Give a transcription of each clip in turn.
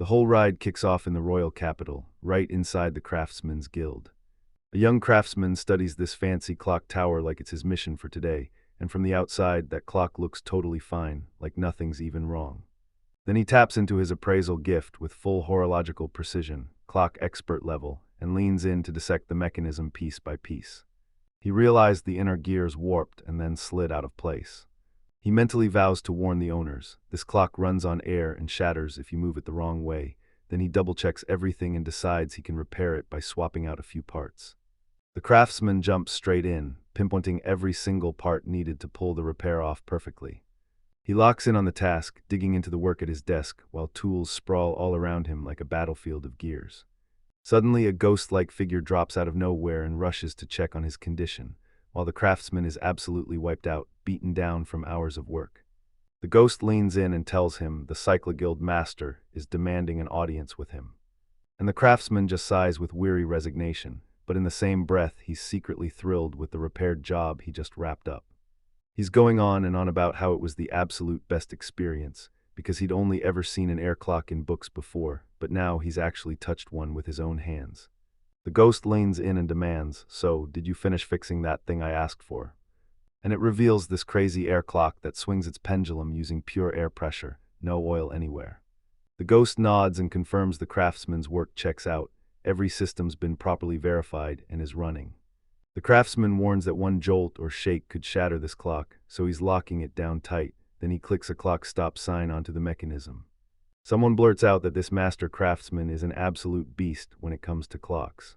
The whole ride kicks off in the royal capital, right inside the Craftsman's Guild. A young craftsman studies this fancy clock tower like it's his mission for today, and from the outside, that clock looks totally fine, like nothing's even wrong. Then he taps into his appraisal gift with full horological precision, clock expert level, and leans in to dissect the mechanism piece by piece. He realized the inner gears warped and then slid out of place. He mentally vows to warn the owners. This clock runs on air and shatters if you move it the wrong way. Then he double-checks everything and decides he can repair it by swapping out a few parts. The craftsman jumps straight in, pinpointing every single part needed to pull the repair off perfectly. He locks in on the task, digging into the work at his desk, while tools sprawl all around him like a battlefield of gears. Suddenly, a ghost-like figure drops out of nowhere and rushes to check on his condition, while the craftsman is absolutely wiped out, beaten down from hours of work. The ghost leans in and tells him the Cycloguild master is demanding an audience with him. And the craftsman just sighs with weary resignation, but in the same breath he's secretly thrilled with the repaired job he just wrapped up. He's going on and on about how it was the absolute best experience, because he'd only ever seen an air clock in books before, but now he's actually touched one with his own hands. The ghost leans in and demands, "So, did you finish fixing that thing I asked for?" And it reveals this crazy air clock that swings its pendulum using pure air pressure, no oil anywhere. The ghost nods and confirms the craftsman's work checks out, every system's been properly verified and is running. The craftsman warns that one jolt or shake could shatter this clock, so he's locking it down tight. Then he clicks a clock stop sign onto the mechanism. Someone blurts out that this master craftsman is an absolute beast when it comes to clocks.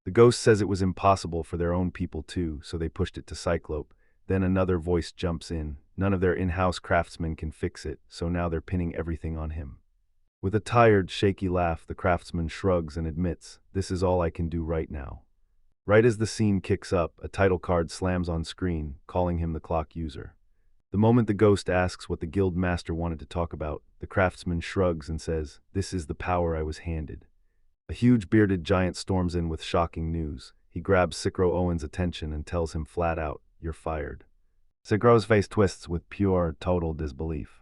The ghost says it was impossible for their own people too, so they pushed it to Cyclope. Then another voice jumps in. None of their in-house craftsmen can fix it, so now they're pinning everything on him. With a tired, shaky laugh, the craftsman shrugs and admits, "This is all I can do right now." Right as the scene kicks up, a title card slams on screen, calling him the clock user. The moment the ghost asks what the guild master wanted to talk about, the craftsman shrugs and says, "This is the power I was handed." A huge bearded giant storms in with shocking news. He grabs Cicro Owen's attention and tells him flat out, "You're fired." Cicro's face twists with pure, total disbelief.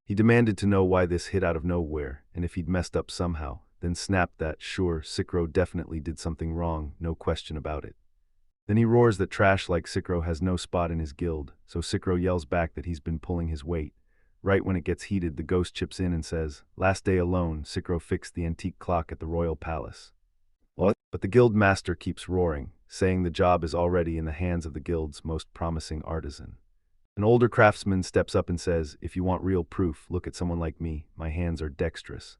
He demanded to know why this hit out of nowhere, and if he'd messed up somehow, then snapped that, sure, Cicro definitely did something wrong, no question about it. Then he roars that trash like Cicro has no spot in his guild, so Cicro yells back that he's been pulling his weight. Right when it gets heated, the ghost chips in and says, "Last day alone, Cicro fixed the antique clock at the royal palace." What? But the guild master keeps roaring, saying the job is already in the hands of the guild's most promising artisan. An older craftsman steps up and says, "If you want real proof, look at someone like me. My hands are dexterous."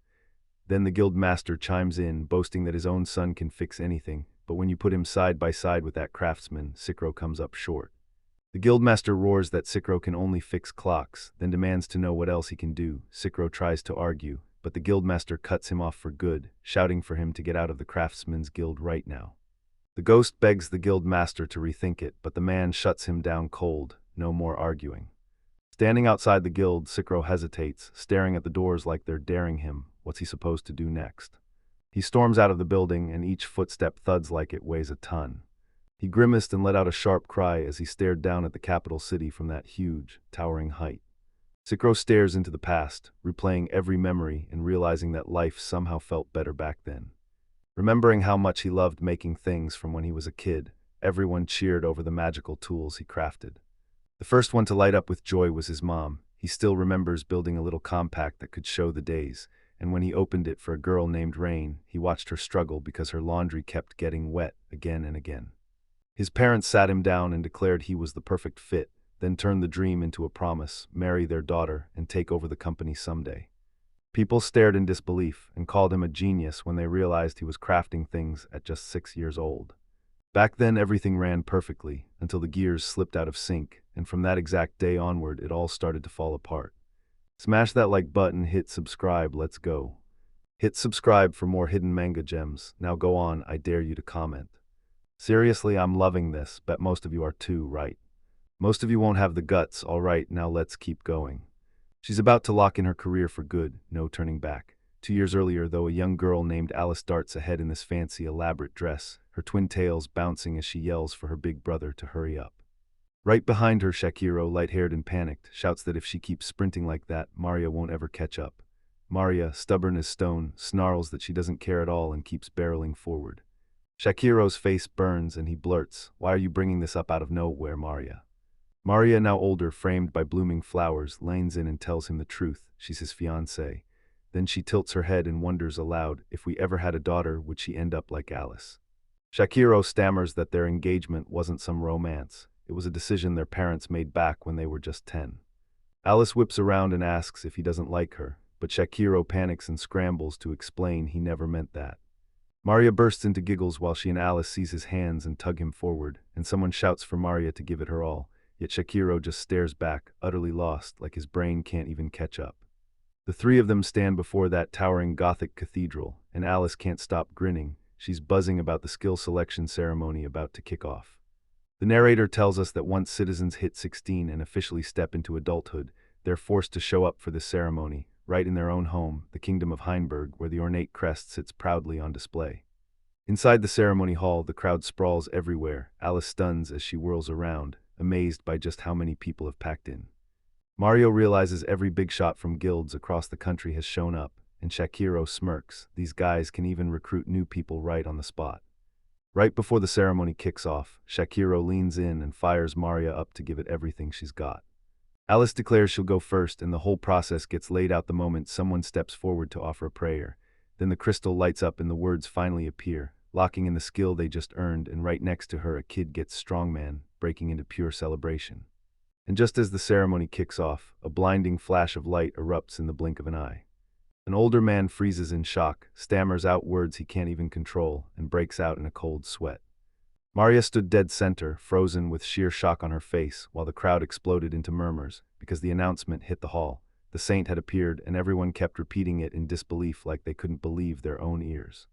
Then the guild master chimes in, boasting that his own son can fix anything, but when you put him side by side with that craftsman, Cicro comes up short. The guildmaster roars that Cicro can only fix clocks, then demands to know what else he can do. Cicro tries to argue, but the guildmaster cuts him off for good, shouting for him to get out of the craftsman's guild right now. The ghost begs the guildmaster to rethink it, but the man shuts him down cold, no more arguing. Standing outside the guild, Cicro hesitates, staring at the doors like they're daring him. What's he supposed to do next? He storms out of the building, and each footstep thuds like it weighs a ton. He grimaced and let out a sharp cry as he stared down at the capital city from that huge, towering height. Cicro stares into the past, replaying every memory and realizing that life somehow felt better back then. Remembering how much he loved making things from when he was a kid, everyone cheered over the magical tools he crafted. The first one to light up with joy was his mom. He still remembers building a little compact that could show the days, and when he opened it for a girl named Rain, he watched her struggle because her laundry kept getting wet again and again. His parents sat him down and declared he was the perfect fit, then turned the dream into a promise, marry their daughter and take over the company someday. People stared in disbelief and called him a genius when they realized he was crafting things at just 6 years old. Back then everything ran perfectly, until the gears slipped out of sync, and from that exact day onward it all started to fall apart. Smash that like button, hit subscribe, let's go. Hit subscribe for more hidden manga gems. Now go on, I dare you to comment. Seriously, I'm loving this, bet most of you are too, right? Most of you won't have the guts, alright, now let's keep going. She's about to lock in her career for good, no turning back. 2 years earlier, though, a young girl named Alice darts ahead in this fancy, elaborate dress, her twin tails bouncing as she yells for her big brother to hurry up. Right behind her, Shakiro, light-haired and panicked, shouts that if she keeps sprinting like that, Mario won't ever catch up. Maria, stubborn as stone, snarls that she doesn't care at all and keeps barreling forward. Shakiro's face burns and he blurts, "Why are you bringing this up out of nowhere, Maria?" Maria, now older, framed by blooming flowers, leans in and tells him the truth. She's his fiancée. Then she tilts her head and wonders aloud, if we ever had a daughter, would she end up like Alice? Shakiro stammers that their engagement wasn't some romance. It was a decision their parents made back when they were just 10. Alice whips around and asks if he doesn't like her, but Shakiro panics and scrambles to explain he never meant that. Maria bursts into giggles while she and Alice seize his hands and tug him forward, and someone shouts for Maria to give it her all, yet Shakiro just stares back, utterly lost, like his brain can't even catch up. The three of them stand before that towering Gothic cathedral, and Alice can't stop grinning. She's buzzing about the skill selection ceremony about to kick off. The narrator tells us that once citizens hit 16 and officially step into adulthood, they're forced to show up for this ceremony, right in their own home, the Kingdom of Heinberg, where the ornate crest sits proudly on display. Inside the ceremony hall, the crowd sprawls everywhere. Alice stuns as she whirls around, amazed by just how many people have packed in. Mario realizes every big shot from guilds across the country has shown up, and Shakiro smirks. These guys can even recruit new people right on the spot. Right before the ceremony kicks off, Shakiro leans in and fires Maria up to give it everything she's got. Alice declares she'll go first, and the whole process gets laid out the moment someone steps forward to offer a prayer. Then the crystal lights up and the words finally appear, locking in the skill they just earned, and right next to her a kid gets strongman, breaking into pure celebration. And just as the ceremony kicks off, a blinding flash of light erupts in the blink of an eye. An older man freezes in shock, stammers out words he can't even control, and breaks out in a cold sweat. Maria stood dead center, frozen with sheer shock on her face, while the crowd exploded into murmurs, because the announcement hit the hall. The saint had appeared, and everyone kept repeating it in disbelief like they couldn't believe their own ears.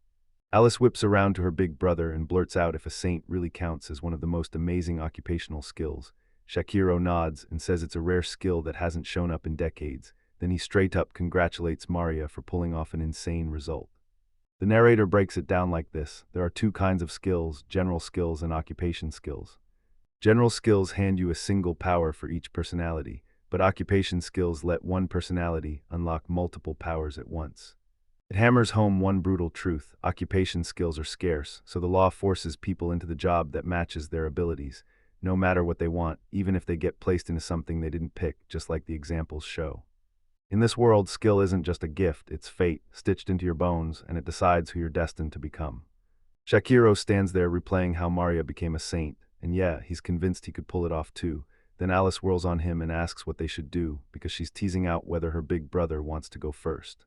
Alice whips around to her big brother and blurts out if a saint really counts as one of the most amazing occupational skills. Shakiro nods and says it's a rare skill that hasn't shown up in decades. Then he straight up congratulates Maria for pulling off an insane result. The narrator breaks it down like this: there are two kinds of skills, general skills and occupation skills. General skills hand you a single power for each personality, but occupation skills let one personality unlock multiple powers at once. It hammers home one brutal truth: occupation skills are scarce, so the law forces people into the job that matches their abilities, no matter what they want, even if they get placed into something they didn't pick, just like the examples show. In this world, skill isn't just a gift, it's fate, stitched into your bones, and it decides who you're destined to become. Shakiro stands there replaying how Maria became a saint, and yeah, he's convinced he could pull it off too. Then Alice whirls on him and asks what they should do, because she's teasing out whether her big brother wants to go first.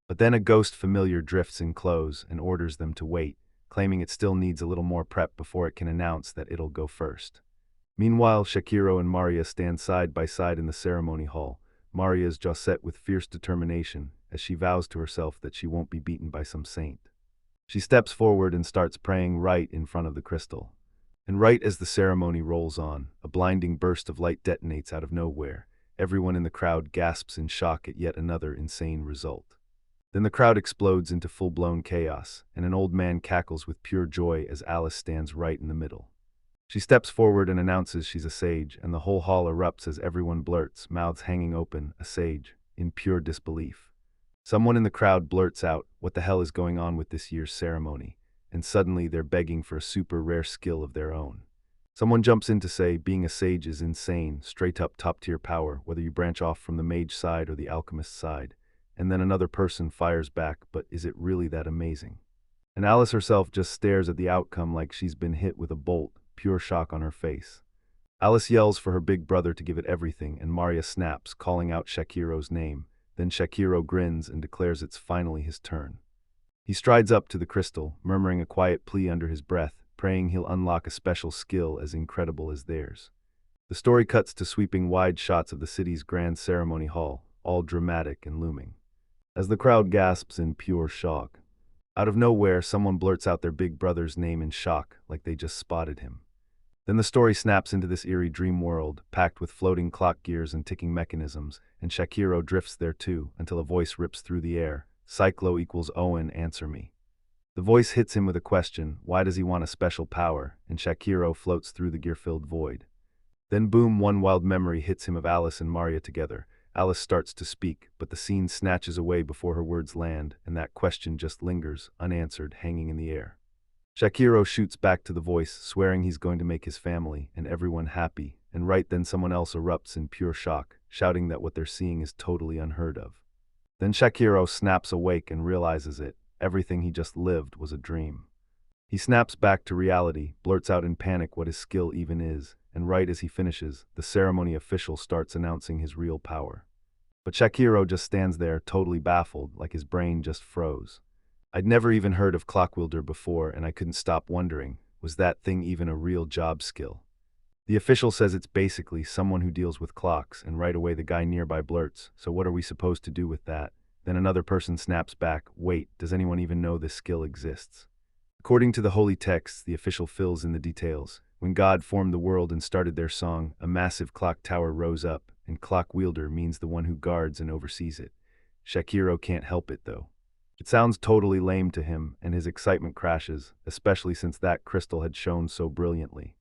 But then a ghost familiar drifts in close and orders them to wait, claiming it still needs a little more prep before it can announce that it'll go first. Meanwhile, Shakiro and Maria stand side by side in the ceremony hall, Maria's jaw set with fierce determination, as she vows to herself that she won't be beaten by some saint. She steps forward and starts praying right in front of the crystal. And right as the ceremony rolls on, a blinding burst of light detonates out of nowhere. Everyone in the crowd gasps in shock at yet another insane result. Then the crowd explodes into full-blown chaos, and an old man cackles with pure joy as Alice stands right in the middle. She steps forward and announces she's a sage, and the whole hall erupts as everyone blurts, mouths hanging open, "A sage," in pure disbelief. Someone in the crowd blurts out, "What the hell is going on with this year's ceremony?" And suddenly they're begging for a super rare skill of their own. Someone jumps in to say, being a sage is insane, straight up top-tier power, whether you branch off from the mage side or the alchemist side. And then another person fires back, "But is it really that amazing?" And Alice herself just stares at the outcome like she's been hit with a bolt, pure shock on her face. Alice yells for her big brother to give it everything, and Maria snaps, calling out Shakiro's name. Then Shakiro grins and declares it's finally his turn. He strides up to the crystal, murmuring a quiet plea under his breath, praying he'll unlock a special skill as incredible as theirs. The story cuts to sweeping wide shots of the city's grand ceremony hall, all dramatic and looming. As the crowd gasps in pure shock, out of nowhere someone blurts out their big brother's name in shock, like they just spotted him. Then the story snaps into this eerie dream world, packed with floating clock gears and ticking mechanisms, and Shakiro drifts there too, until a voice rips through the air. "Cyclo equals Owen, answer me." The voice hits him with a question: why does he want a special power? And Shakiro floats through the gear-filled void. Then boom, one wild memory hits him of Alice and Maria together, Alice starts to speak, but the scene snatches away before her words land, and that question just lingers, unanswered, hanging in the air. Shakiro shoots back to the voice, swearing he's going to make his family and everyone happy, and right then someone else erupts in pure shock, shouting that what they're seeing is totally unheard of. Then Shakiro snaps awake and realizes it. Everything he just lived was a dream. He snaps back to reality, blurts out in panic what his skill even is, and right as he finishes, the ceremony official starts announcing his real power. But Shakiro just stands there, totally baffled, like his brain just froze. I'd never even heard of clockwielder before, and I couldn't stop wondering, was that thing even a real job skill? The official says it's basically someone who deals with clocks, and right away the guy nearby blurts, so what are we supposed to do with that? Then another person snaps back, wait, does anyone even know this skill exists? According to the holy texts, the official fills in the details. When God formed the world and started their song, a massive clock tower rose up, and clock wielder means the one who guards and oversees it. Shakiro can't help it, though. It sounds totally lame to him, and his excitement crashes, especially since that crystal had shone so brilliantly.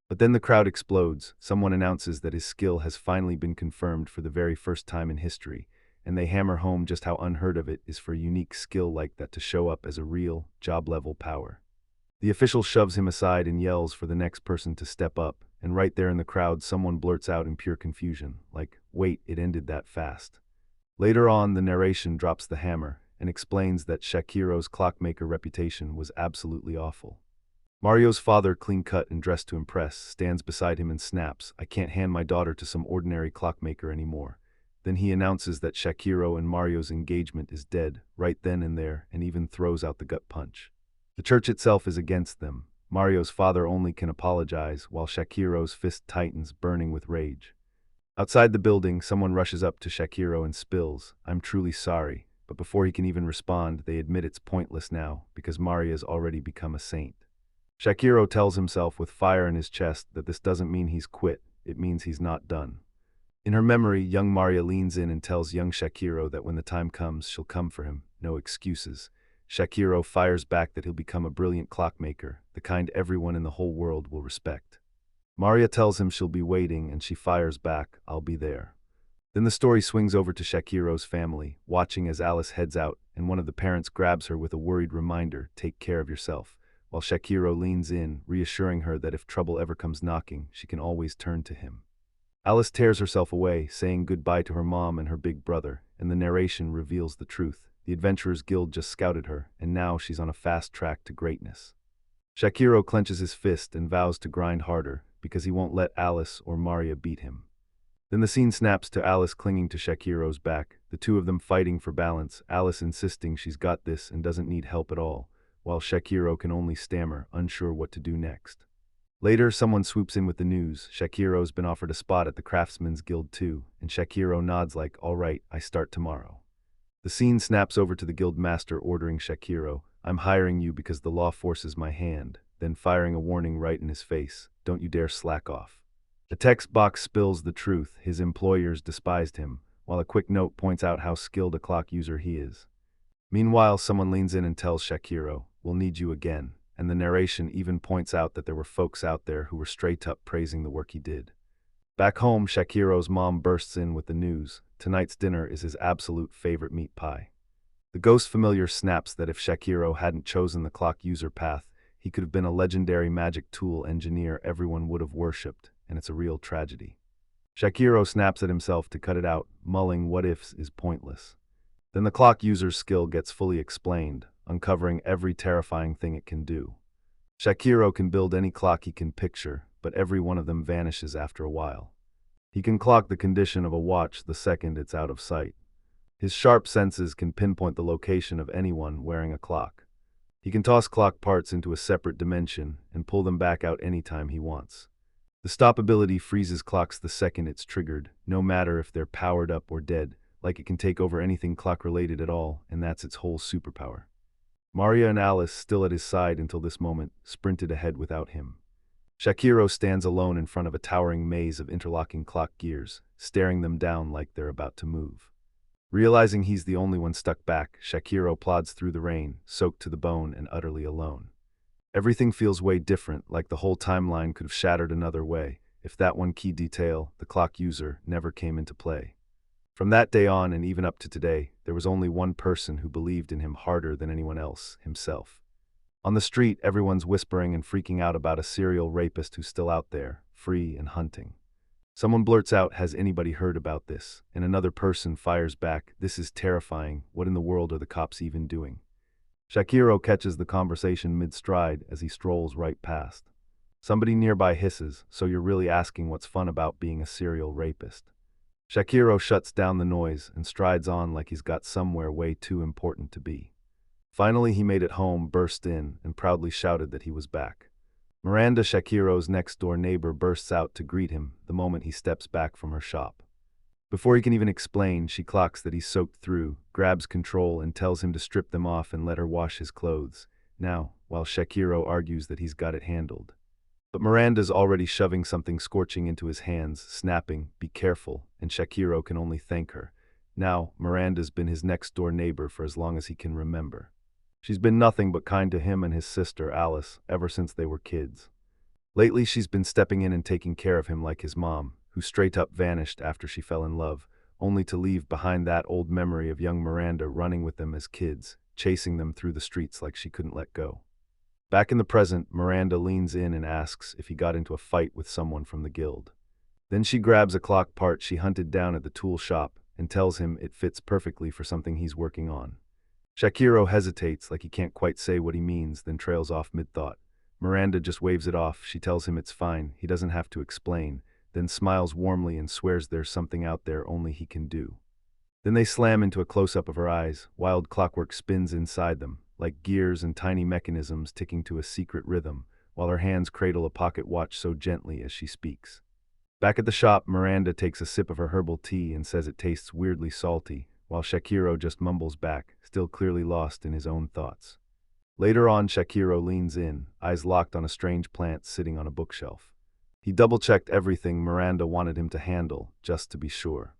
But then the crowd explodes. Someone announces that his skill has finally been confirmed for the very first time in history, and they hammer home just how unheard of it is for a unique skill like that to show up as a real, job-level power. The official shoves him aside and yells for the next person to step up, and right there in the crowd someone blurts out in pure confusion, like, wait, it ended that fast. Later on, the narration drops the hammer, and explains that Shakiro's clockmaker reputation was absolutely awful. Mario's father, clean-cut and dressed to impress, stands beside him and snaps, I can't hand my daughter to some ordinary clockmaker anymore. Then he announces that Shakiro and Mario's engagement is dead, right then and there, and even throws out the gut punch. The church itself is against them. Mario's father only can apologize, while Shakiro's fist tightens, burning with rage. Outside the building, someone rushes up to Shakiro and spills, I'm truly sorry, but before he can even respond, they admit it's pointless now, because Mario's already become a saint. Shakiro tells himself with fire in his chest that this doesn't mean he's quit, it means he's not done. In her memory, young Maria leans in and tells young Shakiro that when the time comes, she'll come for him, no excuses. Shakiro fires back that he'll become a brilliant clockmaker, the kind everyone in the whole world will respect. Maria tells him she'll be waiting, and she fires back, I'll be there. Then the story swings over to Shakiro's family, watching as Alice heads out, and one of the parents grabs her with a worried reminder, take care of yourself, while Shakiro leans in, reassuring her that if trouble ever comes knocking, she can always turn to him. Alice tears herself away, saying goodbye to her mom and her big brother, and the narration reveals the truth. The Adventurers Guild just scouted her, and now she's on a fast track to greatness. Shakiro clenches his fist and vows to grind harder, because he won't let Alice or Maria beat him. Then the scene snaps to Alice clinging to Shakiro's back, the two of them fighting for balance, Alice insisting she's got this and doesn't need help at all, while Shakiro can only stammer, unsure what to do next. Later, someone swoops in with the news. Shakiro's been offered a spot at the Craftsman's Guild too, and Shakiro nods like, all right, I start tomorrow. The scene snaps over to the guild master ordering Shakiro, I'm hiring you because the law forces my hand, then firing a warning right in his face, don't you dare slack off. The text box spills the truth, his employers despised him, while a quick note points out how skilled a clock user he is. Meanwhile, someone leans in and tells Shakiro, we'll need you again, and the narration even points out that there were folks out there who were straight up praising the work he did. Back home, Shakiro's mom bursts in with the news. Tonight's dinner is his absolute favorite meat pie. The ghost familiar snaps that if Shakiro hadn't chosen the clock user path, he could have been a legendary magic tool engineer everyone would have worshipped, and it's a real tragedy. Shakiro snaps at himself to cut it out, mulling what ifs is pointless. Then the clock user's skill gets fully explained, uncovering every terrifying thing it can do. Shakiro can build any clock he can picture, but every one of them vanishes after a while. He can clock the condition of a watch the second it's out of sight. His sharp senses can pinpoint the location of anyone wearing a clock. He can toss clock parts into a separate dimension and pull them back out anytime he wants. The stop ability freezes clocks the second it's triggered, no matter if they're powered up or dead, like it can take over anything clock-related at all, and that's its whole superpower. Maria and Alice, still at his side until this moment, sprinted ahead without him. Shakiro stands alone in front of a towering maze of interlocking clock gears, staring them down like they're about to move. Realizing he's the only one stuck back, Shakiro plods through the rain, soaked to the bone and utterly alone. Everything feels way different, like the whole timeline could have shattered another way, if that one key detail, the clock user, never came into play. From that day on and even up to today, there was only one person who believed in him harder than anyone else, himself. On the street, everyone's whispering and freaking out about a serial rapist who's still out there, free and hunting. Someone blurts out, "Has anybody heard about this?" And another person fires back, "This is terrifying. What in the world are the cops even doing?" Shakiro catches the conversation mid-stride as he strolls right past. Somebody nearby hisses, "So you're really asking what's fun about being a serial rapist?" Shakiro shuts down the noise and strides on like he's got somewhere way too important to be. Finally, he made it home, burst in, and proudly shouted that he was back. Miranda, Shakiro's next-door neighbor, bursts out to greet him the moment he steps back from her shop. Before he can even explain, she clocks that he's soaked through, grabs control, and tells him to strip them off and let her wash his clothes, now, while Shakiro argues that he's got it handled. But Miranda's already shoving something scorching into his hands, snapping, "Be careful," and Shakiro can only thank her. Now, Miranda's been his next-door neighbor for as long as he can remember. She's been nothing but kind to him and his sister, Alice, ever since they were kids. Lately, she's been stepping in and taking care of him like his mom, who straight up vanished after she fell in love, only to leave behind that old memory of young Miranda running with them as kids, chasing them through the streets like she couldn't let go. Back in the present, Miranda leans in and asks if he got into a fight with someone from the guild. Then she grabs a clock part she hunted down at the tool shop and tells him it fits perfectly for something he's working on. Shakiro hesitates like he can't quite say what he means, then trails off mid-thought. Miranda just waves it off. She tells him it's fine, he doesn't have to explain, then smiles warmly and swears there's something out there only he can do. Then they slam into a close-up of her eyes. Wild clockwork spins inside them, like gears and tiny mechanisms ticking to a secret rhythm, while her hands cradle a pocket watch so gently as she speaks. Back at the shop, Miranda takes a sip of her herbal tea and says it tastes weirdly salty, while Shakiro just mumbles back, still clearly lost in his own thoughts. Later on, Shakiro leans in, eyes locked on a strange plant sitting on a bookshelf. He double-checked everything Miranda wanted him to handle, just to be sure.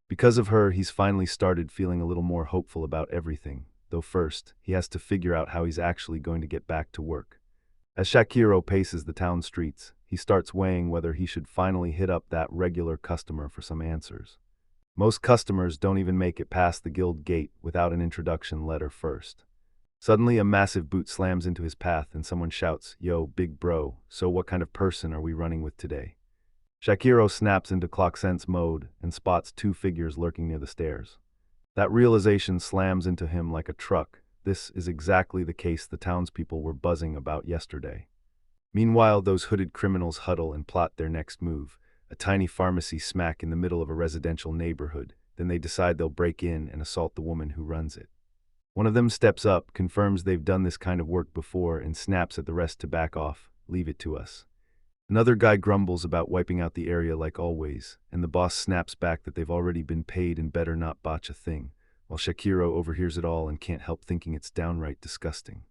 Because of her, he's finally started feeling a little more hopeful about everything, though first, he has to figure out how he's actually going to get back to work. As Shakiro paces the town streets, he starts weighing whether he should finally hit up that regular customer for some answers. Most customers don't even make it past the guild gate without an introduction letter first. Suddenly, a massive boot slams into his path and someone shouts, "Yo, big bro, so what kind of person are we running with today?" Shakiro snaps into clock sense mode and spots two figures lurking near the stairs. That realization slams into him like a truck. This is exactly the case the townspeople were buzzing about yesterday. Meanwhile, those hooded criminals huddle and plot their next move. A tiny pharmacy smack in the middle of a residential neighborhood. Then they decide they'll break in and assault the woman who runs it. One of them steps up, confirms they've done this kind of work before, and snaps at the rest to back off. "Leave it to us." Another guy grumbles about wiping out the area like always, and the boss snaps back that they've already been paid and better not botch a thing, while Shakiro overhears it all and can't help thinking it's downright disgusting.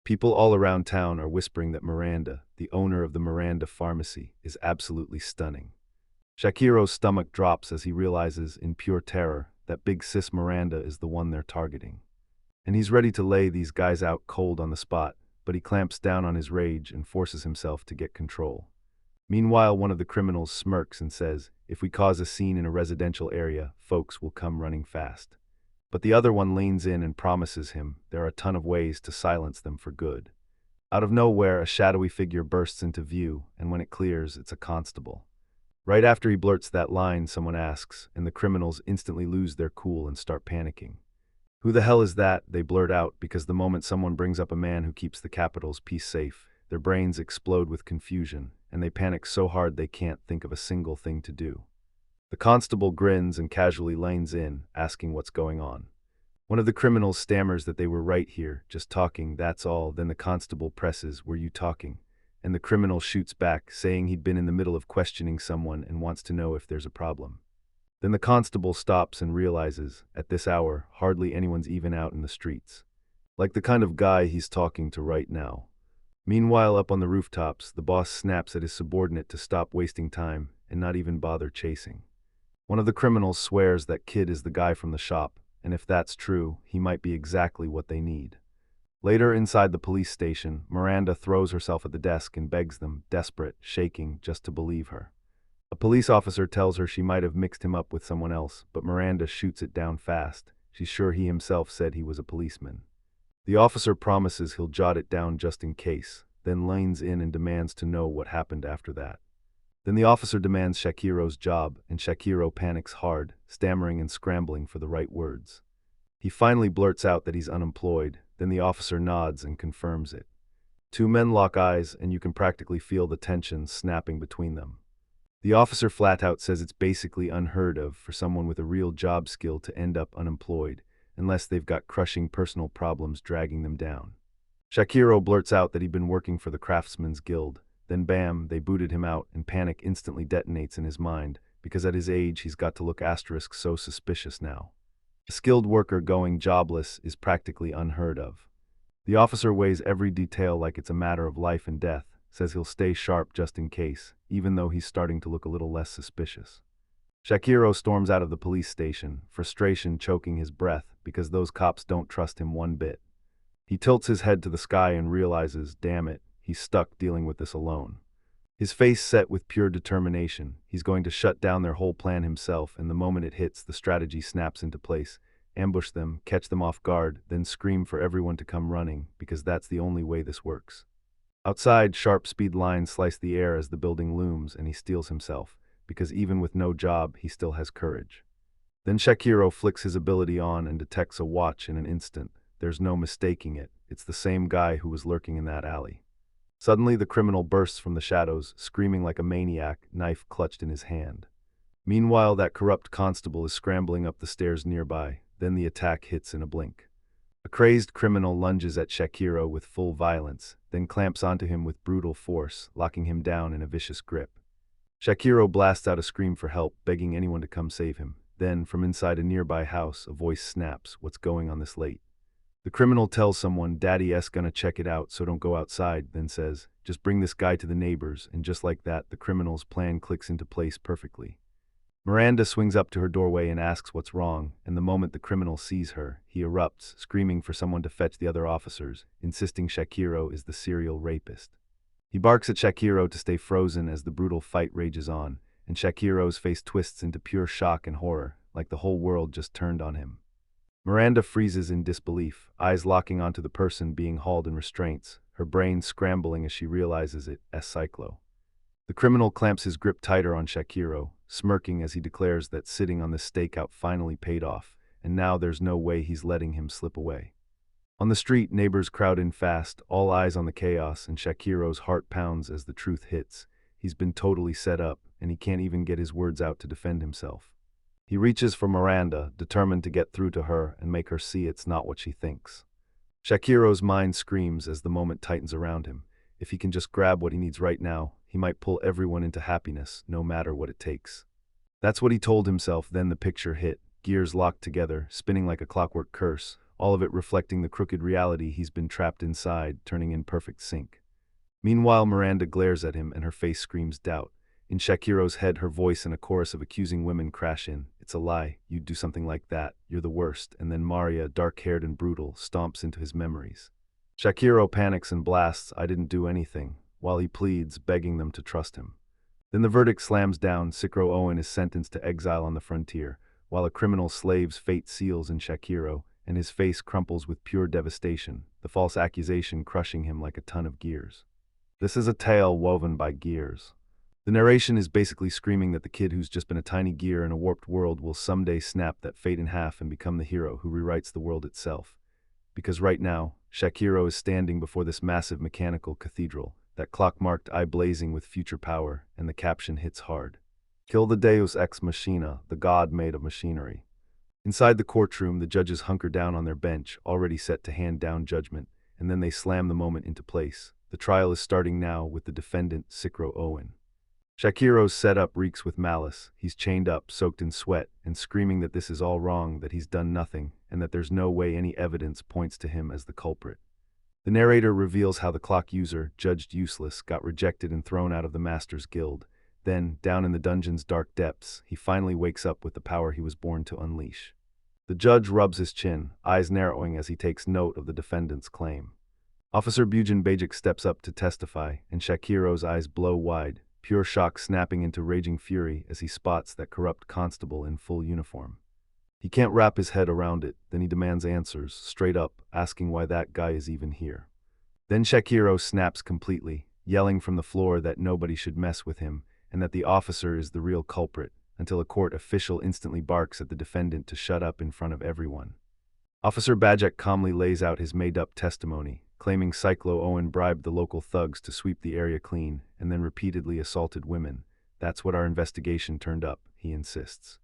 People all around town are whispering that Miranda, the owner of the Miranda Pharmacy, is absolutely stunning. Shakiro's stomach drops as he realizes, in pure terror, that big sis Miranda is the one they're targeting. And he's ready to lay these guys out cold on the spot, but he clamps down on his rage and forces himself to get control. Meanwhile, one of the criminals smirks and says, "If we cause a scene in a residential area, folks will come running fast." But the other one leans in and promises him there are a ton of ways to silence them for good. Out of nowhere, a shadowy figure bursts into view, and when it clears, it's a constable. Right after he blurts that line, someone asks, and the criminals instantly lose their cool and start panicking. "Who the hell is that?" they blurt out, because the moment someone brings up a man who keeps the capital's peace safe, their brains explode with confusion, and they panic so hard they can't think of a single thing to do. The constable grins and casually lanes in, asking what's going on. One of the criminals stammers that they were right here, just talking, that's all. Then the constable presses, "Were you talking?" And the criminal shoots back, saying he'd been in the middle of questioning someone and wants to know if there's a problem. Then the constable stops and realizes, at this hour, hardly anyone's even out in the streets. Like the kind of guy he's talking to right now. Meanwhile, up on the rooftops, the boss snaps at his subordinate to stop wasting time and not even bother chasing. One of the criminals swears that kid is the guy from the shop, and if that's true, he might be exactly what they need. Later, inside the police station, Miranda throws herself at the desk and begs them, desperate, shaking, just to believe her. A police officer tells her she might have mixed him up with someone else, but Miranda shoots it down fast. She's sure he himself said he was a policeman. The officer promises he'll jot it down just in case, then leans in and demands to know what happened after that. Then the officer demands Shakiro's job, and Shakiro panics hard, stammering and scrambling for the right words. He finally blurts out that he's unemployed, then the officer nods and confirms it. Two men lock eyes, and you can practically feel the tension snapping between them. The officer flat out says it's basically unheard of for someone with a real job skill to end up unemployed, unless they've got crushing personal problems dragging them down. Shakiro blurts out that he'd been working for the Craftsman's Guild. Then bam, they booted him out, and panic instantly detonates in his mind, because at his age he's got to look asterisk so suspicious now. A skilled worker going jobless is practically unheard of. The officer weighs every detail like it's a matter of life and death, says he'll stay sharp just in case, even though he's starting to look a little less suspicious. Shakiro storms out of the police station, frustration choking his breath because those cops don't trust him one bit. He tilts his head to the sky and realizes, damn it, he's stuck dealing with this alone. His face set with pure determination. He's going to shut down their whole plan himself, and the moment it hits, the strategy snaps into place. Ambush them, catch them off guard, then scream for everyone to come running, because that's the only way this works. Outside, sharp speed lines slice the air as the building looms, and he steels himself, because even with no job, he still has courage. Then Shakiro flicks his ability on and detects a watch in an instant. There's no mistaking it. It's the same guy who was lurking in that alley. Suddenly, the criminal bursts from the shadows, screaming like a maniac, knife clutched in his hand. Meanwhile, that corrupt constable is scrambling up the stairs nearby. Then the attack hits in a blink. A crazed criminal lunges at Shakiro with full violence, then clamps onto him with brutal force, locking him down in a vicious grip. Shakiro blasts out a scream for help, begging anyone to come save him. Then, from inside a nearby house, a voice snaps, "What's going on this late?" The criminal tells someone, "Daddy-s gonna check it out, so don't go outside," then says, "Just bring this guy to the neighbors," and just like that, the criminal's plan clicks into place perfectly. Miranda swings up to her doorway and asks what's wrong, and the moment the criminal sees her, he erupts, screaming for someone to fetch the other officers, insisting Shakiro is the serial rapist. He barks at Shakiro to stay frozen as the brutal fight rages on, and Shakiro's face twists into pure shock and horror, like the whole world just turned on him. Miranda freezes in disbelief, eyes locking onto the person being hauled in restraints, her brain scrambling as she realizes it's Cyclo. The criminal clamps his grip tighter on Shakiro, smirking as he declares that sitting on the stakeout finally paid off, and now there's no way he's letting him slip away. On the street, neighbors crowd in fast, all eyes on the chaos, and Shakiro's heart pounds as the truth hits. He's been totally set up, and he can't even get his words out to defend himself. He reaches for Miranda, determined to get through to her and make her see it's not what she thinks. Shakiro's mind screams as the moment tightens around him. If he can just grab what he needs right now, he might pull everyone into happiness, no matter what it takes. That's what he told himself. Then the picture hit, gears locked together, spinning like a clockwork curse, all of it reflecting the crooked reality he's been trapped inside, turning in perfect sync. Meanwhile, Miranda glares at him and her face screams doubt. In Shakiro's head, her voice and a chorus of accusing women crash in. "It's a lie. You'd do something like that. You're the worst." And then Maria, dark-haired and brutal, stomps into his memories. Shakiro panics and blasts, "I didn't do anything," while he pleads, begging them to trust him. Then the verdict slams down. Sikro Owen is sentenced to exile on the frontier, while a criminal slave's fate seals in Shakiro, and his face crumples with pure devastation, the false accusation crushing him like a ton of gears. This is a tale woven by gears. The narration is basically screaming that the kid who's just been a tiny gear in a warped world will someday snap that fate in half and become the hero who rewrites the world itself. Because right now, Shakiro is standing before this massive mechanical cathedral, that clock-marked eye blazing with future power, and the caption hits hard. "Kill the Deus ex machina, the god made of machinery." Inside the courtroom, the judges hunker down on their bench, already set to hand down judgment, and then they slam the moment into place. The trial is starting now with the defendant, Sikro Owen. Shakiro's setup reeks with malice. He's chained up, soaked in sweat, and screaming that this is all wrong, that he's done nothing, and that there's no way any evidence points to him as the culprit. The narrator reveals how the clock user, judged useless, got rejected and thrown out of the Master's Guild. Then, down in the dungeon's dark depths, he finally wakes up with the power he was born to unleash. The judge rubs his chin, eyes narrowing as he takes note of the defendant's claim. Officer Bujan Bajik steps up to testify, and Shakiro's eyes blow wide. pure shock snapping into raging fury as he spots that corrupt constable in full uniform. He can't wrap his head around it, then he demands answers, straight up, asking why that guy is even here. Then Shakiro snaps completely, yelling from the floor that nobody should mess with him, and that the officer is the real culprit, until a court official instantly barks at the defendant to shut up in front of everyone. Officer Bajek calmly lays out his made-up testimony, claiming Cyclo Owen bribed the local thugs to sweep the area clean and then repeatedly assaulted women. That's what our investigation turned up, he insists.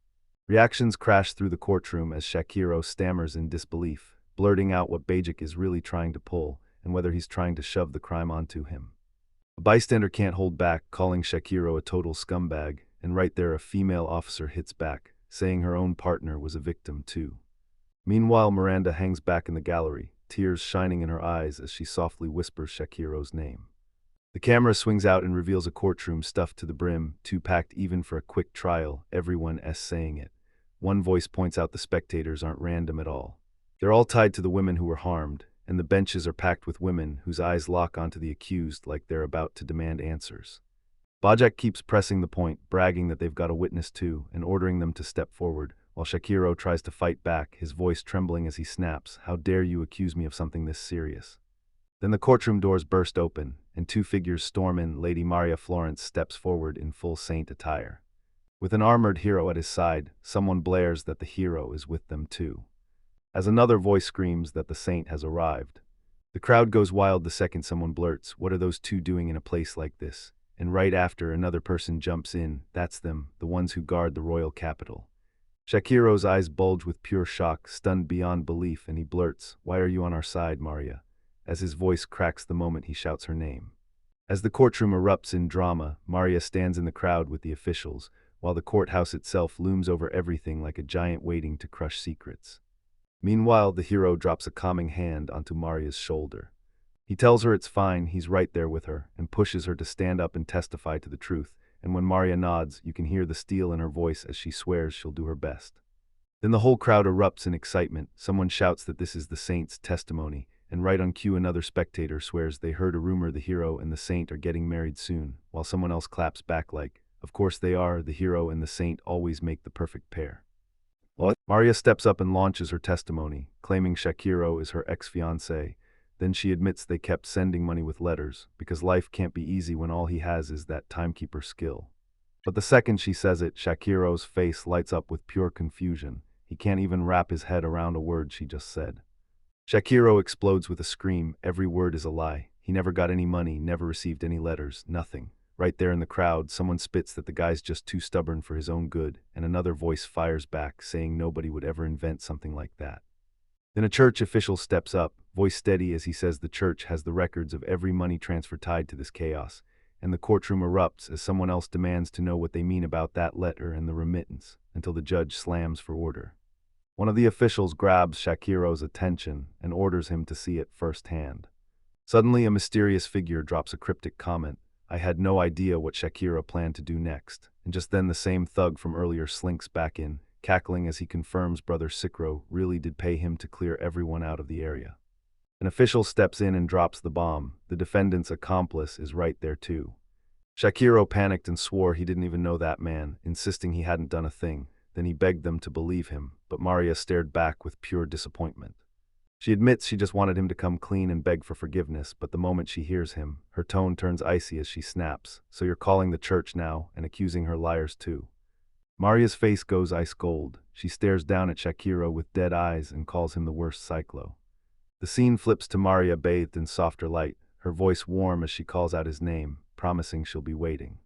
Reactions crash through the courtroom as Shakiro stammers in disbelief, blurting out what Bajek is really trying to pull and whether he's trying to shove the crime onto him. A bystander can't hold back, calling Shakiro a total scumbag, and right there a female officer hits back, saying her own partner was a victim too. Meanwhile, Miranda hangs back in the gallery, tears shining in her eyes as she softly whispers Shakiro's name. The camera swings out and reveals a courtroom stuffed to the brim, too packed even for a quick trial, everyone saying it. One voice points out the spectators aren't random at all. They're all tied to the women who were harmed, and the benches are packed with women whose eyes lock onto the accused like they're about to demand answers. Bajak keeps pressing the point, bragging that they've got a witness too, and ordering them to step forward, while Shakiro tries to fight back, his voice trembling as he snaps, "How dare you accuse me of something this serious?" Then the courtroom doors burst open, and two figures storm in. Lady Maria Florence steps forward in full saint attire. With an armored hero at his side, someone blares that the hero is with them too, as another voice screams that the saint has arrived. The crowd goes wild the second someone blurts, "What are those two doing in a place like this?" And right after, another person jumps in. That's them, the ones who guard the royal capital. Shakiro's eyes bulge with pure shock, stunned beyond belief, and he blurts, "Why are you on our side, Maria?" as his voice cracks the moment he shouts her name. As the courtroom erupts in drama, Maria stands in the crowd with the officials, while the courthouse itself looms over everything like a giant waiting to crush secrets. Meanwhile, the hero drops a calming hand onto Maria's shoulder. He tells her it's fine, he's right there with her, and pushes her to stand up and testify to the truth, and when Maria nods, you can hear the steel in her voice as she swears she'll do her best. Then the whole crowd erupts in excitement. Someone shouts that this is the saint's testimony, and right on cue another spectator swears they heard a rumor the hero and the saint are getting married soon, while someone else claps back like, "Of course they are, the hero and the saint always make the perfect pair." What? Maria steps up and launches her testimony, claiming Shakiro is her ex-fiancé. Then she admits they kept sending money with letters, because life can't be easy when all he has is that timekeeper skill. But the second she says it, Shakiro's face lights up with pure confusion. He can't even wrap his head around a word she just said. Shakiro explodes with a scream. Every word is a lie. He never got any money, never received any letters, nothing. Right there in the crowd, someone spits that the guy's just too stubborn for his own good, and another voice fires back, saying nobody would ever invent something like that. Then a church official steps up, voice steady as he says the church has the records of every money transfer tied to this chaos, and the courtroom erupts as someone else demands to know what they mean about that letter and the remittance, until the judge slams for order. One of the officials grabs Shakiro's attention and orders him to see it firsthand. Suddenly, a mysterious figure drops a cryptic comment. I had no idea what Shakiro planned to do next, and just then the same thug from earlier slinks back in, cackling as he confirms Brother Sikro really did pay him to clear everyone out of the area. An official steps in and drops the bomb. The defendant's accomplice is right there too. Shakiro panicked and swore he didn't even know that man, insisting he hadn't done a thing. Then he begged them to believe him, but Maria stared back with pure disappointment. She admits she just wanted him to come clean and beg for forgiveness, but the moment she hears him, her tone turns icy as she snaps. "So you're calling the church now, and accusing her liars too?" Maria's face goes ice cold. She stares down at Shakiro with dead eyes and calls him the worst cyclo. The scene flips to Maria bathed in softer light, her voice warm as she calls out his name, promising she'll be waiting.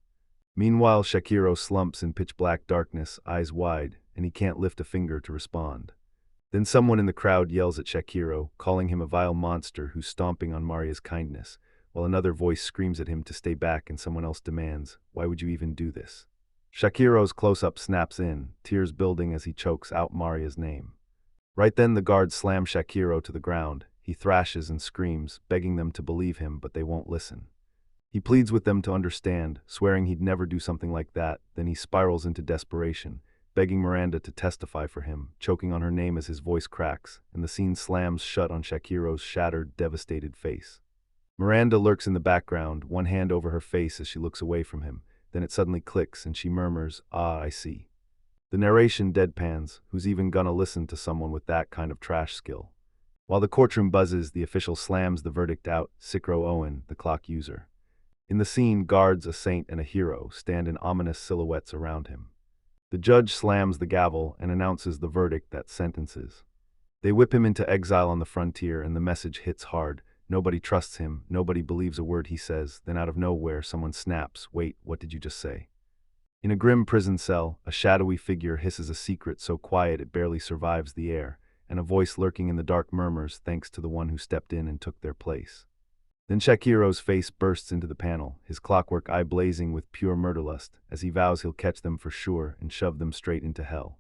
Meanwhile, Shakiro slumps in pitch-black darkness, eyes wide, and he can't lift a finger to respond. Then someone in the crowd yells at Shakiro, calling him a vile monster who's stomping on Maria's kindness, while another voice screams at him to stay back and someone else demands, "Why would you even do this?" Shakiro's close-up snaps in, tears building as he chokes out Maria's name. Right then the guards slam Shakiro to the ground. He thrashes and screams, begging them to believe him, but they won't listen. He pleads with them to understand, swearing he'd never do something like that. Then he spirals into desperation, begging Miranda to testify for him, choking on her name as his voice cracks, and the scene slams shut on Shakiro's shattered, devastated face. Miranda lurks in the background, one hand over her face as she looks away from him, then it suddenly clicks and she murmurs, "Ah, I see." The narration deadpans, who's even gonna listen to someone with that kind of trash skill? While the courtroom buzzes, the official slams the verdict out, Sikro Owen, the clock user. In the scene, guards, a saint and a hero, stand in ominous silhouettes around him. The judge slams the gavel and announces the verdict that sentences. They whip him into exile on the frontier and the message hits hard. Nobody trusts him, nobody believes a word he says, then out of nowhere someone snaps, "Wait, what did you just say?" In a grim prison cell, a shadowy figure hisses a secret so quiet it barely survives the air, and a voice lurking in the dark murmurs thanks to the one who stepped in and took their place. Then Shakiro's face bursts into the panel, his clockwork eye blazing with pure murderlust, as he vows he'll catch them for sure and shove them straight into hell.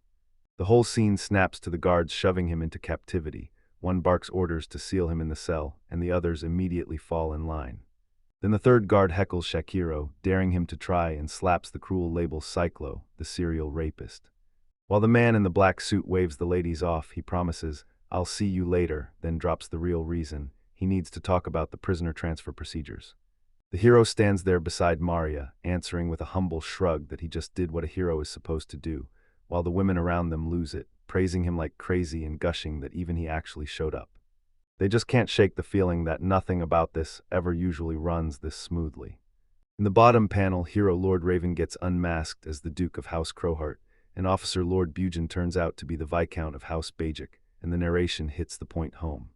The whole scene snaps to the guards shoving him into captivity. One barks orders to seal him in the cell, and the others immediately fall in line. Then the third guard heckles Shakiro, daring him to try, and slaps the cruel label Cyclo, the serial rapist. While the man in the black suit waves the ladies off, he promises, "I'll see you later," then drops the real reason. He needs to talk about the prisoner transfer procedures. The hero stands there beside Maria, answering with a humble shrug that he just did what a hero is supposed to do, while the women around them lose it, praising him like crazy and gushing that even he actually showed up. They just can't shake the feeling that nothing about this ever usually runs this smoothly. In the bottom panel, hero Lord Raven gets unmasked as the Duke of House Crowheart, and Officer Lord Bugen turns out to be the Viscount of House Bajik, and the narration hits the point home.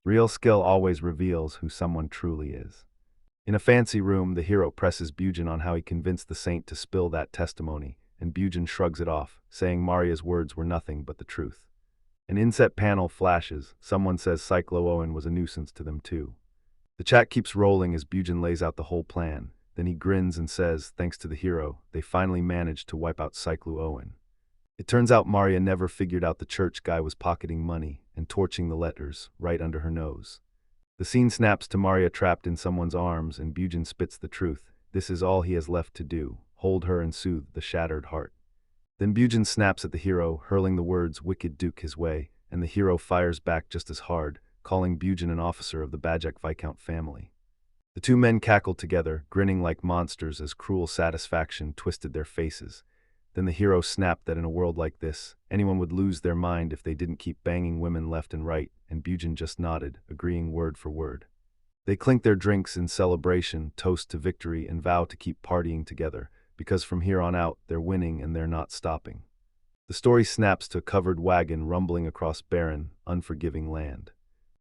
Real skill always reveals who someone truly is. In a fancy room, the hero presses Bugen on how he convinced the saint to spill that testimony, and Bugen shrugs it off, saying Maria's words were nothing but the truth. An inset panel flashes. Someone says Cyclo Owen was a nuisance to them too. The chat keeps rolling as Bugen lays out the whole plan. Then he grins and says, thanks to the hero, they finally managed to wipe out Cyclo Owen. It turns out Maria never figured out the church guy was pocketing money and torching the letters right under her nose. The scene snaps to Maria trapped in someone's arms, and Bugen spits the truth. This is all he has left to do, hold her and soothe the shattered heart. Then Bugen snaps at the hero, hurling the words "Wicked Duke" his way, and the hero fires back just as hard, calling Bugen an officer of the Bajak Viscount family. The two men cackled together, grinning like monsters as cruel satisfaction twisted their faces. Then the hero snapped that in a world like this, anyone would lose their mind if they didn't keep banging women left and right, and Bugen just nodded, agreeing word for word. They clink their drinks in celebration, toast to victory, and vow to keep partying together, because from here on out, they're winning and they're not stopping. The story snaps to a covered wagon rumbling across barren, unforgiving land.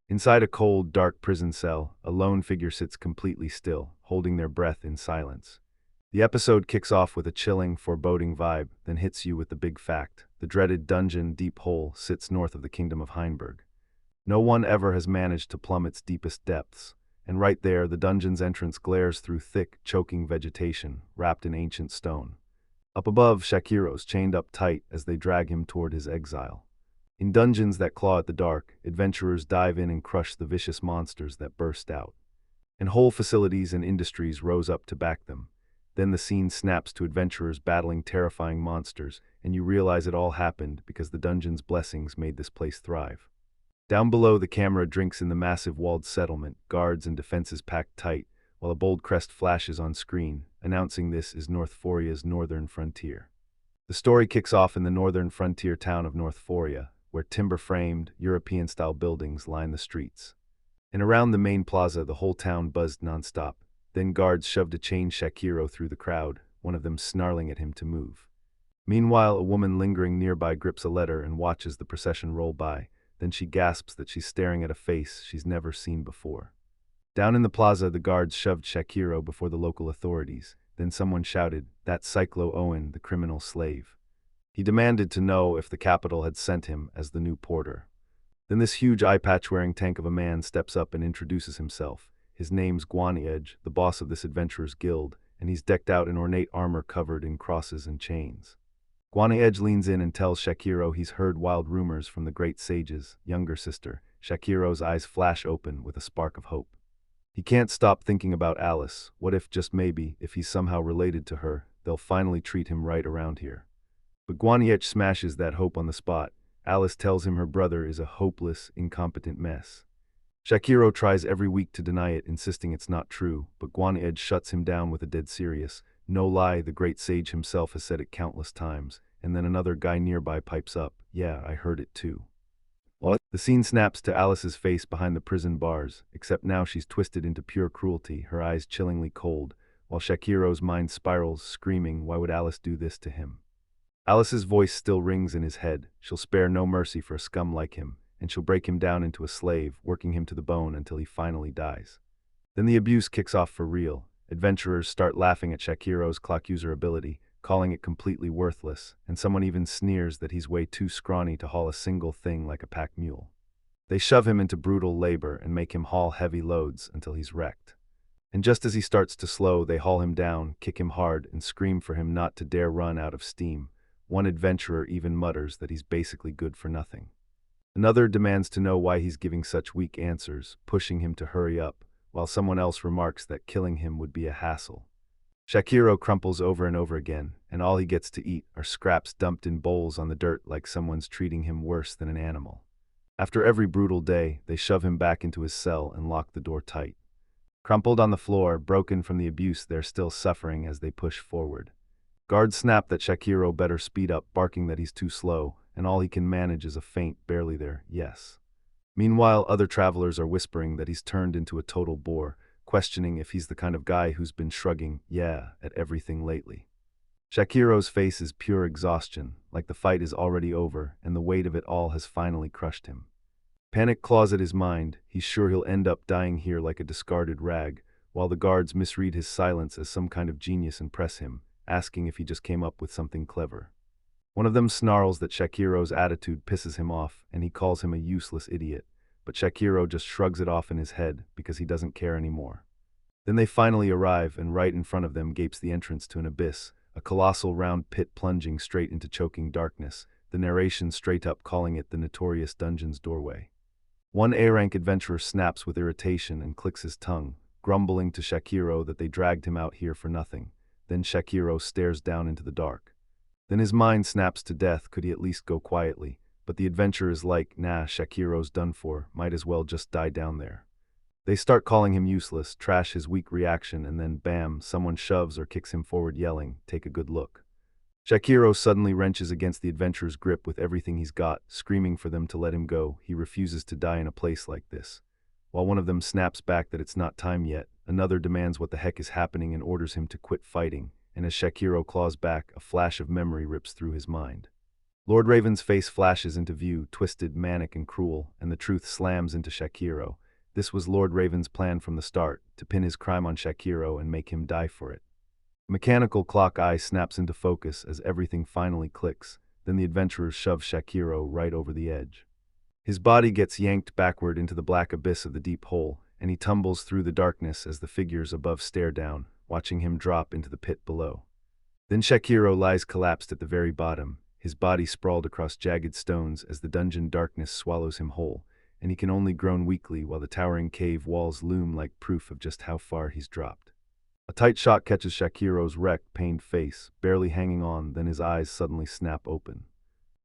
Inside a cold, dark prison cell, a lone figure sits completely still, holding their breath in silence. The episode kicks off with a chilling, foreboding vibe, then hits you with the big fact. The dreaded dungeon Deep Hole sits north of the kingdom of Heinberg. No one ever has managed to plumb its deepest depths, and right there, the dungeon's entrance glares through thick, choking vegetation, wrapped in ancient stone. Up above, Shakiro's chained up tight as they drag him toward his exile. In dungeons that claw at the dark, adventurers dive in and crush the vicious monsters that burst out. And whole facilities and industries rose up to back them. Then the scene snaps to adventurers battling terrifying monsters, and you realize it all happened because the dungeon's blessings made this place thrive. Down below, the camera drinks in the massive walled settlement, guards and defenses packed tight, while a bold crest flashes on screen, announcing this is Northforia's northern frontier. The story kicks off in the northern frontier town of Northforia, where timber-framed, European-style buildings line the streets. And around the main plaza, the whole town buzzed nonstop. Then guards shoved a chained Shakiro through the crowd, one of them snarling at him to move. Meanwhile, a woman lingering nearby grips a letter and watches the procession roll by. Then she gasps that she's staring at a face she's never seen before. Down in the plaza, the guards shoved Shakiro before the local authorities. Then someone shouted, "That's Cyclo Owen, the criminal slave." He demanded to know if the capital had sent him as the new porter. Then this huge eye-patch-wearing tank of a man steps up and introduces himself. His name's Guaniedge, the boss of this adventurers' guild, and he's decked out in ornate armor covered in crosses and chains. Guaniedge leans in and tells Shakiro he's heard wild rumors from the great sage's younger sister. Shakiro's eyes flash open with a spark of hope. He can't stop thinking about Alice. What if, just maybe, if he's somehow related to her, they'll finally treat him right around here. But Guaniedge smashes that hope on the spot. Alice tells him her brother is a hopeless, incompetent mess. Shakiro tries every week to deny it, insisting it's not true, but Guaniedge shuts him down with a dead serious, No lie, the great sage himself has said it countless times. And then another guy nearby pipes up, yeah, I heard it too. What? The scene snaps to Alice's face behind the prison bars, except now she's twisted into pure cruelty, her eyes chillingly cold, while Shakiro's mind spirals, screaming, why would Alice do this to him? Alice's voice still rings in his head. She'll spare no mercy for a scum like him, and she'll break him down into a slave, working him to the bone until he finally dies. Then the abuse kicks off for real. Adventurers start laughing at Shakiro's clock user ability, calling it completely worthless, and someone even sneers that he's way too scrawny to haul a single thing like a pack mule. They shove him into brutal labor and make him haul heavy loads until he's wrecked. And just as he starts to slow, they haul him down, kick him hard, and scream for him not to dare run out of steam. One adventurer even mutters that he's basically good for nothing. Another demands to know why he's giving such weak answers, pushing him to hurry up, while someone else remarks that killing him would be a hassle. Shakiro crumples over and over again, and all he gets to eat are scraps dumped in bowls on the dirt like someone's treating him worse than an animal. After every brutal day, they shove him back into his cell and lock the door tight. Crumpled on the floor, broken from the abuse, they're still suffering as they push forward. Guards snap that Shakiro better speed up, barking that he's too slow, and all he can manage is a faint, barely there, yes. Meanwhile, other travelers are whispering that he's turned into a total bore, questioning if he's the kind of guy who's been shrugging, yeah, at everything lately. Shakiro's face is pure exhaustion, like the fight is already over and the weight of it all has finally crushed him. Panic claws at his mind. He's sure he'll end up dying here like a discarded rag, while the guards misread his silence as some kind of genius and press him, asking if he just came up with something clever. One of them snarls that Shakiro's attitude pisses him off, and he calls him a useless idiot, but Shakiro just shrugs it off in his head because he doesn't care anymore. Then they finally arrive, and right in front of them gapes the entrance to an abyss, a colossal round pit plunging straight into choking darkness, the narration straight up calling it the notorious dungeon's doorway. One A-rank adventurer snaps with irritation and clicks his tongue, grumbling to Shakiro that they dragged him out here for nothing. Then Shakiro stares down into the dark. Then his mind snaps to death, could he at least go quietly, but the adventurer is like, nah, Shakiro's done for, might as well just die down there. They start calling him useless, trash his weak reaction, and then bam, someone shoves or kicks him forward yelling, take a good look. Shakiro suddenly wrenches against the adventurer's grip with everything he's got, screaming for them to let him go. He refuses to die in a place like this. While one of them snaps back that it's not time yet, another demands what the heck is happening and orders him to quit fighting, and as Shakiro claws back, a flash of memory rips through his mind. Lord Raven's face flashes into view, twisted, manic, and cruel, and the truth slams into Shakiro. This was Lord Raven's plan from the start, to pin his crime on Shakiro and make him die for it. The mechanical clock eye snaps into focus as everything finally clicks, then the adventurers shove Shakiro right over the edge. His body gets yanked backward into the black abyss of the deep hole, and he tumbles through the darkness as the figures above stare down, watching him drop into the pit below. Then Shakiro lies collapsed at the very bottom, his body sprawled across jagged stones as the dungeon darkness swallows him whole, and he can only groan weakly while the towering cave walls loom like proof of just how far he's dropped. A tight shot catches Shakiro's wrecked, pained face, barely hanging on, then his eyes suddenly snap open.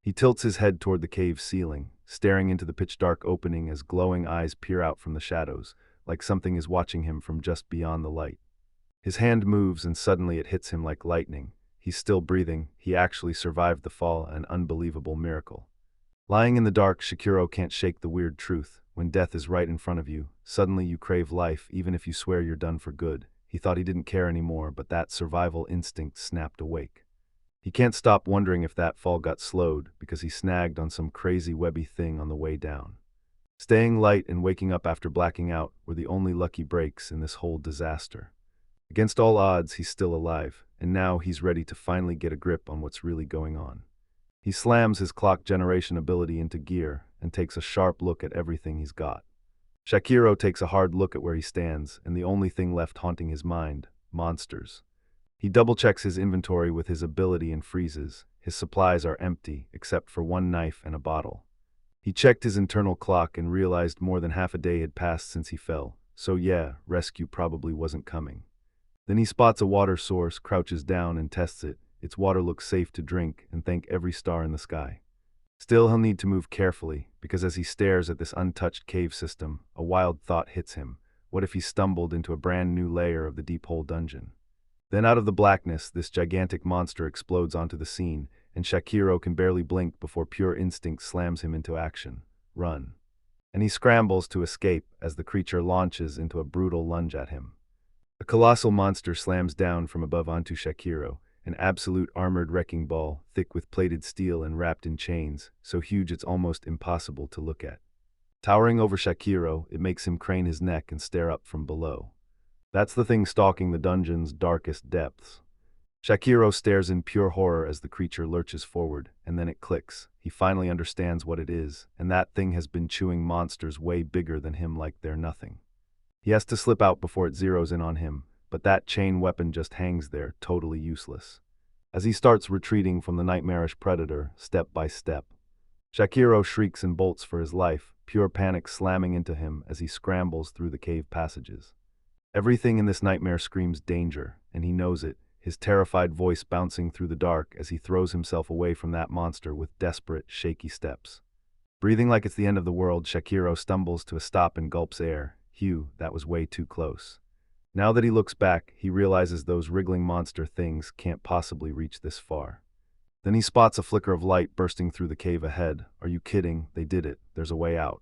He tilts his head toward the cave ceiling, staring into the pitch-dark opening as glowing eyes peer out from the shadows, like something is watching him from just beyond the light. His hand moves and suddenly it hits him like lightning. He's still breathing. He actually survived the fall, an unbelievable miracle. Lying in the dark, Shakiro can't shake the weird truth. When death is right in front of you, suddenly you crave life even if you swear you're done for good. He thought he didn't care anymore, but that survival instinct snapped awake. He can't stop wondering if that fall got slowed because he snagged on some crazy webby thing on the way down. Staying light and waking up after blacking out were the only lucky breaks in this whole disaster. Against all odds, he's still alive, and now he's ready to finally get a grip on what's really going on. He slams his clock generation ability into gear and takes a sharp look at everything he's got. Shakiro takes a hard look at where he stands, and the only thing left haunting his mind, monsters. He double-checks his inventory with his ability and freezes. His supplies are empty, except for one knife and a bottle. He checked his internal clock and realized more than half a day had passed since he fell, so yeah, rescue probably wasn't coming. Then he spots a water source, crouches down and tests it. Its water looks safe to drink, and thank every star in the sky. Still, he'll need to move carefully, because as he stares at this untouched cave system, a wild thought hits him. What if he stumbled into a brand new layer of the deep hole dungeon? Then out of the blackness, this gigantic monster explodes onto the scene, and Shakiro can barely blink before pure instinct slams him into action. Run. And he scrambles to escape as the creature launches into a brutal lunge at him. A colossal monster slams down from above onto Shakiro, an absolute armored wrecking ball, thick with plated steel and wrapped in chains, so huge it's almost impossible to look at. Towering over Shakiro, it makes him crane his neck and stare up from below. That's the thing stalking the dungeon's darkest depths. Shakiro stares in pure horror as the creature lurches forward, and then it clicks. He finally understands what it is, and that thing has been chewing monsters way bigger than him like they're nothing. He has to slip out before it zeroes in on him, but that chain weapon just hangs there, totally useless. As he starts retreating from the nightmarish predator, step by step, Shakiro shrieks and bolts for his life, pure panic slamming into him as he scrambles through the cave passages. Everything in this nightmare screams danger, and he knows it, his terrified voice bouncing through the dark as he throws himself away from that monster with desperate, shaky steps. Breathing like it's the end of the world, Shakiro stumbles to a stop and gulps air. Phew, that was way too close. Now that he looks back, he realizes those wriggling monster things can't possibly reach this far. Then he spots a flicker of light bursting through the cave ahead. Are you kidding? They did it. There's a way out.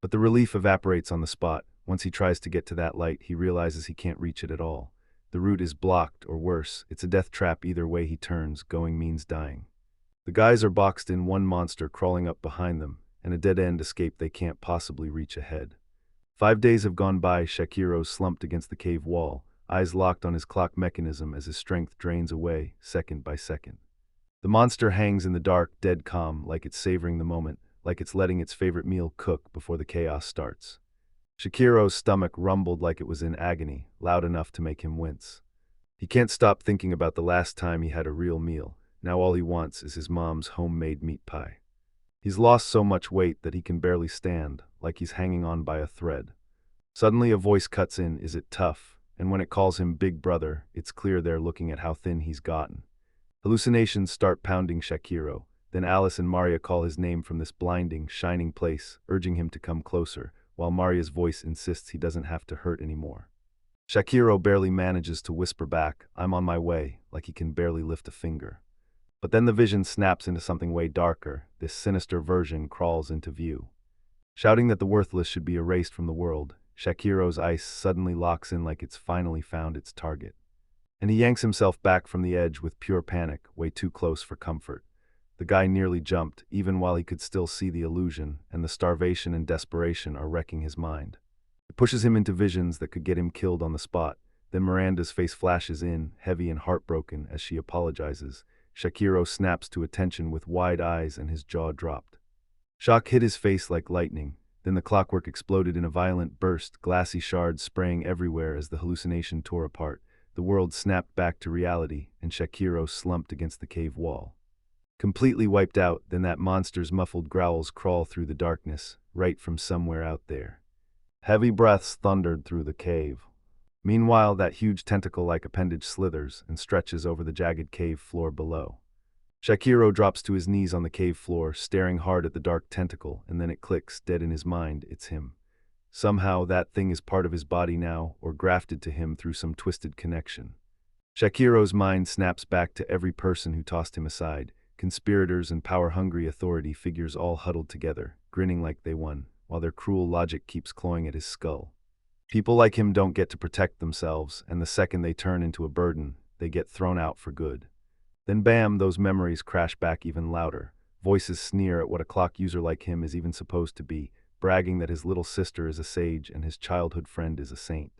But the relief evaporates on the spot. Once he tries to get to that light, he realizes he can't reach it at all. The route is blocked, or worse, it's a death trap either way he turns. Going means dying. The guys are boxed in, one monster crawling up behind them, and a dead-end escape they can't possibly reach ahead. 5 days have gone by. Shakiro slumped against the cave wall, eyes locked on his clock mechanism as his strength drains away, second by second. The monster hangs in the dark, dead calm, like it's savoring the moment, like it's letting its favorite meal cook before the chaos starts. Shakiro's stomach rumbled like it was in agony, loud enough to make him wince. He can't stop thinking about the last time he had a real meal. Now all he wants is his mom's homemade meat pie. He's lost so much weight that he can barely stand, like he's hanging on by a thread. Suddenly a voice cuts in, is it tough? And when it calls him Big Brother, it's clear they're looking at how thin he's gotten. Hallucinations start pounding Shakiro. Then Alice and Maria call his name from this blinding, shining place, urging him to come closer, while Maria's voice insists he doesn't have to hurt anymore. Shakiro barely manages to whisper back, I'm on my way, like he can barely lift a finger. But then the vision snaps into something way darker. This sinister version crawls into view. Shouting that the worthless should be erased from the world, Shakiro's ice suddenly locks in like it's finally found its target. And he yanks himself back from the edge with pure panic, way too close for comfort. The guy nearly jumped, even while he could still see the illusion, and the starvation and desperation are wrecking his mind. It pushes him into visions that could get him killed on the spot. Then Miranda's face flashes in, heavy and heartbroken, as she apologizes. Shakiro snaps to attention with wide eyes and his jaw dropped. Shock hit his face like lightning. Then the clockwork exploded in a violent burst, glassy shards spraying everywhere as the hallucination tore apart. The world snapped back to reality, and Shakiro slumped against the cave wall. Completely wiped out, then that monster's muffled growls crawl through the darkness, right from somewhere out there. Heavy breaths thundered through the cave. Meanwhile, that huge tentacle-like appendage slithers and stretches over the jagged cave floor below. Shakiro drops to his knees on the cave floor, staring hard at the dark tentacle, and then it clicks, dead in his mind, it's him. Somehow, that thing is part of his body now, or grafted to him through some twisted connection. Shakiro's mind snaps back to every person who tossed him aside. Conspirators and power-hungry authority figures all huddled together, grinning like they won, while their cruel logic keeps clawing at his skull. People like him don't get to protect themselves, and the second they turn into a burden, they get thrown out for good. Then bam, those memories crash back even louder. Voices sneer at what a clock user like him is even supposed to be, bragging that his little sister is a sage and his childhood friend is a saint.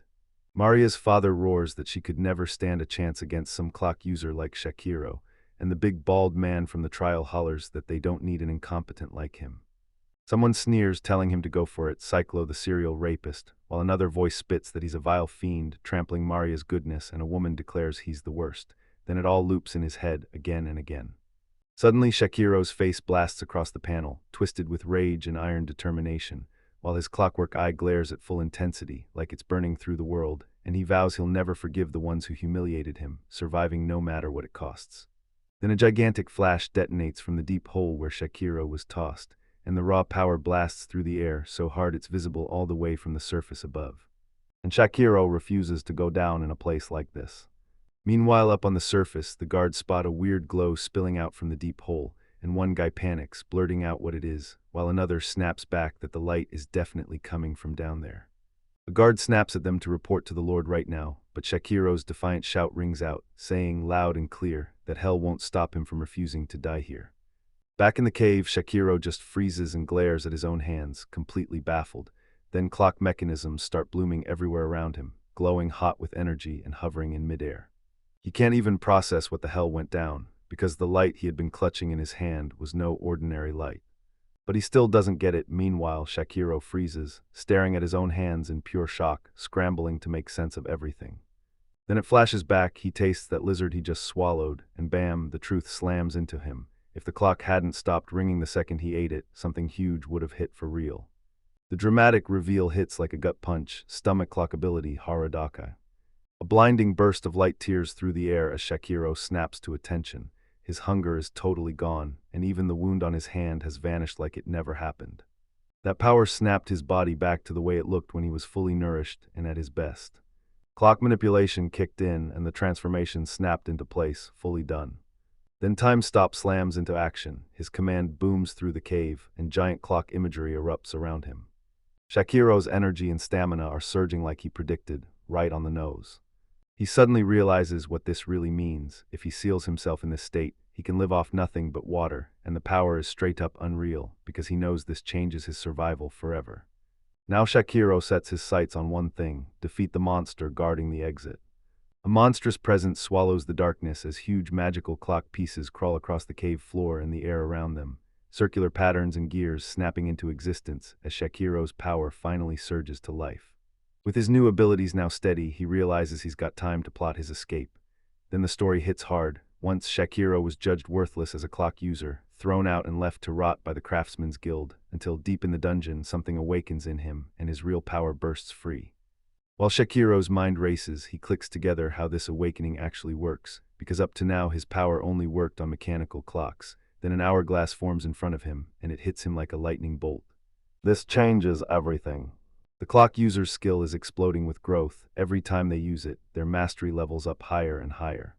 Maria's father roars that she could never stand a chance against some clock user like Shakiro, and the big bald man from the trial hollers that they don't need an incompetent like him. Someone sneers, telling him to go for it, Cyclo the serial rapist, while another voice spits that he's a vile fiend, trampling Maria's goodness, and a woman declares he's the worst. Then it all loops in his head, again and again. Suddenly Shakiro's face blasts across the panel, twisted with rage and iron determination, while his clockwork eye glares at full intensity, like it's burning through the world, and he vows he'll never forgive the ones who humiliated him, surviving no matter what it costs. Then a gigantic flash detonates from the deep hole where Shakiro was tossed, and the raw power blasts through the air so hard it's visible all the way from the surface above. And Shakiro refuses to go down in a place like this. Meanwhile, up on the surface, the guards spot a weird glow spilling out from the deep hole, and one guy panics, blurting out what it is, while another snaps back that the light is definitely coming from down there. A guard snaps at them to report to the Lord right now, but Shakiro's defiant shout rings out, saying loud and clear that hell won't stop him from refusing to die here. Back in the cave, Shakiro just freezes and glares at his own hands, completely baffled. Then clock mechanisms start blooming everywhere around him, glowing hot with energy and hovering in midair. He can't even process what the hell went down, because the light he had been clutching in his hand was no ordinary light. But he still doesn't get it. Meanwhile, Shakiro freezes, staring at his own hands in pure shock, scrambling to make sense of everything. Then it flashes back, he tastes that lizard he just swallowed, and bam, the truth slams into him. If the clock hadn't stopped ringing the second he ate it, something huge would have hit for real. The dramatic reveal hits like a gut punch, stomach clock ability, Haradaka. A blinding burst of light tears through the air as Shakiro snaps to attention. His hunger is totally gone, and even the wound on his hand has vanished like it never happened. That power snapped his body back to the way it looked when he was fully nourished and at his best. Clock manipulation kicked in, and the transformation snapped into place, fully done. Then time stop slams into action, his command booms through the cave, and giant clock imagery erupts around him. Shakiro's energy and stamina are surging like he predicted, right on the nose. He suddenly realizes what this really means. If he seals himself in this state, he can live off nothing but water, and the power is straight up unreal, because he knows this changes his survival forever. Now Shakiro sets his sights on one thing: defeat the monster guarding the exit. A monstrous presence swallows the darkness as huge magical clock pieces crawl across the cave floor and the air around them, circular patterns and gears snapping into existence as Shakiro's power finally surges to life. With his new abilities now steady, he realizes he's got time to plot his escape. Then the story hits hard. Once Shakiro was judged worthless as a clock user, thrown out and left to rot by the Craftsman's Guild, until deep in the dungeon something awakens in him and his real power bursts free. While Shakiro's mind races, he clicks together how this awakening actually works, because up to now his power only worked on mechanical clocks. Then an hourglass forms in front of him, and it hits him like a lightning bolt. This changes everything. The clock user's skill is exploding with growth. Every time they use it, their mastery levels up higher and higher.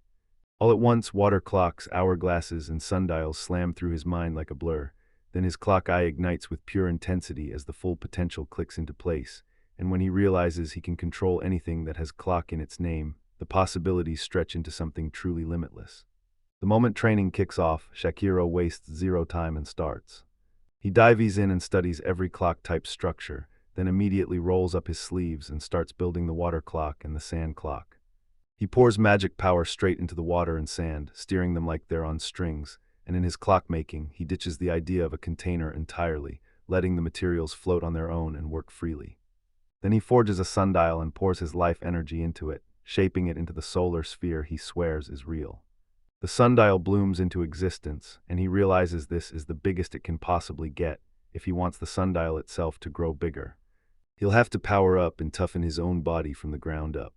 All at once, water clocks, hourglasses, and sundials slam through his mind like a blur. Then his clock eye ignites with pure intensity as the full potential clicks into place. And when he realizes he can control anything that has clock in its name, the possibilities stretch into something truly limitless. The moment training kicks off, Shakiro wastes zero time and starts. He dives in and studies every clock type structure, then immediately rolls up his sleeves and starts building the water clock and the sand clock. He pours magic power straight into the water and sand, steering them like they're on strings, and in his clockmaking, he ditches the idea of a container entirely, letting the materials float on their own and work freely. Then he forges a sundial and pours his life energy into it, shaping it into the solar sphere he swears is real. The sundial blooms into existence, and he realizes this is the biggest it can possibly get if he wants the sundial itself to grow bigger. He'll have to power up and toughen his own body from the ground up.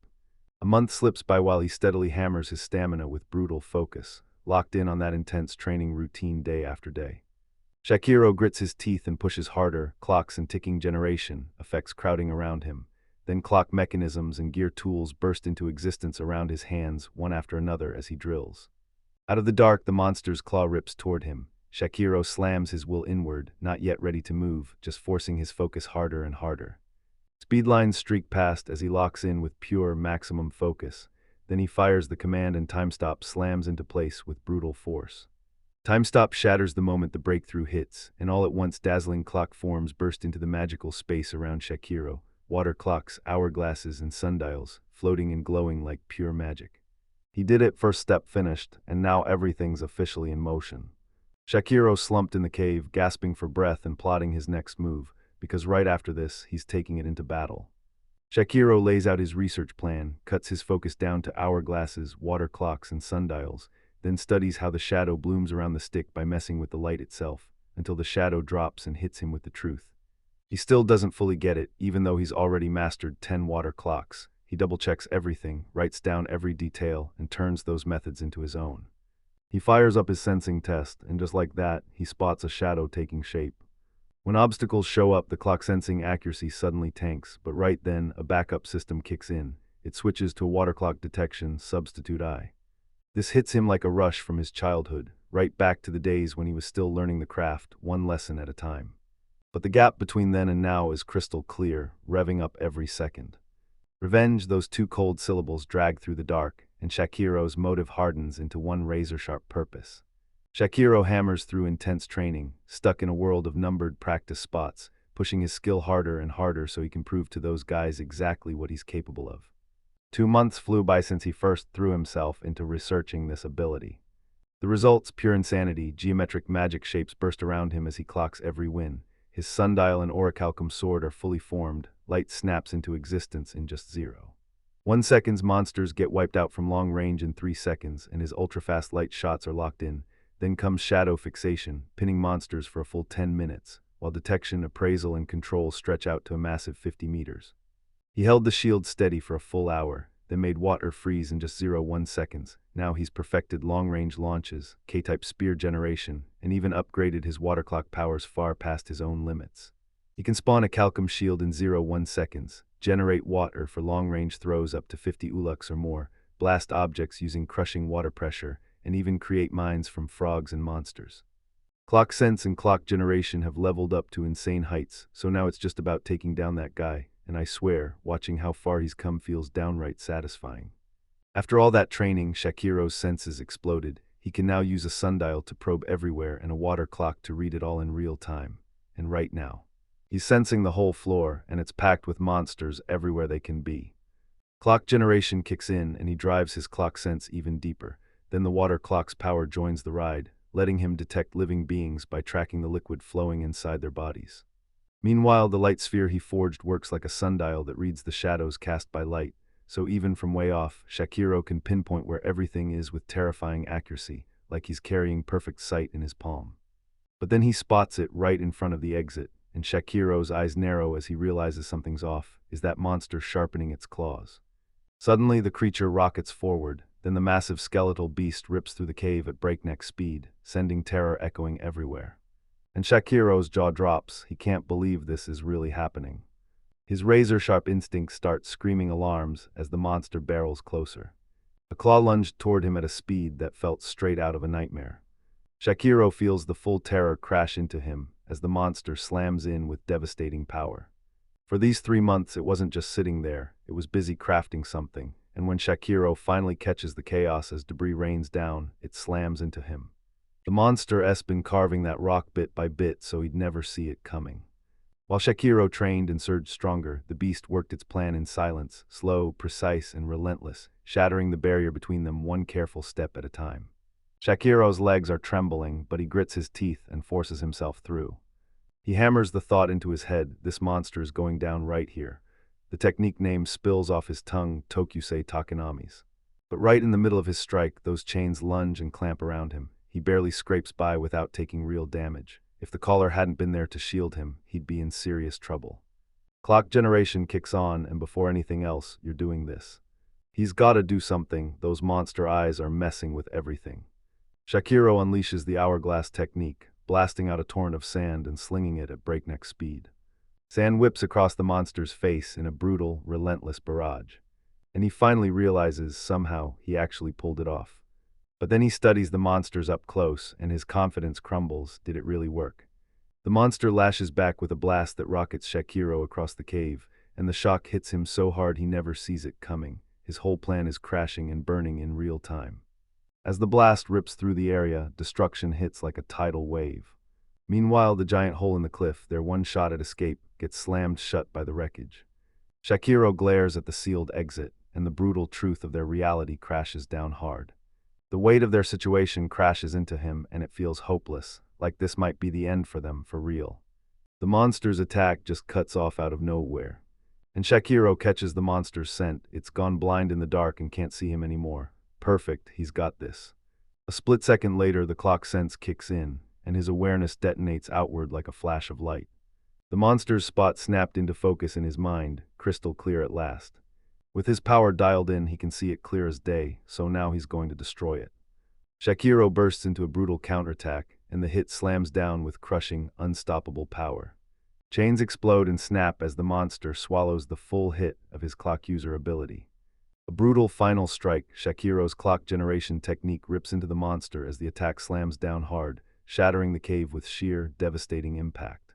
A month slips by while he steadily hammers his stamina with brutal focus, locked in on that intense training routine day after day. Shakiro grits his teeth and pushes harder, clocks and ticking generation effects crowding around him. Then clock mechanisms and gear tools burst into existence around his hands, one after another as he drills. Out of the dark, the monster's claw rips toward him. Shakiro slams his will inward, not yet ready to move, just forcing his focus harder and harder. Speedlines streak past as he locks in with pure, maximum focus. Then he fires the command and time stop slams into place with brutal force. Time stop shatters the moment the breakthrough hits, and all at once dazzling clock forms burst into the magical space around Shakiro, water clocks, hourglasses, and sundials, floating and glowing like pure magic. He did it, first step finished, and now everything's officially in motion. Shakiro slumped in the cave, gasping for breath and plotting his next move, because right after this, he's taking it into battle. Shakiro lays out his research plan, cuts his focus down to hourglasses, water clocks, and sundials, then studies how the shadow blooms around the stick by messing with the light itself, until the shadow drops and hits him with the truth. He still doesn't fully get it, even though he's already mastered 10 water clocks. He double-checks everything, writes down every detail, and turns those methods into his own. He fires up his sensing test, and just like that, he spots a shadow taking shape. When obstacles show up, the clock sensing accuracy suddenly tanks, but right then, a backup system kicks in, it switches to a water clock detection substitute eye. This hits him like a rush from his childhood, right back to the days when he was still learning the craft, one lesson at a time. But the gap between then and now is crystal clear, revving up every second. Revenge, those two cold syllables drag through the dark, and Shakiro's motive hardens into one razor-sharp purpose. Shakiro hammers through intense training, stuck in a world of numbered practice spots, pushing his skill harder and harder so he can prove to those guys exactly what he's capable of. 2 months flew by since he first threw himself into researching this ability. The results, pure insanity. Geometric magic shapes burst around him as he clocks every win. His sundial and orichalcum sword are fully formed. Light snaps into existence in just 1 second. Monsters get wiped out from long range in 3 seconds, and his ultra-fast light shots are locked in. Then comes shadow fixation, pinning monsters for a full 10 minutes, while detection, appraisal, and control stretch out to a massive 50 meters. He held the shield steady for a full hour, then made water freeze in just 1 seconds. Now he's perfected long-range launches, K-type spear generation, and even upgraded his water clock powers far past his own limits. He can spawn a calcum shield in 1 seconds, generate water for long-range throws up to 50 ulux or more, blast objects using crushing water pressure, and even create mines from frogs and monsters. Clock sense and clock generation have leveled up to insane heights, so now it's just about taking down that guy, and I swear, watching how far he's come feels downright satisfying. After all that training, Shakiro's senses exploded. He can now use a sundial to probe everywhere and a water clock to read it all in real time. And right now, he's sensing the whole floor, and it's packed with monsters everywhere they can be. Clock generation kicks in, and he drives his clock sense even deeper. Then the water clock's power joins the ride, letting him detect living beings by tracking the liquid flowing inside their bodies. Meanwhile, the light sphere he forged works like a sundial that reads the shadows cast by light, so even from way off, Shakiro can pinpoint where everything is with terrifying accuracy, like he's carrying perfect sight in his palm. But then he spots it right in front of the exit, and Shakiro's eyes narrow as he realizes something's off. Is that monster sharpening its claws? Suddenly, the creature rockets forward, then the massive skeletal beast rips through the cave at breakneck speed, sending terror echoing everywhere. And Shakiro's jaw drops. He can't believe this is really happening. His razor-sharp instincts start screaming alarms as the monster barrels closer. A claw lunged toward him at a speed that felt straight out of a nightmare. Shakiro feels the full terror crash into him as the monster slams in with devastating power. For these 3 months, it wasn't just sitting there, it was busy crafting something, and when Shakiro finally catches the chaos as debris rains down, it slams into him. The monster's been carving that rock bit by bit so he'd never see it coming. While Shakiro trained and surged stronger, the beast worked its plan in silence, slow, precise, and relentless, shattering the barrier between them one careful step at a time. Shakiro's legs are trembling, but he grits his teeth and forces himself through. He hammers the thought into his head, this monster is going down right here. The technique name spills off his tongue, Tokusei Takanami's. But right in the middle of his strike, those chains lunge and clamp around him. He barely scrapes by without taking real damage. If the collar hadn't been there to shield him, he'd be in serious trouble. Clock generation kicks on, and before anything else, you're doing this. He's gotta do something. Those monster eyes are messing with everything. Shakiro unleashes the hourglass technique, blasting out a torrent of sand and slinging it at breakneck speed. Sand whips across the monster's face in a brutal, relentless barrage. And he finally realizes, somehow, he actually pulled it off. But then he studies the monsters up close, and his confidence crumbles. Did it really work? The monster lashes back with a blast that rockets Shakiro across the cave, and the shock hits him so hard he never sees it coming. His whole plan is crashing and burning in real time. As the blast rips through the area, destruction hits like a tidal wave. Meanwhile, the giant hole in the cliff, their one shot at escape, gets slammed shut by the wreckage. Shakiro glares at the sealed exit, and the brutal truth of their reality crashes down hard. The weight of their situation crashes into him, and it feels hopeless, like this might be the end for them, for real. The monster's attack just cuts off out of nowhere. And Shakiro catches the monster's scent. It's gone blind in the dark and can't see him anymore. Perfect, he's got this. A split second later, the clock sense kicks in, and his awareness detonates outward like a flash of light. The monster's spot snapped into focus in his mind, crystal clear at last. With his power dialed in, he can see it clear as day, so now he's going to destroy it. Shakiro bursts into a brutal counterattack, and the hit slams down with crushing, unstoppable power. Chains explode and snap as the monster swallows the full hit of his clock user ability. brutal final strike, Shakiro's clock generation technique rips into the monster as the attack slams down hard, shattering the cave with sheer, devastating impact.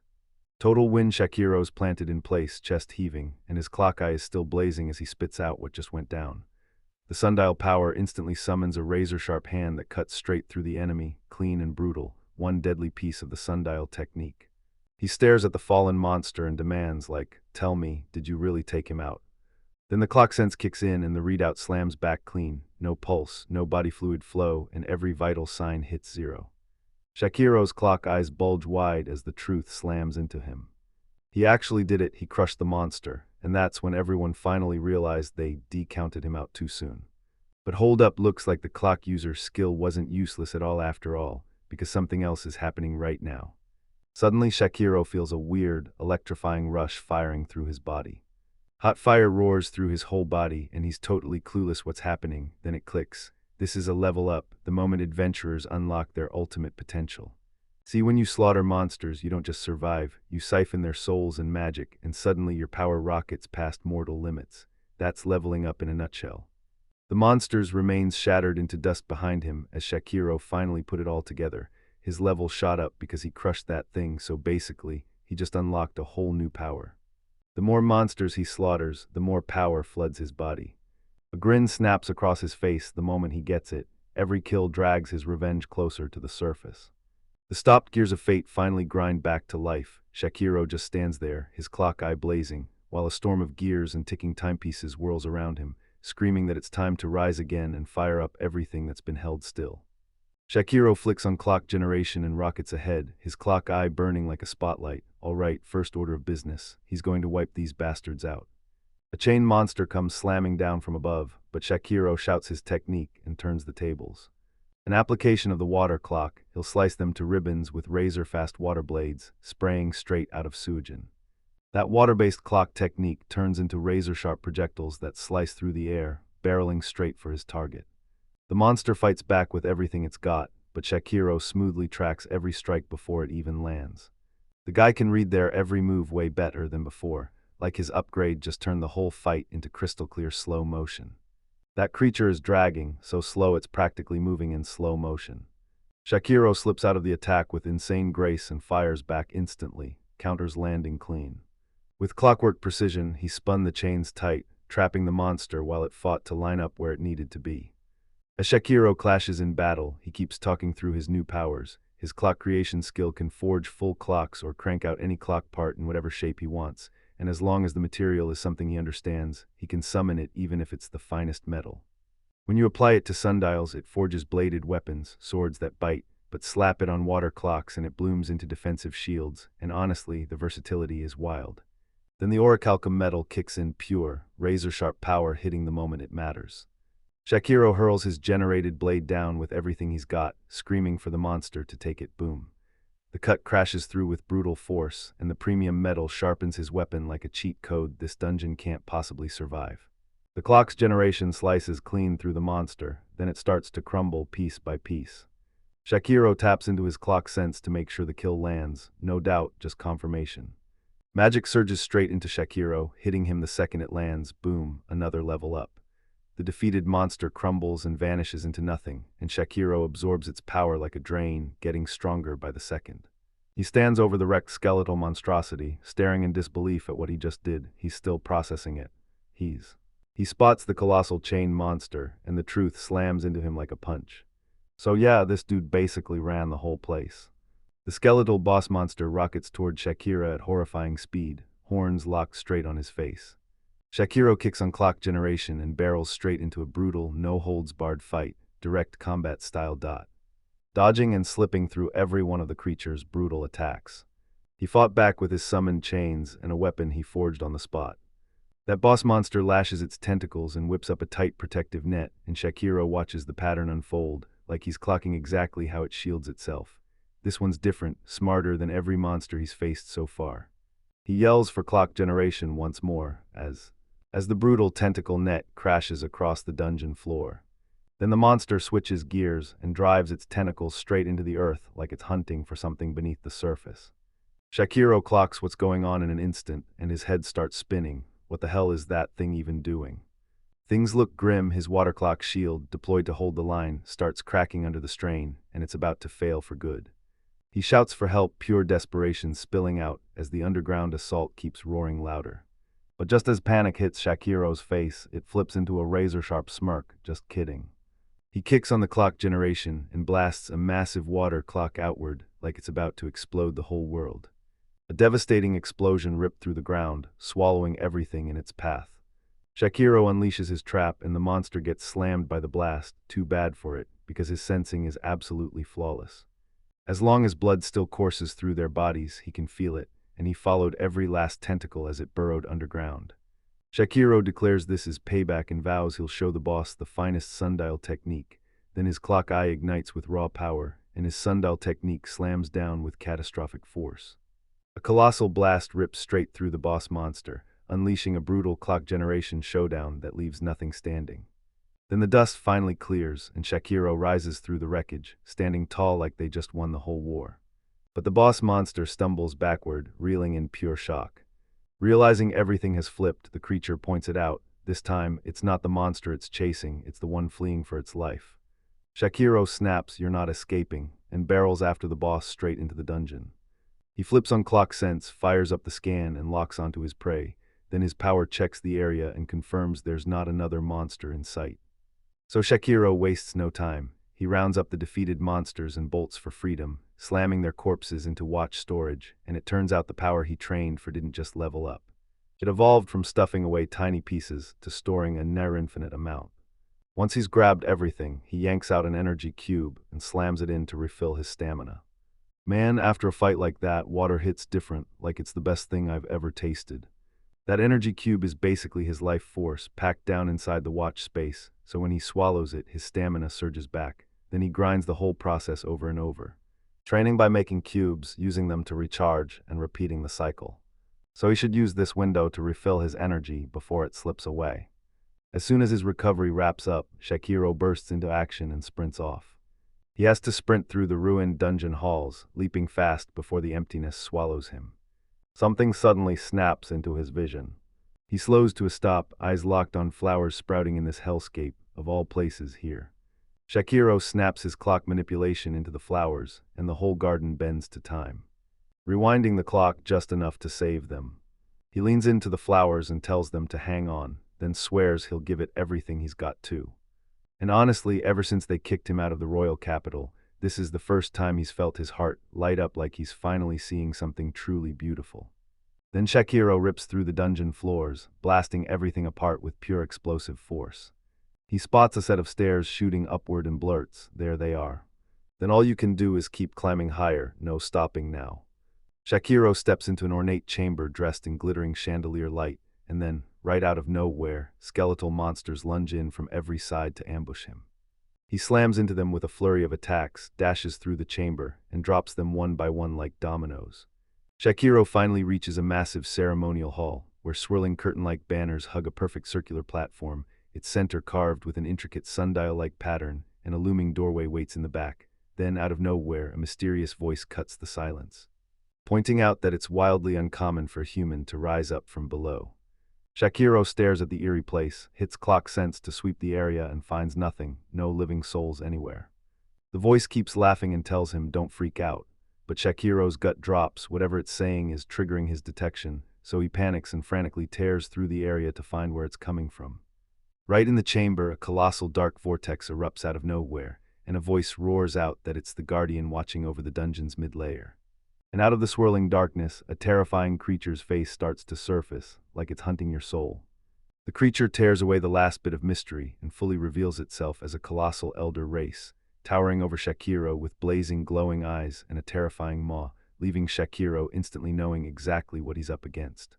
Total win. Shakiro's planted in place, chest heaving, and his clock eye is still blazing as he spits out what just went down. The sundial power instantly summons a razor-sharp hand that cuts straight through the enemy, clean and brutal, one deadly piece of the sundial technique. He stares at the fallen monster and demands, like, "Tell me, did you really take him out?" Then the clock sense kicks in and the readout slams back clean, no pulse, no body fluid flow, and every vital sign hits zero. Shakiro's clock eyes bulge wide as the truth slams into him. He actually did it. He crushed the monster, and that's when everyone finally realized they decounted him out too soon. But hold up, looks like the clock user's skill wasn't useless at all after all, because something else is happening right now. Suddenly, Shakiro feels a weird, electrifying rush firing through his body. Hot fire roars through his whole body, and he's totally clueless what's happening. Then it clicks. This is a level up, the moment adventurers unlock their ultimate potential. See, when you slaughter monsters, you don't just survive, you siphon their souls and magic, and suddenly your power rockets past mortal limits. That's leveling up in a nutshell. The monsters remains shattered into dust behind him as Shakiro finally put it all together. His level shot up because he crushed that thing, so basically, he just unlocked a whole new power. The more monsters he slaughters, the more power floods his body. A grin snaps across his face the moment he gets it. Every kill drags his revenge closer to the surface. The stopped gears of fate finally grind back to life. Shakiro just stands there, his clock eye blazing, while a storm of gears and ticking timepieces whirls around him, screaming that it's time to rise again and fire up everything that's been held still. Shakiro flicks on clock generation and rockets ahead, his clock eye burning like a spotlight. All right, first order of business. He's going to wipe these bastards out. A chain monster comes slamming down from above, but Shakiro shouts his technique and turns the tables. An application of the water clock, he'll slice them to ribbons with razor-fast water blades, spraying straight out of Suijin. That water-based clock technique turns into razor-sharp projectiles that slice through the air, barreling straight for his target. The monster fights back with everything it's got, but Shakiro smoothly tracks every strike before it even lands. The guy can read their every move way better than before, like his upgrade just turned the whole fight into crystal-clear slow motion. That creature is dragging, so slow it's practically moving in slow motion. Shakiro slips out of the attack with insane grace and fires back instantly, counters landing clean. With clockwork precision, he spun the chains tight, trapping the monster while it fought to line up where it needed to be. As Shakiro clashes in battle, he keeps talking through his new powers. His clock creation skill can forge full clocks or crank out any clock part in whatever shape he wants, and as long as the material is something he understands, he can summon it even if it's the finest metal. When you apply it to sundials, it forges bladed weapons, swords that bite, but slap it on water clocks and it blooms into defensive shields, and honestly, the versatility is wild. Then the orichalcum metal kicks in pure, razor-sharp power hitting the moment it matters. Shakiro hurls his generated blade down with everything he's got, screaming for the monster to take it. Boom. The cut crashes through with brutal force, and the premium metal sharpens his weapon like a cheat code this dungeon can't possibly survive. The clock's generation slices clean through the monster, then it starts to crumble piece by piece. Shakiro taps into his clock sense to make sure the kill lands, no doubt, just confirmation. Magic surges straight into Shakiro, hitting him the second it lands. Boom, another level up. The defeated monster crumbles and vanishes into nothing, and Shakiro absorbs its power like a drain, getting stronger by the second. He stands over the wrecked skeletal monstrosity, staring in disbelief at what he just did. He's still processing it. He spots the colossal chain monster, and the truth slams into him like a punch. So yeah, this dude basically ran the whole place. The skeletal boss monster rockets toward Shakiro at horrifying speed, horns locked straight on his face. Shakiro kicks on clock generation and barrels straight into a brutal, no-holds-barred fight, direct combat style. Dodging and slipping through every one of the creature's brutal attacks. He fought back with his summoned chains and a weapon he forged on the spot. That boss monster lashes its tentacles and whips up a tight protective net, and Shakiro watches the pattern unfold, like he's clocking exactly how it shields itself. This one's different, smarter than every monster he's faced so far. He yells for clock generation once more, as the brutal tentacle net crashes across the dungeon floor. Then the monster switches gears and drives its tentacles straight into the earth like it's hunting for something beneath the surface. Shakiro clocks what's going on in an instant, and his head starts spinning. What the hell is that thing even doing? Things look grim. His water clock shield, deployed to hold the line, starts cracking under the strain, and it's about to fail for good. He shouts for help, pure desperation spilling out as the underground assault keeps roaring louder. But just as panic hits Shakiro's face, it flips into a razor-sharp smirk. Just kidding. He kicks on the clock generation and blasts a massive water clock outward like it's about to explode the whole world. A devastating explosion ripped through the ground, swallowing everything in its path. Shakiro unleashes his trap and the monster gets slammed by the blast, too bad for it, because his sensing is absolutely flawless. As long as blood still courses through their bodies, he can feel it, and he followed every last tentacle as it burrowed underground. Shakiro declares this is payback and vows he'll show the boss the finest sundial technique. Then his clock eye ignites with raw power, and his sundial technique slams down with catastrophic force. A colossal blast rips straight through the boss monster, unleashing a brutal clock generation showdown that leaves nothing standing. Then the dust finally clears, and Shakiro rises through the wreckage, standing tall like they just won the whole war. But the boss monster stumbles backward, reeling in pure shock. Realizing everything has flipped, the creature points it out. This time, it's not the monster it's chasing, it's the one fleeing for its life. Shakiro snaps, "You're not escaping," and barrels after the boss straight into the dungeon. He flips on clock sense, fires up the scan, and locks onto his prey. Then his power checks the area and confirms there's not another monster in sight. So Shakiro wastes no time. He rounds up the defeated monsters and bolts for freedom, slamming their corpses into watch storage, and it turns out the power he trained for didn't just level up. It evolved from stuffing away tiny pieces to storing a near-infinite amount. Once he's grabbed everything, he yanks out an energy cube and slams it in to refill his stamina. Man, after a fight like that, water hits different, like it's the best thing I've ever tasted. That energy cube is basically his life force, packed down inside the watch space, so when he swallows it, his stamina surges back. Then he grinds the whole process over and over. Training by making cubes, using them to recharge, and repeating the cycle. So he should use this window to refill his energy before it slips away. As soon as his recovery wraps up, Shakiro bursts into action and sprints off. He has to sprint through the ruined dungeon halls, leaping fast before the emptiness swallows him. Something suddenly snaps into his vision. He slows to a stop, eyes locked on flowers sprouting in this hellscape, of all places here. Shakiro snaps his clock manipulation into the flowers, and the whole garden bends to time, rewinding the clock just enough to save them. He leans into the flowers and tells them to hang on, then swears he'll give it everything he's got too. And honestly, ever since they kicked him out of the royal capital, this is the first time he's felt his heart light up like he's finally seeing something truly beautiful. Then Shakiro rips through the dungeon floors, blasting everything apart with pure explosive force. He spots a set of stairs shooting upward and blurts, "There they are." Then all you can do is keep climbing higher, no stopping now. Shakiro steps into an ornate chamber dressed in glittering chandelier light, and then, right out of nowhere, skeletal monsters lunge in from every side to ambush him. He slams into them with a flurry of attacks, dashes through the chamber, and drops them one by one like dominoes. Shakiro finally reaches a massive ceremonial hall, where swirling curtain-like banners hug a perfect circular platform, its center carved with an intricate sundial-like pattern, and a looming doorway waits in the back. Then, out of nowhere, a mysterious voice cuts the silence, pointing out that it's wildly uncommon for a human to rise up from below. Shakiro stares at the eerie place, hits clock sense to sweep the area and finds nothing, no living souls anywhere. The voice keeps laughing and tells him, "Don't freak out." But Shakiro's gut drops, whatever it's saying is triggering his detection, so he panics and frantically tears through the area to find where it's coming from. Right in the chamber, a colossal dark vortex erupts out of nowhere, and a voice roars out that it's the guardian watching over the dungeon's mid-layer. And out of the swirling darkness, a terrifying creature's face starts to surface, like it's hunting your soul. The creature tears away the last bit of mystery and fully reveals itself as a colossal elder race, towering over Shakiro with blazing, glowing eyes and a terrifying maw, leaving Shakiro instantly knowing exactly what he's up against.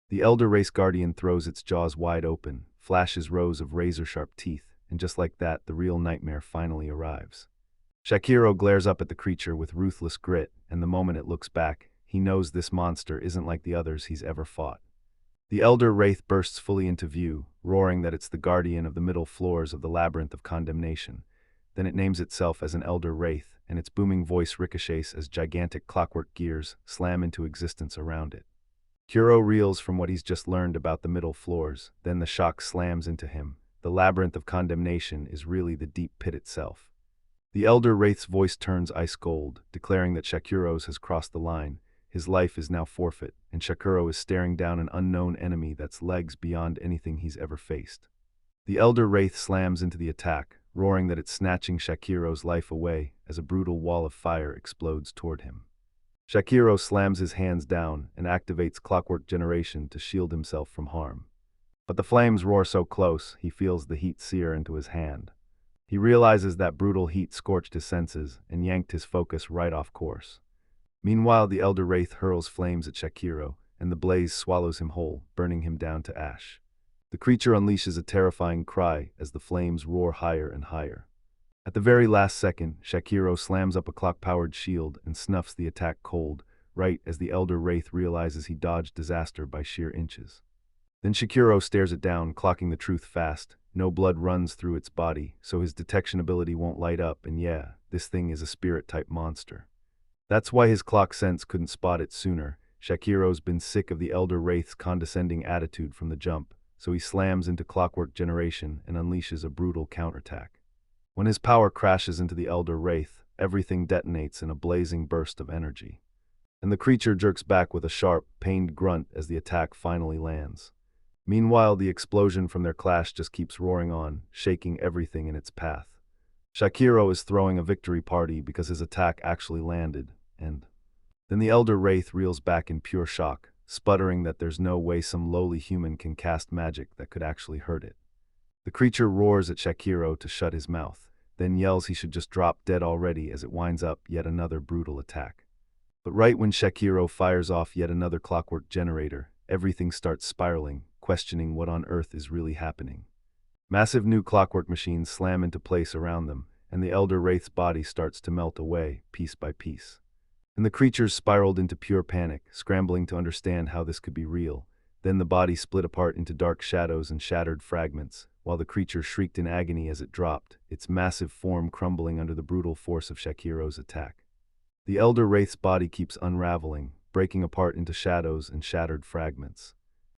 The elder race guardian throws its jaws wide open, flashes rows of razor-sharp teeth, and just like that, the real nightmare finally arrives. Shakiro glares up at the creature with ruthless grit, and the moment it looks back, he knows this monster isn't like the others he's ever fought. The elder wraith bursts fully into view, roaring that it's the guardian of the middle floors of the labyrinth of condemnation. Then it names itself as an elder wraith, and its booming voice ricochets as gigantic clockwork gears slam into existence around it. Kuro reels from what he's just learned about the middle floors, then the shock slams into him. the labyrinth of condemnation is really the deep pit itself. The elder wraith's voice turns ice cold, declaring that Shakuro's has crossed the line. His life is now forfeit, and Shakuro is staring down an unknown enemy that's legs beyond anything he's ever faced. The elder wraith slams into the attack, roaring that it's snatching Shakuro's life away as a brutal wall of fire explodes toward him. Shakuro slams his hands down and activates clockwork generation to shield himself from harm. But the flames roar so close, he feels the heat sear into his hand. He realizes that brutal heat scorched his senses and yanked his focus right off course. Meanwhile, the elder wraith hurls flames at Shakuro, and the blaze swallows him whole, burning him down to ash. The creature unleashes a terrifying cry as the flames roar higher and higher. At the very last second, Shakuro slams up a clock-powered shield and snuffs the attack cold, right as the elder wraith realizes he dodged disaster by sheer inches. Then Shakuro stares it down, clocking the truth fast. No blood runs through its body, so his detection ability won't light up, and yeah, this thing is a spirit-type monster. That's why his clock sense couldn't spot it sooner. Shakuro's been sick of the elder wraith's condescending attitude from the jump, so he slams into clockwork generation and unleashes a brutal counterattack. When his power crashes into the elder wraith, everything detonates in a blazing burst of energy. And the creature jerks back with a sharp, pained grunt as the attack finally lands. Meanwhile, the explosion from their clash just keeps roaring on, shaking everything in its path. Shakuro is throwing a victory party because his attack actually landed, and then the elder wraith reels back in pure shock, sputtering that there's no way some lowly human can cast magic that could actually hurt it. The creature roars at Shakuro to shut his mouth, then yells he should just drop dead already as it winds up yet another brutal attack. But right when Shakuro fires off yet another clockwork generator, everything starts spiraling, questioning what on earth is really happening. Massive new clockwork machines slam into place around them, and the elder wraith's body starts to melt away, piece by piece. And the creatures spiraled into pure panic, scrambling to understand how this could be real. Then the body split apart into dark shadows and shattered fragments, while the creature shrieked in agony as it dropped, its massive form crumbling under the brutal force of Shakuro's attack. The elder wraith's body keeps unraveling, breaking apart into shadows and shattered fragments.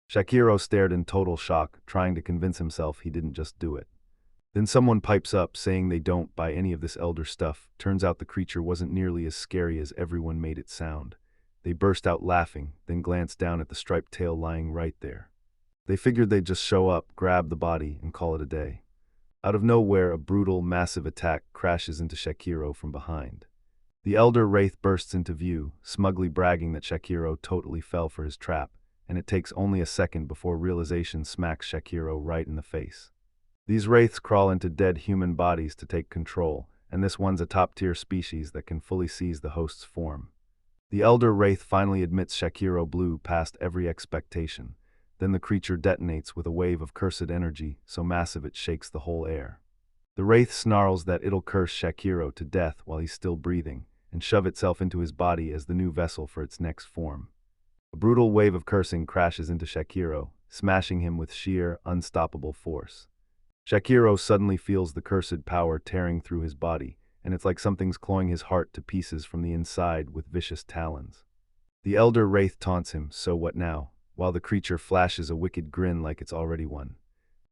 Shakuro stared in total shock, trying to convince himself he didn't just do it. Then someone pipes up, saying they don't buy any of this elder stuff. Turns out the creature wasn't nearly as scary as everyone made it sound. They burst out laughing, then glanced down at the striped tail lying right there. They figured they'd just show up, grab the body, and call it a day. Out of nowhere, a brutal, massive attack crashes into Shakuro from behind. The elder wraith bursts into view, smugly bragging that Shakuro totally fell for his trap, and it takes only a second before realization smacks Shakuro right in the face. These wraiths crawl into dead human bodies to take control, and this one's a top-tier species that can fully seize the host's form. The elder wraith finally admits Shakuro blew past every expectation. Then the creature detonates with a wave of cursed energy, so massive it shakes the whole air. The wraith snarls that it'll curse Shakuro to death while he's still breathing, and shove itself into his body as the new vessel for its next form. A brutal wave of cursing crashes into Shakuro, smashing him with sheer, unstoppable force. Shakuro suddenly feels the cursed power tearing through his body, and it's like something's clawing his heart to pieces from the inside with vicious talons. The elder wraith taunts him, so what now, while the creature flashes a wicked grin like it's already won.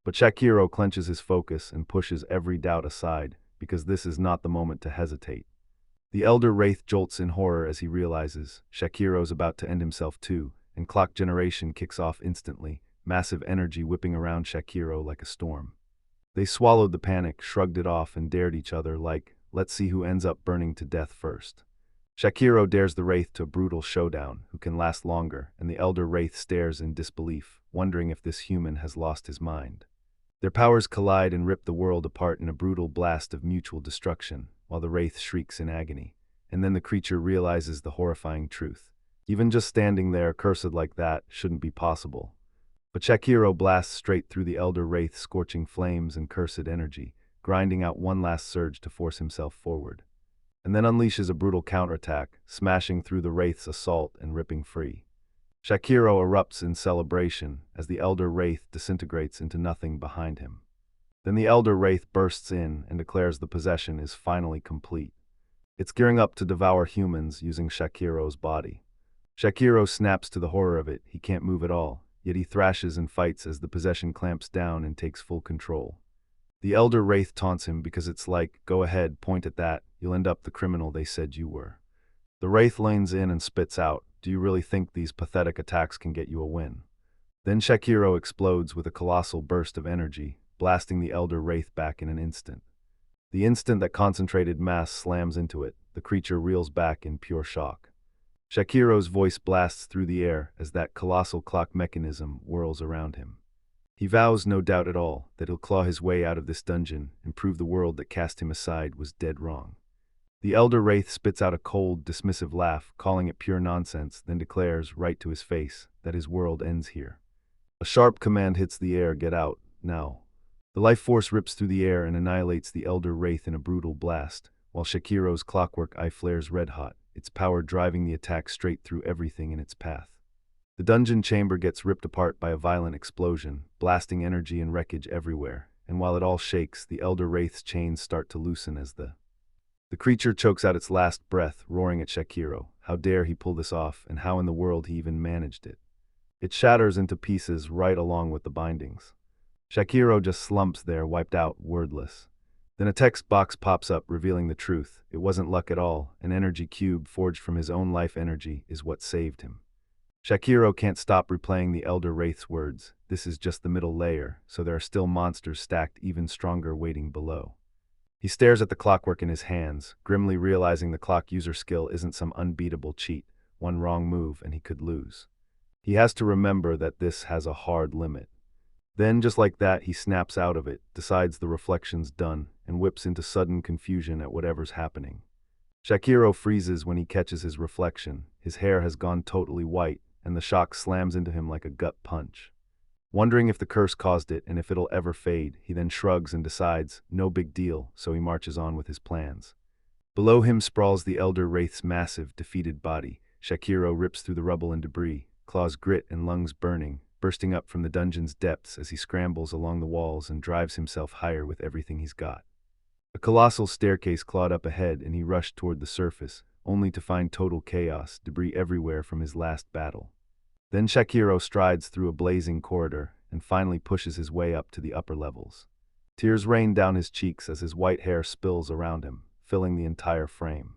But Shakuro clenches his focus and pushes every doubt aside, because this is not the moment to hesitate. The elder wraith jolts in horror as he realizes Shakuro's about to end himself too, and clock generation kicks off instantly, massive energy whipping around Shakuro like a storm. They swallowed the panic, shrugged it off, and dared each other like, let's see who ends up burning to death first. Shakuro dares the wraith to a brutal showdown, who can last longer, and the elder wraith stares in disbelief, wondering if this human has lost his mind. Their powers collide and rip the world apart in a brutal blast of mutual destruction, while the wraith shrieks in agony. And then the creature realizes the horrifying truth. Even just standing there, cursed like that, shouldn't be possible. But Shakuro blasts straight through the elder wraith's scorching flames and cursed energy, grinding out one last surge to force himself forward. And then unleashes a brutal counterattack, smashing through the wraith's assault and ripping free. Shakuro erupts in celebration as the elder wraith disintegrates into nothing behind him. Then the elder wraith bursts in and declares the possession is finally complete. It's gearing up to devour humans using Shakuro's body. Shakuro snaps to the horror of it. He can't move at all, yet he thrashes and fights as the possession clamps down and takes full control. The elder wraith taunts him because it's like, go ahead, point at that, you'll end up the criminal they said you were. The wraith leans in and spits out, do you really think these pathetic attacks can get you a win? Then Shakiro explodes with a colossal burst of energy, blasting the elder wraith back in an instant. The instant that concentrated mass slams into it, the creature reels back in pure shock. Shakiro's voice blasts through the air as that colossal clock mechanism whirls around him. He vows, no doubt at all, that he'll claw his way out of this dungeon and prove the world that cast him aside was dead wrong. The elder wraith spits out a cold, dismissive laugh, calling it pure nonsense, then declares, right to his face, that his world ends here. A sharp command hits the air, get out, now. The life force rips through the air and annihilates the elder wraith in a brutal blast, while Shakiro's clockwork eye flares red-hot, its power driving the attack straight through everything in its path. The dungeon chamber gets ripped apart by a violent explosion, blasting energy and wreckage everywhere, and while it all shakes, the elder wraith's chains start to loosen as the creature chokes out its last breath, roaring at Shakiro. How dare he pull this off, and how in the world he even managed it. It shatters into pieces right along with the bindings. Shakiro just slumps there, wiped out, wordless. Then a text box pops up revealing the truth. It wasn't luck at all. An energy cube forged from his own life energy is what saved him. Shakiro can't stop replaying the elder wraith's words. This is just the middle layer, so there are still monsters stacked even stronger waiting below. He stares at the clockwork in his hands, grimly realizing the clock user skill isn't some unbeatable cheat. One wrong move and he could lose. He has to remember that this has a hard limit. Then, just like that, he snaps out of it, decides the reflection's done, and whips into sudden confusion at whatever's happening. Shakiro freezes when he catches his reflection. His hair has gone totally white, and the shock slams into him like a gut punch. Wondering if the curse caused it and if it'll ever fade, he then shrugs and decides, no big deal, so he marches on with his plans. Below him sprawls the elder wraith's massive, defeated body. Shakiro rips through the rubble and debris, claws grit and lungs burning, bursting up from the dungeon's depths as he scrambles along the walls and drives himself higher with everything he's got. A colossal staircase clawed up ahead and he rushed toward the surface, only to find total chaos, debris everywhere from his last battle. Then Shakiro strides through a blazing corridor and finally pushes his way up to the upper levels. Tears rain down his cheeks as his white hair spills around him, filling the entire frame.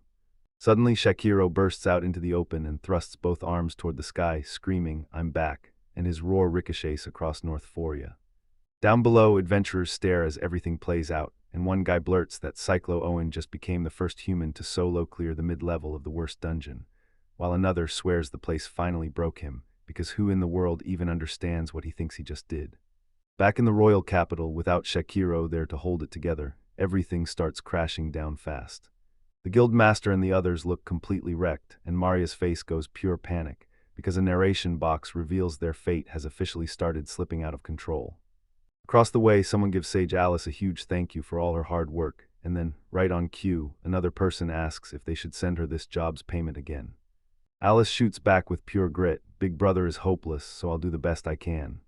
Suddenly Shakiro bursts out into the open and thrusts both arms toward the sky, screaming, I'm back, and his roar ricochets across North Foria. Down below, adventurers stare as everything plays out, and one guy blurts that Cyclo Owen just became the first human to solo clear the mid-level of the worst dungeon, while another swears the place finally broke him, because who in the world even understands what he thinks he just did? Back in the royal capital, without Shakiro there to hold it together, everything starts crashing down fast. The guildmaster and the others look completely wrecked, and Maria's face goes pure panic, because a narration box reveals their fate has officially started slipping out of control. Across the way, someone gives Sage Alice a huge thank you for all her hard work, and then, right on cue, another person asks if they should send her this job's payment again. Alice shoots back with pure grit, Big Brother is hopeless, so I'll do the best I can.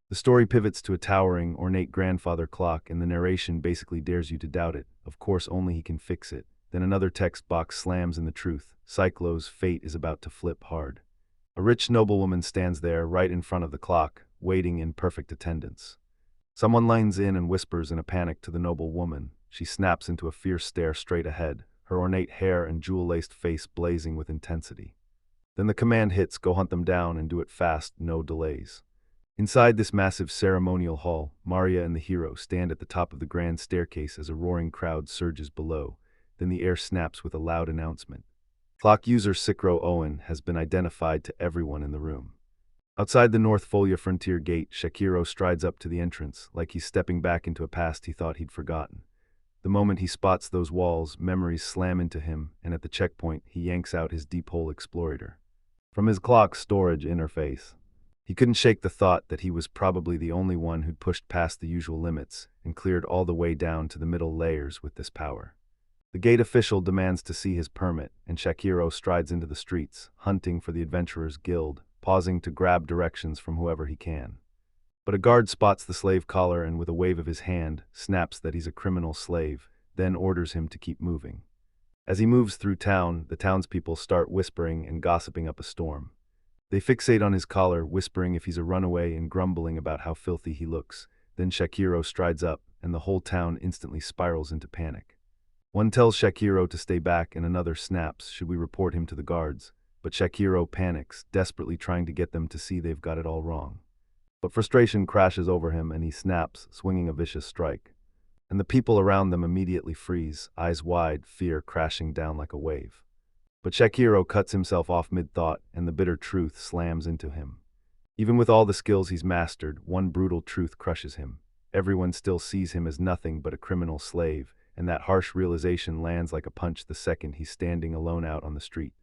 The story pivots to a towering, ornate grandfather clock, and the narration basically dares you to doubt it. Of course, only he can fix it. Then another text box slams in the truth. Cyclo's fate is about to flip hard. A rich noblewoman stands there, right in front of the clock, waiting in perfect attendance. Someone leans in and whispers in a panic to the noblewoman. She snaps into a fierce stare straight ahead, her ornate hair and jewel-laced face blazing with intensity. Then the command hits, go hunt them down and do it fast, no delays. Inside this massive ceremonial hall, Maria and the hero stand at the top of the grand staircase as a roaring crowd surges below. Then the air snaps with a loud announcement. Clock user Cyclo Owen has been identified to everyone in the room. Outside the North Folia frontier gate, Shakiro strides up to the entrance, like he's stepping back into a past he thought he'd forgotten. The moment he spots those walls, memories slam into him, and at the checkpoint, he yanks out his deep hole explorator from his clock's storage interface. He couldn't shake the thought that he was probably the only one who'd pushed past the usual limits and cleared all the way down to the middle layers with this power. The gate official demands to see his permit, and Shakiro strides into the streets, hunting for the Adventurers Guild, pausing to grab directions from whoever he can. But a guard spots the slave collar and with a wave of his hand, snaps that he's a criminal slave, then orders him to keep moving. As he moves through town, the townspeople start whispering and gossiping up a storm. They fixate on his collar, whispering if he's a runaway and grumbling about how filthy he looks. Then Shakiro strides up, and the whole town instantly spirals into panic. One tells Shakiro to stay back and another snaps, should we report him to the guards? But Shakiro panics, desperately trying to get them to see they've got it all wrong. But frustration crashes over him and he snaps, swinging a vicious strike. And the people around them immediately freeze, eyes wide, fear crashing down like a wave. But Shakiro cuts himself off mid-thought, and the bitter truth slams into him. Even with all the skills he's mastered, one brutal truth crushes him. Everyone still sees him as nothing but a criminal slave, and that harsh realization lands like a punch the second he's standing alone out on the street.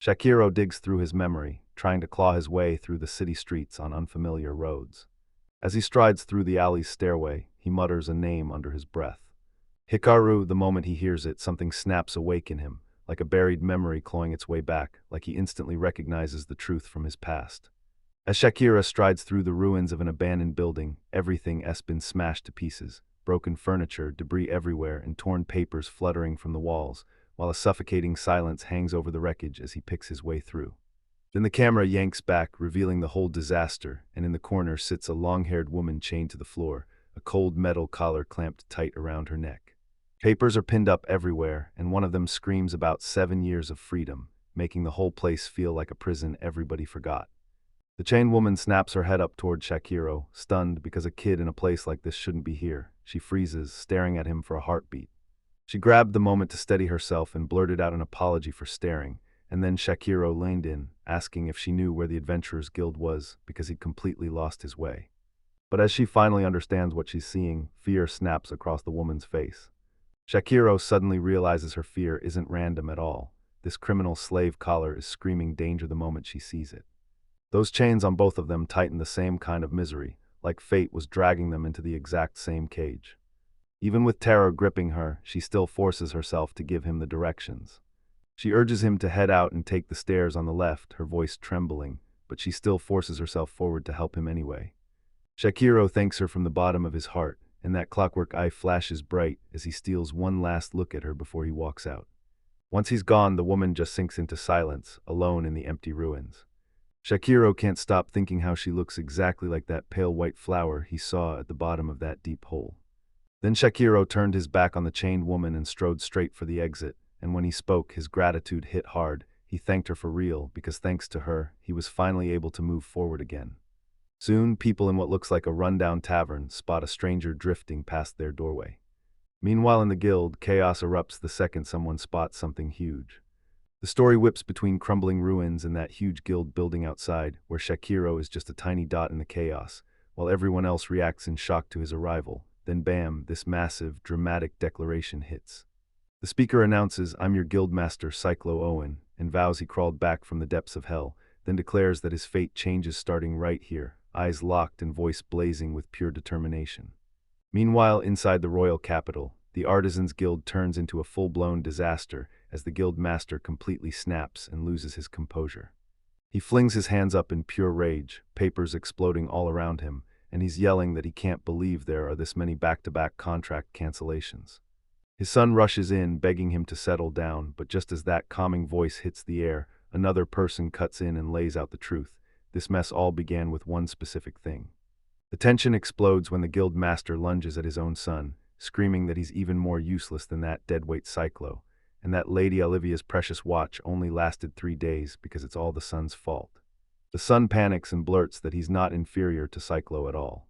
Shakiro digs through his memory, trying to claw his way through the city streets on unfamiliar roads. As he strides through the alley's stairway, he mutters a name under his breath. Hikaru. The moment he hears it, something snaps awake in him, like a buried memory clawing its way back, like he instantly recognizes the truth from his past. As Shakira strides through the ruins of an abandoned building, everything has been smashed to pieces, broken furniture, debris everywhere, and torn papers fluttering from the walls, while a suffocating silence hangs over the wreckage as he picks his way through. Then the camera yanks back, revealing the whole disaster, and in the corner sits a long-haired woman chained to the floor, a cold metal collar clamped tight around her neck. Papers are pinned up everywhere, and one of them screams about 7 years of freedom, making the whole place feel like a prison everybody forgot. The chained woman snaps her head up toward Shakiro, stunned because a kid in a place like this shouldn't be here. She freezes, staring at him for a heartbeat. She grabbed the moment to steady herself and blurted out an apology for staring, and then Shakiro leaned in, asking if she knew where the Adventurers Guild was, because he'd completely lost his way. But as she finally understands what she's seeing, fear snaps across the woman's face. Shakiro suddenly realizes her fear isn't random at all. This criminal slave collar is screaming danger the moment she sees it. Those chains on both of them tighten the same kind of misery, like fate was dragging them into the exact same cage. Even with terror gripping her, she still forces herself to give him the directions. She urges him to head out and take the stairs on the left, her voice trembling, but she still forces herself forward to help him anyway. Shakiro thanks her from the bottom of his heart, and that clockwork eye flashes bright as he steals one last look at her before he walks out. Once he's gone, the woman just sinks into silence, alone in the empty ruins. Shakiro can't stop thinking how she looks exactly like that pale white flower he saw at the bottom of that deep hole. Then Shakiro turned his back on the chained woman and strode straight for the exit, and when he spoke, his gratitude hit hard. He thanked her for real, because thanks to her, he was finally able to move forward again. Soon, people in what looks like a rundown tavern spot a stranger drifting past their doorway. Meanwhile in the guild, chaos erupts the second someone spots something huge. The story whips between crumbling ruins and that huge guild building outside, where Shakiro is just a tiny dot in the chaos, while everyone else reacts in shock to his arrival. Then bam, this massive, dramatic declaration hits. The speaker announces, "I'm your guildmaster, Cyclo Owen," and vows he crawled back from the depths of hell, then declares that his fate changes starting right here, eyes locked and voice blazing with pure determination. Meanwhile, inside the royal capital, the Artisans Guild turns into a full-blown disaster as the guild master completely snaps and loses his composure. He flings his hands up in pure rage, papers exploding all around him, and he's yelling that he can't believe there are this many back-to-back contract cancellations. His son rushes in, begging him to settle down, but just as that calming voice hits the air, another person cuts in and lays out the truth. This mess all began with one specific thing. The tension explodes when the guild master lunges at his own son, screaming that he's even more useless than that deadweight Cyclo, and that Lady Olivia's precious watch only lasted 3 days because it's all the son's fault. The son panics and blurts that he's not inferior to Cyclo at all.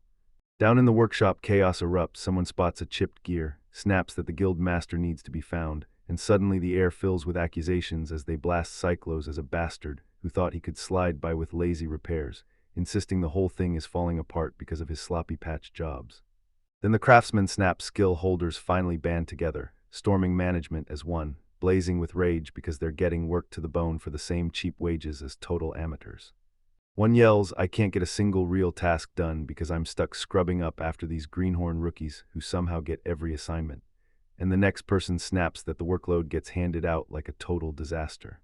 Down in the workshop, chaos erupts. Someone spots a chipped gear, snaps that the guild master needs to be found, and suddenly the air fills with accusations as they blast Cyclos as a bastard who thought he could slide by with lazy repairs, insisting the whole thing is falling apart because of his sloppy patch jobs. Then the Craftsman snap skill holders finally band together, storming management as one, blazing with rage because they're getting worked to the bone for the same cheap wages as total amateurs. One yells, "I can't get a single real task done because I'm stuck scrubbing up after these greenhorn rookies who somehow get every assignment." And the next person snaps that the workload gets handed out like a total disaster.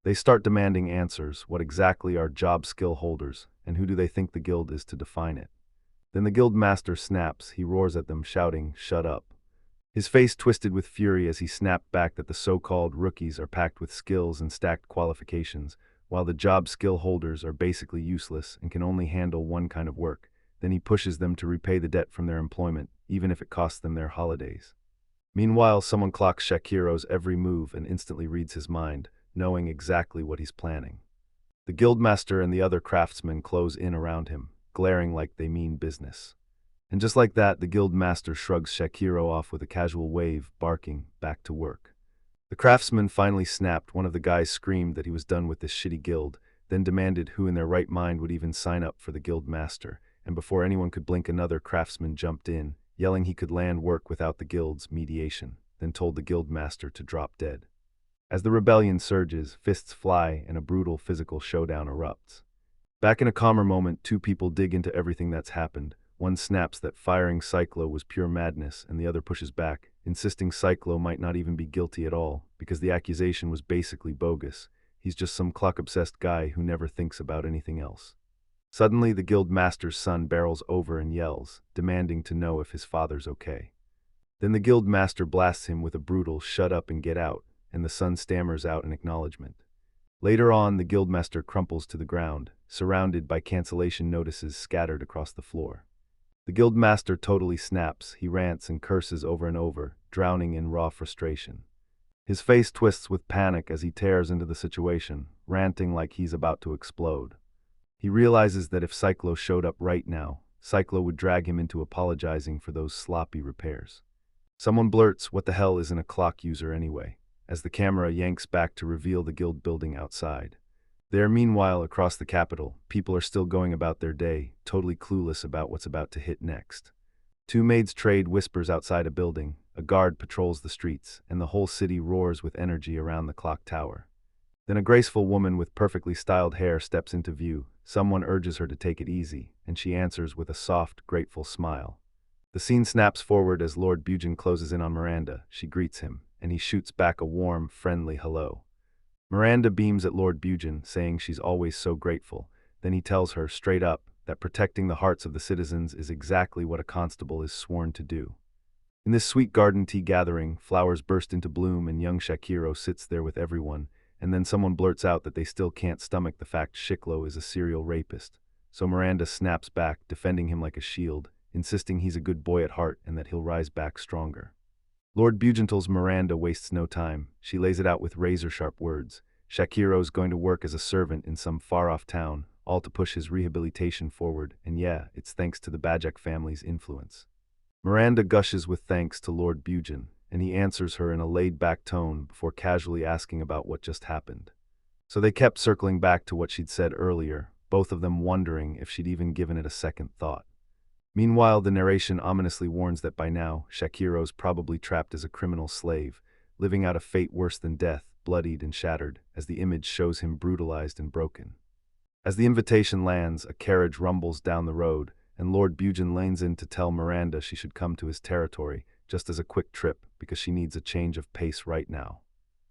They start demanding answers. What exactly are job skill holders, and who do they think the guild is to define it? Then the guild master snaps. He roars at them, shouting, "Shut up." His face twisted with fury as he snapped back that the so-called rookies are packed with skills and stacked qualifications, while the job skill holders are basically useless and can only handle one kind of work. Then he pushes them to repay the debt from their employment, even if it costs them their holidays. Meanwhile, someone clocks Shakiro's every move and instantly reads his mind, knowing exactly what he's planning. The guildmaster and the other craftsmen close in around him, glaring like they mean business. And just like that, the guildmaster shrugs Shakiro off with a casual wave, barking, back to work. The craftsman finally snapped. One of the guys screamed that he was done with this shitty guild, then demanded who in their right mind would even sign up for the guildmaster, and before anyone could blink, another craftsman jumped in, yelling he could land work without the guild's mediation, then told the guildmaster to drop dead. As the rebellion surges, fists fly and a brutal physical showdown erupts. Back in a calmer moment, two people dig into everything that's happened. One snaps that firing Cyclo was pure madness, and the other pushes back, insisting Cyclo might not even be guilty at all, because the accusation was basically bogus. He's just some clock-obsessed guy who never thinks about anything else. Suddenly, the guild master's son barrels over and yells, demanding to know if his father's okay. Then the guild master blasts him with a brutal "shut up and get out," and the son stammers out an acknowledgement. Later on, the guildmaster crumples to the ground, surrounded by cancellation notices scattered across the floor. The guildmaster totally snaps. He rants and curses over and over, drowning in raw frustration. His face twists with panic as he tears into the situation, ranting like he's about to explode. He realizes that if Cyclo showed up right now, Cyclo would drag him into apologizing for those sloppy repairs. Someone blurts, "What the hell isn't a clock user anyway?" as the camera yanks back to reveal the guild building outside. There, meanwhile, across the capital, people are still going about their day, totally clueless about what's about to hit next. Two maids trade whispers outside a building, a guard patrols the streets, and the whole city roars with energy around the clock tower. Then a graceful woman with perfectly styled hair steps into view. Someone urges her to take it easy, and she answers with a soft, grateful smile. The scene snaps forward as Lord Bugen closes in on Miranda. She greets him, and he shoots back a warm, friendly hello. Miranda beams at Lord Bugen, saying she's always so grateful. Then he tells her, straight up, that protecting the hearts of the citizens is exactly what a constable is sworn to do. In this sweet garden tea gathering, flowers burst into bloom and young Shakiro sits there with everyone, and then someone blurts out that they still can't stomach the fact Shiklo is a serial rapist. So Miranda snaps back, defending him like a shield, insisting he's a good boy at heart and that he'll rise back stronger. Lord Bugental's Miranda wastes no time. She lays it out with razor-sharp words. Shakiro's going to work as a servant in some far-off town, all to push his rehabilitation forward, and yeah, it's thanks to the Bajak family's influence. Miranda gushes with thanks to Lord Bugen, and he answers her in a laid-back tone before casually asking about what just happened. So they kept circling back to what she'd said earlier, both of them wondering if she'd even given it a second thought. Meanwhile, the narration ominously warns that by now, Shakiro's probably trapped as a criminal slave, living out a fate worse than death, bloodied and shattered, as the image shows him brutalized and broken. As the invitation lands, a carriage rumbles down the road, and Lord Bugen lanes in to tell Miranda she should come to his territory, just as a quick trip, because she needs a change of pace right now.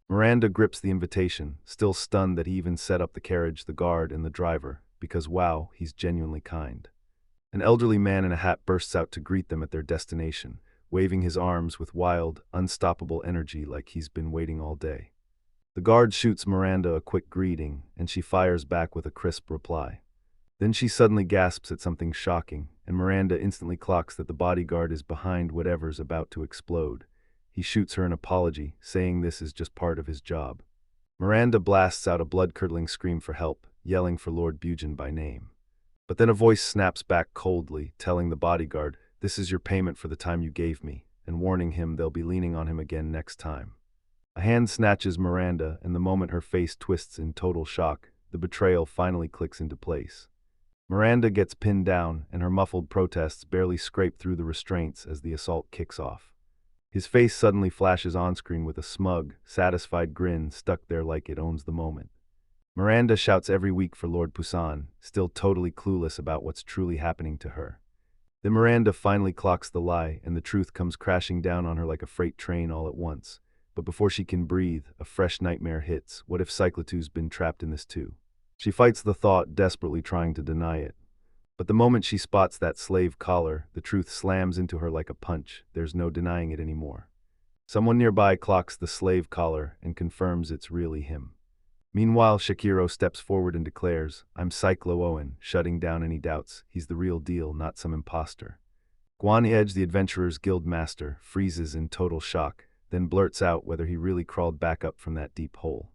Miranda grips the invitation, still stunned that he even set up the carriage, the guard, and the driver, because wow, he's genuinely kind. An elderly man in a hat bursts out to greet them at their destination, waving his arms with wild, unstoppable energy like he's been waiting all day. The guard shoots Miranda a quick greeting, and she fires back with a crisp reply. Then she suddenly gasps at something shocking, and Miranda instantly clocks that the bodyguard is behind whatever's about to explode. He shoots her an apology, saying this is just part of his job. Miranda blasts out a blood-curdling scream for help, yelling for Lord Bugen by name. But then a voice snaps back coldly, telling the bodyguard, "This is your payment for the time you gave me," and warning him they'll be leaning on him again next time. A hand snatches Miranda, and the moment her face twists in total shock, the betrayal finally clicks into place. Miranda gets pinned down, and her muffled protests barely scrape through the restraints as the assault kicks off. His face suddenly flashes on-screen with a smug, satisfied grin stuck there like it owns the moment. Miranda shouts every week for Lord Pusan, still totally clueless about what's truly happening to her. Then Miranda finally clocks the lie, and the truth comes crashing down on her like a freight train all at once. But before she can breathe, a fresh nightmare hits. What if Cyclotu's been trapped in this too? She fights the thought, desperately trying to deny it. But the moment she spots that slave collar, the truth slams into her like a punch. There's no denying it anymore. Someone nearby clocks the slave collar and confirms it's really him. Meanwhile, Shakiro steps forward and declares, "I'm Cyclo Owen," shutting down any doubts. He's the real deal, not some imposter. Edge, the Adventurers Guild Master, freezes in total shock, then blurts out whether he really crawled back up from that deep hole.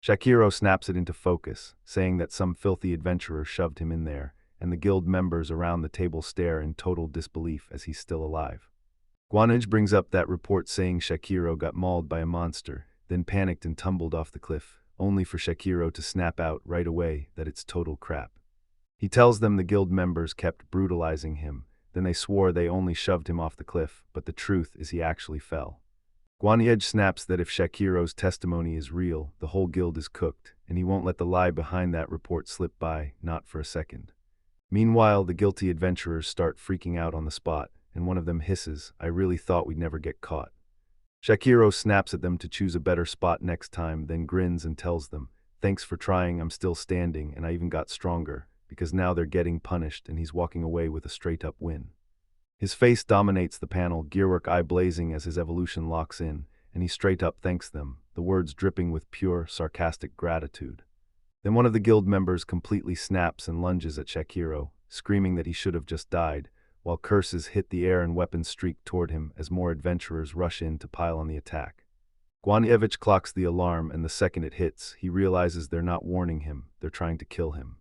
Shakiro snaps it into focus, saying that some filthy adventurer shoved him in there, and the guild members around the table stare in total disbelief as he's still alive. Edge brings up that report saying Shakiro got mauled by a monster, then panicked and tumbled off the cliff, only for Shakiro to snap out right away that it's total crap. He tells them the guild members kept brutalizing him, then they swore they only shoved him off the cliff, but the truth is he actually fell. Edge snaps that if Shakiro's testimony is real, the whole guild is cooked, and he won't let the lie behind that report slip by, not for a second. Meanwhile, the guilty adventurers start freaking out on the spot, and one of them hisses, "I really thought we'd never get caught." Shakiro snaps at them to choose a better spot next time, then grins and tells them, "Thanks for trying, I'm still standing, and I even got stronger," because now they're getting punished and he's walking away with a straight-up win. His face dominates the panel, gearwork eye blazing as his evolution locks in, and he straight up thanks them, the words dripping with pure, sarcastic gratitude. Then one of the guild members completely snaps and lunges at Shakiro, screaming that he should have just died, while curses hit the air and weapons streak toward him as more adventurers rush in to pile on the attack. Guanievich clocks the alarm, and the second it hits, he realizes they're not warning him, they're trying to kill him.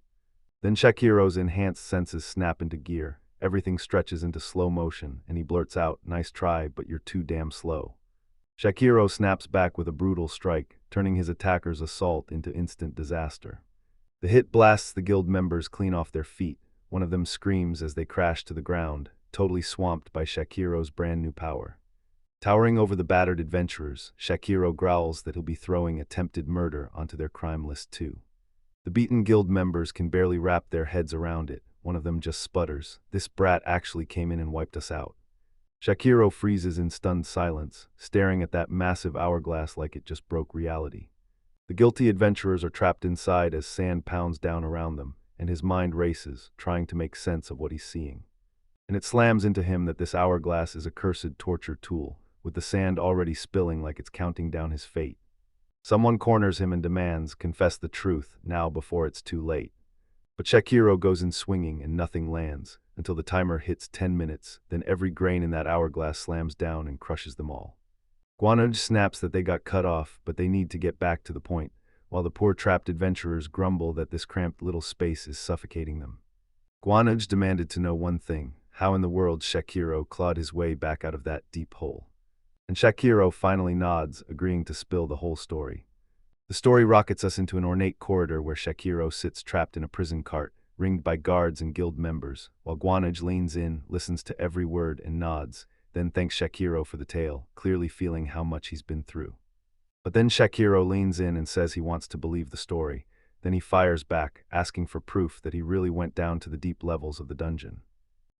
Then Shakiro's enhanced senses snap into gear, everything stretches into slow motion, and he blurts out, "Nice try, but you're too damn slow." Shakiro snaps back with a brutal strike, turning his attacker's assault into instant disaster. The hit blasts the guild members clean off their feet. One of them screams as they crash to the ground, totally swamped by Shakiro's brand new power. Towering over the battered adventurers, Shakiro growls that he'll be throwing attempted murder onto their crime list too. The beaten guild members can barely wrap their heads around it. One of them just sputters, "This brat actually came in and wiped us out." Shakiro freezes in stunned silence, staring at that massive hourglass like it just broke reality. The guilty adventurers are trapped inside as sand pounds down around them, and his mind races, trying to make sense of what he's seeing. And it slams into him that this hourglass is a cursed torture tool, with the sand already spilling like it's counting down his fate. Someone corners him and demands, "Confess the truth, now before it's too late." But Shakiro goes in swinging and nothing lands, until the timer hits 10 minutes, then every grain in that hourglass slams down and crushes them all. Guanaj snaps that they got cut off, but they need to get back to the point, while the poor trapped adventurers grumble that this cramped little space is suffocating them. Guanaj demanded to know one thing: how in the world Shakiro clawed his way back out of that deep hole. And Shakiro finally nods, agreeing to spill the whole story. The story rockets us into an ornate corridor where Shakiro sits trapped in a prison cart, ringed by guards and guild members, while Guanaj leans in, listens to every word, and nods, then thanks Shakiro for the tale, clearly feeling how much he's been through. But then Shakiro leans in and says he wants to believe the story. Then he fires back, asking for proof that he really went down to the deep levels of the dungeon.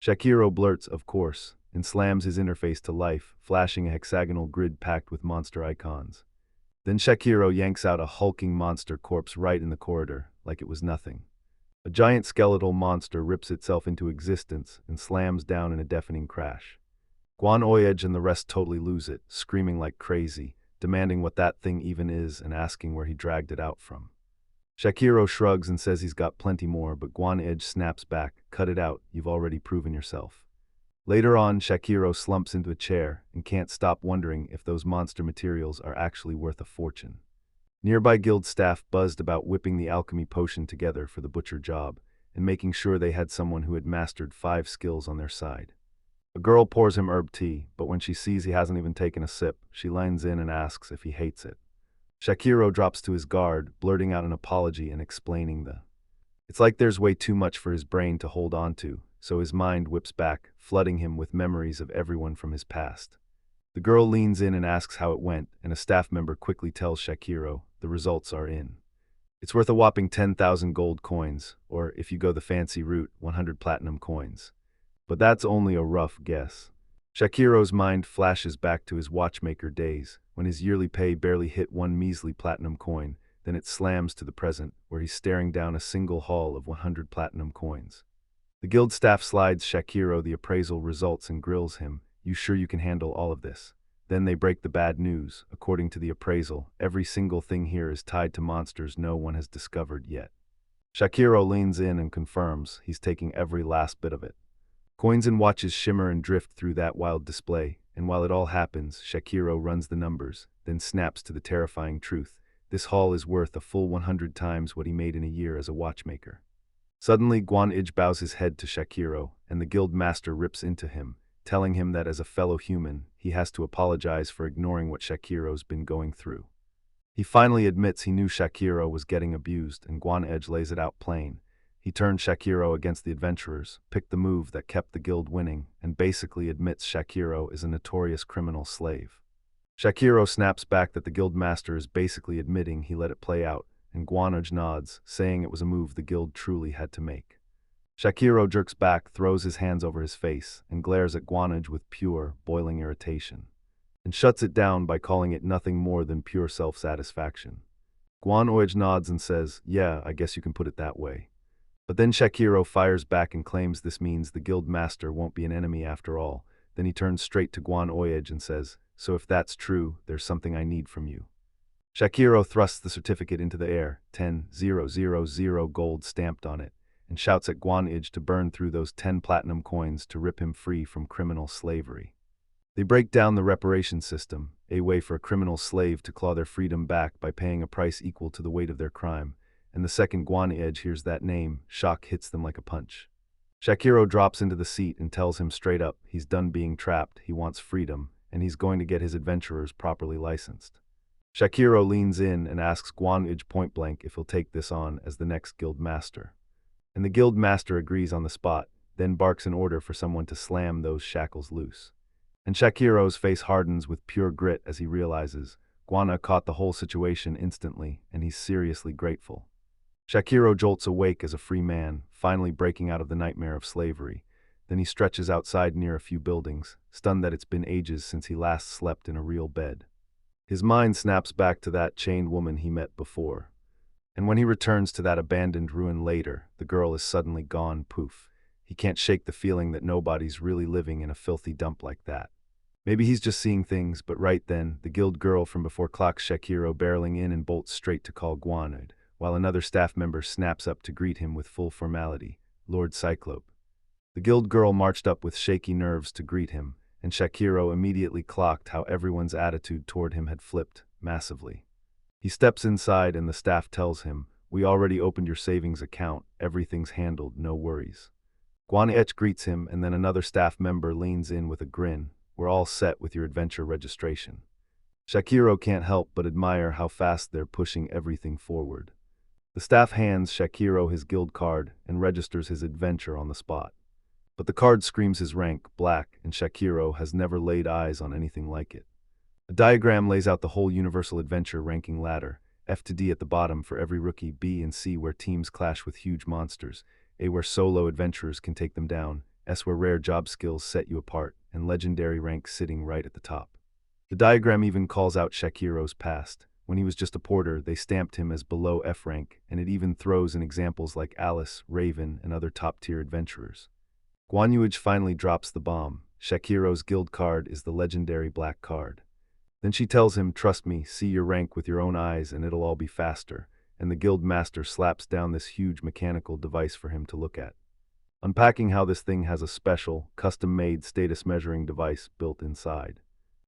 Shakiro blurts, "Of course," and slams his interface to life, flashing a hexagonal grid packed with monster icons. Then Shakiro yanks out a hulking monster corpse right in the corridor, like it was nothing. A giant skeletal monster rips itself into existence and slams down in a deafening crash. Guan Oyej and the rest totally lose it, screaming like crazy, demanding what that thing even is and asking where he dragged it out from. Shakiro shrugs and says he's got plenty more, but Guan Edge snaps back, "Cut it out, you've already proven yourself." Later on, Shakiro slumps into a chair and can't stop wondering if those monster materials are actually worth a fortune. Nearby guild staff buzzed about whipping the alchemy potion together for the butcher job and making sure they had someone who had mastered 5 skills on their side. A girl pours him herb tea, but when she sees he hasn't even taken a sip, she leans in and asks if he hates it. Shakiro drops to his guard, blurting out an apology and explaining It's like there's way too much for his brain to hold on to, so his mind whips back, flooding him with memories of everyone from his past. The girl leans in and asks how it went, and a staff member quickly tells Shakiro the results are in. It's worth a whopping 10,000 gold coins, or if you go the fancy route, 100 platinum coins. But that's only a rough guess. Shakiro's mind flashes back to his watchmaker days, when his yearly pay barely hit 1 measly platinum coin, then it slams to the present, where he's staring down a single haul of 100 platinum coins. The guild staff slides Shakiro the appraisal results and grills him, "You sure you can handle all of this?" Then they break the bad news. According to the appraisal, every single thing here is tied to monsters no one has discovered yet. Shakiro leans in and confirms he's taking every last bit of it. Coins and watches shimmer and drift through that wild display, and while it all happens, Shakiro runs the numbers, then snaps to the terrifying truth. This haul is worth a full 100 times what he made in a year as a watchmaker. Suddenly, Guan-ij bows his head to Shakiro, and the guild master rips into him, telling him that as a fellow human, he has to apologize for ignoring what Shakiro's been going through. He finally admits he knew Shakiro was getting abused, and Guan-ij lays it out plain. He turned Shakiro against the adventurers, picked the move that kept the guild winning, and basically admits Shakiro is a notorious criminal slave. Shakiro snaps back that the guild master is basically admitting he let it play out, and Guan-ij nods, saying it was a move the guild truly had to make. Shakiro jerks back, throws his hands over his face, and glares at Guan-ij with pure, boiling irritation, and shuts it down by calling it nothing more than pure self-satisfaction. Guan-ij nods and says, "Yeah, I guess you can put it that way." But then Shakiro fires back and claims this means the guild master won't be an enemy after all. Then he turns straight to Guan-ij and says, "So if that's true, there's something I need from you." Shakiro thrusts the certificate into the air, 10,000 gold stamped on it, and shouts at Guan-ij to burn through those 10 platinum coins to rip him free from criminal slavery. They break down the reparation system, a way for a criminal slave to claw their freedom back by paying a price equal to the weight of their crime, and the second Guan-ij hears that name, shock hits them like a punch. Shakiro drops into the seat and tells him straight up he's done being trapped, he wants freedom, and he's going to get his adventurers properly licensed. Shakiro leans in and asks Guan-ij point-blank if he'll take this on as the next guild master. And the guild master agrees on the spot, then barks an order for someone to slam those shackles loose. And Shakiro's face hardens with pure grit as he realizes Guan-ij caught the whole situation instantly, and he's seriously grateful. Shakiro jolts awake as a free man, finally breaking out of the nightmare of slavery. Then he stretches outside near a few buildings, stunned that it's been ages since he last slept in a real bed. His mind snaps back to that chained woman he met before. And when he returns to that abandoned ruin later, the girl is suddenly gone poof. He can't shake the feeling that nobody's really living in a filthy dump like that. Maybe he's just seeing things, but right then, the guild girl from before clocks Shakiro barreling in and bolts straight to call Guan-ij, while another staff member snaps up to greet him with full formality, Lord Cyclope. The guild girl marched up with shaky nerves to greet him, and Shakiro immediately clocked how everyone's attitude toward him had flipped, massively. He steps inside and the staff tells him, "We already opened your savings account, everything's handled, no worries." Guan-ij greets him and then another staff member leans in with a grin, "We're all set with your adventure registration." Shakiro can't help but admire how fast they're pushing everything forward. The staff hands Shakiro his guild card and registers his adventure on the spot. But the card screams his rank, black, and Shakiro has never laid eyes on anything like it. A diagram lays out the whole Universal Adventure ranking ladder, F to D at the bottom for every rookie, B and C where teams clash with huge monsters, A where solo adventurers can take them down, S where rare job skills set you apart, and legendary rank sitting right at the top. The diagram even calls out Shakiro's past. When he was just a porter, they stamped him as below F rank, and it even throws in examples like Alice, Raven, and other top-tier adventurers. Guan-ij finally drops the bomb. Shakiro's guild card is the legendary black card. Then she tells him, "Trust me, see your rank with your own eyes and it'll all be faster," and the guild master slaps down this huge mechanical device for him to look at, unpacking how this thing has a special, custom-made status measuring device built inside.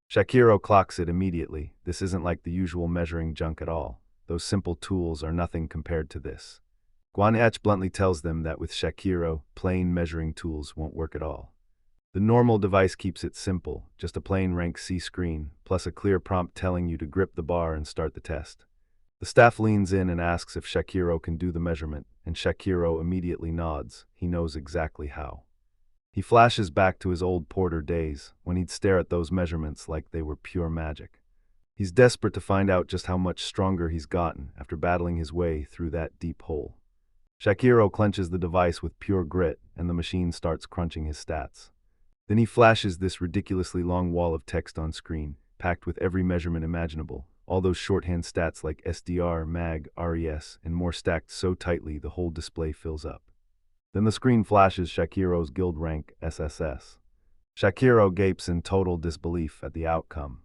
Shakiro clocks it immediately. This isn't like the usual measuring junk at all. Those simple tools are nothing compared to this. Guan-ij bluntly tells them that with Shakiro, plain measuring tools won't work at all. The normal device keeps it simple, just a plain rank C screen, plus a clear prompt telling you to grip the bar and start the test. The staff leans in and asks if Shakiro can do the measurement, and Shakiro immediately nods. He knows exactly how. He flashes back to his old porter days, when he'd stare at those measurements like they were pure magic. He's desperate to find out just how much stronger he's gotten after battling his way through that deep hole. Shakiro clenches the device with pure grit, and the machine starts crunching his stats. Then he flashes this ridiculously long wall of text on screen, packed with every measurement imaginable, all those shorthand stats like SDR, MAG, RES, and more stacked so tightly the whole display fills up. Then the screen flashes Shakiro's guild rank, SSS. Shakiro gapes in total disbelief at the outcome.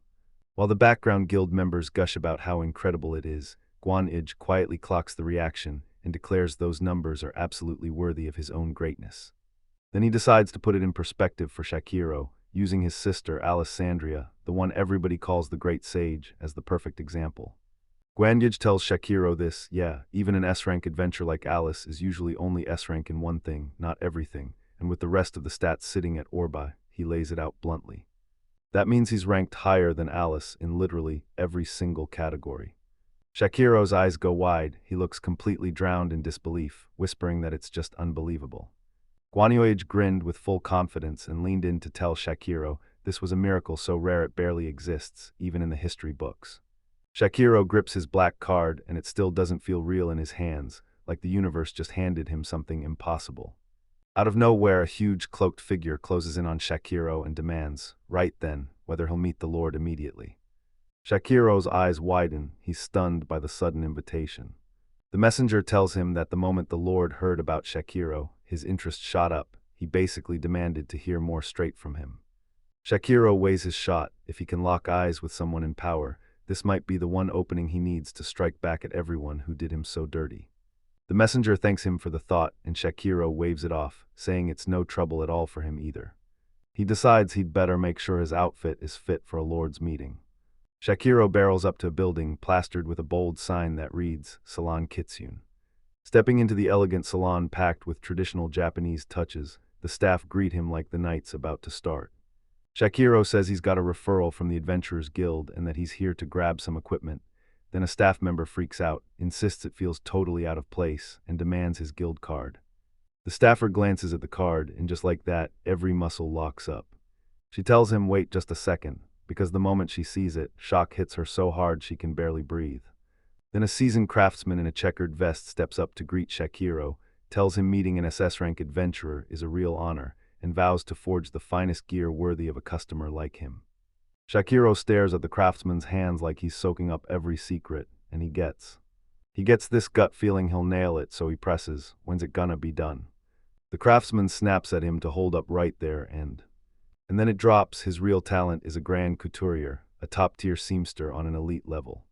While the background guild members gush about how incredible it is, Guan-ij quietly clocks the reaction and declares those numbers are absolutely worthy of his own greatness. Then he decides to put it in perspective for Shakiro, using his sister, Alessandria, the one everybody calls the Great Sage, as the perfect example. Guanyaj tells Shakiro this, yeah, even an S-rank adventure like Alice is usually only S-rank in one thing, not everything, and with the rest of the stats sitting at Orba, he lays it out bluntly. That means he's ranked higher than Alice in literally every single category. Shakiro's eyes go wide, he looks completely drowned in disbelief, whispering that it's just unbelievable. Guanyoage grinned with full confidence and leaned in to tell Shakiro this was a miracle so rare it barely exists, even in the history books. Shakiro grips his black card and it still doesn't feel real in his hands, like the universe just handed him something impossible. Out of nowhere, a huge cloaked figure closes in on Shakiro and demands, right then, whether he'll meet the Lord immediately. Shakiro's eyes widen, he's stunned by the sudden invitation. The messenger tells him that the moment the Lord heard about Shakiro, his interest shot up, he basically demanded to hear more straight from him. Shakiro weighs his shot, if he can lock eyes with someone in power, this might be the one opening he needs to strike back at everyone who did him so dirty. The messenger thanks him for the thought, and Shakiro waves it off, saying it's no trouble at all for him either. He decides he'd better make sure his outfit is fit for a lord's meeting. Shakiro barrels up to a building plastered with a bold sign that reads, Salon Kitsune. Stepping into the elegant salon packed with traditional Japanese touches, the staff greet him like the night's about to start. Shakiro says he's got a referral from the Adventurers Guild and that he's here to grab some equipment. Then a staff member freaks out, insists it feels totally out of place, and demands his guild card. The staffer glances at the card, and just like that, every muscle locks up. She tells him wait just a second, because the moment she sees it, shock hits her so hard she can barely breathe. Then a seasoned craftsman in a checkered vest steps up to greet Shakiro, tells him meeting an SS-rank adventurer is a real honor, and vows to forge the finest gear worthy of a customer like him. Shakiro stares at the craftsman's hands like he's soaking up every secret, and he gets this gut feeling he'll nail it, so he presses, when's it gonna be done? The craftsman snaps at him to hold up right there, and then it drops, his real talent is a grand couturier, a top-tier seamster on an elite level.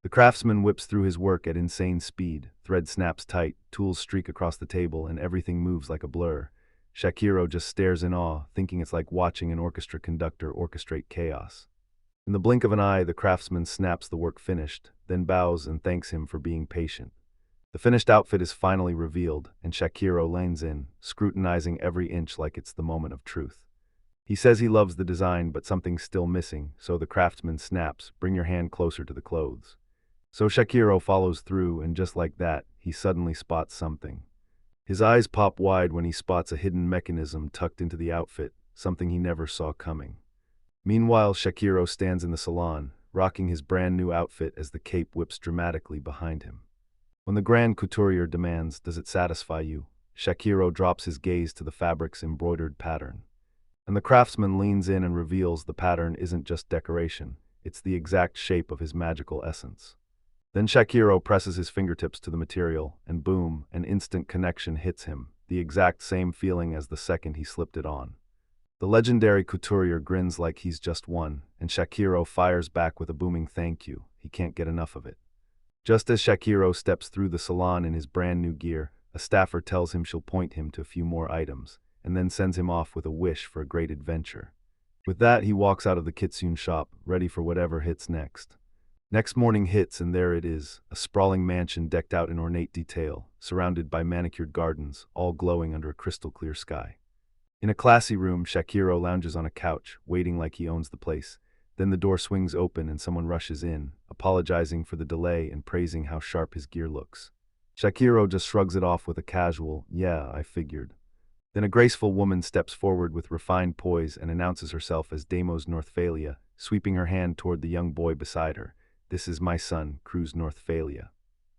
The craftsman whips through his work at insane speed, thread snaps tight, tools streak across the table, and everything moves like a blur. Shakiro just stares in awe, thinking it's like watching an orchestra conductor orchestrate chaos. In the blink of an eye, the craftsman snaps the work finished, then bows and thanks him for being patient. The finished outfit is finally revealed, and Shakiro leans in, scrutinizing every inch like it's the moment of truth. He says he loves the design, but something's still missing, so the craftsman snaps, bring your hand closer to the clothes. So Shakiro follows through, and just like that, he suddenly spots something. His eyes pop wide when he spots a hidden mechanism tucked into the outfit, something he never saw coming. Meanwhile, Shakiro stands in the salon, rocking his brand new outfit as the cape whips dramatically behind him. When the grand couturier demands, does it satisfy you? Shakiro drops his gaze to the fabric's embroidered pattern. And the craftsman leans in and reveals the pattern isn't just decoration, it's the exact shape of his magical essence. Then Shakiro presses his fingertips to the material, and boom, an instant connection hits him, the exact same feeling as the second he slipped it on. The legendary couturier grins like he's just won, and Shakiro fires back with a booming thank you, he can't get enough of it. Just as Shakiro steps through the salon in his brand new gear, a staffer tells him she'll point him to a few more items, and then sends him off with a wish for a great adventure. With that, he walks out of the kitsune shop, ready for whatever hits next. Next morning hits, and there it is, a sprawling mansion decked out in ornate detail, surrounded by manicured gardens, all glowing under a crystal-clear sky. In a classy room, Shakiro lounges on a couch, waiting like he owns the place. Then the door swings open and someone rushes in, apologizing for the delay and praising how sharp his gear looks. Shakiro just shrugs it off with a casual, yeah, I figured. Then a graceful woman steps forward with refined poise and announces herself as Deimos Northphalia, sweeping her hand toward the young boy beside her. This is my son, Cruz Northphalia.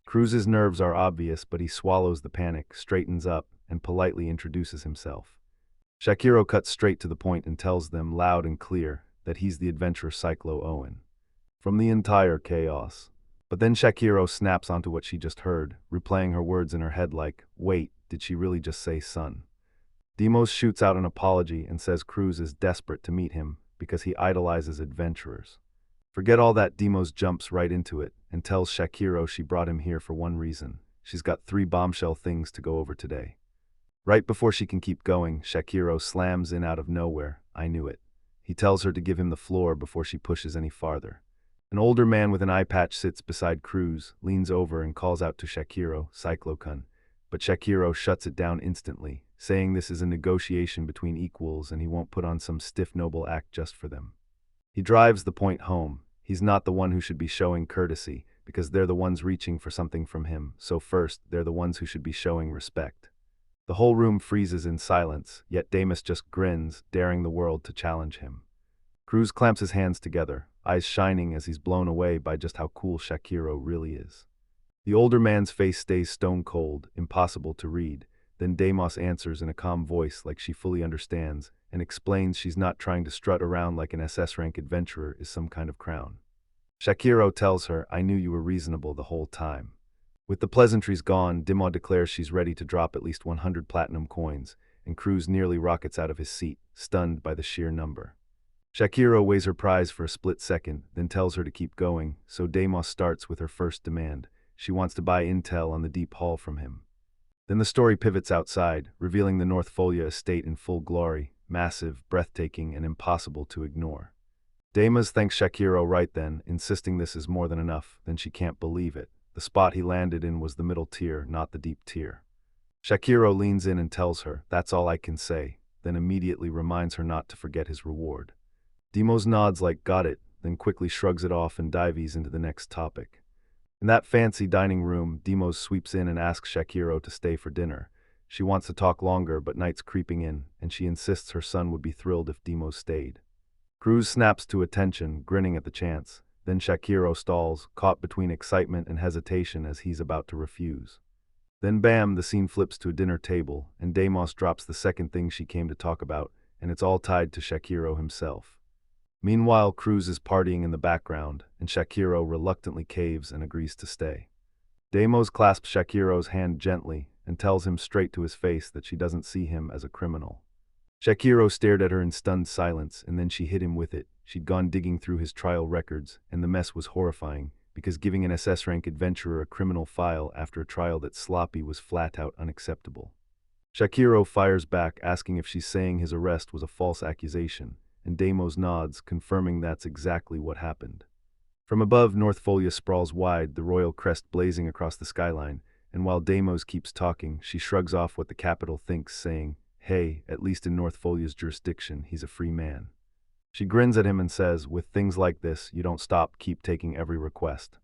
Cruz's nerves are obvious, but he swallows the panic, straightens up, and politely introduces himself. Shakiro cuts straight to the point and tells them, loud and clear, that he's the adventurer Cyclo Owen. From the entire chaos. But then Shakiro snaps onto what she just heard, replaying her words in her head like, wait, did she really just say son? Deimos shoots out an apology and says Cruz is desperate to meet him because he idolizes adventurers. Forget all that, Deimos jumps right into it and tells Shakiro she brought him here for one reason. She's got 3 bombshell things to go over today. Right before she can keep going, Shakiro slams in out of nowhere. I knew it. He tells her to give him the floor before she pushes any farther. An older man with an eye patch sits beside Cruz, leans over and calls out to Shakiro, Cyclocun. But Shakiro shuts it down instantly, saying this is a negotiation between equals and he won't put on some stiff noble act just for them. He drives the point home. He's not the one who should be showing courtesy, because they're the ones reaching for something from him, so first, they're the ones who should be showing respect. The whole room freezes in silence, yet Damus just grins, daring the world to challenge him. Cruz clamps his hands together, eyes shining as he's blown away by just how cool Shakiro really is. The older man's face stays stone cold, impossible to read. Then Deimos answers in a calm voice like she fully understands, and explains she's not trying to strut around like an SS-rank adventurer is some kind of crown. Shakiro tells her, I knew you were reasonable the whole time. With the pleasantries gone, Dima declares she's ready to drop at least 100 platinum coins, and Cruz nearly rockets out of his seat, stunned by the sheer number. Shakiro weighs her prize for a split second, then tells her to keep going, so Deimos starts with her first demand. She wants to buy intel on the deep haul from him. Then the story pivots outside, revealing the North Folia estate in full glory, massive, breathtaking, and impossible to ignore. Deimos thanks Shakiro right then, insisting this is more than enough, then she can't believe it. The spot he landed in was the middle tier, not the deep tier. Shakiro leans in and tells her, that's all I can say, then immediately reminds her not to forget his reward. Demos nods like got it, then quickly shrugs it off and dives into the next topic. In that fancy dining room, Demos sweeps in and asks Shakiro to stay for dinner. She wants to talk longer, but night's creeping in, and she insists her son would be thrilled if Demos stayed. Cruz snaps to attention, grinning at the chance. Then Shakiro stalls, caught between excitement and hesitation as he's about to refuse. Then bam, the scene flips to a dinner table, and Deimos drops the second thing she came to talk about, and it's all tied to Shakiro himself. Meanwhile, Cruz is partying in the background, and Shakiro reluctantly caves and agrees to stay. Deimos clasps Shakiro's hand gently and tells him straight to his face that she doesn't see him as a criminal. Shakiro stared at her in stunned silence, and then she hit him with it. She'd gone digging through his trial records, and the mess was horrifying, because giving an SS-rank adventurer a criminal file after a trial that's sloppy was flat-out unacceptable. Shakiro fires back, asking if she's saying his arrest was a false accusation, and Deimos nods, confirming that's exactly what happened. From above, North Folia sprawls wide, the royal crest blazing across the skyline, and while Deimos keeps talking, she shrugs off what the capital thinks, saying, hey, at least in North Folia's jurisdiction, he's a free man. She grins at him and says, with things like this, you don't stop, keep taking every request.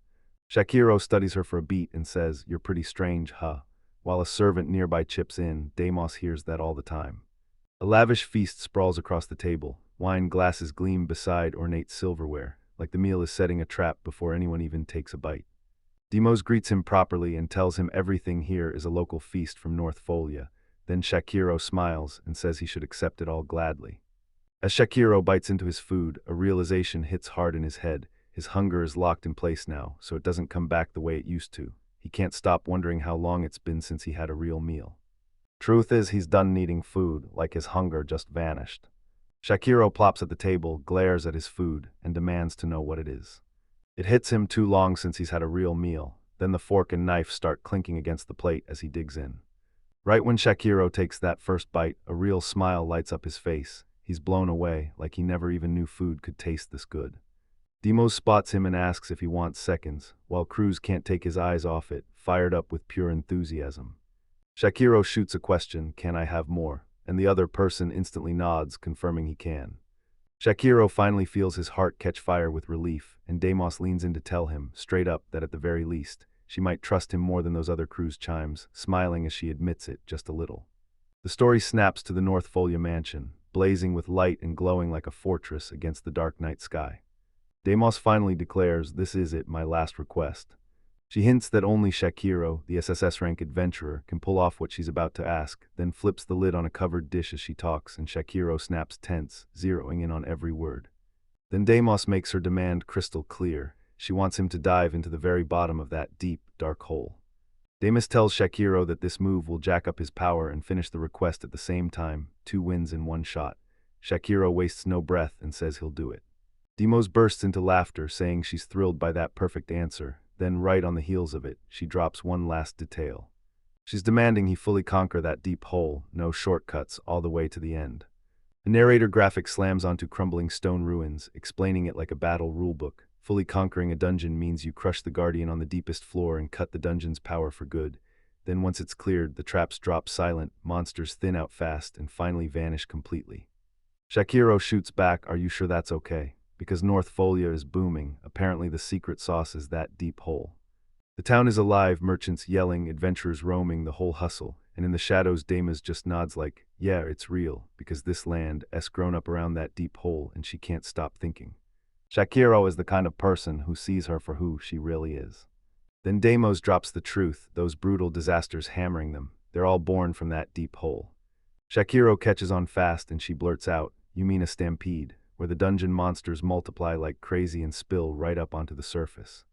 Shakiro studies her for a beat and says, you're pretty strange, huh? While a servant nearby chips in, Deimos hears that all the time. A lavish feast sprawls across the table. Wine glasses gleam beside ornate silverware, like the meal is setting a trap before anyone even takes a bite. Deimos greets him properly and tells him everything here is a local feast from North Folia. Then Shakiro smiles and says he should accept it all gladly. As Shakiro bites into his food, a realization hits hard in his head. His hunger is locked in place now, so it doesn't come back the way it used to. He can't stop wondering how long it's been since he had a real meal. Truth is, he's done needing food, like his hunger just vanished. Shakiro plops at the table, glares at his food, and demands to know what it is. It hits him too long since he's had a real meal. Then the fork and knife start clinking against the plate as he digs in. Right when Shakiro takes that first bite, a real smile lights up his face. He's blown away, like he never even knew food could taste this good. Deimos spots him and asks if he wants seconds, while Cruz can't take his eyes off it, fired up with pure enthusiasm. Shakiro shoots a question, can I have more? And the other person instantly nods, confirming he can. Shakiro finally feels his heart catch fire with relief, and Deimos leans in to tell him, straight up, that at the very least, she might trust him more than those other Cruz chimes, smiling as she admits it, just a little. The story snaps to the North Folia mansion, blazing with light and glowing like a fortress against the dark night sky. Deimos finally declares, this is it, my last request. She hints that only Shakiro, the SSS-rank adventurer, can pull off what she's about to ask, then flips the lid on a covered dish as she talks, and Shakiro snaps tense, zeroing in on every word. Then Deimos makes her demand crystal clear. She wants him to dive into the very bottom of that deep, dark hole. Deimos tells Shakiro that this move will jack up his power and finish the request at the same time, 2 wins in 1 shot. Shakiro wastes no breath and says he'll do it. Deimos bursts into laughter, saying she's thrilled by that perfect answer. Then, right on the heels of it, she drops one last detail. She's demanding he fully conquer that deep hole, no shortcuts, all the way to the end. A narrator graphic slams onto crumbling stone ruins, explaining it like a battle rulebook. Fully conquering a dungeon means you crush the guardian on the deepest floor and cut the dungeon's power for good. Then once it's cleared, the traps drop silent, monsters thin out fast, and finally vanish completely. Shakiro shoots back, "Are you sure that's okay? Because North Folia is booming. Apparently the secret sauce is that deep hole." The town is alive, merchants yelling, adventurers roaming, the whole hustle. And in the shadows, Damas just nods like, "Yeah, it's real, because this land's grown up around that deep hole and she can't stop thinking." Shakiro is the kind of person who sees her for who she really is. Then Deimos drops the truth, those brutal disasters hammering them. They're all born from that deep hole. Shakiro catches on fast and she blurts out, "You mean a stampede, where the dungeon monsters multiply like crazy and spill right up onto the surface?"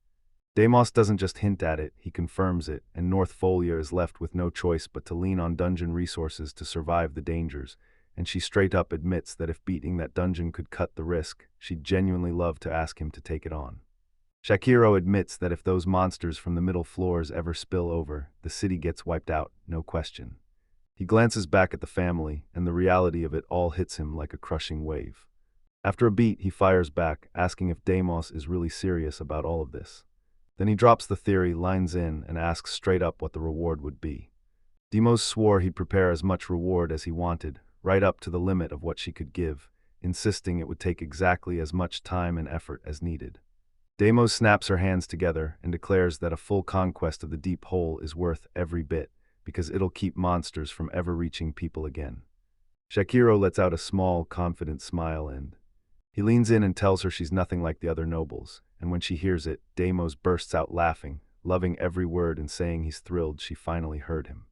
Deimos doesn't just hint at it, he confirms it, and North Folia is left with no choice but to lean on dungeon resources to survive the dangers, and she straight up admits that if beating that dungeon could cut the risk, she'd genuinely love to ask him to take it on. Shakiro admits that if those monsters from the middle floors ever spill over, the city gets wiped out, no question. He glances back at the family, and the reality of it all hits him like a crushing wave. After a beat, he fires back, asking if Deimos is really serious about all of this. Then he drops the theory, lines in, and asks straight up what the reward would be. Deimos swore he'd prepare as much reward as he wanted, right up to the limit of what she could give, insisting it would take exactly as much time and effort as needed. Deimos snaps her hands together and declares that a full conquest of the deep hole is worth every bit, because it'll keep monsters from ever reaching people again. Shakiro lets out a small, confident smile and he leans in and tells her she's nothing like the other nobles, and when she hears it, Deimos bursts out laughing, loving every word and saying he's thrilled she finally heard him.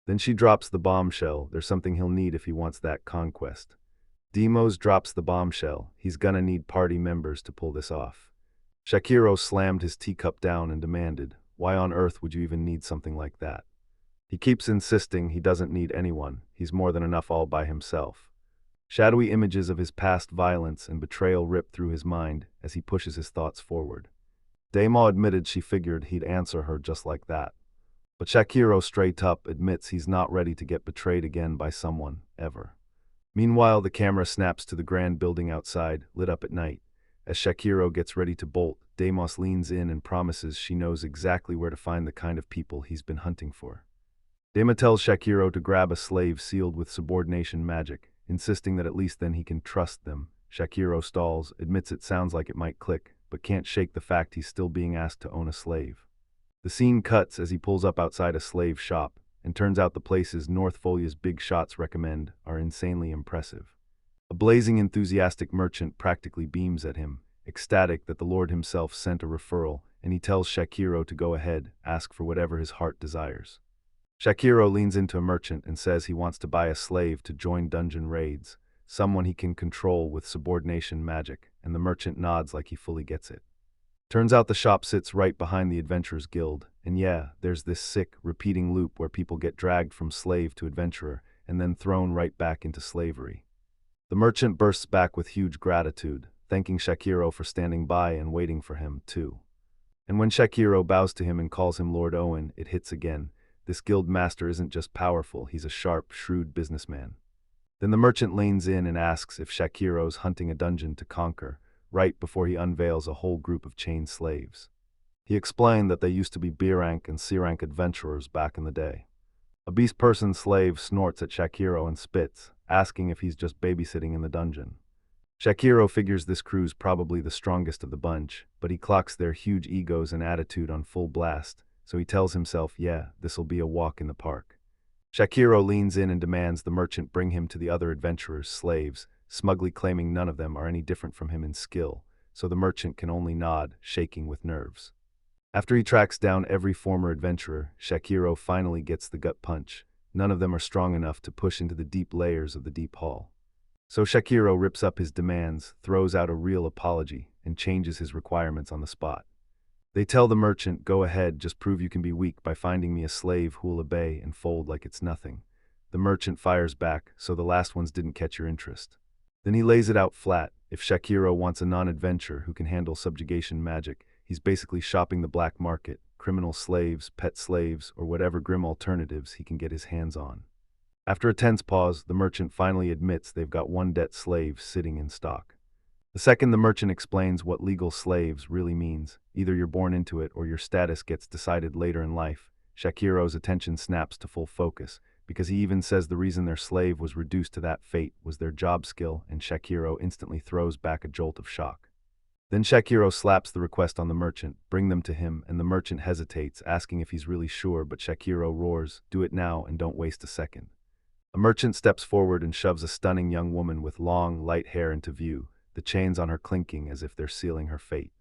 Then she drops the bombshell, there's something he'll need if he wants that conquest. Deimos drops the bombshell, he's gonna need party members to pull this off. Shakiro slammed his teacup down and demanded, "Why on earth would you even need something like that?" He keeps insisting he doesn't need anyone, he's more than enough all by himself. Shadowy images of his past violence and betrayal rip through his mind as he pushes his thoughts forward. Deimos admitted she figured he'd answer her just like that. But Shakiro straight up admits he's not ready to get betrayed again by someone, ever. Meanwhile, the camera snaps to the grand building outside, lit up at night. As Shakiro gets ready to bolt, Deimos leans in and promises she knows exactly where to find the kind of people he's been hunting for. Deimos tells Shakiro to grab a slave sealed with subordination magic, insisting that at least then he can trust them. Shakiro stalls, admits it sounds like it might click, but can't shake the fact he's still being asked to own a slave. The scene cuts as he pulls up outside a slave shop, and turns out the places North Folia's big shots recommend are insanely impressive. A blazing enthusiastic merchant practically beams at him, ecstatic that the Lord himself sent a referral, and he tells Shakiro to go ahead, ask for whatever his heart desires. Shakiro leans into a merchant and says he wants to buy a slave to join dungeon raids, someone he can control with subordination magic, and the merchant nods like he fully gets it. Turns out the shop sits right behind the Adventurers Guild, and yeah, there's this sick, repeating loop where people get dragged from slave to adventurer, and then thrown right back into slavery. The merchant bursts back with huge gratitude, thanking Shakiro for standing by and waiting for him, too. And when Shakiro bows to him and calls him Lord Owen, it hits again. This guild master isn't just powerful, he's a sharp, shrewd businessman. Then the merchant leans in and asks if Shakiro's hunting a dungeon to conquer, right before he unveils a whole group of chained slaves. He explained that they used to be B-rank and C-rank adventurers back in the day. A beast person slave snorts at Shakiro and spits, asking if he's just babysitting in the dungeon. Shakiro figures this crew's probably the strongest of the bunch, but he clocks their huge egos and attitude on full blast, so he tells himself, yeah, this'll be a walk in the park. Shakiro leans in and demands the merchant bring him to the other adventurers' slaves, smugly claiming none of them are any different from him in skill, so the merchant can only nod, shaking with nerves. After he tracks down every former adventurer, Shakiro finally gets the gut punch. None of them are strong enough to push into the deep layers of the deep hall. So Shakiro rips up his demands, throws out a real apology, and changes his requirements on the spot. They tell the merchant, go ahead, just prove you can be weak by finding me a slave who'll obey and fold like it's nothing. The merchant fires back, so the last ones didn't catch your interest. Then he lays it out flat. If Shakiro wants a non-adventurer who can handle subjugation magic, he's basically shopping the black market, criminal slaves, pet slaves, or whatever grim alternatives he can get his hands on. After a tense pause, the merchant finally admits they've got one debt slave sitting in stock. The second the merchant explains what legal slaves really means, either you're born into it or your status gets decided later in life, Shakiro's attention snaps to full focus, because he even says the reason their slave was reduced to that fate was their job skill, and Shakiro instantly throws back a jolt of shock. Then Shakiro slaps the request on the merchant, bring them to him, and the merchant hesitates, asking if he's really sure, but Shakiro roars, do it now and don't waste a second. A merchant steps forward and shoves a stunning young woman with long, light hair into view, the chains on her clinking as if they're sealing her fate.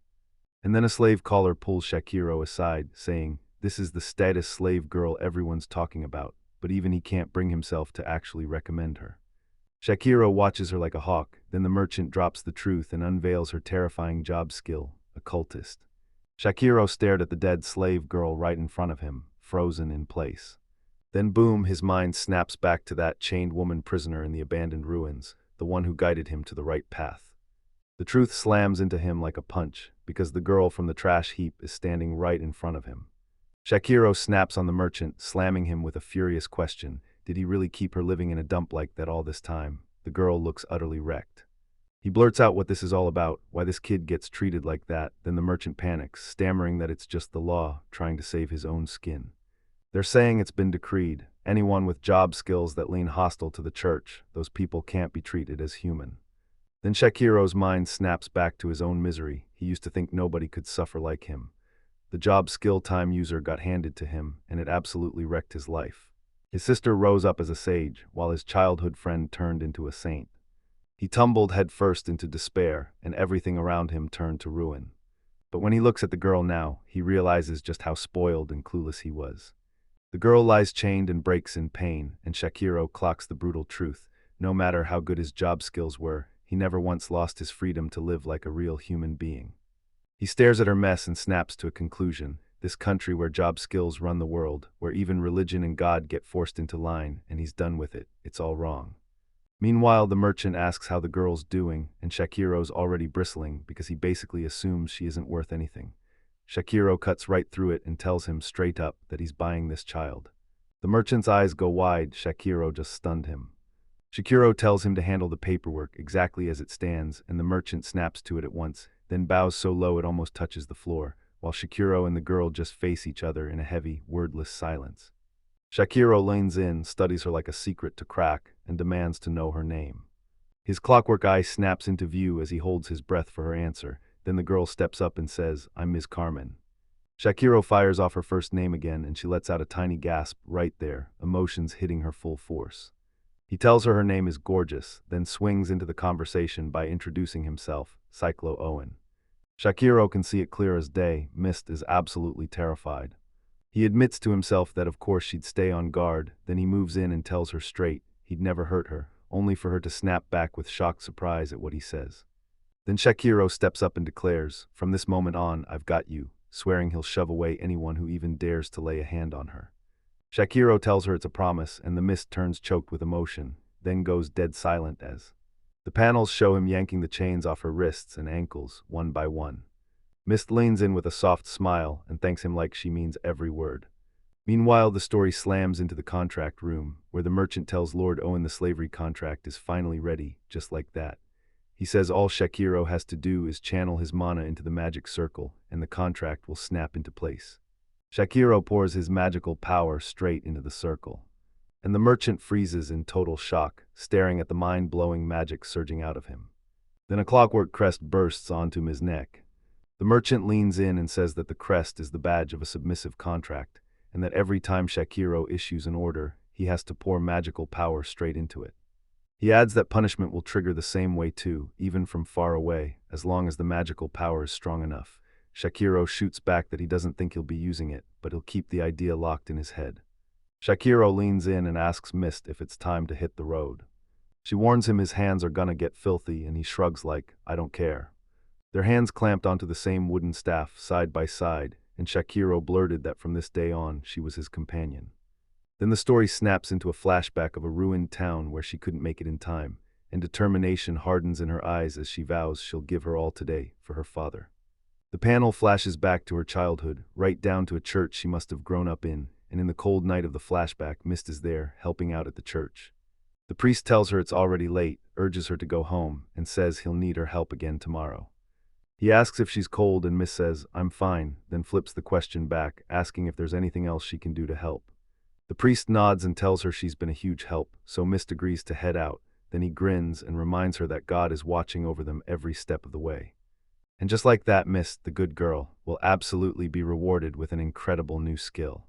And then a slave caller pulls Shakiro aside, saying, this is the status slave girl everyone's talking about, but even he can't bring himself to actually recommend her. Shakiro watches her like a hawk, then the merchant drops the truth and unveils her terrifying job skill, occultist. Shakiro stared at the dead slave girl right in front of him, frozen in place. Then boom, his mind snaps back to that chained woman prisoner in the abandoned ruins, the one who guided him to the right path. The truth slams into him like a punch, because the girl from the trash heap is standing right in front of him. Shakiro snaps on the merchant, slamming him with a furious question. Did he really keep her living in a dump like that all this time? The girl looks utterly wrecked. He blurts out what this is all about, why this kid gets treated like that, then the merchant panics, stammering that it's just the law, trying to save his own skin. They're saying it's been decreed. Anyone with job skills that lean hostile to the church, those people can't be treated as human. Then Shakiro's mind snaps back to his own misery. He used to think nobody could suffer like him. The job skill time user got handed to him, and it absolutely wrecked his life. His sister rose up as a sage, while his childhood friend turned into a saint. He tumbled headfirst into despair, and everything around him turned to ruin. But when he looks at the girl now, he realizes just how spoiled and clueless he was. The girl lies chained and breaks in pain, and Shakiro clocks the brutal truth. No matter how good his job skills were, he never once lost his freedom to live like a real human being. He stares at her mess and snaps to a conclusion. This country where job skills run the world, where even religion and God get forced into line, and he's done with it. It's all wrong. Meanwhile, the merchant asks how the girl's doing, and Shakiro's already bristling because he basically assumes she isn't worth anything. Shakiro cuts right through it and tells him straight up that he's buying this child. The merchant's eyes go wide. Shakiro just stunned him. Shakiro tells him to handle the paperwork exactly as it stands, and the merchant snaps to it at once, then bows so low it almost touches the floor, while Shakiro and the girl just face each other in a heavy, wordless silence. Shakiro leans in, studies her like a secret to crack, and demands to know her name. His clockwork eye snaps into view as he holds his breath for her answer. Then the girl steps up and says, I'm Ms. Carmen. Shakiro fires off her first name again, and she lets out a tiny gasp right there, emotions hitting her full force. He tells her name is Gorgeous, then swings into the conversation by introducing himself, Cyclo Owen. Shakiro can see it clear as day. Mist is absolutely terrified. He admits to himself that of course she'd stay on guard, then he moves in and tells her straight he'd never hurt her, only for her to snap back with shocked surprise at what he says. Then Shakiro steps up and declares, from this moment on, I've got you, swearing he'll shove away anyone who even dares to lay a hand on her. Shakiro tells her it's a promise, and the mist turns choked with emotion, then goes dead silent as the panels show him yanking the chains off her wrists and ankles, one by one. Mist leans in with a soft smile and thanks him like she means every word. Meanwhile, the story slams into the contract room, where the merchant tells Lord Owen the slavery contract is finally ready, just like that. He says all Shakiro has to do is channel his mana into the magic circle, and the contract will snap into place. Shakiro pours his magical power straight into the circle, and the merchant freezes in total shock, staring at the mind-blowing magic surging out of him. Then a clockwork crest bursts onto his neck. The merchant leans in and says that the crest is the badge of a submissive contract, and that every time Shakiro issues an order, he has to pour magical power straight into it. He adds that punishment will trigger the same way too, even from far away, as long as the magical power is strong enough. Shakiro shoots back that he doesn't think he'll be using it, but he'll keep the idea locked in his head. Shakiro leans in and asks Mist if it's time to hit the road. She warns him his hands are gonna get filthy, and he shrugs like, I don't care. Their hands clamped onto the same wooden staff, side by side, and Shakiro blurted that from this day on, she was his companion. Then the story snaps into a flashback of a ruined town where she couldn't make it in time, and determination hardens in her eyes as she vows she'll give her all today for her father. The panel flashes back to her childhood, right down to a church she must have grown up in, and in the cold night of the flashback, Mist is there, helping out at the church. The priest tells her it's already late, urges her to go home, and says he'll need her help again tomorrow. He asks if she's cold and Miss says, "I'm fine," then flips the question back, asking if there's anything else she can do to help. The priest nods and tells her she's been a huge help, so Mist agrees to head out. Then he grins and reminds her that God is watching over them every step of the way. And just like that, Mist, the good girl, will absolutely be rewarded with an incredible new skill.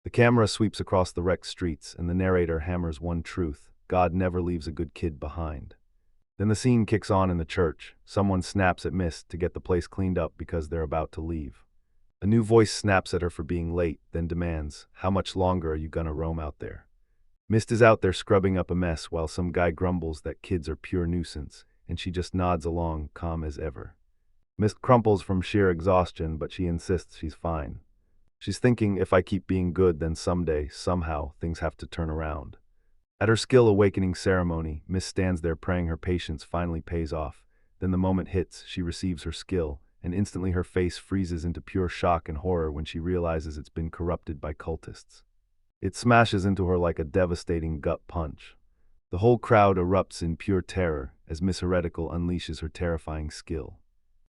The camera sweeps across the wrecked streets and the narrator hammers one truth: God never leaves a good kid behind. Then the scene kicks on in the church. Someone snaps at Mist to get the place cleaned up because they're about to leave. A new voice snaps at her for being late, then demands, "How much longer are you gonna roam out there?" Mist is out there scrubbing up a mess while some guy grumbles that kids are pure nuisance, and she just nods along, calm as ever. Mist crumples from sheer exhaustion, but she insists she's fine. She's thinking, if I keep being good, then someday, somehow, things have to turn around. At her skill awakening ceremony, Mist stands there praying her patience finally pays off. Then the moment hits, she receives her skill, and instantly her face freezes into pure shock and horror when she realizes it's been corrupted by cultists. It smashes into her like a devastating gut punch. The whole crowd erupts in pure terror as Miss Heretical unleashes her terrifying skill.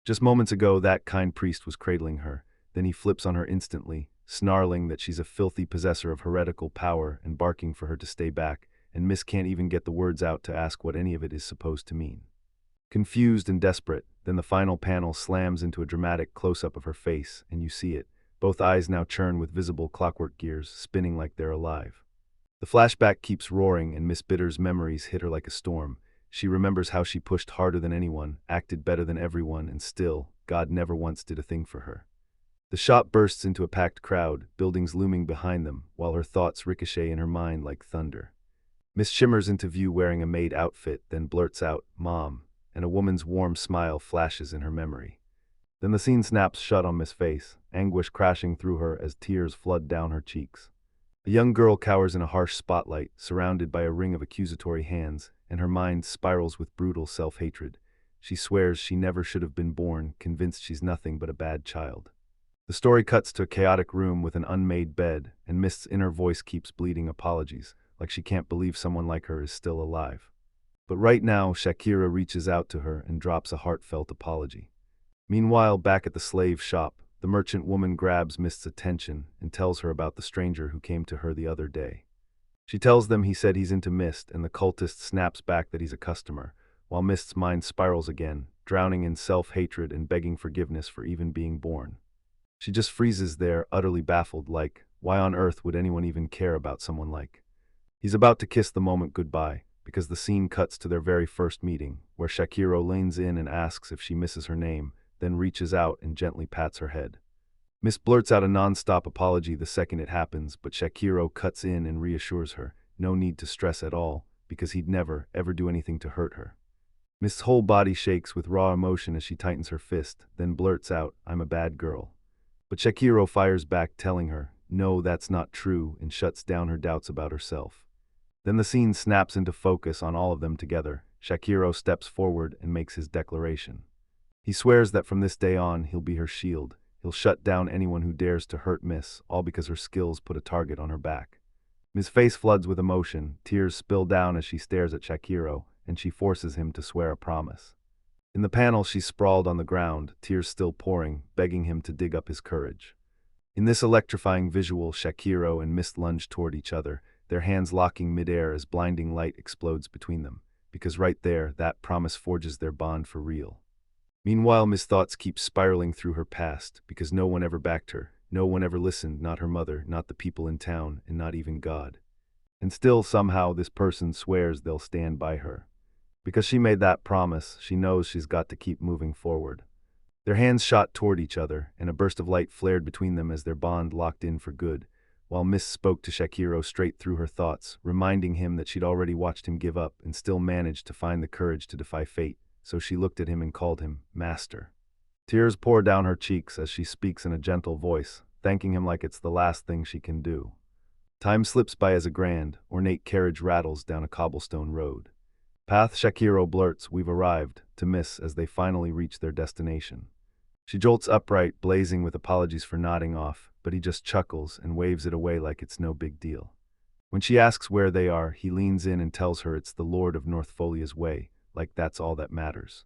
Just moments ago, that kind priest was cradling her. Then he flips on her instantly, snarling that she's a filthy possessor of heretical power and barking for her to stay back, and Miss can't even get the words out to ask what any of it is supposed to mean. Confused and desperate, then the final panel slams into a dramatic close-up of her face, and you see it, both eyes now churn with visible clockwork gears, spinning like they're alive. The flashback keeps roaring, and Miss Bitter's memories hit her like a storm. She remembers how she pushed harder than anyone, acted better than everyone, and still, God never once did a thing for her. The shot bursts into a packed crowd, buildings looming behind them, while her thoughts ricochet in her mind like thunder. Miss shimmers into view wearing a maid outfit, then blurts out, "Mom," and a woman's warm smile flashes in her memory. Then the scene snaps shut on Miss' face, anguish crashing through her as tears flood down her cheeks. A young girl cowers in a harsh spotlight, surrounded by a ring of accusatory hands, and her mind spirals with brutal self-hatred. She swears she never should have been born, convinced she's nothing but a bad child. The story cuts to a chaotic room with an unmade bed, and Mist's inner voice keeps bleating apologies, like she can't believe someone like her is still alive. But right now, Shakira reaches out to her and drops a heartfelt apology. Meanwhile, back at the slave shop, the merchant woman grabs Mist's attention and tells her about the stranger who came to her the other day. She tells them he said he's into Mist, and the cultist snaps back that he's a customer, while Mist's mind spirals again, drowning in self-hatred and begging forgiveness for even being born. She just freezes there, utterly baffled, like, why on earth would anyone even care about someone like? He's about to kiss the moment goodbye, because the scene cuts to their very first meeting, where Shakiro leans in and asks if she misses her name, then reaches out and gently pats her head. Miss blurts out a non-stop apology the second it happens, but Shakiro cuts in and reassures her, no need to stress at all, because he'd never, ever do anything to hurt her. Miss' whole body shakes with raw emotion as she tightens her fist, then blurts out, "I'm a bad girl." But Shakiro fires back, telling her, no, that's not true, and shuts down her doubts about herself. Then the scene snaps into focus on all of them together. Shakiro steps forward and makes his declaration. He swears that from this day on, he'll be her shield. He'll shut down anyone who dares to hurt Miss, all because her skills put a target on her back. Miss' face floods with emotion, tears spill down as she stares at Shakiro, and she forces him to swear a promise. In the panel, she's sprawled on the ground, tears still pouring, begging him to dig up his courage. In this electrifying visual, Shakiro and Miss lunge toward each other, their hands locking midair as blinding light explodes between them, because right there, that promise forges their bond for real. Meanwhile, Miss' thoughts keep spiraling through her past, because no one ever backed her, no one ever listened, not her mother, not the people in town, and not even God. And still, somehow, this person swears they'll stand by her. Because she made that promise, she knows she's got to keep moving forward. Their hands shot toward each other, and a burst of light flared between them as their bond locked in for good, while Miss spoke to Shakiro straight through her thoughts, reminding him that she'd already watched him give up and still managed to find the courage to defy fate, so she looked at him and called him Master. Tears pour down her cheeks as she speaks in a gentle voice, thanking him like it's the last thing she can do. Time slips by as a grand, ornate carriage rattles down a cobblestone road. Path Shakiro blurts, "We've arrived," to Miss as they finally reach their destination. She jolts upright, blazing with apologies for nodding off, but he just chuckles and waves it away like it's no big deal. When she asks where they are, he leans in and tells her it's the Lord of Northfolia's way, like that's all that matters.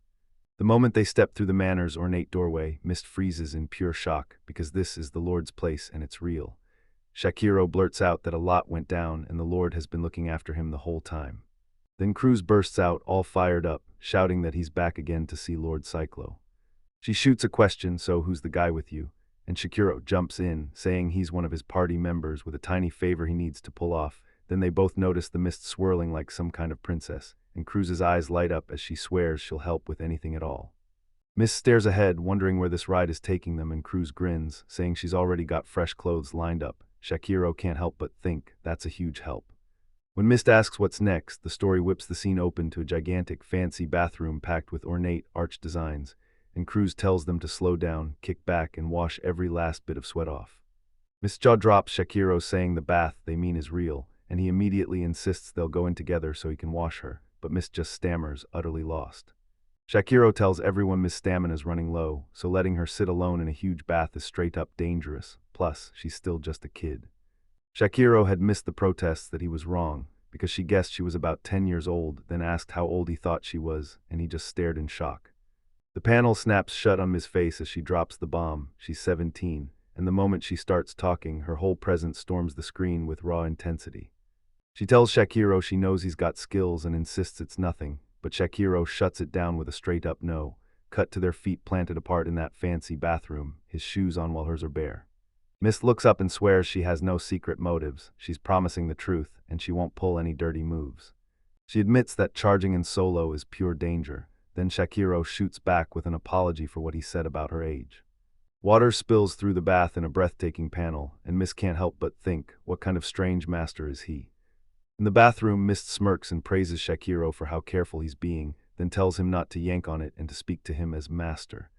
The moment they step through the manor's ornate doorway, Mist freezes in pure shock, because this is the Lord's place and it's real. Shakiro blurts out that a lot went down and the Lord has been looking after him the whole time. Then Cruz bursts out, all fired up, shouting that he's back again to see Lord Cyclo. She shoots a question, so who's the guy with you? And Shakiro jumps in, saying he's one of his party members with a tiny favor he needs to pull off. Then they both notice the mist swirling like some kind of princess, and Cruz's eyes light up as she swears she'll help with anything at all. Mist stares ahead, wondering where this ride is taking them, and Cruz grins, saying she's already got fresh clothes lined up. Shakiro can't help but think that's a huge help. When Mist asks what's next, the story whips the scene open to a gigantic, fancy bathroom packed with ornate, arch designs, and Cruz tells them to slow down, kick back, and wash every last bit of sweat off. Mist's jaw drops, Shakiro saying the bath they mean is real, and he immediately insists they'll go in together so he can wash her, but Mist just stammers, utterly lost. Shakiro tells everyone Mist's stamina's running low, so letting her sit alone in a huge bath is straight up dangerous, plus, she's still just a kid. Shakiro had missed the protests that he was wrong, because she guessed she was about 10 years old, then asked how old he thought she was, and he just stared in shock. The panel snaps shut on Miss face as she drops the bomb. She's 17, and the moment she starts talking, her whole presence storms the screen with raw intensity. She tells Shakiro she knows he's got skills and insists it's nothing, but Shakiro shuts it down with a straight-up no. Cut to their feet planted apart in that fancy bathroom, his shoes on while hers are bare. Mist looks up and swears she has no secret motives, she's promising the truth, and she won't pull any dirty moves. She admits that charging in solo is pure danger. Then Shakiro shoots back with an apology for what he said about her age. Water spills through the bath in a breathtaking panel, and Mist can't help but think, what kind of strange master is he? In the bathroom, Mist smirks and praises Shakiro for how careful he's being, then tells him not to yank on it and to speak to him as master.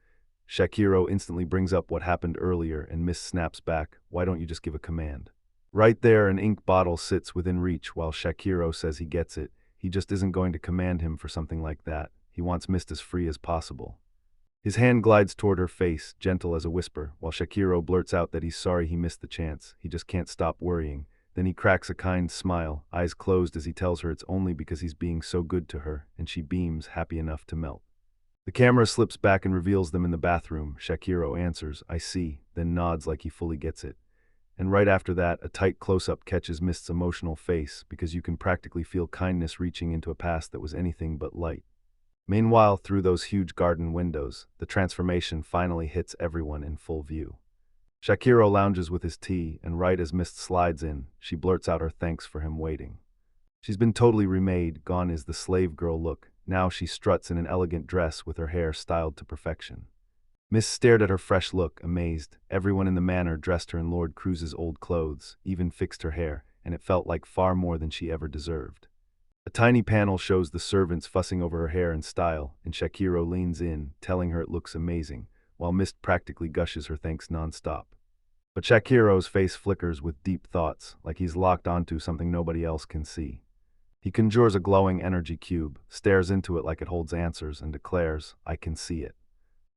Shakiro instantly brings up what happened earlier, and Mist snaps back, why don't you just give a command? Right there, an ink bottle sits within reach while Shakiro says he gets it. He just isn't going to command him for something like that. He wants Mist as free as possible. His hand glides toward her face, gentle as a whisper, while Shakiro blurts out that he's sorry he missed the chance. He just can't stop worrying. Then he cracks a kind smile, eyes closed as he tells her it's only because he's being so good to her, and she beams, happy enough to melt. The camera slips back and reveals them in the bathroom. Shakiro answers, I see, then nods like he fully gets it. And right after that, a tight close-up catches Mist's emotional face, because you can practically feel kindness reaching into a past that was anything but light. Meanwhile, through those huge garden windows, the transformation finally hits everyone in full view. Shakiro lounges with his tea, and right as Mist slides in, she blurts out her thanks for him waiting. She's been totally remade, gone is the slave girl look. Now she struts in an elegant dress with her hair styled to perfection. Mist stared at her fresh look, amazed. Everyone in the manor dressed her in Lord Cruz's old clothes, even fixed her hair, and it felt like far more than she ever deserved. A tiny panel shows the servants fussing over her hair and style, and Shakiro leans in, telling her it looks amazing, while Mist practically gushes her thanks non-stop. But Shakiro's face flickers with deep thoughts, like he's locked onto something nobody else can see. He conjures a glowing energy cube, stares into it like it holds answers, and declares, I can see it.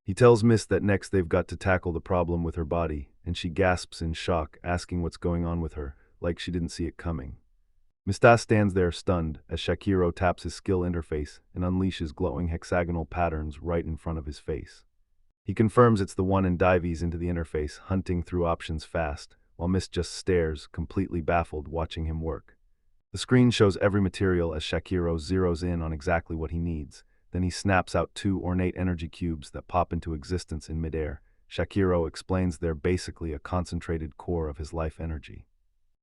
He tells Mist that next they've got to tackle the problem with her body, and she gasps in shock, asking what's going on with her, like she didn't see it coming. Mista stands there stunned as Shakiro taps his skill interface and unleashes glowing hexagonal patterns right in front of his face. He confirms it's the one and dives into the interface, hunting through options fast, while Mist just stares, completely baffled, watching him work. The screen shows every material as Shakiro zeroes in on exactly what he needs. Then he snaps out 2 ornate energy cubes that pop into existence in midair. Shakiro explains they're basically a concentrated core of his life energy.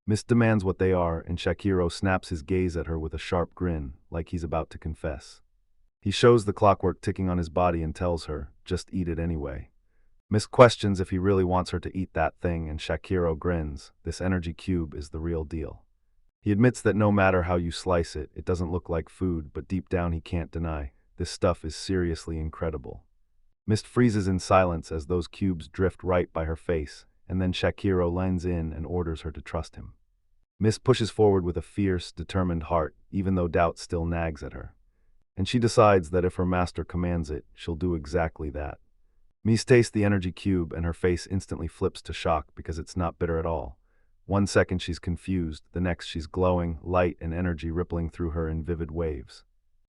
Mist demands what they are, and Shakiro snaps his gaze at her with a sharp grin, like he's about to confess. He shows the clockwork ticking on his body and tells her, just eat it anyway. Mist questions if he really wants her to eat that thing, and Shakiro grins. This energy cube is the real deal. He admits that no matter how you slice it, it doesn't look like food, but deep down he can't deny, this stuff is seriously incredible. Mist freezes in silence as those cubes drift right by her face, and then Shakiro leans in and orders her to trust him. Mist pushes forward with a fierce, determined heart, even though doubt still nags at her. And she decides that if her master commands it, she'll do exactly that. Mies tastes the energy cube and her face instantly flips to shock because it's not bitter at all. One second she's confused, the next she's glowing, light and energy rippling through her in vivid waves.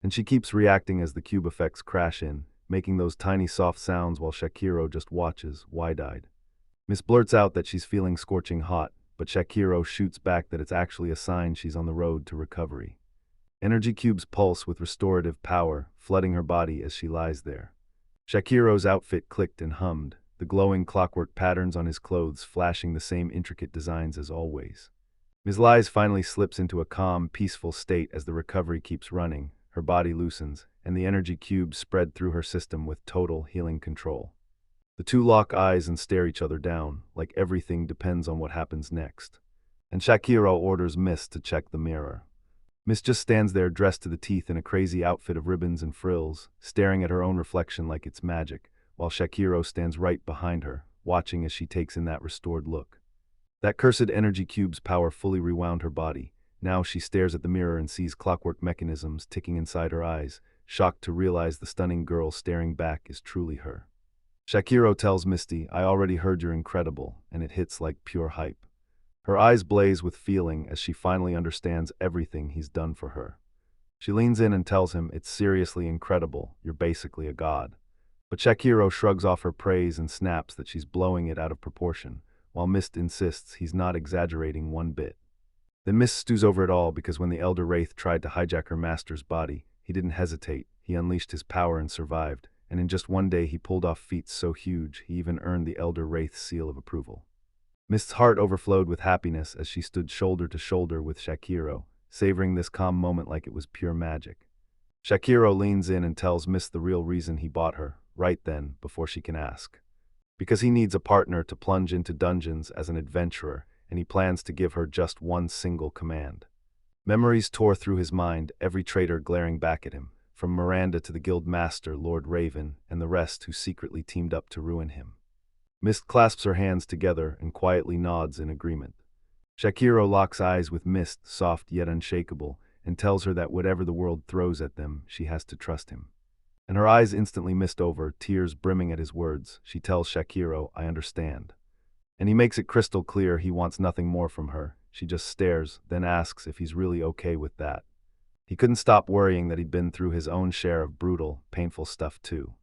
And she keeps reacting as the cube effects crash in, making those tiny soft sounds while Shakiro just watches, wide-eyed. Miss blurts out that she's feeling scorching hot, but Shakiro shoots back that it's actually a sign she's on the road to recovery. Energy cubes pulse with restorative power, flooding her body as she lies there. Shakiro's outfit clicked and hummed, the glowing clockwork patterns on his clothes flashing the same intricate designs as always. Ms. Lies finally slips into a calm, peaceful state as the recovery keeps running, her body loosens, and the energy cubes spread through her system with total healing control. The two lock eyes and stare each other down, like everything depends on what happens next. And Shakiro orders Miss to check the mirror. Miss just stands there dressed to the teeth in a crazy outfit of ribbons and frills, staring at her own reflection like it's magic, while Shakiro stands right behind her, watching as she takes in that restored look. That cursed energy cube's power fully rewound her body. Now she stares at the mirror and sees clockwork mechanisms ticking inside her eyes, shocked to realize the stunning girl staring back is truly her. Shakiro tells Misty, "I already heard you're incredible," and it hits like pure hype. Her eyes blaze with feeling as she finally understands everything he's done for her. She leans in and tells him, "It's seriously incredible, you're basically a god." But Shakiro shrugs off her praise and snaps that she's blowing it out of proportion, while Mist insists he's not exaggerating one bit. Then Mist stews over it all because when the Elder Wraith tried to hijack her master's body, he didn't hesitate, he unleashed his power and survived, and in just one day he pulled off feats so huge he even earned the Elder Wraith's seal of approval. Mist's heart overflowed with happiness as she stood shoulder to shoulder with Shakiro, savoring this calm moment like it was pure magic. Shakiro leans in and tells Mist the real reason he bought her, right then, before she can ask. Because he needs a partner to plunge into dungeons as an adventurer, and he plans to give her just one single command. Memories tore through his mind, every traitor glaring back at him, from Miranda to the guild master, Lord Raven, and the rest who secretly teamed up to ruin him. Mist clasps her hands together and quietly nods in agreement. Shakiro locks eyes with Mist, soft yet unshakable, and tells her that whatever the world throws at them, she has to trust him. And her eyes instantly mist over, tears brimming at his words. She tells Shakiro, "I understand." And he makes it crystal clear he wants nothing more from her. She just stares, then asks if he's really okay with that. He couldn't stop worrying that he'd been through his own share of brutal, painful stuff too.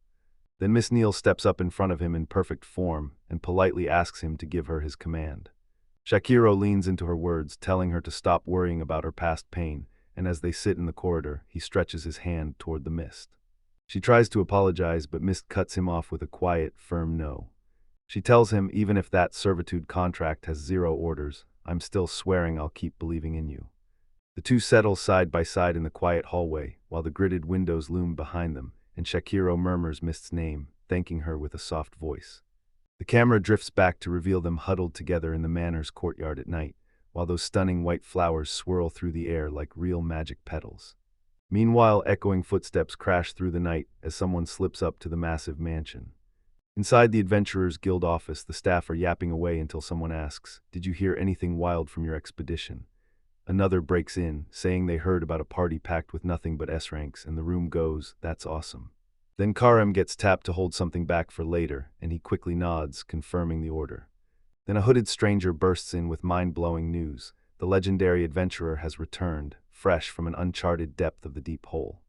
Then Miss Neal steps up in front of him in perfect form and politely asks him to give her his command. Shakiro leans into her words, telling her to stop worrying about her past pain, and as they sit in the corridor, he stretches his hand toward the Mist. She tries to apologize, but Mist cuts him off with a quiet, firm no. She tells him, "Even if that servitude contract has 0 orders, I'm still swearing I'll keep believing in you." The two settle side by side in the quiet hallway, while the gridded windows loom behind them, and Shakiro murmurs Mist's name, thanking her with a soft voice. The camera drifts back to reveal them huddled together in the manor's courtyard at night, while those stunning white flowers swirl through the air like real magic petals. Meanwhile, echoing footsteps crash through the night as someone slips up to the massive mansion. Inside the Adventurers Guild office, the staff are yapping away until someone asks, "Did you hear anything wild from your expedition?" Another breaks in, saying they heard about a party packed with nothing but S-ranks, and the room goes, "That's awesome." Then Karim gets tapped to hold something back for later, and he quickly nods, confirming the order. Then a hooded stranger bursts in with mind-blowing news. The legendary adventurer has returned, fresh from an uncharted depth of the deep hole.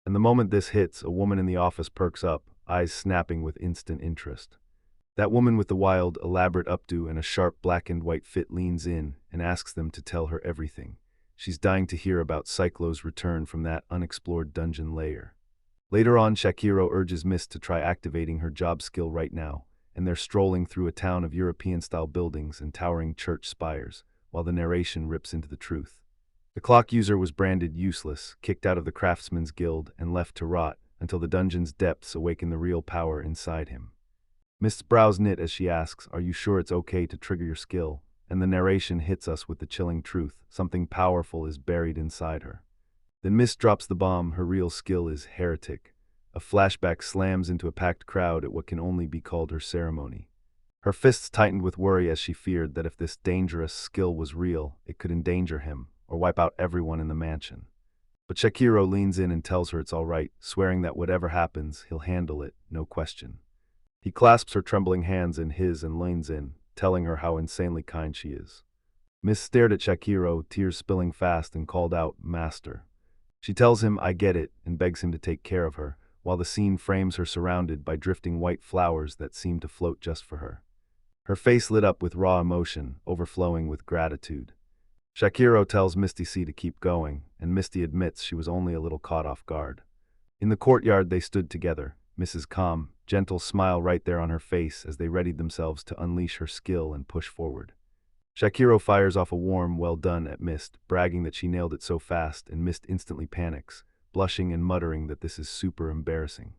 And the moment this hits, a woman in the office perks up, eyes snapping with instant interest. That woman with the wild, elaborate updo and a sharp black and white fit leans in and asks them to tell her everything. She's dying to hear about Cyclo's return from that unexplored dungeon lair. Later on, Shakiro urges Mist to try activating her job skill right now, and they're strolling through a town of European-style buildings and towering church spires, while the narration rips into the truth. The clock user was branded useless, kicked out of the Craftsman's Guild, and left to rot until the dungeon's depths awaken the real power inside him. Mist's brows knit as she asks, "Are you sure it's okay to trigger your skill?" And the narration hits us with the chilling truth. Something powerful is buried inside her. Then Mist drops the bomb. Her real skill is heretic. A flashback slams into a packed crowd at what can only be called her ceremony. Her fists tightened with worry as she feared that if this dangerous skill was real, it could endanger him or wipe out everyone in the mansion. But Shakiro leans in and tells her it's all right, swearing that whatever happens, he'll handle it, no question. He clasps her trembling hands in his and leans in, telling her how insanely kind she is. Miss stared at Shakiro, tears spilling fast, and called out, "Master." She tells him, "I get it," and begs him to take care of her, while the scene frames her surrounded by drifting white flowers that seem to float just for her. Her face lit up with raw emotion, overflowing with gratitude. Shakiro tells Misty C to keep going, and Misty admits she was only a little caught off guard. In the courtyard they stood together, Mrs. Calm, gentle smile right there on her face as they readied themselves to unleash her skill and push forward. Shakiro fires off a warm "well done" at Mist, bragging that she nailed it so fast, and Mist instantly panics, blushing and muttering that this is super embarrassing.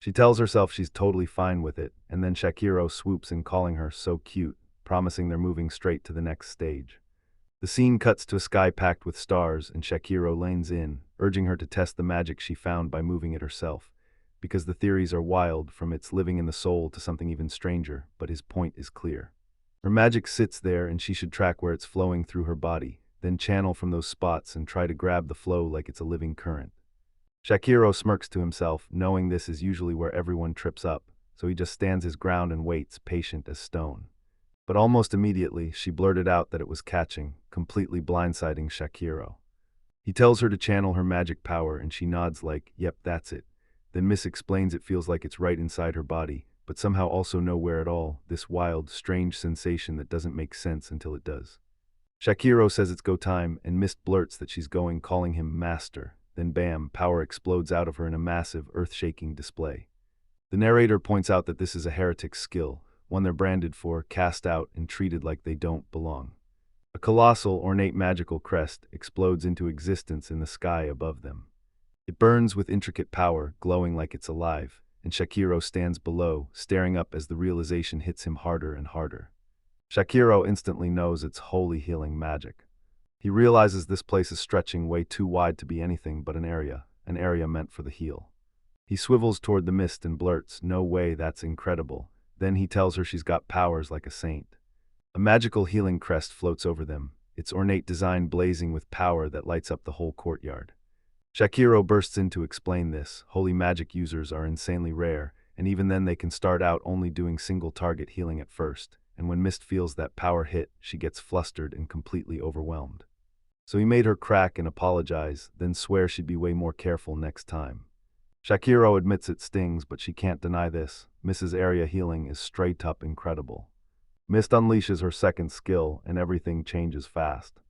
She tells herself she's totally fine with it, and then Shakiro swoops in calling her "so cute," promising they're moving straight to the next stage. The scene cuts to a sky packed with stars, and Shakiro leans in, urging her to test the magic she found by moving it herself, because the theories are wild, from its living in the soul to something even stranger, but his point is clear. Her magic sits there, and she should track where it's flowing through her body, then channel from those spots and try to grab the flow like it's a living current. Shakiro smirks to himself, knowing this is usually where everyone trips up, so he just stands his ground and waits, patient as stone. But almost immediately, she blurted out that it was catching, completely blindsiding Shakiro. He tells her to channel her magic power, and she nods like, "Yep, that's it." Then Miss explains it feels like it's right inside her body, but somehow also nowhere at all, this wild, strange sensation that doesn't make sense until it does. Shakiro says it's go time, and Mist blurts that she's going, calling him "master." Then bam, power explodes out of her in a massive, earth-shaking display. The narrator points out that this is a heretic skill, one they're branded for, cast out, and treated like they don't belong. A colossal, ornate magical crest explodes into existence in the sky above them. It burns with intricate power, glowing like it's alive, and Shakiro stands below, staring up as the realization hits him harder and harder. Shakiro instantly knows it's holy healing magic. He realizes this place is stretching way too wide to be anything but an area meant for the heal. He swivels toward the Mist and blurts, "No way, that's incredible." Then he tells her she's got powers like a saint. A magical healing crest floats over them, its ornate design blazing with power that lights up the whole courtyard. Shakiro bursts in to explain this. Holy magic users are insanely rare, and even then they can start out only doing single target healing at first, and when Mist feels that power hit, she gets flustered and completely overwhelmed. So he made her crack and apologize, then swear she'd be way more careful next time. Shakiro admits it stings, but she can't deny this. Mrs. Area healing is straight up incredible. Mist unleashes her second skill, and everything changes fast.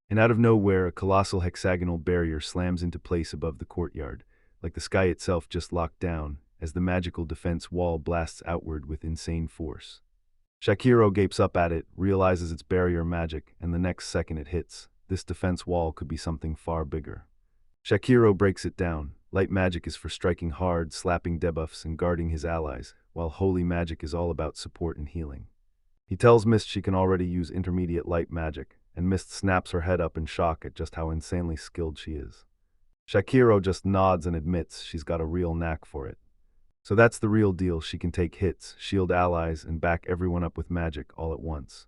And out of nowhere, a colossal hexagonal barrier slams into place above the courtyard, like the sky itself just locked down, as the magical defense wall blasts outward with insane force. Shakiro gapes up at it, realizes it's barrier magic, and the next second it hits. This defense wall could be something far bigger. Shakiro breaks it down. Light magic is for striking hard, slapping debuffs, and guarding his allies, while holy magic is all about support and healing. He tells Mist she can already use intermediate light magic, and Mist snaps her head up in shock at just how insanely skilled she is. Shakiro just nods and admits she's got a real knack for it. So that's the real deal. She can take hits, shield allies, and back everyone up with magic all at once.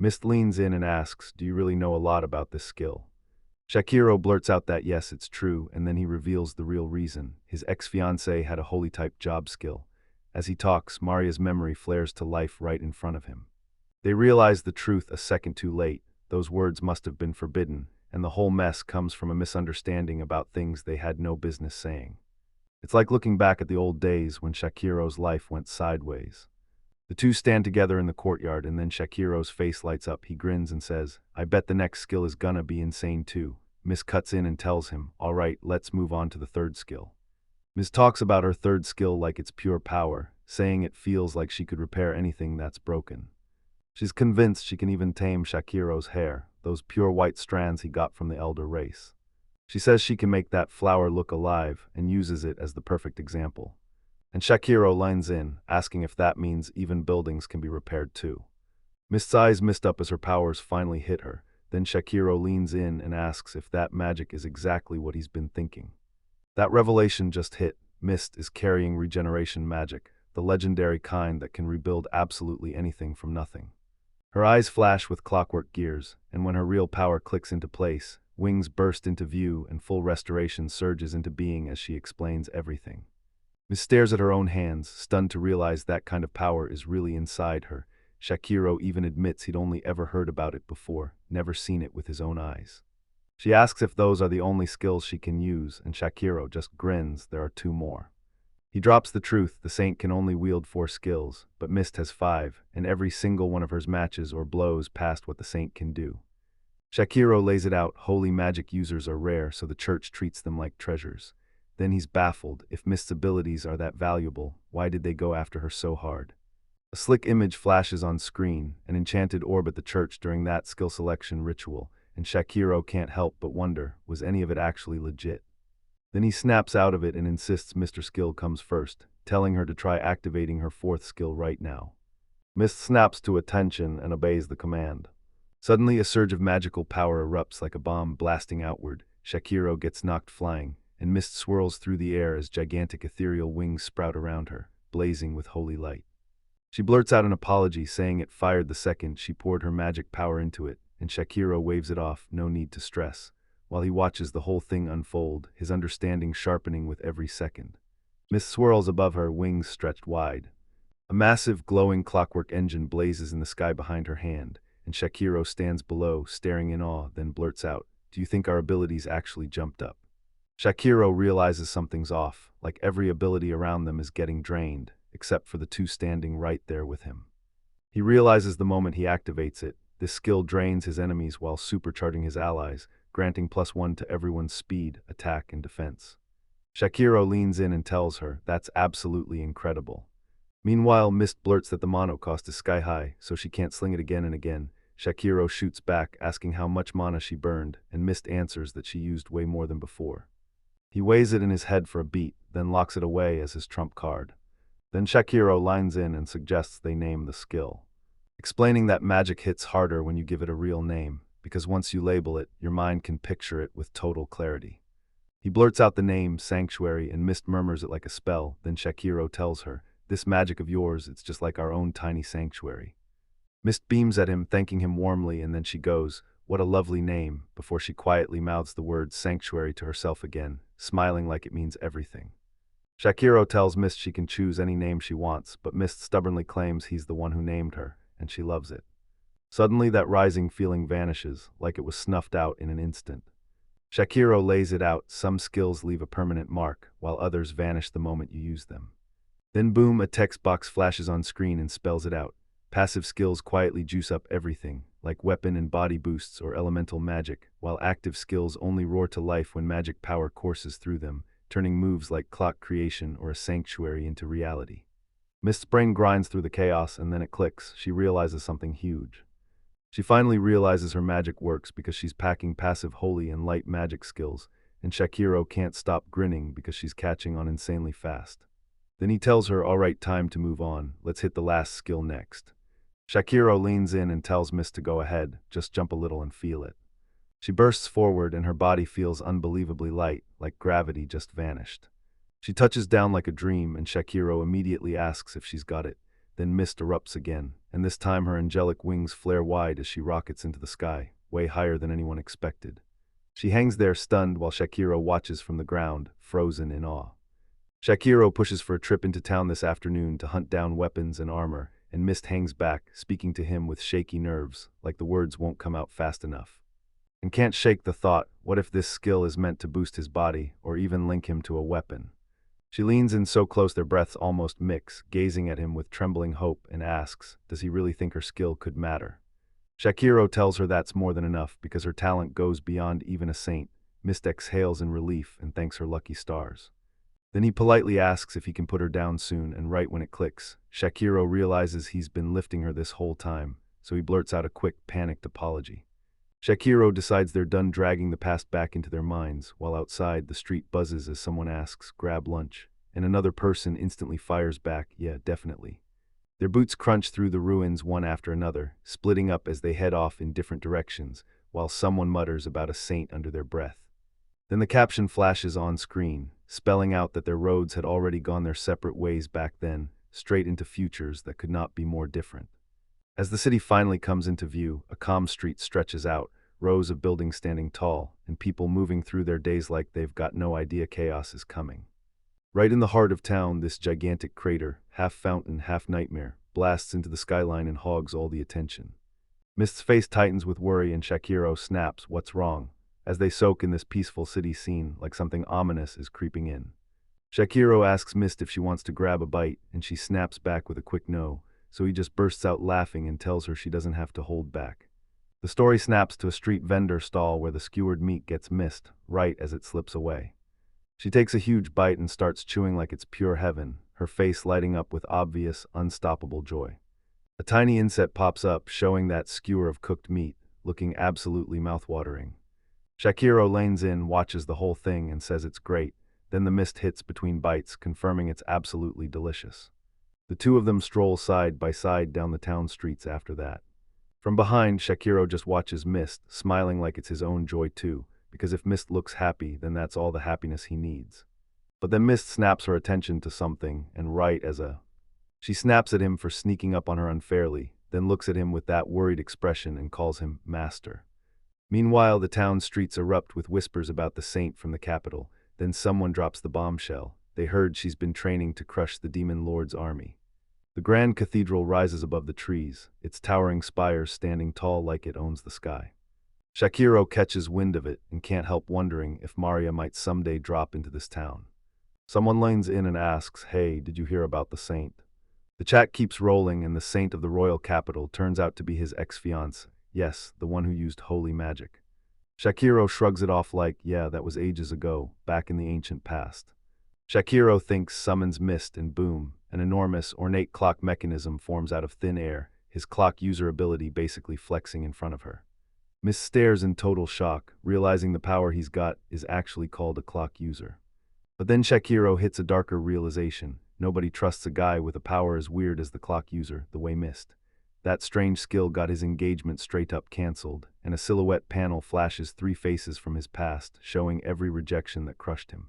Mist leans in and asks, "Do you really know a lot about this skill?" Shakiro blurts out that yes, it's true, and then he reveals the real reason. His ex-fiancée had a holy-type job skill. As he talks, Maria's memory flares to life right in front of him. They realize the truth a second too late. Those words must have been forbidden, and the whole mess comes from a misunderstanding about things they had no business saying. It's like looking back at the old days when Shakiro's life went sideways. The two stand together in the courtyard, and then Shakiro's face lights up. He grins and says, "I bet the next skill is gonna be insane too." Miss cuts in and tells him, "All right, let's move on to the third skill." Miss talks about her third skill like it's pure power, saying it feels like she could repair anything that's broken. She's convinced she can even tame Shakiro's hair, those pure white strands he got from the elder race. She says she can make that flower look alive and uses it as the perfect example. And Shakiro lines in, asking if that means even buildings can be repaired too. Mist's eyes mist up as her powers finally hit her. Then Shakiro leans in and asks if that magic is exactly what he's been thinking. That revelation just hit. Mist is carrying regeneration magic, the legendary kind that can rebuild absolutely anything from nothing. Her eyes flash with clockwork gears, and when her real power clicks into place, wings burst into view and full restoration surges into being as she explains everything. Miss stares at her own hands, stunned to realize that kind of power is really inside her. Shakiro even admits he'd only ever heard about it before, never seen it with his own eyes. She asks if those are the only skills she can use, and Shakiro just grins. There are two more. He drops the truth: the saint can only wield 4 skills, but Mist has 5, and every single one of her matches or blows past what the saint can do. Shakiro lays it out: holy magic users are rare, so the church treats them like treasures. Then he's baffled. If Mist's abilities are that valuable, why did they go after her so hard? A slick image flashes on screen, an enchanted orb at the church during that skill selection ritual, and Shakiro can't help but wonder, was any of it actually legit? Then he snaps out of it and insists Mr. Skill comes first, telling her to try activating her 4th skill right now. Mist snaps to attention and obeys the command. Suddenly, a surge of magical power erupts like a bomb blasting outward. Shakiro gets knocked flying, and Mist swirls through the air as gigantic ethereal wings sprout around her, blazing with holy light. She blurts out an apology, saying it fired the second she poured her magic power into it, and Shakiro waves it off, no need to stress, while he watches the whole thing unfold, his understanding sharpening with every second. Mist swirls above her, wings stretched wide. A massive, glowing clockwork engine blazes in the sky behind her hand, and Shakiro stands below, staring in awe, then blurts out, "Do you think our abilities actually jumped up?" Shakiro realizes something's off, like every ability around them is getting drained, except for the 2 standing right there with him. He realizes the moment he activates it, this skill drains his enemies while supercharging his allies, granting +1 to everyone's speed, attack, and defense. Shakiro leans in and tells her, "That's absolutely incredible." Meanwhile, Mist blurts that the mono cost is sky high, so she can't sling it again and again. Shakiro shoots back, asking how much mana she burned, and Mist answers that she used way more than before. He weighs it in his head for a beat, then locks it away as his trump card. Then Shakiro lines in and suggests they name the skill, explaining that magic hits harder when you give it a real name, because once you label it, your mind can picture it with total clarity. He blurts out the name, Sanctuary, and Mist murmurs it like a spell. Then Shakiro tells her, "This magic of yours, it's just like our own tiny sanctuary." Mist beams at him, thanking him warmly, and then she goes, "What a lovely name," before she quietly mouths the word sanctuary to herself again, smiling like it means everything. Shakiro tells Mist she can choose any name she wants, but Mist stubbornly claims he's the one who named her, and she loves it. Suddenly, that rising feeling vanishes, like it was snuffed out in an instant. Shakiro lays it out: some skills leave a permanent mark, while others vanish the moment you use them. Then boom, a text box flashes on screen and spells it out. Passive skills quietly juice up everything, like weapon and body boosts or elemental magic, while active skills only roar to life when magic power courses through them, turning moves like clock creation or a sanctuary into reality. Mist's brain grinds through the chaos, and then it clicks. She realizes something huge. She finally realizes her magic works because she's packing passive holy and light magic skills, and Shakiro can't stop grinning because she's catching on insanely fast. Then he tells her, "All right, time to move on. Let's hit the last skill next." Shakiro leans in and tells Mist to go ahead, just jump a little and feel it. She bursts forward and her body feels unbelievably light, like gravity just vanished. She touches down like a dream, and Shakiro immediately asks if she's got it. Then Mist erupts again, and this time her angelic wings flare wide as she rockets into the sky, way higher than anyone expected. She hangs there stunned while Shakiro watches from the ground, frozen in awe. Shakiro pushes for a trip into town this afternoon to hunt down weapons and armor, and Mist hangs back, speaking to him with shaky nerves, like the words won't come out fast enough. And can't shake the thought, what if this skill is meant to boost his body, or even link him to a weapon? She leans in so close their breaths almost mix, gazing at him with trembling hope, and asks, does he really think her skill could matter? Shakiro tells her that's more than enough, because her talent goes beyond even a saint. Mist exhales in relief and thanks her lucky stars. Then he politely asks if he can put her down soon, and right when it clicks, Shakiro realizes he's been lifting her this whole time, so he blurts out a quick, panicked apology. Shakiro decides they're done dragging the past back into their minds, while outside, the street buzzes as someone asks, "Grab lunch?" And another person instantly fires back, "Yeah, definitely." Their boots crunch through the ruins one after another, splitting up as they head off in different directions, while someone mutters about a saint under their breath. Then the caption flashes on screen, spelling out that their roads had already gone their separate ways back then, straight into futures that could not be more different. As the city finally comes into view, a calm street stretches out, rows of buildings standing tall, and people moving through their days like they've got no idea chaos is coming. Right in the heart of town, this gigantic crater, half fountain, half nightmare, blasts into the skyline and hogs all the attention. Mist's face tightens with worry and Shakiro snaps, "What's wrong?" as they soak in this peaceful city scene like something ominous is creeping in. Shakiro asks Mist if she wants to grab a bite, and she snaps back with a quick no, so he just bursts out laughing and tells her she doesn't have to hold back. The story snaps to a street vendor stall where the skewered meat gets missed, right as it slips away. She takes a huge bite and starts chewing like it's pure heaven, her face lighting up with obvious, unstoppable joy. A tiny insect pops up, showing that skewer of cooked meat, looking absolutely mouthwatering. Shakiro leans in, watches the whole thing, and says it's great. Then the mist hits between bites, confirming it's absolutely delicious. The two of them stroll side by side down the town streets after that. From behind, Shakiro just watches Mist, smiling like it's his own joy too, because if Mist looks happy, then that's all the happiness he needs. But then Mist snaps her attention to something, and she snaps at him for sneaking up on her unfairly, then looks at him with that worried expression and calls him master. Meanwhile, the town streets erupt with whispers about the saint from the capital. Then someone drops the bombshell. They heard she's been training to crush the demon lord's army. The grand cathedral rises above the trees, its towering spires standing tall like it owns the sky. Shakiro catches wind of it and can't help wondering if Maria might someday drop into this town. Someone leans in and asks, "Hey, did you hear about the saint?" The chat keeps rolling, and the saint of the royal capital turns out to be his ex-fiancé. Yes, the one who used holy magic. Shakiro shrugs it off like, yeah, that was ages ago, back in the ancient past. Shakiro thinks, summons Mist, and boom, an enormous, ornate clock mechanism forms out of thin air, his clock user ability basically flexing in front of her. Mist stares in total shock, realizing the power he's got is actually called a clock user. But then Shakiro hits a darker realization. Nobody trusts a guy with a power as weird as the clock user, the way Mist. That strange skill got his engagement straight up cancelled, and a silhouette panel flashes 3 faces from his past, showing every rejection that crushed him.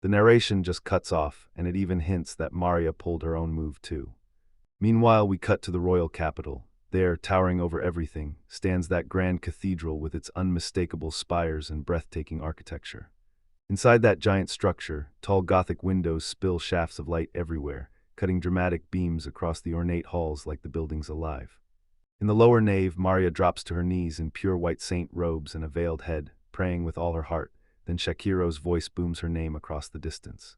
The narration just cuts off, and it even hints that Maria pulled her own move too. Meanwhile, we cut to the royal capital. There, towering over everything, stands that grand cathedral with its unmistakable spires and breathtaking architecture. Inside that giant structure, tall Gothic windows spill shafts of light everywhere, cutting dramatic beams across the ornate halls like the building's alive. In the lower nave, Maria drops to her knees in pure white saint robes and a veiled head, praying with all her heart. Then Shakiro's voice booms her name across the distance.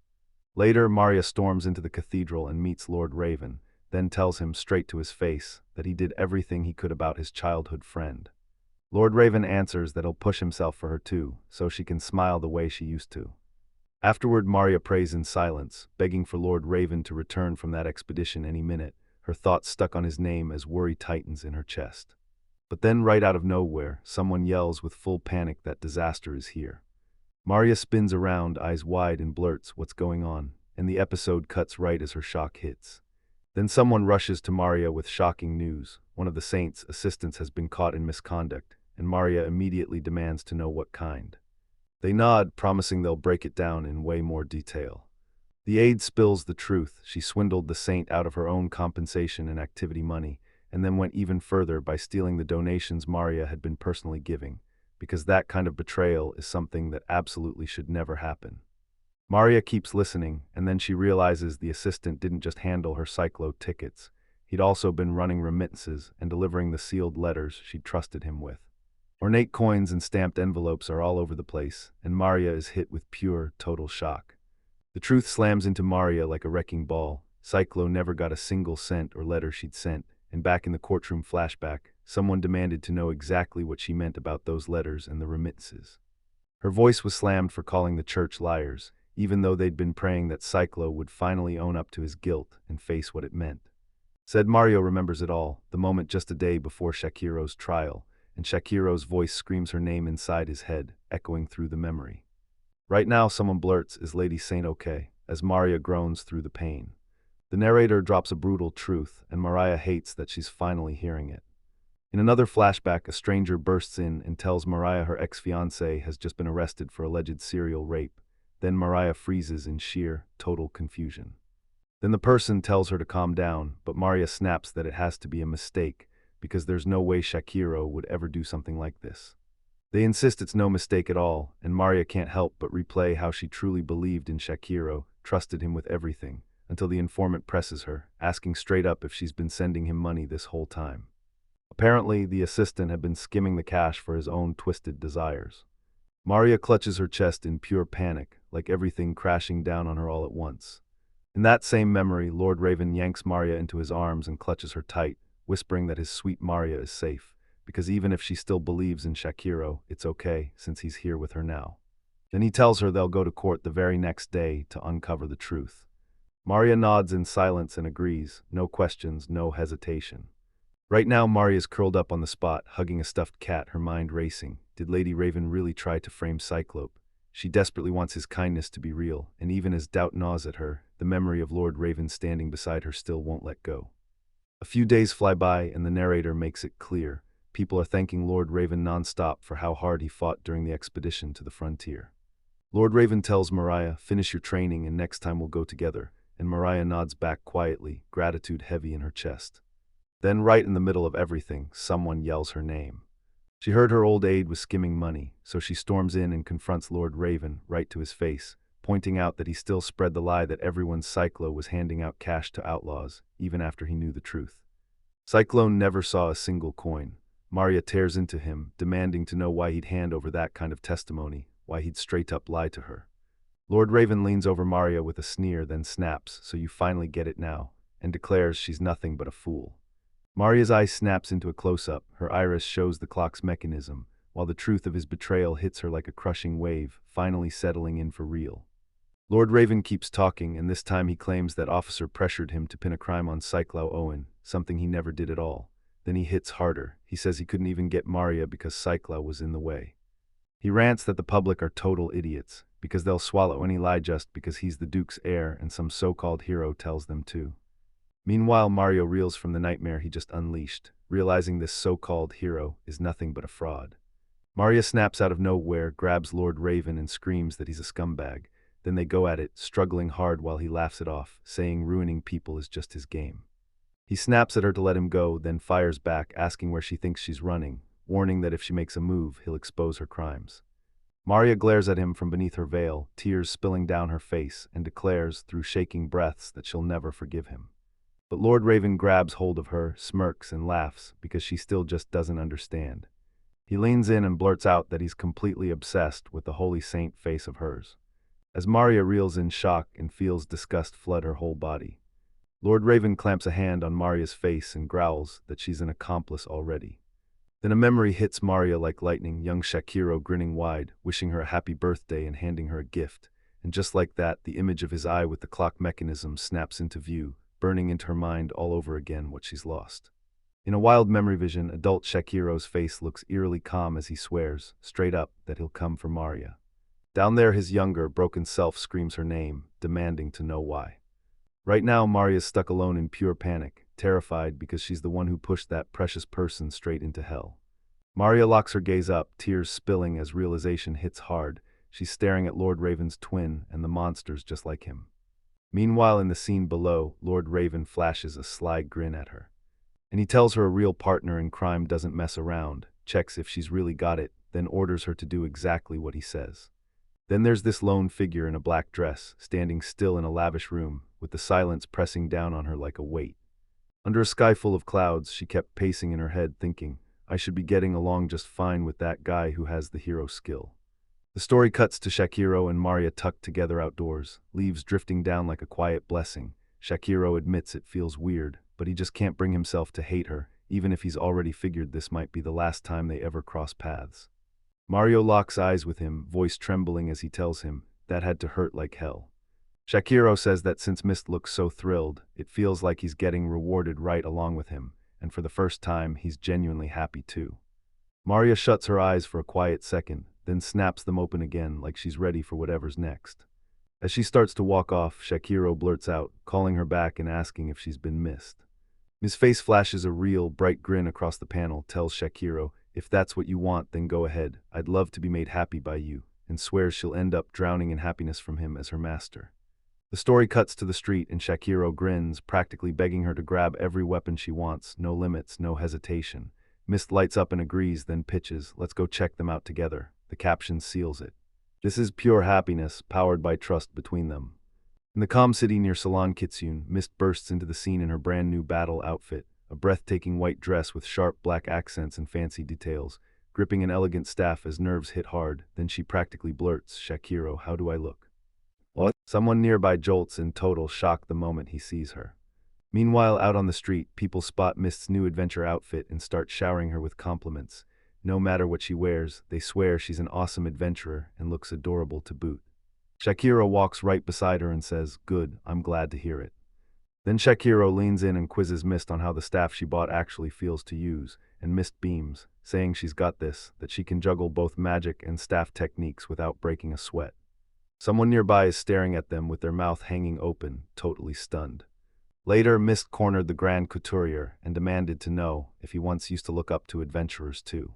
Later, Maria storms into the cathedral and meets Lord Raven, then tells him straight to his face that he did everything he could about his childhood friend. Lord Raven answers that he'll push himself for her too, so she can smile the way she used to. Afterward, Maria prays in silence, begging for Lord Raven to return from that expedition any minute, her thoughts stuck on his name as worry tightens in her chest. But then, right out of nowhere, someone yells with full panic that disaster is here. Maria spins around, eyes wide, and blurts, "What's going on?" And the episode cuts right as her shock hits. Then someone rushes to Maria with shocking news. One of the saint's assistants has been caught in misconduct, and Maria immediately demands to know what kind. They nod, promising they'll break it down in way more detail. The aide spills the truth. She swindled the saint out of her own compensation and activity money, and then went even further by stealing the donations Maria had been personally giving, because that kind of betrayal is something that absolutely should never happen. Maria keeps listening, and then she realizes the assistant didn't just handle her cyclo tickets. He'd also been running remittances and delivering the sealed letters she'd trusted him with. Ornate coins and stamped envelopes are all over the place, and Maria is hit with pure, total shock. The truth slams into Maria like a wrecking ball. Cyclo never got a single cent or letter she'd sent, and back in the courtroom flashback, someone demanded to know exactly what she meant about those letters and the remittances. Her voice was slammed for calling the church liars, even though they'd been praying that Cyclo would finally own up to his guilt and face what it meant. Said Mario remembers it all, the moment just a day before Shakiro's trial, and Shakiro's voice screams her name inside his head, echoing through the memory. Right now, someone blurts, "Is Lady Saint okay?" as Maria groans through the pain. The narrator drops a brutal truth, and Maria hates that she's finally hearing it. In another flashback, a stranger bursts in and tells Maria her ex-fiancé has just been arrested for alleged serial rape. Then Maria freezes in sheer, total confusion. Then the person tells her to calm down, but Maria snaps that it has to be a mistake, because there's no way Shakiro would ever do something like this. They insist it's no mistake at all, and Maria can't help but replay how she truly believed in Shakiro, trusted him with everything, until the informant presses her, asking straight up if she's been sending him money this whole time. Apparently, the assistant had been skimming the cash for his own twisted desires. Maria clutches her chest in pure panic, like everything crashing down on her all at once. In that same memory, Lord Raven yanks Maria into his arms and clutches her tight, whispering that his sweet Maria is safe, because even if she still believes in Shakiro, it's okay, since he's here with her now. Then he tells her they'll go to court the very next day to uncover the truth. Maria nods in silence and agrees, no questions, no hesitation. Right now, Maria's curled up on the spot, hugging a stuffed cat, her mind racing. Did Lady Raven really try to frame Cyclope? She desperately wants his kindness to be real, and even as doubt gnaws at her, the memory of Lord Raven standing beside her still won't let go. A few days fly by, and the narrator makes it clear. People are thanking Lord Raven nonstop for how hard he fought during the expedition to the frontier. Lord Raven tells Maria, "Finish your training and next time we'll go together," and Maria nods back quietly, gratitude heavy in her chest. Then, right in the middle of everything, someone yells her name. She heard her old aide was skimming money, so she storms in and confronts Lord Raven, right to his face, pointing out that he still spread the lie that everyone's Cyclo was handing out cash to outlaws, even after he knew the truth. Cyclone never saw a single coin. Maria tears into him, demanding to know why he'd hand over that kind of testimony, why he'd straight up lie to her. Lord Raven leans over Maria with a sneer, then snaps, "So you finally get it now," and declares she's nothing but a fool. Maria's eye snaps into a close-up, her iris shows the clock's mechanism, while the truth of his betrayal hits her like a crushing wave, finally settling in for real. Lord Raven keeps talking, and this time he claims that officer pressured him to pin a crime on Cyclo Owen, something he never did at all. Then he hits harder. He says he couldn't even get Maria because Cyclo was in the way. He rants that the public are total idiots, because they'll swallow any lie just because he's the Duke's heir and some so-called hero tells them to. Meanwhile, Mario reels from the nightmare he just unleashed, realizing this so-called hero is nothing but a fraud. Maria snaps out of nowhere, grabs Lord Raven and screams that he's a scumbag. Then they go at it, struggling hard while he laughs it off, saying ruining people is just his game. He snaps at her to let him go, then fires back, asking where she thinks she's running, warning that if she makes a move, he'll expose her crimes. Maria glares at him from beneath her veil, tears spilling down her face, and declares, through shaking breaths, that she'll never forgive him. But Lord Raven grabs hold of her, smirks, and laughs, because she still just doesn't understand. He leans in and blurts out that he's completely obsessed with the holy saint face of hers. As Maria reels in shock and feels disgust flood her whole body, Lord Raven clamps a hand on Maria's face and growls that she's an accomplice already. Then a memory hits Maria like lightning, young Shakiro grinning wide, wishing her a happy birthday and handing her a gift. And just like that, the image of his eye with the clock mechanism snaps into view, burning into her mind all over again what she's lost. In a wild memory vision, adult Shakiro's face looks eerily calm as he swears, straight up, that he'll come for Maria. Down there, his younger, broken self screams her name, demanding to know why. Right now, Maria's stuck alone in pure panic, terrified because she's the one who pushed that precious person straight into hell. Maria locks her gaze up, tears spilling as realization hits hard. She's staring at Lord Raven's twin and the monsters just like him. Meanwhile, in the scene below, Lord Raven flashes a sly grin at her. And he tells her a real partner in crime doesn't mess around, checks if she's really got it, then orders her to do exactly what he says. Then there's this lone figure in a black dress, standing still in a lavish room, with the silence pressing down on her like a weight. Under a sky full of clouds, she kept pacing in her head, thinking, I should be getting along just fine with that guy who has the hero skill. The story cuts to Shakiro and Maria tucked together outdoors, leaves drifting down like a quiet blessing. Shakiro admits it feels weird, but he just can't bring himself to hate her, even if he's already figured this might be the last time they ever cross paths. Mario locks eyes with him, voice trembling as he tells him, that had to hurt like hell. Shakiro says that since Mist looks so thrilled, it feels like he's getting rewarded right along with him, and for the first time, he's genuinely happy too. Maria shuts her eyes for a quiet second, then snaps them open again like she's ready for whatever's next. As she starts to walk off, Shakiro blurts out, calling her back and asking if she's been missed. His face flashes a real, bright grin across the panel, tells Shakiro, if that's what you want, then go ahead, I'd love to be made happy by you, and swears she'll end up drowning in happiness from him as her master. The story cuts to the street and Shakiro grins, practically begging her to grab every weapon she wants, no limits, no hesitation. Mist lights up and agrees, then pitches, let's go check them out together. The caption seals it. This is pure happiness, powered by trust between them. In the calm city near Salon Kitsune, Mist bursts into the scene in her brand new battle outfit, a breathtaking white dress with sharp black accents and fancy details, gripping an elegant staff as nerves hit hard. Then she practically blurts, "Shakiro, how do I look?" What? Someone nearby jolts in total shock the moment he sees her. Meanwhile, out on the street, people spot Mist's new adventure outfit and start showering her with compliments. No matter what she wears, they swear she's an awesome adventurer and looks adorable to boot. Shakiro walks right beside her and says, "Good, I'm glad to hear it." Then Shakiro leans in and quizzes Mist on how the staff she bought actually feels to use, and Mist beams, saying she's got this, that she can juggle both magic and staff techniques without breaking a sweat. Someone nearby is staring at them with their mouth hanging open, totally stunned. Later, Mist cornered the Grand Couturier and demanded to know if he once used to look up to adventurers too.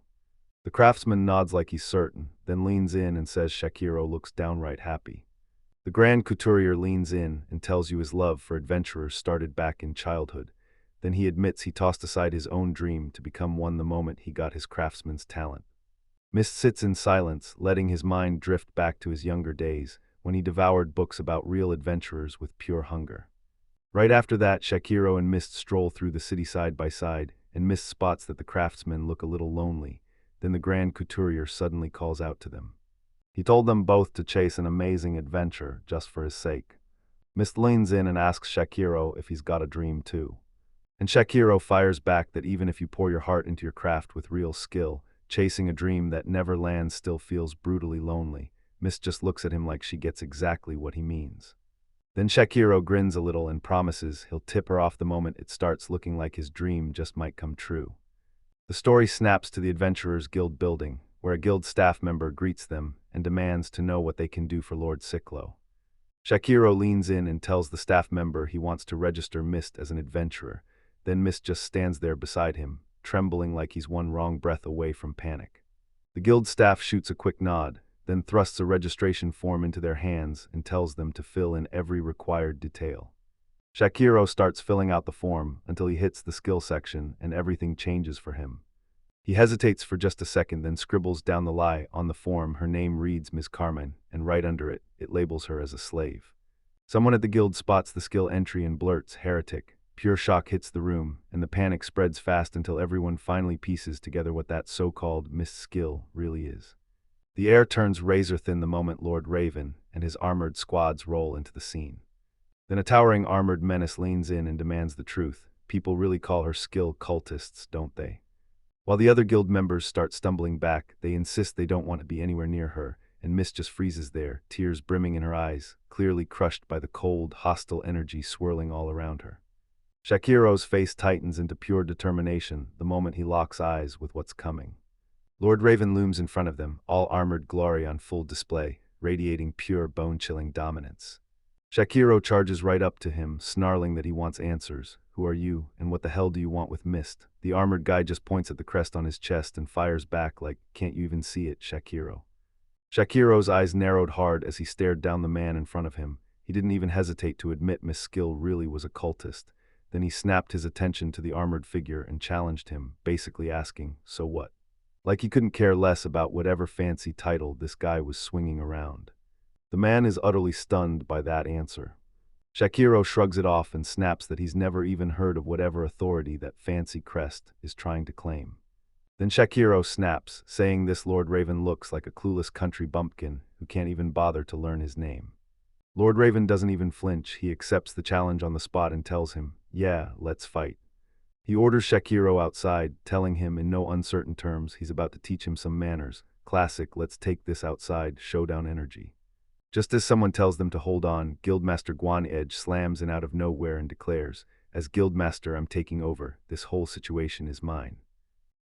The craftsman nods like he's certain, then leans in and says Shakiro looks downright happy. The Grand Couturier leans in and tells you his love for adventurers started back in childhood. Then he admits he tossed aside his own dream to become one the moment he got his craftsman's talent. Mist sits in silence, letting his mind drift back to his younger days, when he devoured books about real adventurers with pure hunger. Right after that, Shakiro and Mist stroll through the city side by side, and Mist spots that the craftsmen look a little lonely. Then the Grand Couturier suddenly calls out to them. He told them both to chase an amazing adventure just for his sake. Mist leans in and asks Shakiro if he's got a dream too. And Shakiro fires back that even if you pour your heart into your craft with real skill, chasing a dream that never lands still feels brutally lonely. Mist just looks at him like she gets exactly what he means. Then Shakiro grins a little and promises he'll tip her off the moment it starts looking like his dream just might come true. The story snaps to the Adventurers Guild building, where a guild staff member greets them and demands to know what they can do for Lord Ciclo. Shakiro leans in and tells the staff member he wants to register Mist as an adventurer. Then Mist just stands there beside him, trembling like he's one wrong breath away from panic. The guild staff shoots a quick nod, then thrusts a registration form into their hands and tells them to fill in every required detail. Shakiro starts filling out the form until he hits the skill section and everything changes for him. He hesitates for just a second, then scribbles down the lie on the form. Her name reads Ms. Carmen, and right under it, it labels her as a slave. Someone at the guild spots the skill entry and blurts, "Heretic." Pure shock hits the room, and the panic spreads fast until everyone finally pieces together what that so-called missed skill really is. The air turns razor-thin the moment Lord Raven and his armored squads roll into the scene. Then a towering armored menace leans in and demands the truth. People really call her skill cultists, don't they? While the other guild members start stumbling back, they insist they don't want to be anywhere near her, and Mist just freezes there, tears brimming in her eyes, clearly crushed by the cold, hostile energy swirling all around her. Shakiro's face tightens into pure determination the moment he locks eyes with what's coming. Lord Raven looms in front of them, all armored glory on full display, radiating pure bone-chilling dominance. Shakiro charges right up to him, snarling that he wants answers. "Who are you, and what the hell do you want with Mist?" The armored guy just points at the crest on his chest and fires back like, "Can't you even see it, Shakiro?" Shakiro's eyes narrowed hard as he stared down the man in front of him. He didn't even hesitate to admit Miss Skill really was a cultist. Then he snapped his attention to the armored figure and challenged him, basically asking, "So what?" Like he couldn't care less about whatever fancy title this guy was swinging around. The man is utterly stunned by that answer. Shakiro shrugs it off and snaps that he's never even heard of whatever authority that fancy crest is trying to claim. Then Shakiro snaps, saying this Lord Raven looks like a clueless country bumpkin who can't even bother to learn his name. Lord Raven doesn't even flinch. He accepts the challenge on the spot and tells him, "Yeah, let's fight." He orders Shakiro outside, telling him in no uncertain terms he's about to teach him some manners. Classic, let's take this outside, showdown energy. Just as someone tells them to hold on, Guildmaster Guan Edge slams in out of nowhere and declares, "As Guildmaster, I'm taking over. This whole situation is mine."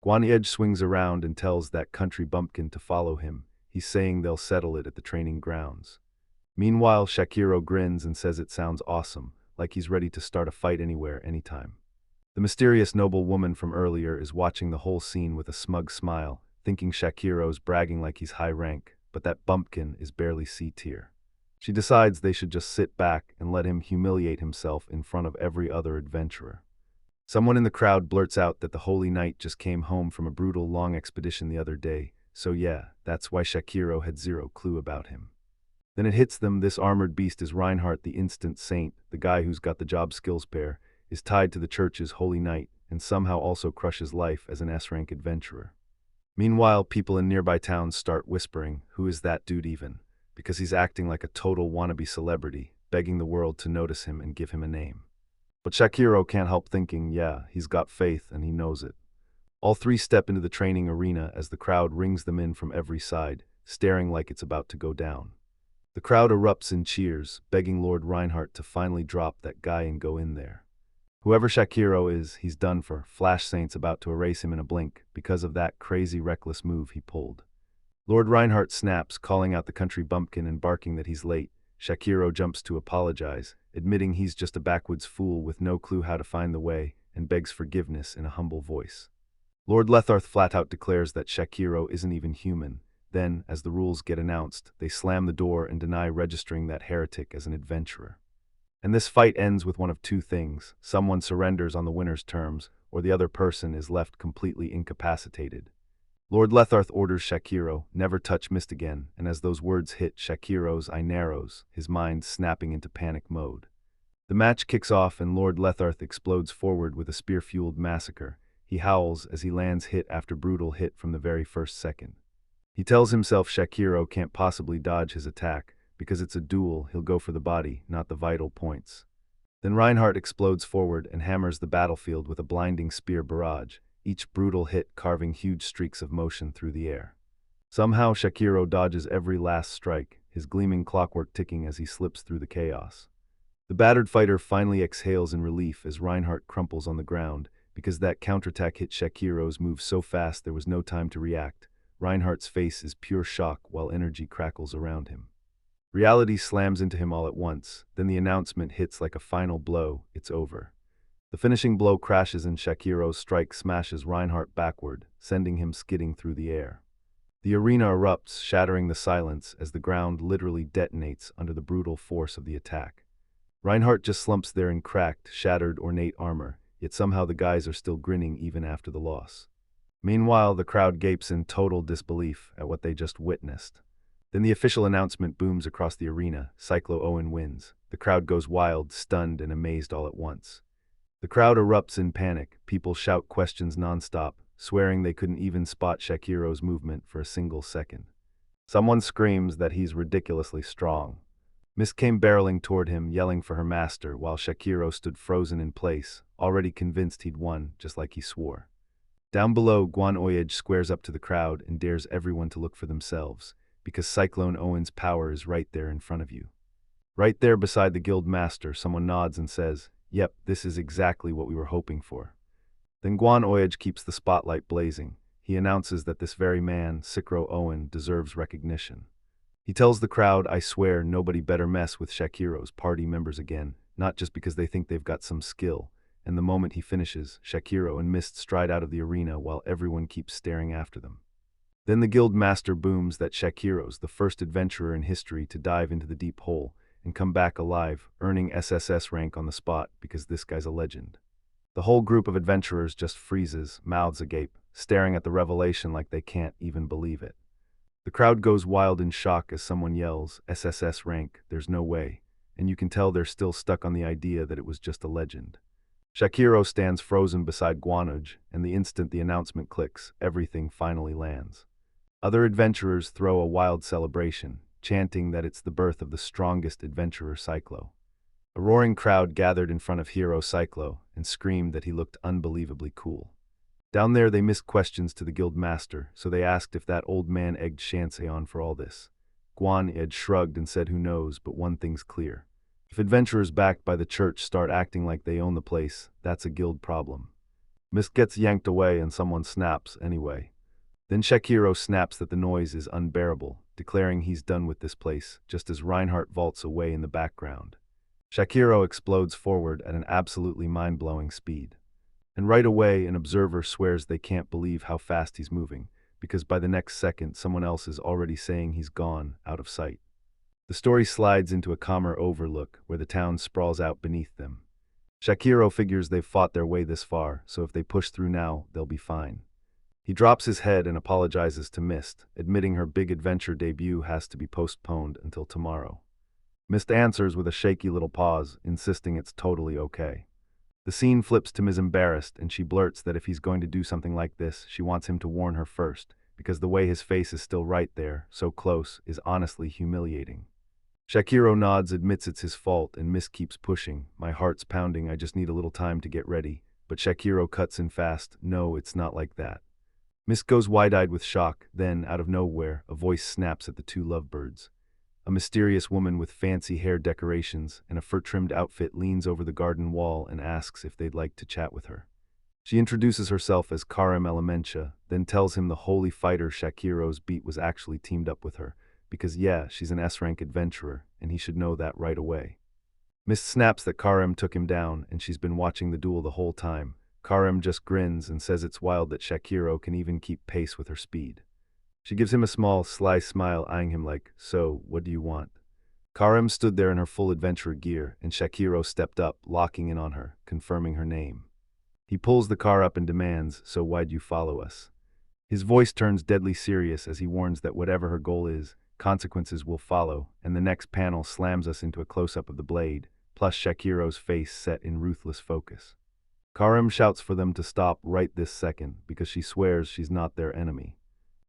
Guan Edge swings around and tells that country bumpkin to follow him. He's saying they'll settle it at the training grounds. Meanwhile, Shakiro grins and says it sounds awesome, like he's ready to start a fight anywhere, anytime. The mysterious noble woman from earlier is watching the whole scene with a smug smile, thinking Shakiro's bragging like he's high rank, but that bumpkin is barely C-tier. She decides they should just sit back and let him humiliate himself in front of every other adventurer. Someone in the crowd blurts out that the Holy Knight just came home from a brutal long expedition the other day, so yeah, that's why Shakiro had zero clue about him. Then it hits them, this armored beast is Reinhardt, the instant saint, the guy who's got the job skills pair, is tied to the church's holy knight, and somehow also crushes life as an S-rank adventurer. Meanwhile, people in nearby towns start whispering, who is that dude even? Because he's acting like a total wannabe celebrity, begging the world to notice him and give him a name. But Shakiro can't help thinking, yeah, he's got faith and he knows it. All three step into the training arena as the crowd rings them in from every side, staring like it's about to go down. The crowd erupts in cheers, begging Lord Reinhardt to finally drop that guy and go in there. Whoever Shakiro is, he's done for. Flash Saint's about to erase him in a blink because of that crazy reckless move he pulled. Lord Reinhardt snaps, calling out the country bumpkin and barking that he's late. Shakiro jumps to apologize, admitting he's just a backwoods fool with no clue how to find the way, and begs forgiveness in a humble voice. Lord Letharth flat out declares that Shakiro isn't even human. Then, as the rules get announced, they slam the door and deny registering that heretic as an adventurer. And this fight ends with one of two things: someone surrenders on the winner's terms, or the other person is left completely incapacitated. Lord Letharth orders Shakiro, never touch mist again, and as those words hit Shakiro's eye narrows, his mind snapping into panic mode. The match kicks off and Lord Letharth explodes forward with a spear-fueled massacre. He howls as he lands hit after brutal hit from the very first second. He tells himself Shakiro can't possibly dodge his attack, because it's a duel, he'll go for the body, not the vital points. Then Reinhardt explodes forward and hammers the battlefield with a blinding spear barrage, each brutal hit carving huge streaks of motion through the air. Somehow Shakiro dodges every last strike, his gleaming clockwork ticking as he slips through the chaos. The battered fighter finally exhales in relief as Reinhardt crumples on the ground, because that counterattack hit Shakiro's move so fast there was no time to react. Reinhardt's face is pure shock while energy crackles around him. Reality slams into him all at once, then the announcement hits like a final blow, it's over. The finishing blow crashes and Shakiro's strike smashes Reinhardt backward, sending him skidding through the air. The arena erupts, shattering the silence as the ground literally detonates under the brutal force of the attack. Reinhardt just slumps there in cracked, shattered ornate armor, yet somehow the guys are still grinning even after the loss. Meanwhile, the crowd gapes in total disbelief at what they just witnessed. Then the official announcement booms across the arena: Cyclo Owen wins. The crowd goes wild, stunned and amazed all at once. The crowd erupts in panic, people shout questions nonstop, swearing they couldn't even spot Shakiro's movement for a single second. Someone screams that he's ridiculously strong. Miss came barreling toward him, yelling for her master, while Shakiro stood frozen in place, already convinced he'd won, just like he swore. Down below, Guan Oyej squares up to the crowd and dares everyone to look for themselves, because Cyclone Owen's power is right there in front of you. Right there beside the guild master, someone nods and says, "Yep, this is exactly what we were hoping for." Then Guan Oyej keeps the spotlight blazing. He announces that this very man, Cyclo Owen, deserves recognition. He tells the crowd, "I swear nobody better mess with Shakiro's party members again, not just because they think they've got some skill." And the moment he finishes, Shakiro and Mist stride out of the arena while everyone keeps staring after them. Then the guild master booms that Shakiro's the first adventurer in history to dive into the deep hole and come back alive, earning SSS rank on the spot because this guy's a legend. The whole group of adventurers just freezes, mouths agape, staring at the revelation like they can't even believe it. The crowd goes wild in shock as someone yells, "SSS rank, there's no way," and you can tell they're still stuck on the idea that it was just a legend. Shakiro stands frozen beside Guanoj, and the instant the announcement clicks, everything finally lands. Other adventurers throw a wild celebration, chanting that it's the birth of the strongest adventurer Cyclo. A roaring crowd gathered in front of hero Cyclo and screamed that he looked unbelievably cool. Down there they missed questions to the guild master, so they asked if that old man egged Shansei on for all this. Guan Ed shrugged and said who knows, but one thing's clear. If adventurers backed by the church start acting like they own the place, that's a guild problem. Mist gets yanked away and someone snaps anyway. Then Shakiro snaps that the noise is unbearable, declaring he's done with this place, just as Reinhardt vaults away in the background. Shakiro explodes forward at an absolutely mind-blowing speed. And right away, an observer swears they can't believe how fast he's moving, because by the next second, someone else is already saying he's gone, out of sight. The story slides into a calmer overlook, where the town sprawls out beneath them. Shakiro figures they've fought their way this far, so if they push through now, they'll be fine. He drops his head and apologizes to Mist, admitting her big adventure debut has to be postponed until tomorrow. Mist answers with a shaky little pause, insisting it's totally okay. The scene flips to Ms. Embarrassed, and she blurts that if he's going to do something like this, she wants him to warn her first, because the way his face is still right there, so close, is honestly humiliating. Shakiro nods, admits it's his fault, and Mist keeps pushing. My heart's pounding, I just need a little time to get ready. But Shakiro cuts in fast. No, it's not like that. Mist goes wide-eyed with shock, then, out of nowhere, a voice snaps at the two lovebirds. A mysterious woman with fancy hair decorations and a fur-trimmed outfit leans over the garden wall and asks if they'd like to chat with her. She introduces herself as Karim Elementia, then tells him the holy fighter Shakiro's beat was actually teamed up with her, because yeah, she's an S-rank adventurer, and he should know that right away. Mist snaps that Karim took him down, and she's been watching the duel the whole time. Karim just grins and says it's wild that Shakiro can even keep pace with her speed. She gives him a small, sly smile, eyeing him like, so, what do you want? Karim stood there in her full adventurer gear, and Shakiro stepped up, locking in on her, confirming her name. He pulls the car up and demands, so why'd you follow us? His voice turns deadly serious as he warns that whatever her goal is, consequences will follow, and the next panel slams us into a close-up of the blade, plus Shakiro's face set in ruthless focus. Karim shouts for them to stop right this second, because she swears she's not their enemy.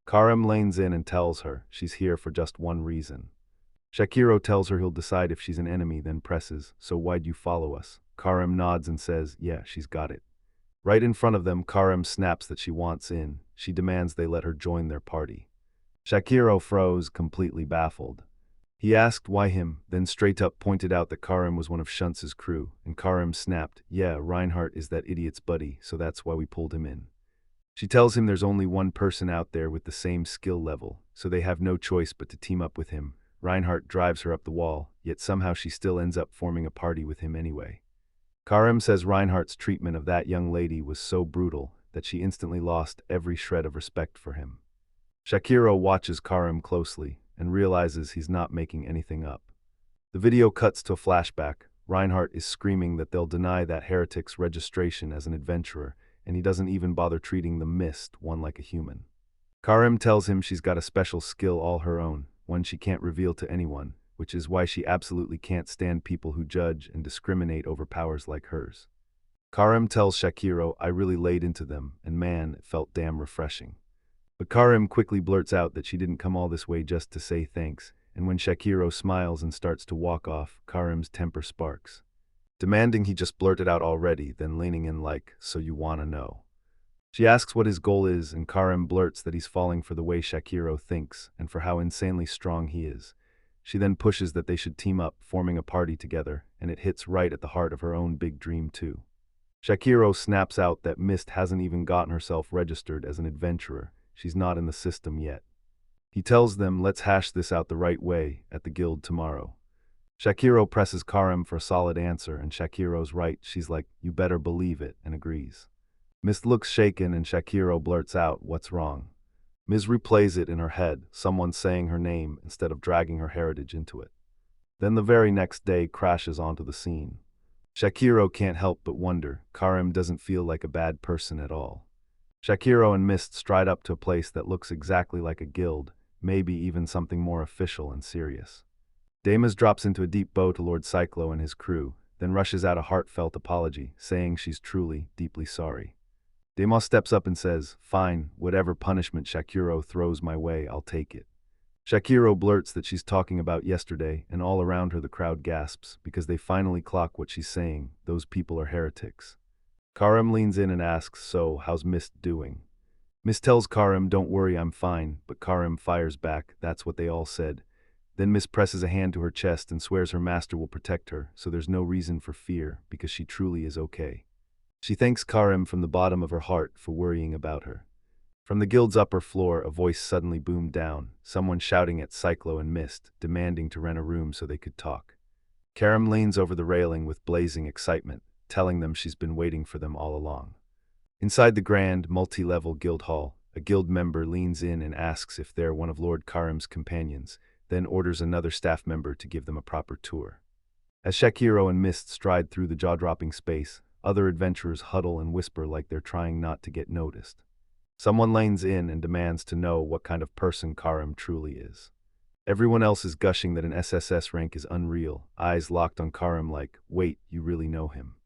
Karim lanes in and tells her she's here for just one reason. Shakiro tells her he'll decide if she's an enemy, then presses, so why'd you follow us? Karim nods and says, yeah, she's got it. Right in front of them, Karim snaps that she wants in. She demands they let her join their party. Shakiro froze, completely baffled. He asked why him, then straight up pointed out that Karim was one of Shuntz's crew, and Karim snapped, yeah, Reinhardt is that idiot's buddy, so that's why we pulled him in. She tells him there's only one person out there with the same skill level, so they have no choice but to team up with him. Reinhardt drives her up the wall, yet somehow she still ends up forming a party with him anyway. Karim says Reinhardt's treatment of that young lady was so brutal that she instantly lost every shred of respect for him. Shakiro watches Karim closely and realizes he's not making anything up. The video cuts to a flashback. Reinhardt is screaming that they'll deny that heretic's registration as an adventurer, and he doesn't even bother treating the Mist one like a human. Karim tells him she's got a special skill all her own, one she can't reveal to anyone, which is why she absolutely can't stand people who judge and discriminate over powers like hers. Karim tells Shakiro, I really laid into them, and man, it felt damn refreshing. But Karim quickly blurts out that she didn't come all this way just to say thanks, and when Shakiro smiles and starts to walk off, Karim's temper sparks. Demanding he just blurt it out already, then leaning in like, so you wanna know. She asks what his goal is, and Karim blurts that he's falling for the way Shakiro thinks, and for how insanely strong he is. She then pushes that they should team up, forming a party together, and it hits right at the heart of her own big dream too. Shakiro snaps out that Mist hasn't even gotten herself registered as an adventurer. She's not in the system yet. He tells them, let's hash this out the right way at the guild tomorrow. Shakiro presses Karim for a solid answer, and Shakiro's right. She's like, you better believe it, and agrees. Mist looks shaken, and Shakiro blurts out, what's wrong? Ms. replays it in her head, someone saying her name instead of dragging her heritage into it. Then the very next day crashes onto the scene. Shakiro can't help but wonder, Karim doesn't feel like a bad person at all. Shakiro and Mist stride up to a place that looks exactly like a guild, maybe even something more official and serious. Damas drops into a deep bow to Lord Cyclo and his crew, then rushes out a heartfelt apology, saying she's truly, deeply sorry. Damas steps up and says, fine, whatever punishment Shakiro throws my way, I'll take it. Shakiro blurts that she's talking about yesterday, and all around her the crowd gasps, because they finally clock what she's saying, those people are heretics. Karim leans in and asks, so, how's Mist doing? Mist tells Karim, don't worry, I'm fine, but Karim fires back, that's what they all said. Then Mist presses a hand to her chest and swears her master will protect her, so there's no reason for fear, because she truly is okay. She thanks Karim from the bottom of her heart for worrying about her. From the guild's upper floor, a voice suddenly boomed down, someone shouting at Cyclo and Mist, demanding to rent a room so they could talk. Karim leans over the railing with blazing excitement, telling them she's been waiting for them all along. Inside the grand, multi-level guild hall, a guild member leans in and asks if they're one of Lord Karim's companions, then orders another staff member to give them a proper tour. As Shakiro and Mist stride through the jaw-dropping space, other adventurers huddle and whisper like they're trying not to get noticed. Someone lanes in and demands to know what kind of person Karim truly is. Everyone else is gushing that an SSS rank is unreal, eyes locked on Karim like, wait, you really know him.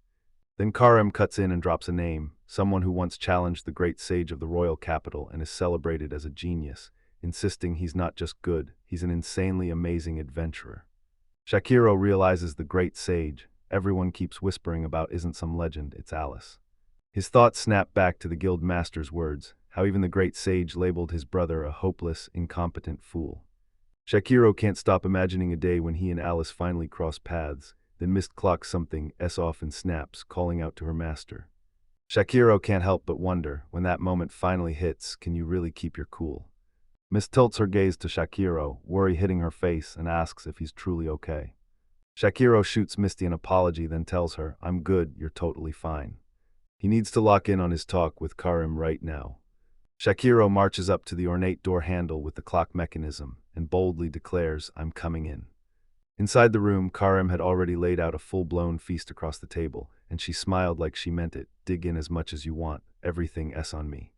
Then Karim cuts in and drops a name, someone who once challenged the great sage of the royal capital and is celebrated as a genius, insisting he's not just good, he's an insanely amazing adventurer. Shakiro realizes the great sage, everyone keeps whispering about isn't some legend, it's Alice. His thoughts snap back to the guild master's words, how even the great sage labeled his brother a hopeless, incompetent fool. Shakiro can't stop imagining a day when he and Alice finally cross paths, then Mist clocks something off and snaps, calling out to her master. Shakiro can't help but wonder, when that moment finally hits, can you really keep your cool? Mist tilts her gaze to Shakiro, worry hitting her face, and asks if he's truly okay. Shakiro shoots Misty an apology, then tells her, I'm good, you're totally fine. He needs to lock in on his talk with Karim right now. Shakiro marches up to the ornate door handle with the clock mechanism and boldly declares, I'm coming in. Inside the room, Karim had already laid out a full-blown feast across the table, and she smiled like she meant it, dig in as much as you want, everything on me.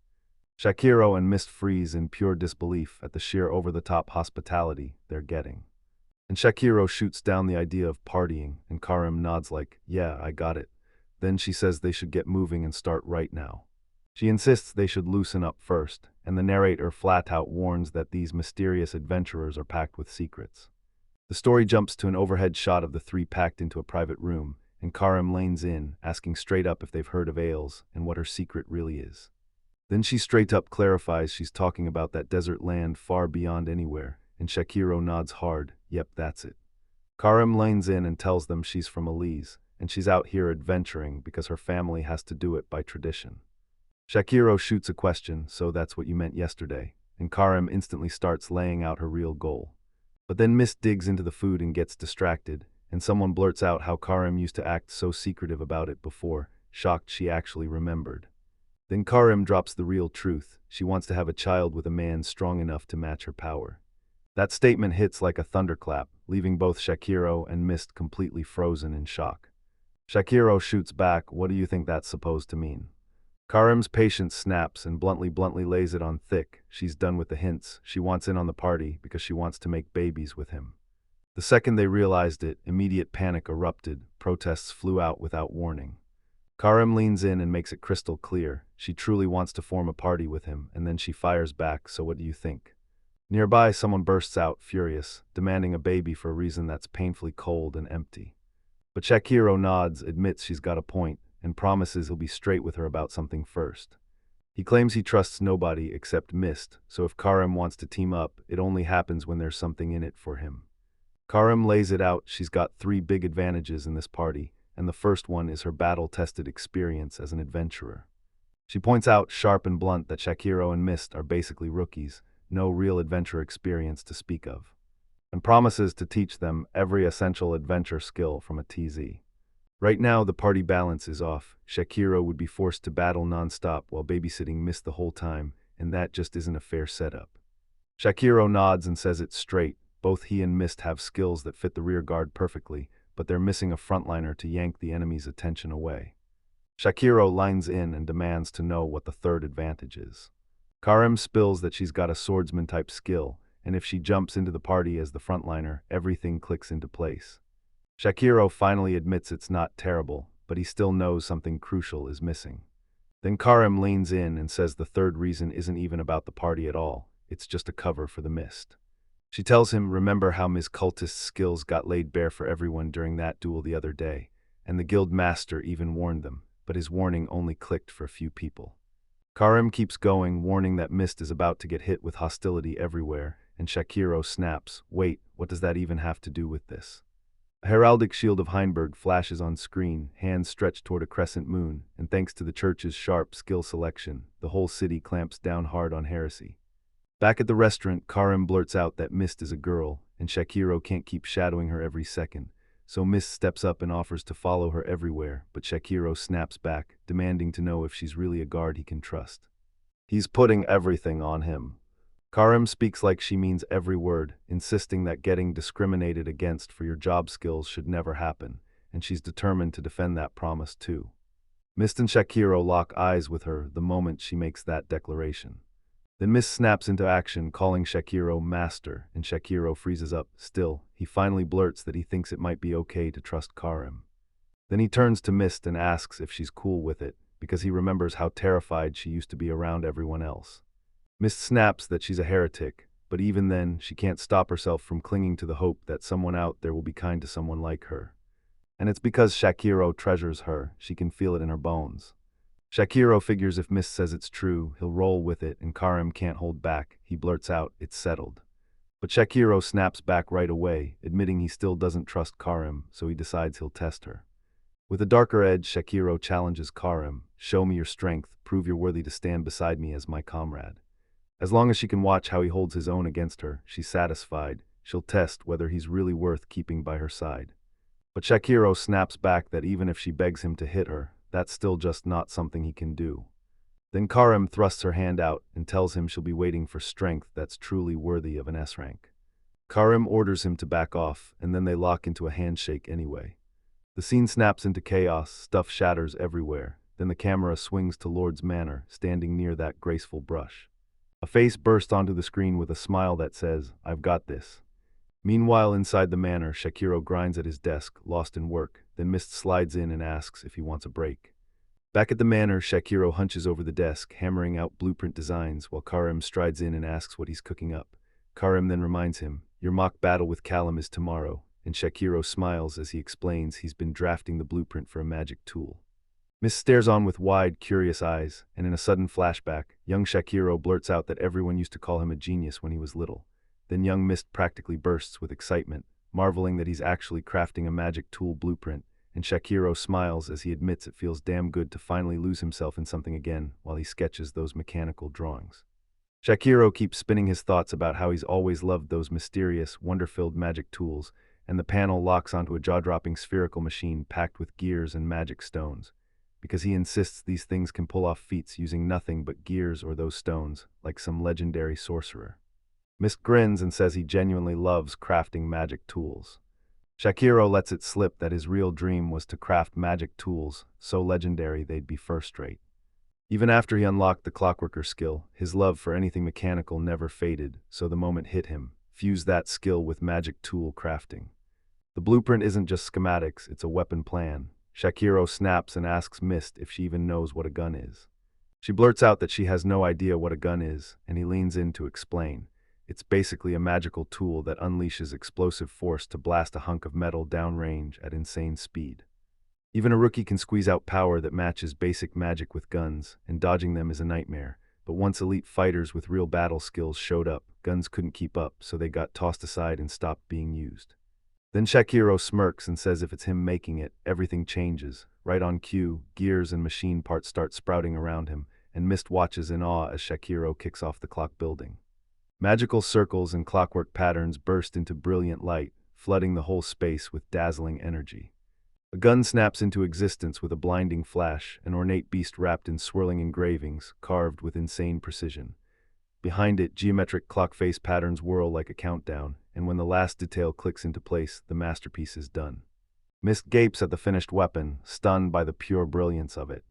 Shakiro and Mist freeze in pure disbelief at the sheer over-the-top hospitality they're getting. And Shakiro shoots down the idea of partying, and Karim nods like, yeah, I got it. Then she says they should get moving and start right now. She insists they should loosen up first, and the narrator flat-out warns that these mysterious adventurers are packed with secrets. The story jumps to an overhead shot of the three packed into a private room, and Karim lanes in, asking straight up if they've heard of Ailes and what her secret really is. Then she straight up clarifies she's talking about that desert land far beyond anywhere, and Shakiro nods hard, yep, that's it. Karim lanes in and tells them she's from Elise, and she's out here adventuring because her family has to do it by tradition. Shakiro shoots a question, so that's what you meant yesterday, and Karim instantly starts laying out her real goal. But then Mist digs into the food and gets distracted, and someone blurts out how Karim used to act so secretive about it before, shocked she actually remembered. Then Karim drops the real truth, she wants to have a child with a man strong enough to match her power. That statement hits like a thunderclap, leaving both Shakiro and Mist completely frozen in shock. Shakiro shoots back, what do you think that's supposed to mean? Karim's patience snaps and bluntly lays it on thick. She's done with the hints. She wants in on the party because she wants to make babies with him. The second they realized it, immediate panic erupted. Protests flew out without warning. Karim leans in and makes it crystal clear. She truly wants to form a party with him, and then she fires back, so what do you think? Nearby, someone bursts out, furious, demanding a baby for a reason that's painfully cold and empty. But Shakiro nods, admits she's got a point, and promises he'll be straight with her about something first. He claims he trusts nobody except Mist, so if Karim wants to team up, it only happens when there's something in it for him. Karim lays it out, she's got 3 big advantages in this party, and the first one is her battle-tested experience as an adventurer. She points out, sharp and blunt, that Shakiro and Mist are basically rookies, no real adventure experience to speak of, and promises to teach them every essential adventure skill from a TZ. Right now, the party balance is off. Shakiro would be forced to battle non-stop while babysitting Mist the whole time, and that just isn't a fair setup. Shakiro nods and says it straight. Both he and Mist have skills that fit the rear guard perfectly, but they're missing a frontliner to yank the enemy's attention away. Shakiro lines in and demands to know what the third advantage is. Karim spills that she's got a swordsman-type skill, and if she jumps into the party as the frontliner, everything clicks into place. Shakiro finally admits it's not terrible, but he still knows something crucial is missing. Then Karim leans in and says the third reason isn't even about the party at all, it's just a cover for the Mist. She tells him, remember how Ms. Cultist's skills got laid bare for everyone during that duel the other day, and the guild master even warned them, but his warning only clicked for a few people. Karim keeps going, warning that Mist is about to get hit with hostility everywhere, and Shakiro snaps, wait, what does that even have to do with this? A heraldic shield of Heinberg flashes on screen, hands stretched toward a crescent moon, and thanks to the church's sharp skill selection, the whole city clamps down hard on heresy. Back at the restaurant, Karim blurts out that Mist is a girl, and Shakiro can't keep shadowing her every second, so Mist steps up and offers to follow her everywhere, but Shakiro snaps back, demanding to know if she's really a guard he can trust. He's putting everything on him. Karim speaks like she means every word, insisting that getting discriminated against for your job skills should never happen, and she's determined to defend that promise too. Mist and Shakiro lock eyes with her the moment she makes that declaration. Then Mist snaps into action, calling Shakiro master, and Shakiro freezes up. Still, he finally blurts that he thinks it might be okay to trust Karim. Then he turns to Mist and asks if she's cool with it, because he remembers how terrified she used to be around everyone else. Mist snaps that she's a heretic, but even then, she can't stop herself from clinging to the hope that someone out there will be kind to someone like her. And it's because Shakiro treasures her, she can feel it in her bones. Shakiro figures if Mist says it's true, he'll roll with it, and Karim can't hold back. He blurts out, "It's settled." But Shakiro snaps back right away, admitting he still doesn't trust Karim, so he decides he'll test her. With a darker edge, Shakiro challenges Karim, "Show me your strength, prove you're worthy to stand beside me as my comrade." As long as she can watch how he holds his own against her, she's satisfied. She'll test whether he's really worth keeping by her side. But Shakiro snaps back that even if she begs him to hit her, that's still just not something he can do. Then Karim thrusts her hand out and tells him she'll be waiting for strength that's truly worthy of an S rank. Karim orders him to back off, and then they lock into a handshake anyway. The scene snaps into chaos, stuff shatters everywhere, then the camera swings to Lord's manor, standing near that graceful brush. A face bursts onto the screen with a smile that says, "I've got this." Meanwhile, inside the manor, Shakiro grinds at his desk, lost in work, then Mist slides in and asks if he wants a break. Back at the manor, Shakiro hunches over the desk, hammering out blueprint designs, while Karim strides in and asks what he's cooking up. Karim then reminds him, "Your mock battle with Callum is tomorrow," and Shakiro smiles as he explains he's been drafting the blueprint for a magic tool. Mist stares on with wide, curious eyes, and in a sudden flashback, young Shakiro blurts out that everyone used to call him a genius when he was little. Then young Mist practically bursts with excitement, marveling that he's actually crafting a magic tool blueprint, and Shakiro smiles as he admits it feels damn good to finally lose himself in something again while he sketches those mechanical drawings. Shakiro keeps spinning his thoughts about how he's always loved those mysterious, wonder-filled magic tools, and the panel locks onto a jaw-dropping spherical machine packed with gears and magic stones, because he insists these things can pull off feats using nothing but gears or those stones, like some legendary sorcerer. Mist grins and says he genuinely loves crafting magic tools. Shakiro lets it slip that his real dream was to craft magic tools so legendary they'd be first-rate. Even after he unlocked the clockworker skill, his love for anything mechanical never faded, so the moment hit him, fuse that skill with magic tool crafting. The blueprint isn't just schematics, it's a weapon plan. Shakiro snaps and asks Mist if she even knows what a gun is. She blurts out that she has no idea what a gun is, and he leans in to explain. It's basically a magical tool that unleashes explosive force to blast a hunk of metal downrange at insane speed. Even a rookie can squeeze out power that matches basic magic with guns, and dodging them is a nightmare. But once elite fighters with real battle skills showed up, guns couldn't keep up, so they got tossed aside and stopped being used. Then Shakiro smirks and says if it's him making it, everything changes. Right on cue, gears and machine parts start sprouting around him, and Mist watches in awe as Shakiro kicks off the clock building. Magical circles and clockwork patterns burst into brilliant light, flooding the whole space with dazzling energy. A gun snaps into existence with a blinding flash, an ornate beast wrapped in swirling engravings, carved with insane precision. Behind it, geometric clock face patterns whirl like a countdown, and when the last detail clicks into place, the masterpiece is done. Mist gapes at the finished weapon, stunned by the pure brilliance of it.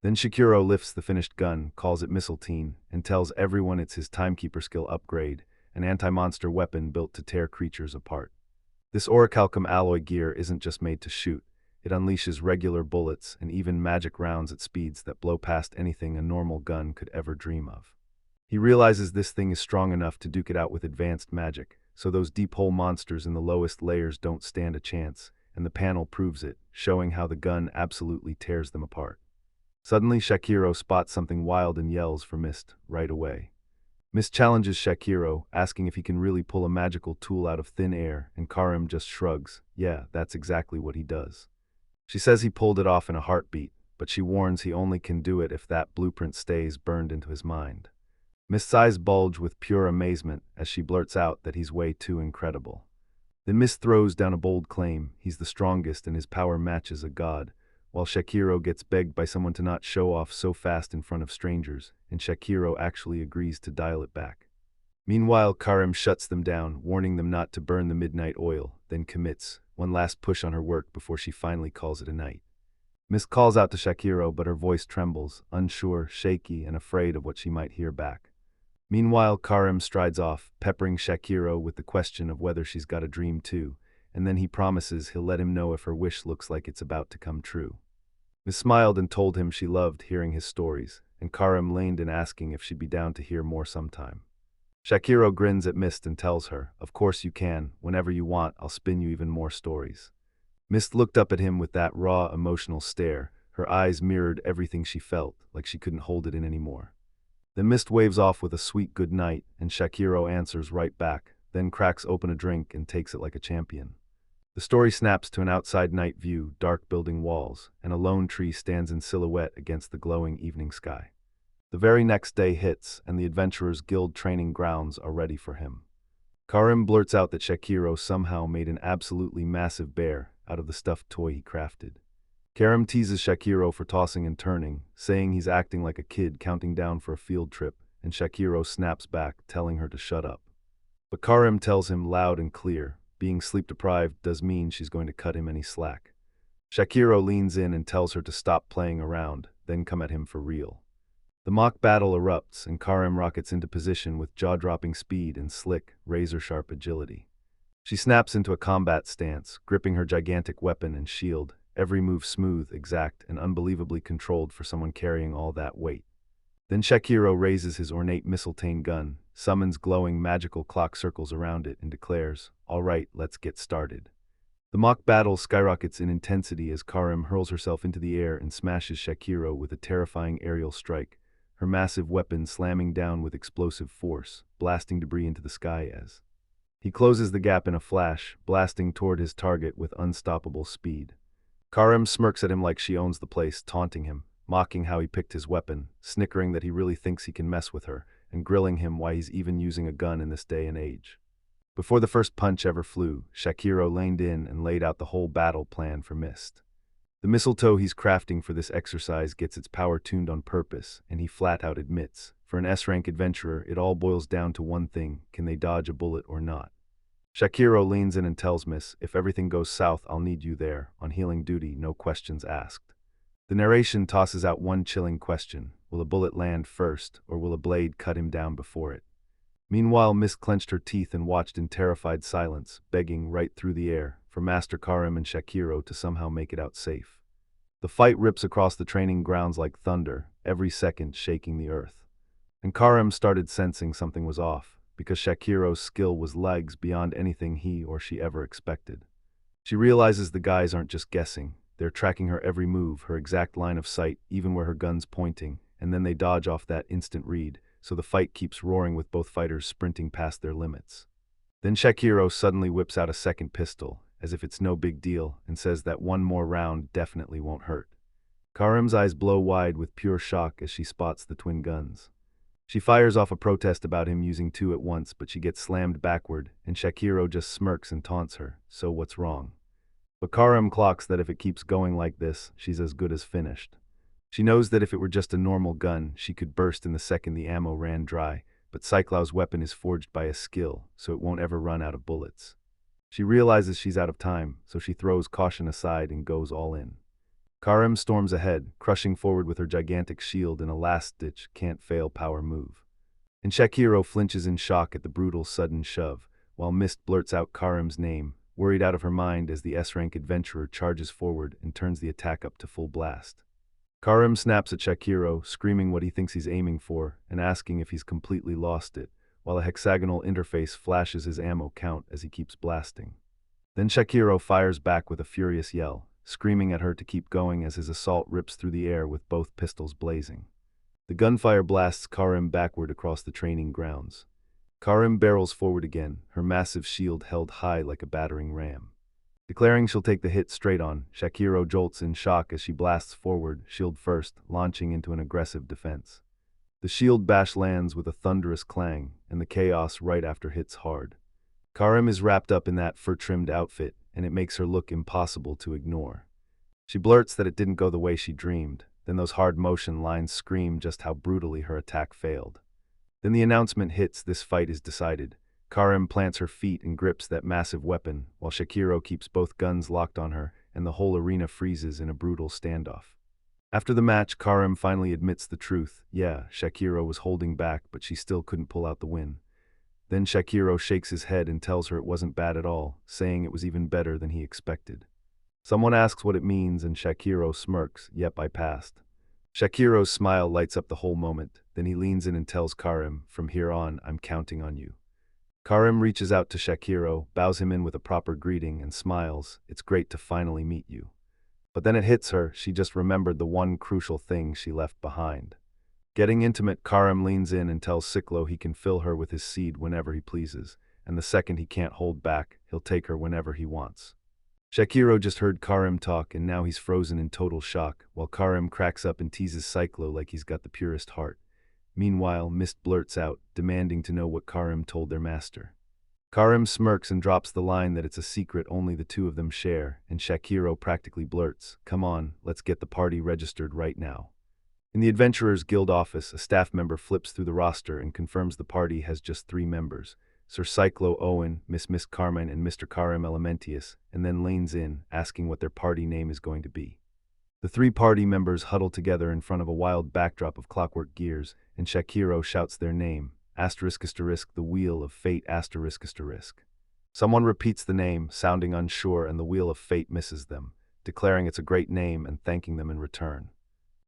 Then Shakiro lifts the finished gun, calls it Mistletoe, and tells everyone it's his timekeeper skill upgrade, an anti-monster weapon built to tear creatures apart. This orichalcum alloy gear isn't just made to shoot. It unleashes regular bullets and even magic rounds at speeds that blow past anything a normal gun could ever dream of. He realizes this thing is strong enough to duke it out with advanced magic, so those deep-hole monsters in the lowest layers don't stand a chance, and the panel proves it, showing how the gun absolutely tears them apart. Suddenly, Shakiro spots something wild and yells for Mist right away. Mist challenges Shakiro, asking if he can really pull a magical tool out of thin air, and Karim just shrugs. Yeah, that's exactly what he does. She says he pulled it off in a heartbeat, but she warns he only can do it if that blueprint stays burned into his mind. Mist's eyes bulge with pure amazement as she blurts out that he's way too incredible. Then Mist throws down a bold claim, he's the strongest and his power matches a god, while Shakiro gets begged by someone to not show off so fast in front of strangers, and Shakiro actually agrees to dial it back. Meanwhile, Karim shuts them down, warning them not to burn the midnight oil, then commits one last push on her work before she finally calls it a night. Mist calls out to Shakiro, but her voice trembles, unsure, shaky, and afraid of what she might hear back. Meanwhile, Karim strides off, peppering Shakiro with the question of whether she's got a dream too, and then he promises he'll let him know if her wish looks like it's about to come true. Miss smiled and told him she loved hearing his stories, and Karim leaned in asking if she'd be down to hear more sometime. Shakiro grins at Mist and tells her, "Of course you can. Whenever you want, I'll spin you even more stories." Mist looked up at him with that raw, emotional stare. Her eyes mirrored everything she felt, like she couldn't hold it in anymore. Then Mist waves off with a sweet good night, and Shakiro answers right back, then cracks open a drink and takes it like a champion. The story snaps to an outside night view, dark building walls, and a lone tree stands in silhouette against the glowing evening sky. The very next day hits, and the Adventurers Guild training grounds are ready for him. Karim blurts out that Shakiro somehow made an absolutely massive bear out of the stuffed toy he crafted. Karim teases Shakiro for tossing and turning, saying he's acting like a kid counting down for a field trip, and Shakiro snaps back, telling her to shut up. But Karim tells him loud and clear, being sleep-deprived does mean she's going to cut him any slack. Shakiro leans in and tells her to stop playing around, then come at him for real. The mock battle erupts, and Karim rockets into position with jaw-dropping speed and slick, razor-sharp agility. She snaps into a combat stance, gripping her gigantic weapon and shield, every move smooth, exact, and unbelievably controlled for someone carrying all that weight. Then Shakiro raises his ornate mistletoe gun, summons glowing magical clock circles around it, and declares, "All right, let's get started." The mock battle skyrockets in intensity as Karim hurls herself into the air and smashes Shakiro with a terrifying aerial strike, her massive weapon slamming down with explosive force, blasting debris into the sky as he closes the gap in a flash, blasting toward his target with unstoppable speed. Karim smirks at him like she owns the place, taunting him, mocking how he picked his weapon, snickering that he really thinks he can mess with her, and grilling him why he's even using a gun in this day and age. Before the first punch ever flew, Shakiro leaned in and laid out the whole battle plan for Mist. The mistletoe he's crafting for this exercise gets its power tuned on purpose, and he flat out admits, for an S-rank adventurer, it all boils down to one thing: can they dodge a bullet or not? Shakiro leans in and tells Miss, "If everything goes south, I'll need you there, on healing duty, no questions asked." The narration tosses out one chilling question: will a bullet land first, or will a blade cut him down before it? Meanwhile, Miss clenched her teeth and watched in terrified silence, begging right through the air for Master Karim and Shakiro to somehow make it out safe. The fight rips across the training grounds like thunder, every second shaking the earth. And Karim started sensing something was off, because Shakiro's skill was leagues beyond anything he or she ever expected. She realizes the guys aren't just guessing, they're tracking her every move, her exact line of sight, even where her gun's pointing, and then they dodge off that instant read, so the fight keeps roaring with both fighters sprinting past their limits. Then Shakiro suddenly whips out a second pistol, as if it's no big deal, and says that one more round definitely won't hurt. Karim's eyes blow wide with pure shock as she spots the twin guns. She fires off a protest about him using two at once, but she gets slammed backward, and Shakiro just smirks and taunts her, "So what's wrong?" But Karim clocks that if it keeps going like this, she's as good as finished. She knows that if it were just a normal gun, she could burst in the second the ammo ran dry, but Cyclaw's weapon is forged by a skill, so it won't ever run out of bullets. She realizes she's out of time, so she throws caution aside and goes all in. Karim storms ahead, crushing forward with her gigantic shield in a last-ditch, can't-fail power move. And Shakiro flinches in shock at the brutal sudden shove, while Mist blurts out Karim's name, worried out of her mind as the S-rank adventurer charges forward and turns the attack up to full blast. Karim snaps at Shakiro, screaming what he thinks he's aiming for, and asking if he's completely lost it, while a hexagonal interface flashes his ammo count as he keeps blasting. Then Shakiro fires back with a furious yell, screaming at her to keep going as his assault rips through the air with both pistols blazing. The gunfire blasts Karim backward across the training grounds. Karim barrels forward again, her massive shield held high like a battering ram. Declaring she'll take the hit straight on, Shakiro jolts in shock as she blasts forward, shield first, launching into an aggressive defense. The shield bash lands with a thunderous clang, and the chaos right after hits hard. Karim is wrapped up in that fur-trimmed outfit, and it makes her look impossible to ignore. She blurts that it didn't go the way she dreamed, then those hard motion lines scream just how brutally her attack failed. Then the announcement hits: this fight is decided. Karim plants her feet and grips that massive weapon, while Shakiro keeps both guns locked on her, and the whole arena freezes in a brutal standoff. After the match, Karim finally admits the truth. Yeah, Shakiro was holding back, but she still couldn't pull out the win. Then Shakiro shakes his head and tells her it wasn't bad at all, saying it was even better than he expected. Someone asks what it means, and Shakiro smirks. Yep, I passed. Shakiro's smile lights up the whole moment. Then he leans in and tells Karim, from here on, I'm counting on you. Karim reaches out to Shakiro, bows him in with a proper greeting, and smiles. It's great to finally meet you. But then it hits her, she just remembered the one crucial thing she left behind. Getting intimate, Karim leans in and tells Siklo he can fill her with his seed whenever he pleases, and the second he can't hold back, he'll take her whenever he wants. Shakiro just heard Karim talk, and now he's frozen in total shock, while Karim cracks up and teases Siklo like he's got the purest heart. Meanwhile, Mist blurts out, demanding to know what Karim told their master. Karim smirks and drops the line that it's a secret only the two of them share, and Shakiro practically blurts, come on, let's get the party registered right now. In the Adventurers Guild office, a staff member flips through the roster and confirms the party has just 3 members, Sir Cyclo Owen, Miss Carmine, and Mr. Karim Elementius, and then lanes in, asking what their party name is going to be. The 3 party members huddle together in front of a wild backdrop of clockwork gears, and Shakiro shouts their name, ***, the Wheel of Fate ***. Someone repeats the name, sounding unsure, and the Wheel of Fate misses them, declaring it's a great name and thanking them in return.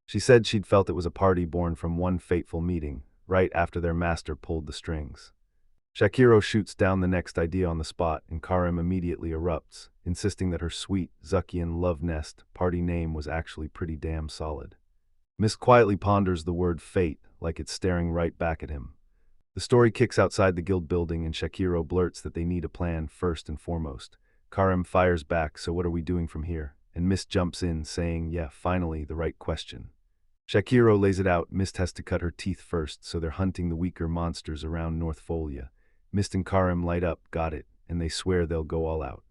She said she'd felt it was a party born from one fateful meeting, right after their master pulled the strings. Shakiro shoots down the next idea on the spot, and Karim immediately erupts, insisting that her sweet, Zuckian love nest party name was actually pretty damn solid. Miss quietly ponders the word fate, like it's staring right back at him. The story kicks outside the guild building, and Shakiro blurts that they need a plan first and foremost. Karim fires back, so what are we doing from here? And Mist jumps in, saying, yeah, finally, the right question. Shakiro lays it out. Mist has to cut her teeth first, so they're hunting the weaker monsters around North Folia. Mist and Karim light up, got it, and they swear they'll go all out.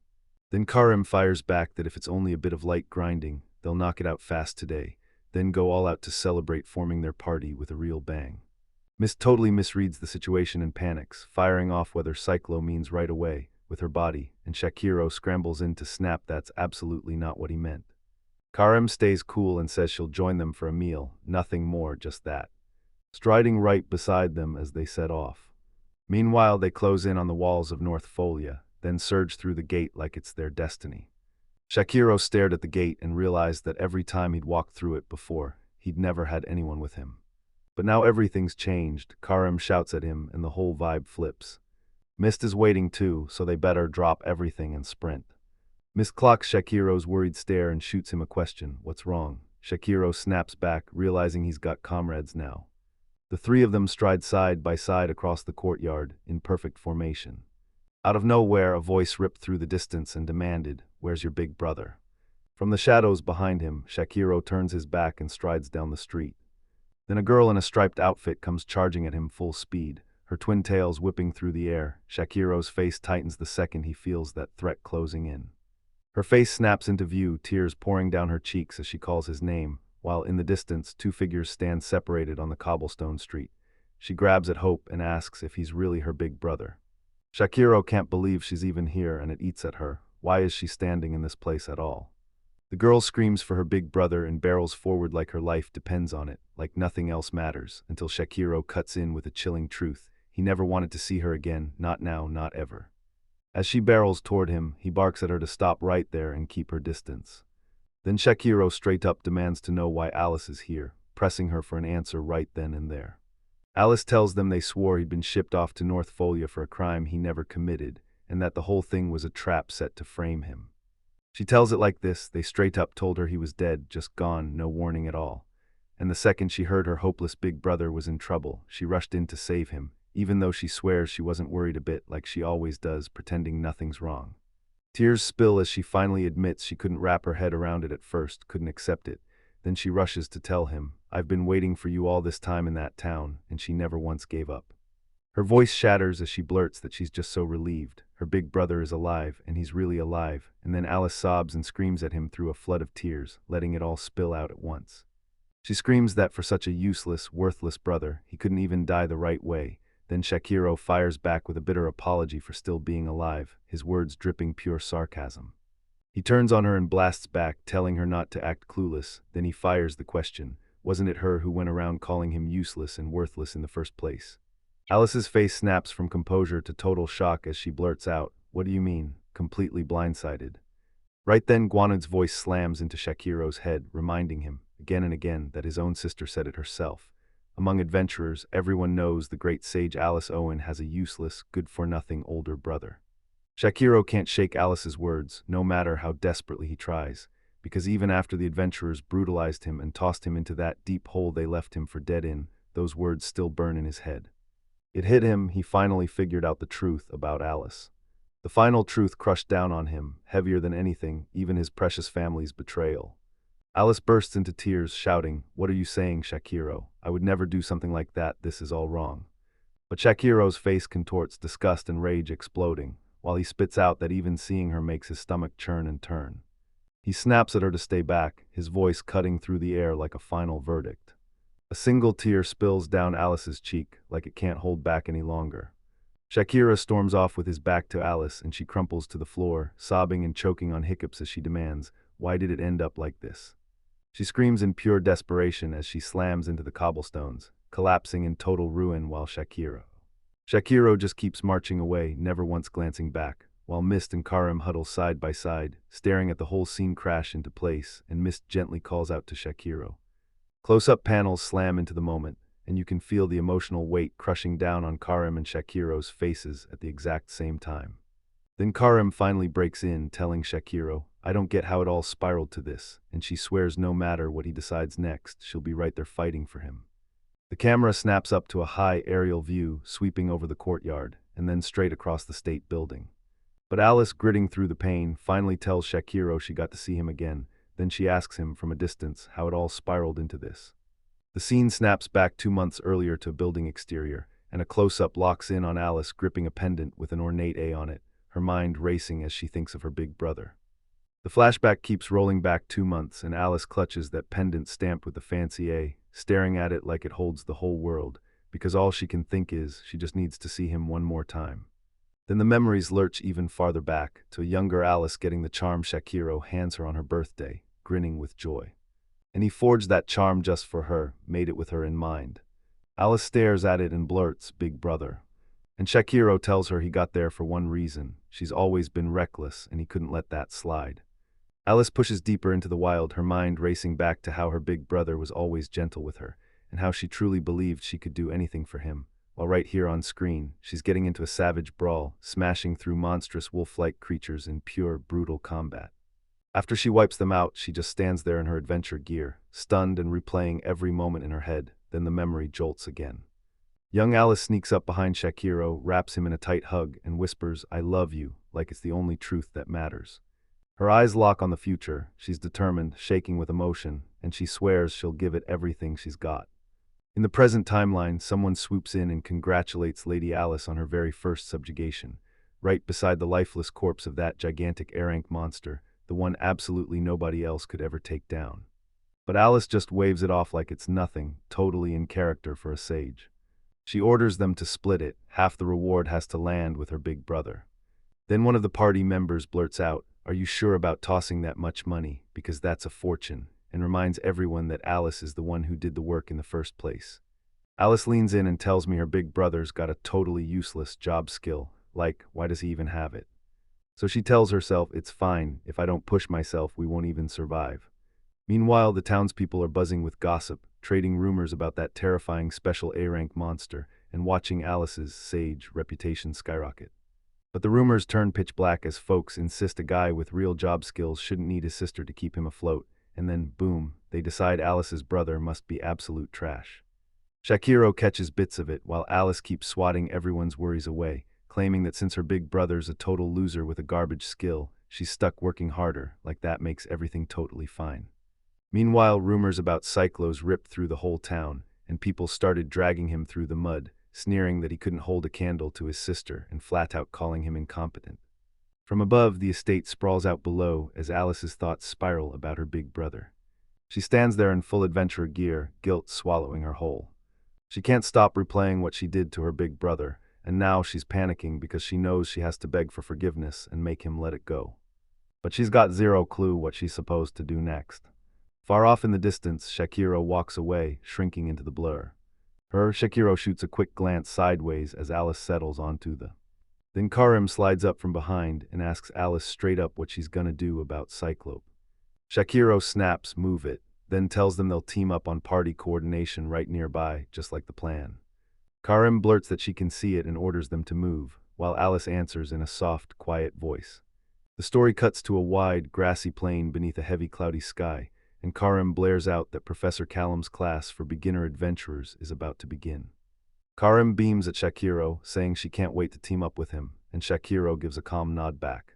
Then Karim fires back that if it's only a bit of light grinding, they'll knock it out fast today, then go all out to celebrate forming their party with a real bang. Mist totally misreads the situation and panics, firing off whether Cyclo means right away, with her body, and Shakiro scrambles in to snap that's absolutely not what he meant. Karim stays cool and says she'll join them for a meal, nothing more, just that. Striding right beside them as they set off. Meanwhile, they close in on the walls of North Folia, then surge through the gate like it's their destiny. Shakiro stared at the gate and realized that every time he'd walked through it before, he'd never had anyone with him. But now everything's changed. Karim shouts at him and the whole vibe flips. Mist is waiting too, so they better drop everything and sprint. Mist clocks Shakiro's worried stare and shoots him a question, what's wrong? Shakiro snaps back, realizing he's got comrades now. The 3 of them stride side by side across the courtyard, in perfect formation. Out of nowhere, a voice ripped through the distance and demanded, where's your big brother? From the shadows behind him, Shakiro turns his back and strides down the street. Then a girl in a striped outfit comes charging at him full speed, her twin tails whipping through the air. Shakiro's face tightens the second he feels that threat closing in. Her face snaps into view, tears pouring down her cheeks as she calls his name, while in the distance 2 figures stand separated on the cobblestone street. She grabs at Hope and asks if he's really her big brother. Shakiro can't believe she's even here, and it eats at her. Why is she standing in this place at all? The girl screams for her big brother and barrels forward like her life depends on it, like nothing else matters, until Shakiro cuts in with a chilling truth. He never wanted to see her again, not now, not ever. As she barrels toward him, he barks at her to stop right there and keep her distance. Then Shakiro straight up demands to know why Alice is here, pressing her for an answer right then and there. Alice tells them they swore he'd been shipped off to North Folia for a crime he never committed, and that the whole thing was a trap set to frame him. She tells it like this, they straight up told her he was dead, just gone, no warning at all. And the second she heard her hopeless big brother was in trouble, she rushed in to save him, even though she swears she wasn't worried a bit, like she always does, pretending nothing's wrong. Tears spill as she finally admits she couldn't wrap her head around it at first, couldn't accept it. Then she rushes to tell him, I've been waiting for you all this time in that town, and she never once gave up. Her voice shatters as she blurts that she's just so relieved. Her big brother is alive, and he's really alive, and then Alice sobs and screams at him through a flood of tears, letting it all spill out at once. She screams that for such a useless, worthless brother, he couldn't even die the right way. Then Shakiro fires back with a bitter apology for still being alive, his words dripping pure sarcasm. He turns on her and blasts back, telling her not to act clueless. Then he fires the question. Wasn't it her who went around calling him useless and worthless in the first place? Alice's face snaps from composure to total shock as she blurts out, "What do you mean?" completely blindsided. Right then, Guanad's voice slams into Shakiro's head, reminding him, again and again, that his own sister said it herself. Among adventurers, everyone knows the great sage Alice Owen has a useless, good-for-nothing older brother. Shakiro can't shake Alice's words, no matter how desperately he tries, because even after the adventurers brutalized him and tossed him into that deep hole they left him for dead in, those words still burn in his head. It hit him. He finally figured out the truth about Alice. The final truth crushed down on him, heavier than anything, even his precious family's betrayal. Alice bursts into tears, shouting, "What are you saying, Shakiro? I would never do something like that. This is all wrong." But Shakiro's face contorts, disgust and rage exploding, while he spits out that even seeing her makes his stomach churn and turn. He snaps at her to stay back, his voice cutting through the air like a final verdict. A single tear spills down Alice's cheek, like it can't hold back any longer. Shakira storms off with his back to Alice, and she crumples to the floor, sobbing and choking on hiccups as she demands, "Why did it end up like this?" She screams in pure desperation as she slams into the cobblestones, collapsing in total ruin while Shakiro just keeps marching away, never once glancing back, while Mist and Karim huddle side by side, staring at the whole scene crash into place, and Mist gently calls out to Shakiro. Close-up panels slam into the moment, and you can feel the emotional weight crushing down on Karim and Shakiro's faces at the exact same time. Then Karim finally breaks in, telling Shakiro, "I don't get how it all spiraled to this," and she swears no matter what he decides next, she'll be right there fighting for him. The camera snaps up to a high aerial view, sweeping over the courtyard, and then straight across the state building. But Alice, gritting through the pain, finally tells Shakiro she got to see him again. Then she asks him from a distance how it all spiraled into this. The scene snaps back 2 months earlier to a building exterior, and a close-up locks in on Alice gripping a pendant with an ornate A on it, her mind racing as she thinks of her big brother. The flashback keeps rolling back 2 months, and Alice clutches that pendant stamped with the fancy A, staring at it like it holds the whole world, because all she can think is she just needs to see him one more time. Then the memories lurch even farther back, to a younger Alice getting the charm Shakiro hands her on her birthday, grinning with joy. And he forged that charm just for her, made it with her in mind. Alice stares at it and blurts, "Big brother." And Shakiro tells her he got there for one reason. She's always been reckless, and he couldn't let that slide. Alice pushes deeper into the wild, her mind racing back to how her big brother was always gentle with her, and how she truly believed she could do anything for him. While right here on screen, she's getting into a savage brawl, smashing through monstrous wolf-like creatures in pure, brutal combat. After she wipes them out, she just stands there in her adventure gear, stunned and replaying every moment in her head. Then the memory jolts again. Young Alice sneaks up behind Shakiro, wraps him in a tight hug, and whispers, "I love you," like it's the only truth that matters. Her eyes lock on the future. She's determined, shaking with emotion, and she swears she'll give it everything she's got. In the present timeline, someone swoops in and congratulates Lady Alice on her very first subjugation, right beside the lifeless corpse of that gigantic Arank monster, the one absolutely nobody else could ever take down. But Alice just waves it off like it's nothing, totally in character for a sage. She orders them to split it. Half the reward has to land with her big brother. Then one of the party members blurts out, "Are you sure about tossing that much money? Because that's a fortune," and reminds everyone that Alice is the one who did the work in the first place. Alice leans in and tells me her big brother's got a totally useless job skill, like, why does he even have it? So she tells herself, it's fine, if I don't push myself we won't even survive. Meanwhile, the townspeople are buzzing with gossip, trading rumors about that terrifying special A-rank monster, and watching Alice's sage reputation skyrocket. But the rumors turn pitch black as folks insist a guy with real job skills shouldn't need his sister to keep him afloat, and then, boom, they decide Alice's brother must be absolute trash. Shakiro catches bits of it while Alice keeps swatting everyone's worries away, claiming that since her big brother's a total loser with a garbage skill, she's stuck working harder, like that makes everything totally fine. Meanwhile, rumors about Cyclos ripped through the whole town, and people started dragging him through the mud, sneering that he couldn't hold a candle to his sister and flat out calling him incompetent. From above, the estate sprawls out below as Alice's thoughts spiral about her big brother. She stands there in full adventurer gear, guilt swallowing her whole. She can't stop replaying what she did to her big brother, and now she's panicking because she knows she has to beg for forgiveness and make him let it go. but she's got zero clue what she's supposed to do next. Far off in the distance, Shakiro walks away, shrinking into the blur. Shakiro shoots a quick glance sideways as Alice settles onto the. Then Karim slides up from behind and asks Alice straight up what she's gonna do about Cyclope. Shakiro snaps, move it, then tells them they'll team up on party coordination right nearby, just like the plan. Karim blurts that she can see it and orders them to move, while Alice answers in a soft, quiet voice. The story cuts to a wide, grassy plain beneath a heavy, cloudy sky, and Karim blares out that Professor Callum's class for beginner adventurers is about to begin. Karim beams at Shakiro, saying she can't wait to team up with him, and Shakiro gives a calm nod back.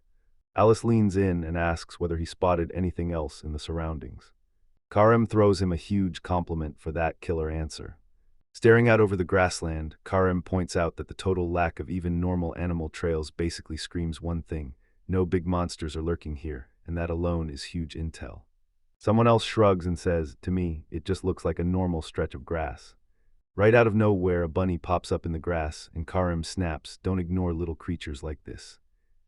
Alice leans in and asks whether he spotted anything else in the surroundings. Karim throws him a huge compliment for that killer answer. Staring out over the grassland, Karim points out that the total lack of even normal animal trails basically screams one thing: no big monsters are lurking here, and that alone is huge intel. Someone else shrugs and says, to me, it just looks like a normal stretch of grass. Right out of nowhere, a bunny pops up in the grass, and Karim snaps, don't ignore little creatures like this.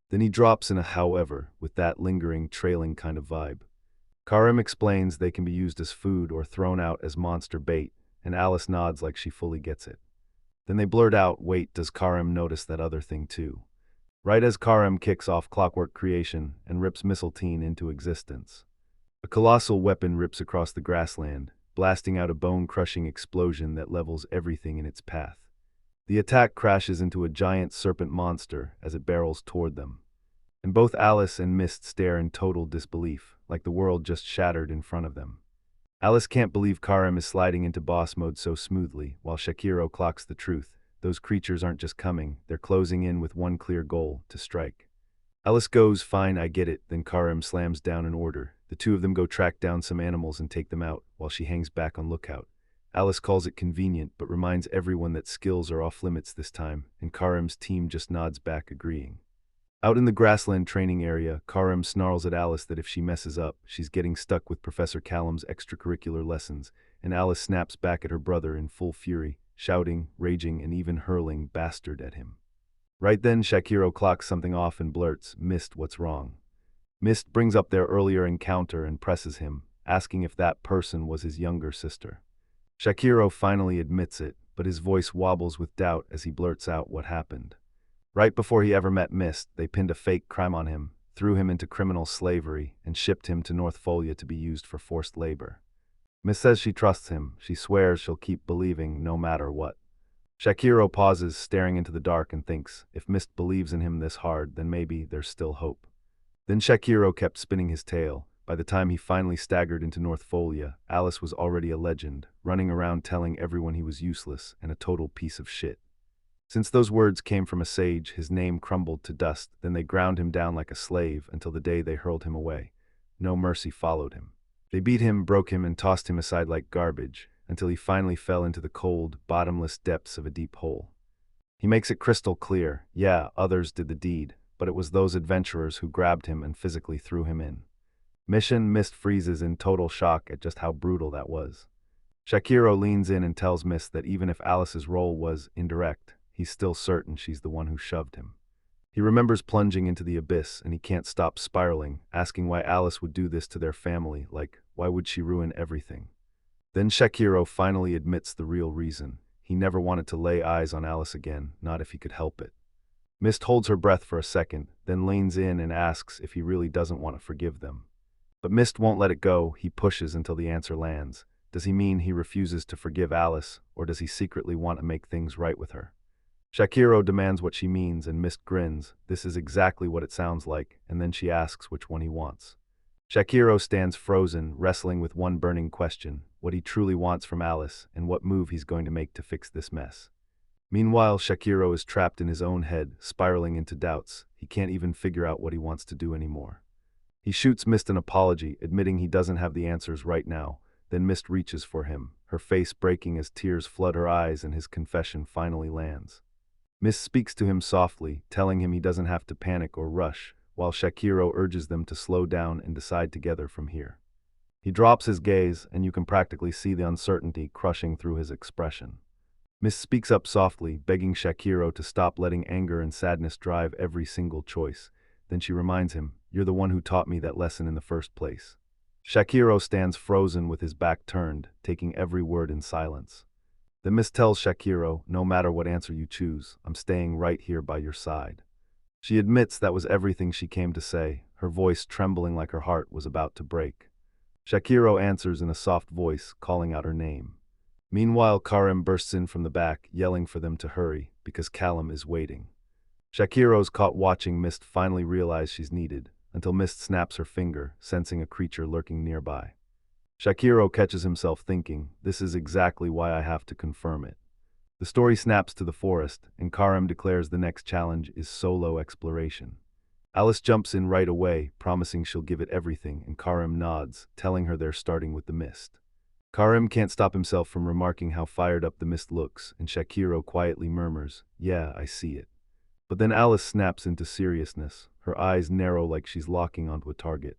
Then he drops in a however, with that lingering, trailing kind of vibe. Karim explains they can be used as food or thrown out as monster bait, and Alice nods like she fully gets it. Then they blurt out, wait, does Karim notice that other thing too? Right as Karim kicks off clockwork creation and rips Mistletoe into existence. A colossal weapon rips across the grassland, blasting out a bone-crushing explosion that levels everything in its path. The attack crashes into a giant serpent monster as it barrels toward them. And both Alice and Mist stare in total disbelief, like the world just shattered in front of them. Alice can't believe Karim is sliding into boss mode so smoothly, while Shakiro clocks the truth. Those creatures aren't just coming, they're closing in with one clear goal: to strike. Alice goes, fine, I get it, then Karim slams down an order. The two of them go track down some animals and take them out, while she hangs back on lookout. Alice calls it convenient, but reminds everyone that skills are off limits this time, and Karim's team just nods back, agreeing. Out in the grassland training area, Karim snarls at Alice that if she messes up, she's getting stuck with Professor Callum's extracurricular lessons, and Alice snaps back at her brother in full fury, shouting, raging, and even hurling bastard at him. Right then, Shakiro clocks something off and blurts, Mist, what's wrong? Mist brings up their earlier encounter and presses him, asking if that person was his younger sister. Shakiro finally admits it, but his voice wobbles with doubt as he blurts out what happened. Right before he ever met Mist, they pinned a fake crime on him, threw him into criminal slavery, and shipped him to North Folia to be used for forced labor. Mist says she trusts him. She swears she'll keep believing no matter what. Shakiro pauses, staring into the dark, and thinks, if Mist believes in him this hard, then maybe there's still hope. Then Shakiro kept spinning his tale. By the time he finally staggered into North Folia, Alice was already a legend, running around telling everyone he was useless and a total piece of shit. Since those words came from a sage, his name crumbled to dust, then they ground him down like a slave until the day they hurled him away. No mercy followed him. They beat him, broke him, and tossed him aside like garbage, until he finally fell into the cold, bottomless depths of a deep hole. He makes it crystal clear, yeah, others did the deed, but it was those adventurers who grabbed him and physically threw him in. Mist freezes in total shock at just how brutal that was. Shakiro leans in and tells Mist that even if Alice's role was indirect, he's still certain she's the one who shoved him. He remembers plunging into the abyss, and he can't stop spiraling, asking why Alice would do this to their family, like, why would she ruin everything? Then Shakiro finally admits the real reason. He never wanted to lay eyes on Alice again, not if he could help it. Mist holds her breath for a second, then leans in and asks if he really doesn't want to forgive them. But Mist won't let it go. He pushes until the answer lands. Does he mean he refuses to forgive Alice, or does he secretly want to make things right with her? Shakiro demands what she means, and Mist grins. This is exactly what it sounds like, and then she asks which one he wants. Shakiro stands frozen, wrestling with one burning question: what he truly wants from Alice, and what move he's going to make to fix this mess. Meanwhile, Shakiro is trapped in his own head, spiraling into doubts. He can't even figure out what he wants to do anymore. He shoots Mist an apology, admitting he doesn't have the answers right now. Then Mist reaches for him, her face breaking as tears flood her eyes, and his confession finally lands. Mist speaks to him softly, telling him he doesn't have to panic or rush, while Shakiro urges them to slow down and decide together from here. He drops his gaze, and you can practically see the uncertainty crushing through his expression. Mist speaks up softly, begging Shakiro to stop letting anger and sadness drive every single choice. Then she reminds him, You're the one who taught me that lesson in the first place. Shakiro stands frozen with his back turned, taking every word in silence. The mist tells Shakiro, no matter what answer you choose, I'm staying right here by your side. She admits that was everything she came to say, her voice trembling like her heart was about to break. Shakiro answers in a soft voice, calling out her name. Meanwhile, Karim bursts in from the back, yelling for them to hurry, because Callum is waiting. Shakiro's caught watching Mist finally realize she's needed, until Mist snaps her finger, sensing a creature lurking nearby. Shakiro catches himself thinking, this is exactly why I have to confirm it. The story snaps to the forest, and Karim declares the next challenge is solo exploration. Alice jumps in right away, promising she'll give it everything, and Karim nods, telling her they're starting with the mist. Karim can't stop himself from remarking how fired up the mist looks, and Shakiro quietly murmurs, yeah, I see it. But then Alice snaps into seriousness, her eyes narrow like she's locking onto a target.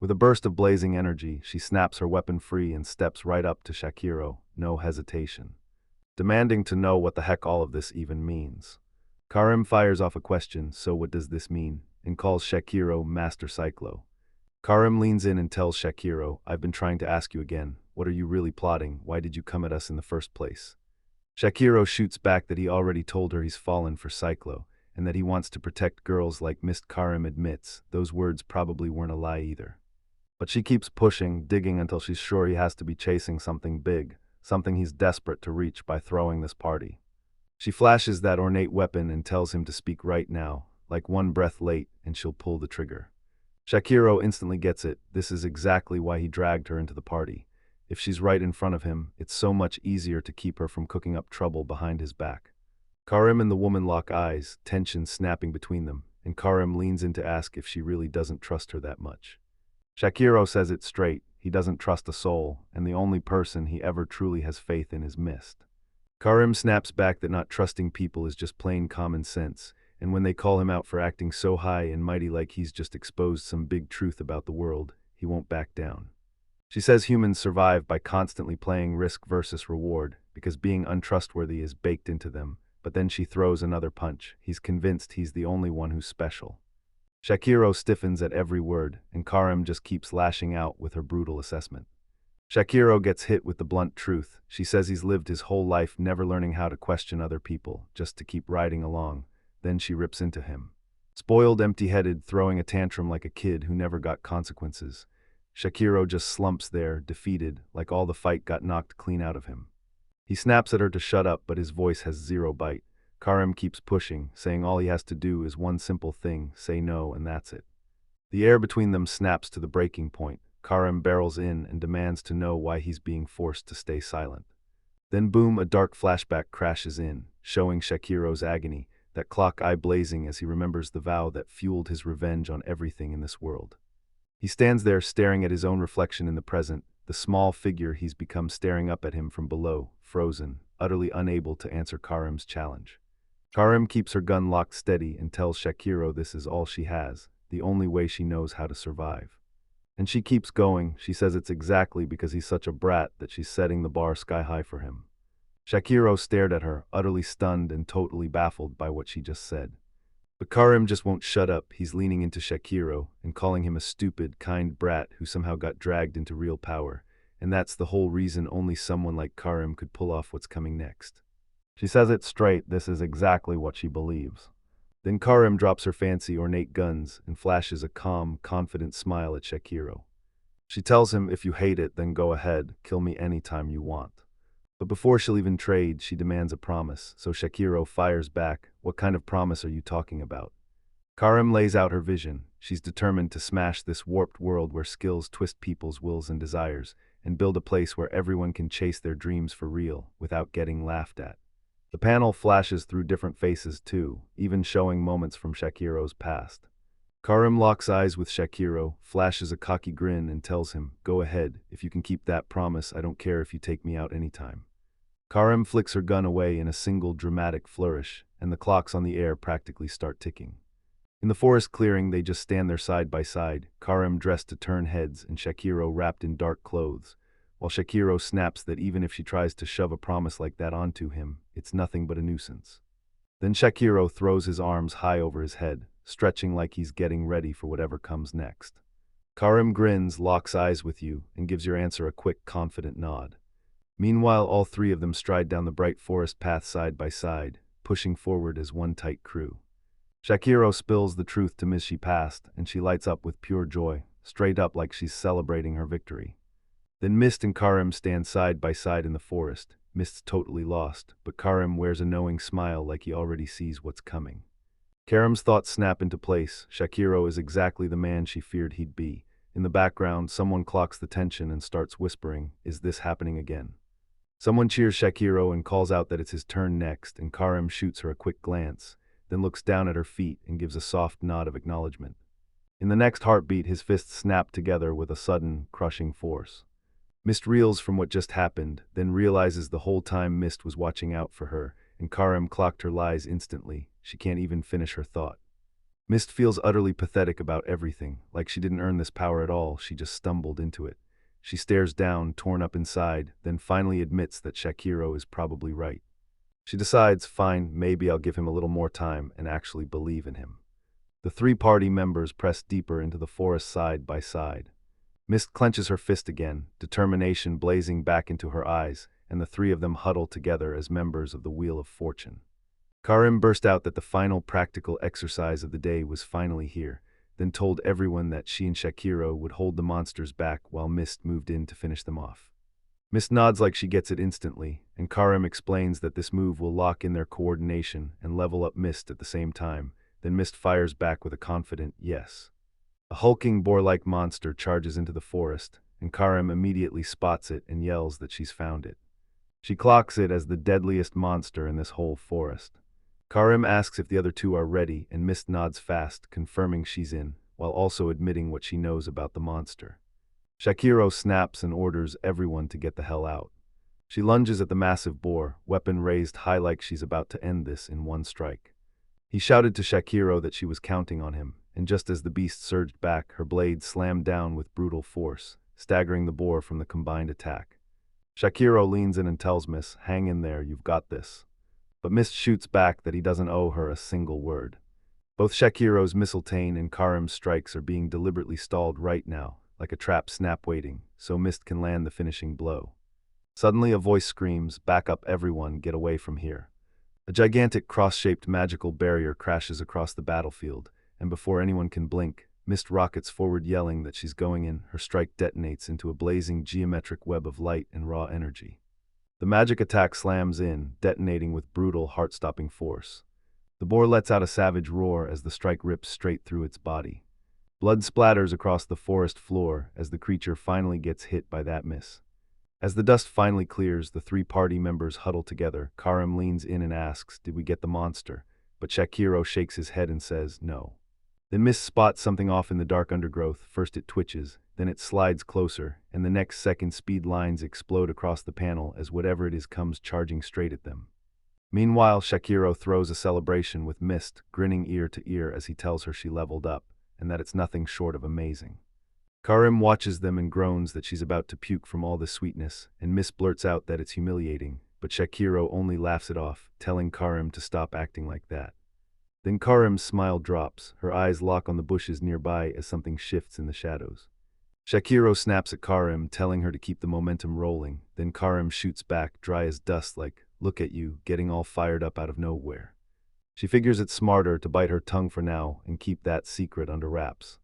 With a burst of blazing energy, she snaps her weapon free and steps right up to Shakiro, no hesitation, demanding to know what the heck all of this even means. Karim fires off a question, so what does this mean, and calls Shakiro Master Cyclo. Karim leans in and tells Shakiro, I've been trying to ask you again, what are you really plotting, why did you come at us in the first place? Shakiro shoots back that he already told her he's fallen for Cyclo, and that he wants to protect girls like Mist. Karim admits, those words probably weren't a lie either. But she keeps pushing, digging until she's sure he has to be chasing something big, something he's desperate to reach by throwing this party. She flashes that ornate weapon and tells him to speak right now, like one breath late, and she'll pull the trigger. Shakiro instantly gets it, this is exactly why he dragged her into the party. If she's right in front of him, it's so much easier to keep her from cooking up trouble behind his back. Karim and the woman lock eyes, tension snapping between them, and Karim leans in to ask if she really doesn't trust her that much. Shakiro says it straight, he doesn't trust a soul, and the only person he ever truly has faith in is Mist. Karim snaps back that not trusting people is just plain common sense, and when they call him out for acting so high and mighty like he's just exposed some big truth about the world, he won't back down. She says humans survive by constantly playing risk versus reward, because being untrustworthy is baked into them, but then she throws another punch, he's convinced he's the only one who's special. Shakiro stiffens at every word, and Karim just keeps lashing out with her brutal assessment. Shakiro gets hit with the blunt truth, she says he's lived his whole life never learning how to question other people, just to keep riding along. Then she rips into him. Spoiled, empty-headed, throwing a tantrum like a kid who never got consequences. Shakiro just slumps there, defeated, like all the fight got knocked clean out of him. He snaps at her to shut up, but his voice has zero bite. Karim keeps pushing, saying all he has to do is one simple thing, say no, and that's it. The air between them snaps to the breaking point. Karim barrels in and demands to know why he's being forced to stay silent. Then boom, a dark flashback crashes in, showing Shakiro's agony, that clock eye blazing as he remembers the vow that fueled his revenge on everything in this world. He stands there staring at his own reflection in the present, the small figure he's become staring up at him from below, frozen, utterly unable to answer Karim's challenge. Karim keeps her gun locked steady and tells Shakiro this is all she has, the only way she knows how to survive. And she keeps going, she says it's exactly because he's such a brat that she's setting the bar sky high for him. Shakiro stared at her, utterly stunned and totally baffled by what she just said. But Karim just won't shut up, he's leaning into Shakiro and calling him a stupid, kind brat who somehow got dragged into real power, and that's the whole reason only someone like Karim could pull off what's coming next. She says it straight, this is exactly what she believes. Then Karim drops her fancy, ornate guns and flashes a calm, confident smile at Shakiro. She tells him, if you hate it, then go ahead, kill me anytime you want. But before she'll even trade, she demands a promise, so Shakiro fires back, what kind of promise are you talking about? Karim lays out her vision, she's determined to smash this warped world where skills twist people's wills and desires, and build a place where everyone can chase their dreams for real, without getting laughed at. The panel flashes through different faces too, even showing moments from Shakiro's past. Karim locks eyes with Shakiro, flashes a cocky grin and tells him, go ahead, if you can keep that promise, I don't care if you take me out anytime. Karim flicks her gun away in a single dramatic flourish, and the clocks on the air practically start ticking. In the forest clearing, they just stand there side by side, Karim dressed to turn heads and Shakiro wrapped in dark clothes, while Shakiro snaps that even if she tries to shove a promise like that onto him, it's nothing but a nuisance. Then Shakiro throws his arms high over his head, stretching like he's getting ready for whatever comes next. Karim grins, locks eyes with you, and gives your answer a quick, confident nod. Meanwhile, all three of them stride down the bright forest path side by side, pushing forward as one tight crew. Shakiro spills the truth to Miss she passed, and she lights up with pure joy, straight up like she's celebrating her victory. Then Mist and Karim stand side by side in the forest. Mist's totally lost, but Karim wears a knowing smile like he already sees what's coming. Karim's thoughts snap into place. Shakiro is exactly the man she feared he'd be. In the background, someone clocks the tension and starts whispering, "Is this happening again?" Someone cheers Shakiro and calls out that it's his turn next, and Karim shoots her a quick glance, then looks down at her feet and gives a soft nod of acknowledgement. In the next heartbeat, his fists snap together with a sudden, crushing force. Mist reels from what just happened, then realizes the whole time Mist was watching out for her, and Karim clocked her lies instantly. She can't even finish her thought. Mist feels utterly pathetic about everything, like she didn't earn this power at all, she just stumbled into it. She stares down, torn up inside, then finally admits that Shakiro is probably right. She decides, fine, maybe I'll give him a little more time and actually believe in him. The three party members press deeper into the forest side by side. Mist clenches her fist again, determination blazing back into her eyes, and the three of them huddle together as members of the Wheel of Fortune. Karim burst out that the final practical exercise of the day was finally here, then told everyone that she and Shakiro would hold the monsters back while Mist moved in to finish them off. Mist nods like she gets it instantly, and Karim explains that this move will lock in their coordination and level up Mist at the same time. Then Mist fires back with a confident yes. A hulking boar-like monster charges into the forest, and Karim immediately spots it and yells that she's found it. She clocks it as the deadliest monster in this whole forest. Karim asks if the other two are ready, and Mist nods fast, confirming she's in, while also admitting what she knows about the monster. Shakiro snaps and orders everyone to get the hell out. She lunges at the massive boar, weapon raised high like she's about to end this in one strike. He shouted to Shakiro that she was counting on him, and just as the beast surged back, her blade slammed down with brutal force, staggering the boar from the combined attack. Shakiro leans in and tells Miss, "Hang in there, you've got this." But Mist shoots back that he doesn't owe her a single word. Both Shakiro's mistletoe and Karim's strikes are being deliberately stalled right now, like a trap snap waiting, so Mist can land the finishing blow. Suddenly a voice screams, "Back up everyone, get away from here." A gigantic cross-shaped magical barrier crashes across the battlefield, and before anyone can blink, Mist rockets forward yelling that she's going in. Her strike detonates into a blazing geometric web of light and raw energy. The magic attack slams in, detonating with brutal, heart-stopping force. The boar lets out a savage roar as the strike rips straight through its body. Blood splatters across the forest floor as the creature finally gets hit by that miss. As the dust finally clears, the three party members huddle together. Karim leans in and asks, "Did we get the monster?" But Shakiro shakes his head and says, "No." Then Miss spots something off in the dark undergrowth. First it twitches, then it slides closer, and the next second speed lines explode across the panel as whatever it is comes charging straight at them. Meanwhile, Shakiro throws a celebration with Mist, grinning ear to ear as he tells her she leveled up, and that it's nothing short of amazing. Karim watches them and groans that she's about to puke from all the sweetness, and Mist blurts out that it's humiliating, but Shakiro only laughs it off, telling Karim to stop acting like that. Then Karim's smile drops, her eyes lock on the bushes nearby as something shifts in the shadows. Shakiro snaps at Karim, telling her to keep the momentum rolling, then Karim shoots back, dry as dust like, "Look at you, getting all fired up out of nowhere." She figures it's smarter to bite her tongue for now and keep that secret under wraps.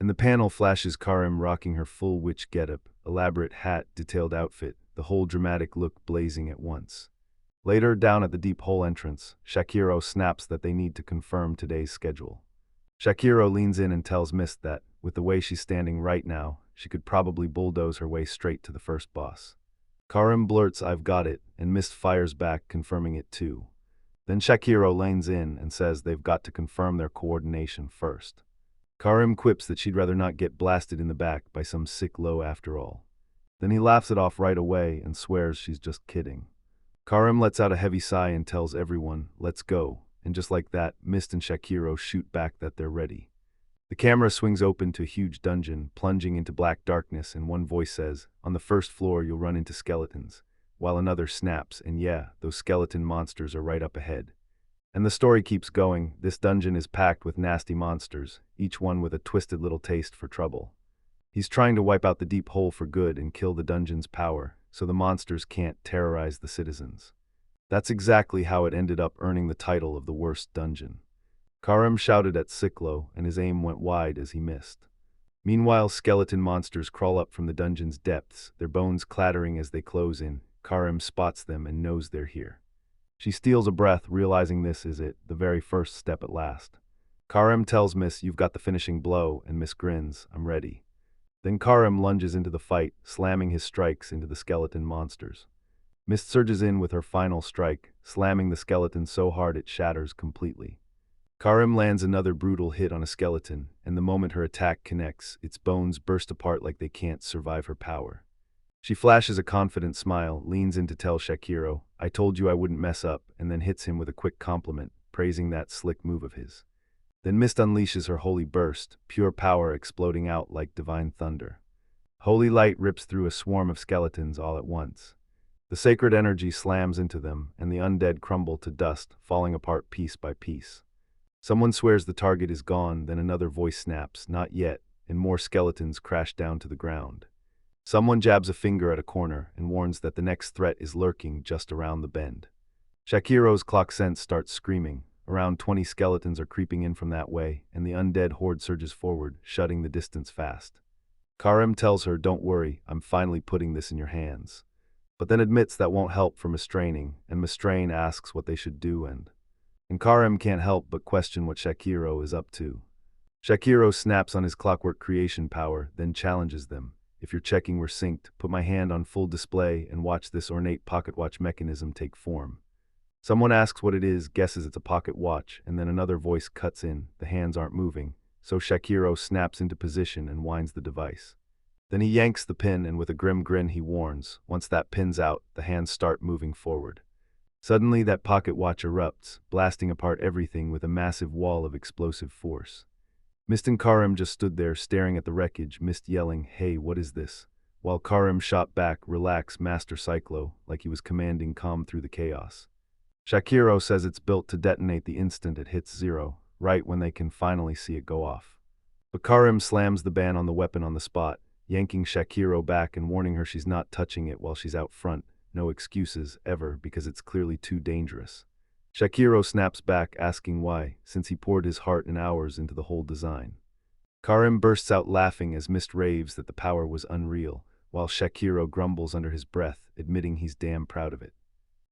In the panel flashes Karim rocking her full witch getup, elaborate hat, detailed outfit, the whole dramatic look blazing at once. Later, down at the deep hole entrance, Shakiro snaps that they need to confirm today's schedule. Shakiro leans in and tells Mist that, with the way she's standing right now, she could probably bulldoze her way straight to the first boss. Karim blurts, "I've got it," and Mist fires back, confirming it too. Then Shakiro leans in and says they've got to confirm their coordination first. Karim quips that she'd rather not get blasted in the back by some sick low after all. Then he laughs it off right away and swears she's just kidding. Karim lets out a heavy sigh and tells everyone, "Let's go," and just like that, Mist and Shakiro shoot back that they're ready. The camera swings open to a huge dungeon, plunging into black darkness, and one voice says, "On the first floor you'll run into skeletons," while another snaps, and yeah, those skeleton monsters are right up ahead. And the story keeps going. This dungeon is packed with nasty monsters, each one with a twisted little taste for trouble. He's trying to wipe out the deep hole for good and kill the dungeon's power, so the monsters can't terrorize the citizens. That's exactly how it ended up earning the title of the worst dungeon. Karim shouted at Cyclo, and his aim went wide as he missed. Meanwhile, skeleton monsters crawl up from the dungeon's depths, their bones clattering as they close in. Karim spots them and knows they're here. She steals a breath, realizing this is it, the very first step at last. Karim tells Miss, "You've got the finishing blow," and Miss grins, "I'm ready." Then Karim lunges into the fight, slamming his strikes into the skeleton monsters. Miss surges in with her final strike, slamming the skeleton so hard it shatters completely. Karim lands another brutal hit on a skeleton, and the moment her attack connects, its bones burst apart like they can't survive her power. She flashes a confident smile, leans in to tell Shakiro, "I told you I wouldn't mess up," and then hits him with a quick compliment, praising that slick move of his. Then Mist unleashes her holy burst, pure power exploding out like divine thunder. Holy light rips through a swarm of skeletons all at once. The sacred energy slams into them, and the undead crumble to dust, falling apart piece by piece. Someone swears the target is gone, then another voice snaps, "Not yet," and more skeletons crash down to the ground. Someone jabs a finger at a corner and warns that the next threat is lurking just around the bend. Shakiro's clock sense starts screaming. Around 20 skeletons are creeping in from that way, and the undead horde surges forward, shutting the distance fast. Karim tells her, "Don't worry, I'm finally putting this in your hands," but then admits that won't help for Mistraining, and Mistrain asks what they should do and Karim can't help but question what Shakiro is up to. Shakiro snaps on his clockwork creation power, then challenges them. "If you're checking we're synced, put my hand on full display and watch this ornate pocket watch mechanism take form." Someone asks what it is, guesses it's a pocket watch, and then another voice cuts in. The hands aren't moving, so Shakiro snaps into position and winds the device. Then he yanks the pin, and with a grim grin he warns, once that pin's out, the hands start moving forward. Suddenly that pocket watch erupts, blasting apart everything with a massive wall of explosive force. Mist and Karim just stood there staring at the wreckage, Mist yelling, "Hey, what is this?" While Karim shot back, "Relax, Master Cyclo," like he was commanding calm through the chaos. Shakiro says it's built to detonate the instant it hits zero, right when they can finally see it go off. But Karim slams the ban on the weapon on the spot, yanking Shakiro back and warning her she's not touching it while she's out front. No excuses, ever, because it's clearly too dangerous. Shakiro snaps back, asking why, since he poured his heart and hours into the whole design. Karim bursts out laughing as Mist raves that the power was unreal, while Shakiro grumbles under his breath, admitting he's damn proud of it.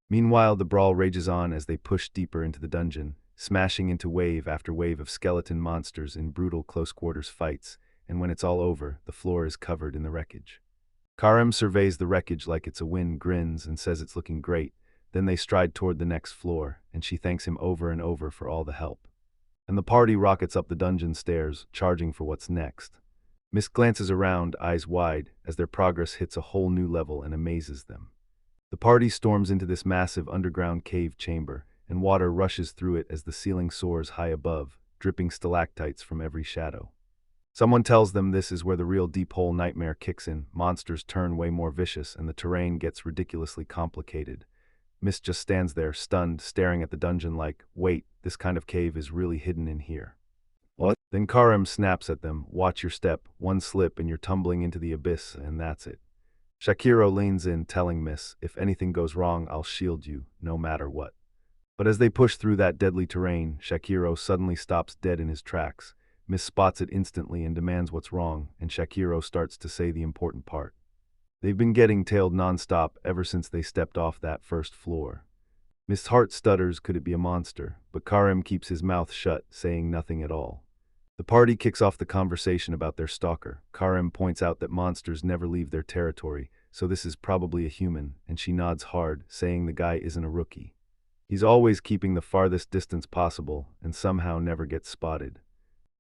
Meanwhile, the brawl rages on as they push deeper into the dungeon, smashing into wave after wave of skeleton monsters in brutal close-quarters fights, and when it's all over, the floor is covered in the wreckage. Karim surveys the wreckage like it's a win, grins, and says it's looking great. Then they stride toward the next floor, and she thanks him over and over for all the help. And the party rockets up the dungeon stairs, charging for what's next. Miss glances around, eyes wide, as their progress hits a whole new level and amazes them. The party storms into this massive underground cave chamber, and water rushes through it as the ceiling soars high above, dripping stalactites from every shadow. Someone tells them this is where the real deep hole nightmare kicks in, monsters turn way more vicious, and the terrain gets ridiculously complicated. Mist just stands there, stunned, staring at the dungeon like, "Wait, this kind of cave is really hidden in here." What? Then Karim snaps at them, "Watch your step, one slip and you're tumbling into the abyss, and that's it." Shakiro leans in, telling Miss, "If anything goes wrong, I'll shield you, no matter what." But as they push through that deadly terrain, Shakiro suddenly stops dead in his tracks. Miss spots it instantly and demands what's wrong, and Shakiro starts to say the important part. They've been getting tailed non-stop ever since they stepped off that first floor. Miss Hart stutters, could it be a monster? But Karim keeps his mouth shut, saying nothing at all. The party kicks off the conversation about their stalker. Karim points out that monsters never leave their territory, so this is probably a human, and she nods hard, saying the guy isn't a rookie. He's always keeping the farthest distance possible, and somehow never gets spotted.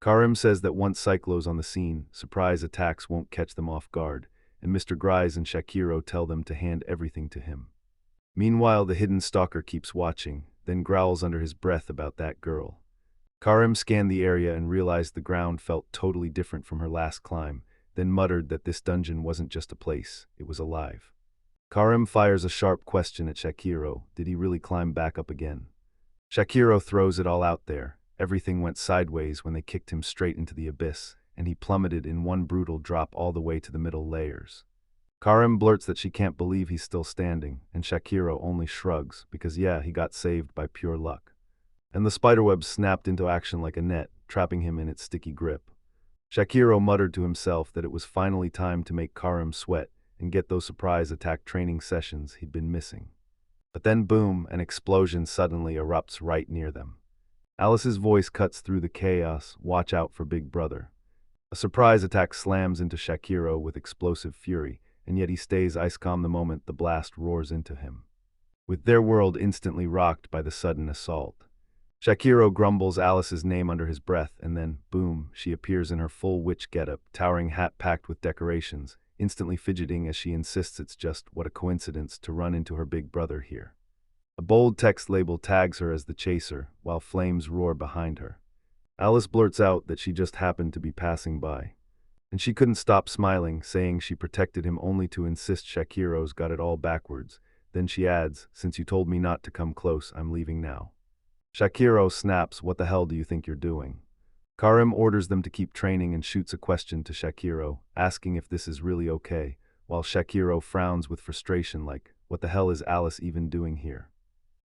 Karim says that once Cyclo's on the scene, surprise attacks won't catch them off guard, and Mr. Grise and Shakiro tell them to hand everything to him. Meanwhile, the hidden stalker keeps watching, then growls under his breath about that girl. Karim scanned the area and realized the ground felt totally different from her last climb, then muttered that this dungeon wasn't just a place, it was alive. Karim fires a sharp question at Shakiro, did he really climb back up again? Shakiro throws it all out there. Everything went sideways when they kicked him straight into the abyss, and he plummeted in one brutal drop all the way to the middle layers. Karim blurts that she can't believe he's still standing, and Shakiro only shrugs, because yeah, he got saved by pure luck. And the spiderweb snapped into action like a net, trapping him in its sticky grip. Shakiro muttered to himself that it was finally time to make Karim sweat and get those surprise attack training sessions he'd been missing. But then boom, an explosion suddenly erupts right near them. Alice's voice cuts through the chaos, watch out for Big Brother. A surprise attack slams into Shakiro with explosive fury, and yet he stays ice calm the moment the blast roars into him. With their world instantly rocked by the sudden assault. Shakiro grumbles Alice's name under his breath, and then, boom, she appears in her full witch getup, towering hat packed with decorations, instantly fidgeting as she insists it's just what a coincidence to run into her big brother here. A bold text label tags her as the chaser, while flames roar behind her. Alice blurts out that she just happened to be passing by. And she couldn't stop smiling, saying she protected him only to insist Shakiro's got it all backwards. Then she adds, since you told me not to come close, I'm leaving now. Shakiro snaps, what the hell do you think you're doing? Karim orders them to keep training and shoots a question to Shakiro, asking if this is really okay, while Shakiro frowns with frustration like, what the hell is Alice even doing here?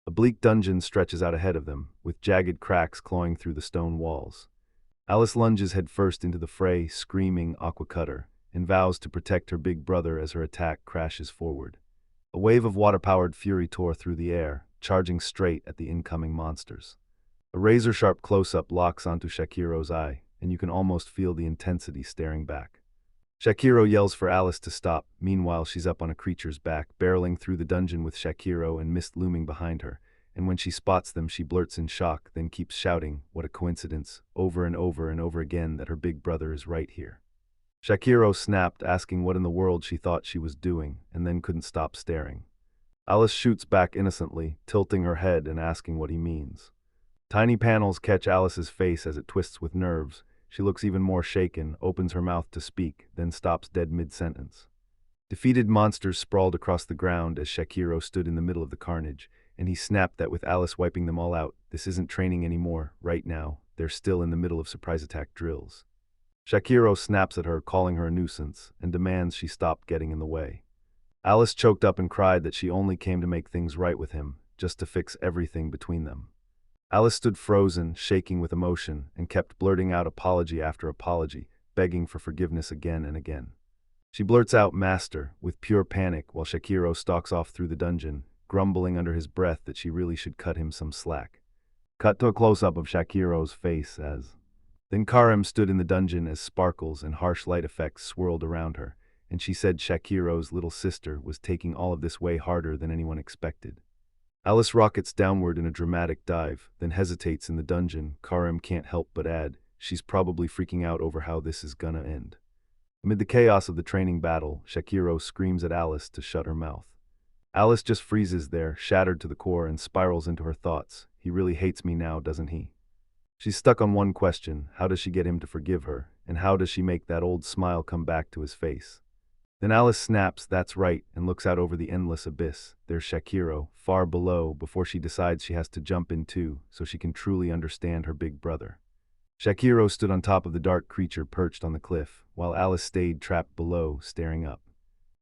A bleak dungeon stretches out ahead of them, with jagged cracks clawing through the stone walls. Alice lunges headfirst into the fray, screaming Aqua Cutter, and vows to protect her big brother as her attack crashes forward. A wave of water-powered fury tore through the air, charging straight at the incoming monsters. A razor-sharp close-up locks onto Shakiro's eye, and you can almost feel the intensity staring back. Shakiro yells for Alice to stop. Meanwhile, she's up on a creature's back, barreling through the dungeon with Shakiro and mist looming behind her, and when she spots them she blurts in shock, then keeps shouting, what a coincidence, over and over and over again that her big brother is right here. Shakiro snapped, asking what in the world she thought she was doing, and then couldn't stop staring. Alice shoots back innocently, tilting her head and asking what he means. Tiny panels catch Alice's face as it twists with nerves. She looks even more shaken, opens her mouth to speak, then stops dead mid-sentence. Defeated monsters sprawled across the ground as Shakiro stood in the middle of the carnage, and he snapped that with Alice wiping them all out, this isn't training anymore, right now, they're still in the middle of surprise attack drills. Shakiro snaps at her, calling her a nuisance, and demands she stop getting in the way. Alice choked up and cried that she only came to make things right with him, just to fix everything between them. Alice stood frozen, shaking with emotion, and kept blurting out apology after apology, begging for forgiveness again and again. She blurts out "Master" with pure panic while Shakiro stalks off through the dungeon, grumbling under his breath that she really should cut him some slack. Cut to a close-up of Shakiro's face as... Then Karim stood in the dungeon as sparkles and harsh light effects swirled around her, and she said Shakiro's little sister was taking all of this way harder than anyone expected. Alice rockets downward in a dramatic dive, then hesitates in the dungeon. Karim can't help but add, she's probably freaking out over how this is gonna end. Amid the chaos of the training battle, Shakiro screams at Alice to shut her mouth. Alice just freezes there, shattered to the core, and spirals into her thoughts. He really hates me now, doesn't he? She's stuck on one question, how does she get him to forgive her, and how does she make that old smile come back to his face? Then Alice snaps, that's right, and looks out over the endless abyss. There's Shakiro, far below, before she decides she has to jump in too, so she can truly understand her big brother. Shakiro stood on top of the dark creature perched on the cliff, while Alice stayed trapped below, staring up.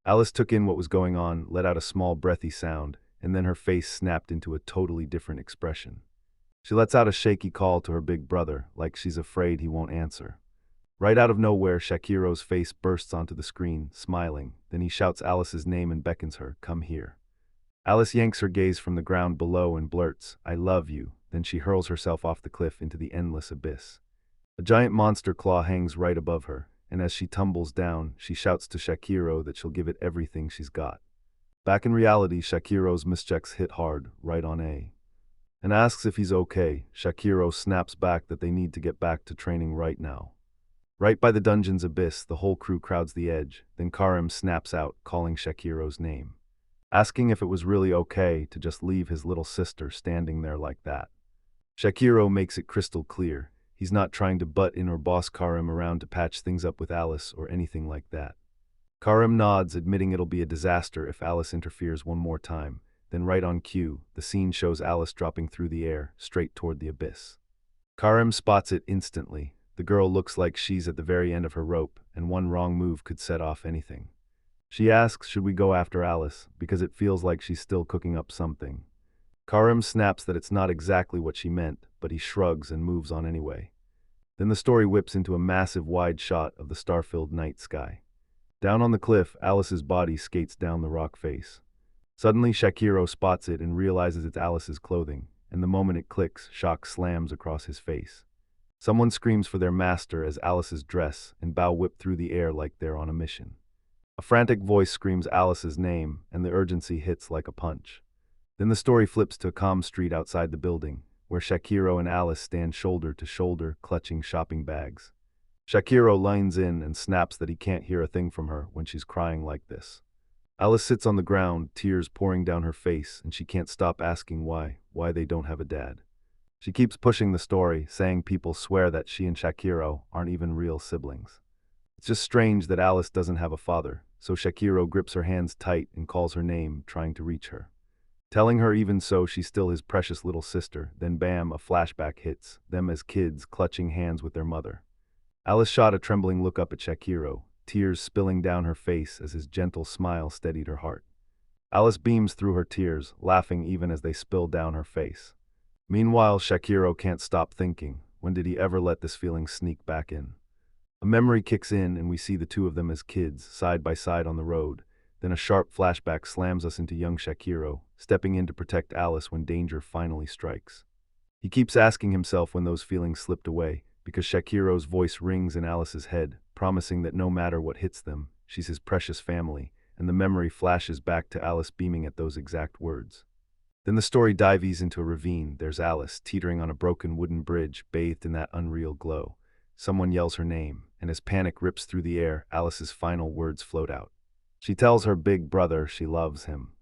Alice took in what was going on, let out a small breathy sound, and then her face snapped into a totally different expression. She lets out a shaky call to her big brother, like she's afraid he won't answer. Right out of nowhere, Shakiro's face bursts onto the screen, smiling. Then he shouts Alice's name and beckons her, come here. Alice yanks her gaze from the ground below and blurts, I love you. Then she hurls herself off the cliff into the endless abyss. A giant monster claw hangs right above her, and as she tumbles down, she shouts to Shakiro that she'll give it everything she's got. Back in reality, Shakiro's mischecks hit hard, right on A. And asks if he's okay. Shakiro snaps back that they need to get back to training right now. Right by the dungeon's abyss, the whole crew crowds the edge, then Karim snaps out, calling Shakiro's name. Asking if it was really okay to just leave his little sister standing there like that. Shakiro makes it crystal clear, he's not trying to butt in or boss Karim around to patch things up with Alice or anything like that. Karim nods, admitting it'll be a disaster if Alice interferes one more time, Then right on cue, the scene shows Alice dropping through the air, straight toward the abyss. Karim spots it instantly. The girl looks like she's at the very end of her rope, and one wrong move could set off anything. She asks, should we go after Alice, because it feels like she's still cooking up something. Karim snaps that it's not exactly what she meant, but he shrugs and moves on anyway. Then the story whips into a massive wide shot of the star-filled night sky. Down on the cliff, Alice's body skates down the rock face. Suddenly, Shakiro spots it and realizes it's Alice's clothing, and the moment it clicks, shock slams across his face. Someone screams for their master as Alice's dress and bow whip through the air like they're on a mission. A frantic voice screams Alice's name, and the urgency hits like a punch. Then the story flips to a calm street outside the building, where Shakiro and Alice stand shoulder to shoulder, clutching shopping bags. Shakiro leans in and snaps that he can't hear a thing from her when she's crying like this. Alice sits on the ground, tears pouring down her face, and she can't stop asking why they don't have a dad. She keeps pushing the story, saying people swear that she and Shakiro aren't even real siblings. It's just strange that Alice doesn't have a father, so Shakiro grips her hands tight and calls her name, trying to reach her. Telling her even so she's still his precious little sister, then bam, a flashback hits, them as kids clutching hands with their mother. Alice shot a trembling look up at Shakiro, tears spilling down her face as his gentle smile steadied her heart. Alice beams through her tears, laughing even as they spill down her face. Meanwhile, Shakiro can't stop thinking, when did he ever let this feeling sneak back in? A memory kicks in and we see the two of them as kids, side by side on the road. Then a sharp flashback slams us into young Shakiro, stepping in to protect Alice when danger finally strikes. He keeps asking himself when those feelings slipped away, because Shakiro's voice rings in Alice's head, promising that no matter what hits them, she's his precious family, and the memory flashes back to Alice beaming at those exact words. Then the story dives into a ravine. There's Alice, teetering on a broken wooden bridge, bathed in that unreal glow. Someone yells her name, and as panic rips through the air, Alice's final words float out. She tells her big brother she loves him.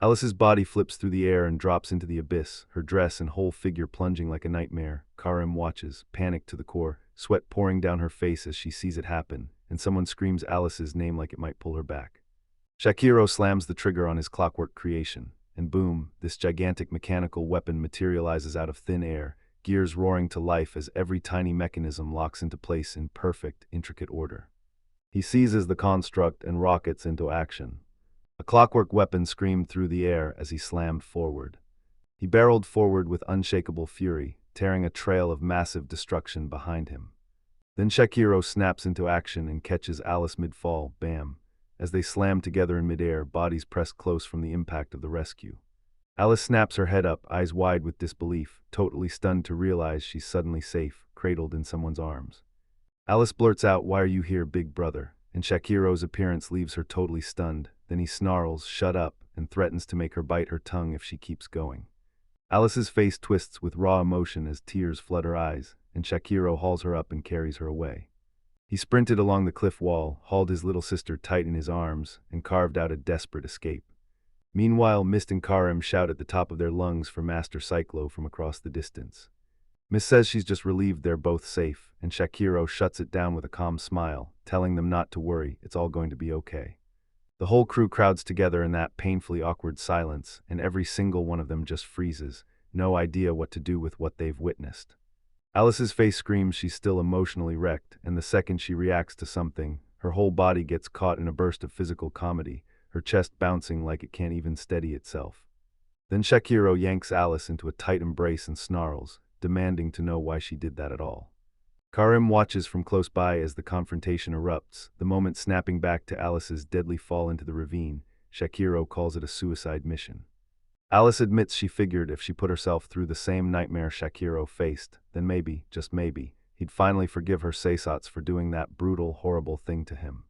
Alice's body flips through the air and drops into the abyss, her dress and whole figure plunging like a nightmare. Karim watches, panicked to the core, sweat pouring down her face as she sees it happen, and someone screams Alice's name like it might pull her back. Shakiro slams the trigger on his clockwork creation, and boom, this gigantic mechanical weapon materializes out of thin air, gears roaring to life as every tiny mechanism locks into place in perfect, intricate order. He seizes the construct and rockets into action. A clockwork weapon screamed through the air as he slammed forward. He barreled forward with unshakable fury, tearing a trail of massive destruction behind him. Then Shakiro snaps into action and catches Alice mid-fall, bam. As they slam together in midair, bodies pressed close from the impact of the rescue. Alice snaps her head up, eyes wide with disbelief, totally stunned to realize she's suddenly safe, cradled in someone's arms. Alice blurts out, "Why are you here, big brother?" And Shakiro's appearance leaves her totally stunned. Then he snarls, "Shut up," and threatens to make her bite her tongue if she keeps going. Alice's face twists with raw emotion as tears flood her eyes, and Shakiro hauls her up and carries her away. He sprinted along the cliff wall, hauled his little sister tight in his arms, and carved out a desperate escape. Meanwhile, Mist and Karim shout at the top of their lungs for Master Cyclo from across the distance. Miss says she's just relieved they're both safe, and Shakiro shuts it down with a calm smile, telling them not to worry, it's all going to be okay. The whole crew crowds together in that painfully awkward silence, and every single one of them just freezes, no idea what to do with what they've witnessed. Alice's face screams she's still emotionally wrecked, and the second she reacts to something, her whole body gets caught in a burst of physical comedy, her chest bouncing like it can't even steady itself. Then Shakiro yanks Alice into a tight embrace and snarls, demanding to know why she did that at all. Karim watches from close by as the confrontation erupts, the moment snapping back to Alice's deadly fall into the ravine. Shakiro calls it a suicide mission. Alice admits she figured if she put herself through the same nightmare Shakiro faced, then maybe, just maybe, he'd finally forgive her Seisots for doing that brutal, horrible thing to him.